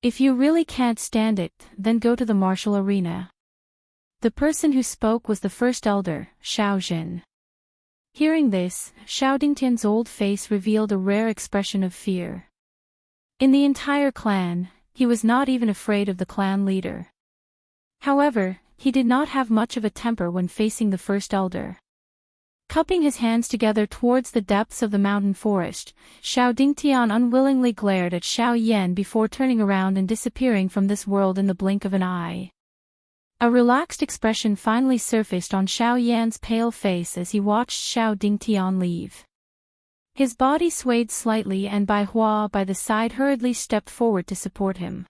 If you really can't stand it, then go to the martial arena. The person who spoke was the first elder, Xiao Jin. Hearing this, Xiao Dingtian's old face revealed a rare expression of fear. In the entire clan, he was not even afraid of the clan leader. However, he did not have much of a temper when facing the first elder. Cupping his hands together towards the depths of the mountain forest, Xiao Dingtian unwillingly glared at Xiao Yan before turning around and disappearing from this world in the blink of an eye. A relaxed expression finally surfaced on Xiao Yan's pale face as he watched Xiao Dingtian leave. His body swayed slightly and Baihua by the side hurriedly stepped forward to support him.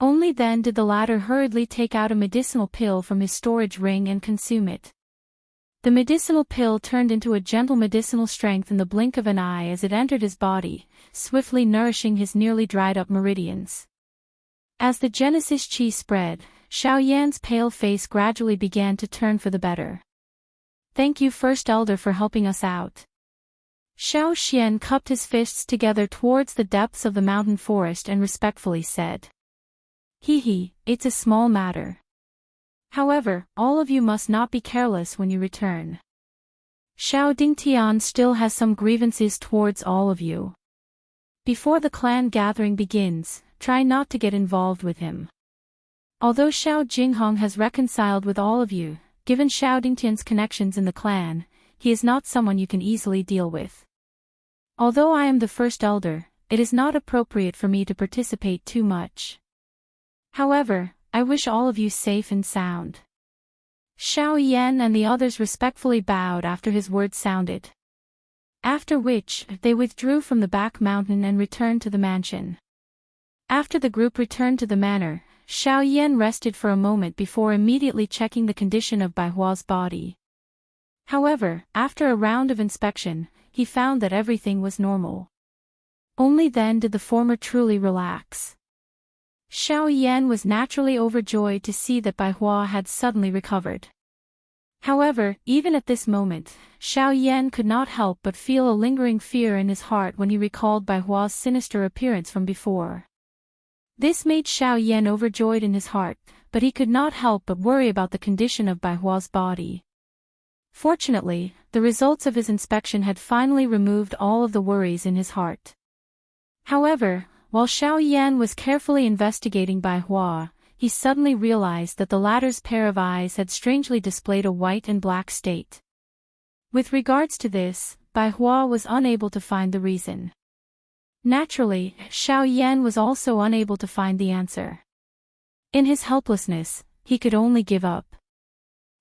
Only then did the latter hurriedly take out a medicinal pill from his storage ring and consume it. The medicinal pill turned into a gentle medicinal strength in the blink of an eye as it entered his body, swiftly nourishing his nearly dried-up meridians. As the Genesis Qi spread, Xiao Yan's pale face gradually began to turn for the better. "Thank you, First Elder, for helping us out." Xiao Xian cupped his fists together towards the depths of the mountain forest and respectfully said, It's a small matter. However, all of you must not be careless when you return. Xiao Dingtian still has some grievances towards all of you. Before the clan gathering begins, try not to get involved with him. Although Xiao Jinghong has reconciled with all of you, given Xiao Dingtian's connections in the clan, he is not someone you can easily deal with. Although I am the first elder, it is not appropriate for me to participate too much. However, I wish all of you safe and sound. Xiao Yan and the others respectfully bowed after his words sounded. After which, they withdrew from the back mountain and returned to the mansion. After the group returned to the manor, Xiao Yan rested for a moment before immediately checking the condition of Baihua's body. However, after a round of inspection, he found that everything was normal. Only then did the former truly relax. Xiao Yan was naturally overjoyed to see that Baihua had suddenly recovered. However, even at this moment, Xiao Yan could not help but feel a lingering fear in his heart when he recalled Baihua's sinister appearance from before. This made Xiao Yan overjoyed in his heart, but he could not help but worry about the condition of Baihua's body. Fortunately, the results of his inspection had finally removed all of the worries in his heart. However, while Xiao Yan was carefully investigating Baihua, he suddenly realized that the latter's pair of eyes had strangely displayed a white and black state. With regards to this, Baihua was unable to find the reason. Naturally, Xiao Yan was also unable to find the answer. In his helplessness, he could only give up.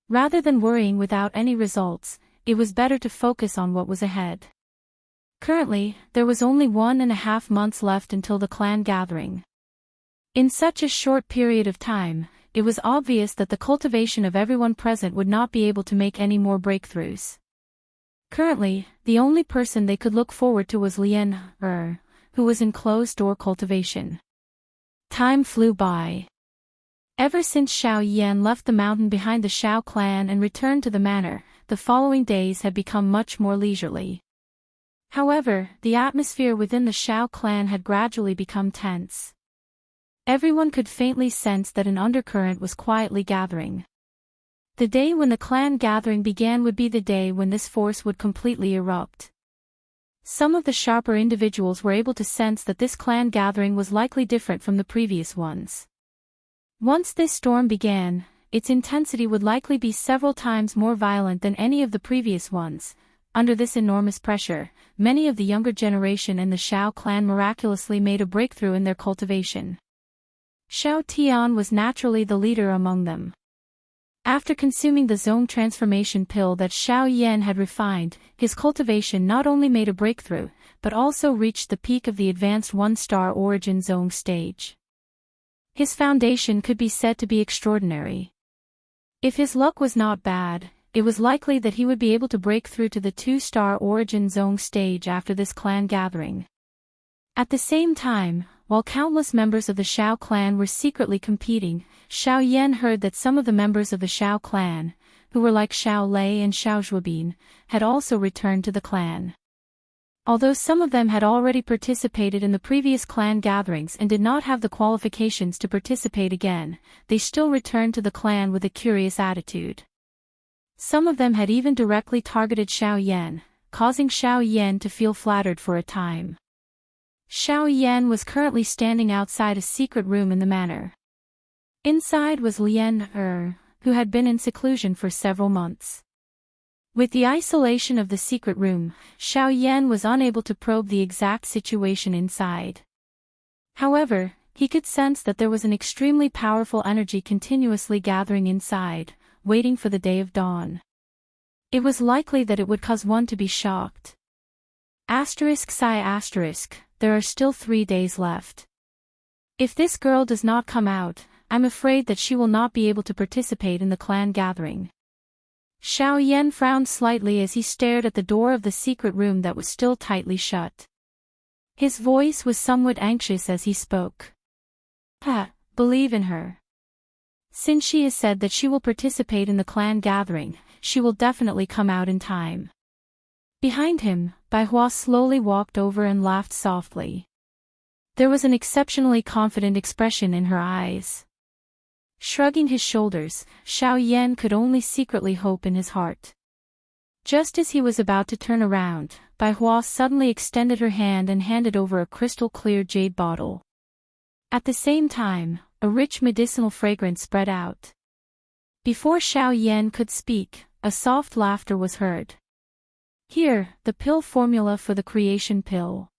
Rather than worrying without any results, it was better to focus on what was ahead. Currently, there was only 1.5 months left until the clan gathering. In such a short period of time, it was obvious that the cultivation of everyone present would not be able to make any more breakthroughs. Currently, the only person they could look forward to was Lian who was in closed-door cultivation. Time flew by. Ever since Xiao Yan left the mountain behind the Xiao clan and returned to the manor, the following days had become much more leisurely. However, the atmosphere within the Xiao clan had gradually become tense. Everyone could faintly sense that an undercurrent was quietly gathering. The day when the clan gathering began would be the day when this force would completely erupt. Some of the sharper individuals were able to sense that this clan gathering was likely different from the previous ones. Once this storm began, its intensity would likely be several times more violent than any of the previous ones. Under this enormous pressure, many of the younger generation and the Shao clan miraculously made a breakthrough in their cultivation. Shao Tian was naturally the leader among them. After consuming the zone transformation pill that Shao Yan had refined, his cultivation not only made a breakthrough, but also reached the peak of the advanced one-star origin zone stage. His foundation could be said to be extraordinary. If his luck was not bad, it was likely that he would be able to break through to the 2-star origin zone stage after this clan gathering. At the same time, while countless members of the Shao clan were secretly competing, Shao Yan heard that some of the members of the Shao clan, who were like Shao Lei and Shao Zhuobin, had also returned to the clan. Although some of them had already participated in the previous clan gatherings and did not have the qualifications to participate again, they still returned to the clan with a curious attitude. Some of them had even directly targeted Shao Yan, causing Shao Yan to feel flattered for a time. Shao Yan was currently standing outside a secret room in the manor. Inside was Lian who had been in seclusion for several months. With the isolation of the secret room, Shao Yan was unable to probe the exact situation inside. However, he could sense that there was an extremely powerful energy continuously gathering inside, waiting for the day of dawn. It was likely that it would cause one to be shocked. There are still 3 days left. If this girl does not come out, I'm afraid that she will not be able to participate in the clan gathering. Shao Yan frowned slightly as he stared at the door of the secret room that was still tightly shut. His voice was somewhat anxious as he spoke. Believe in her. Since she has said that she will participate in the clan gathering, she will definitely come out in time. Behind him, Bai Hua slowly walked over and laughed softly. There was an exceptionally confident expression in her eyes. Shrugging his shoulders, Shao Yan could only secretly hope in his heart. Just as he was about to turn around, Bai Hua suddenly extended her hand and handed over a crystal-clear jade bottle. At the same time, a rich medicinal fragrance spread out. Before Shao Yan could speak, a soft laughter was heard. Here, the pill formula for the creation pill.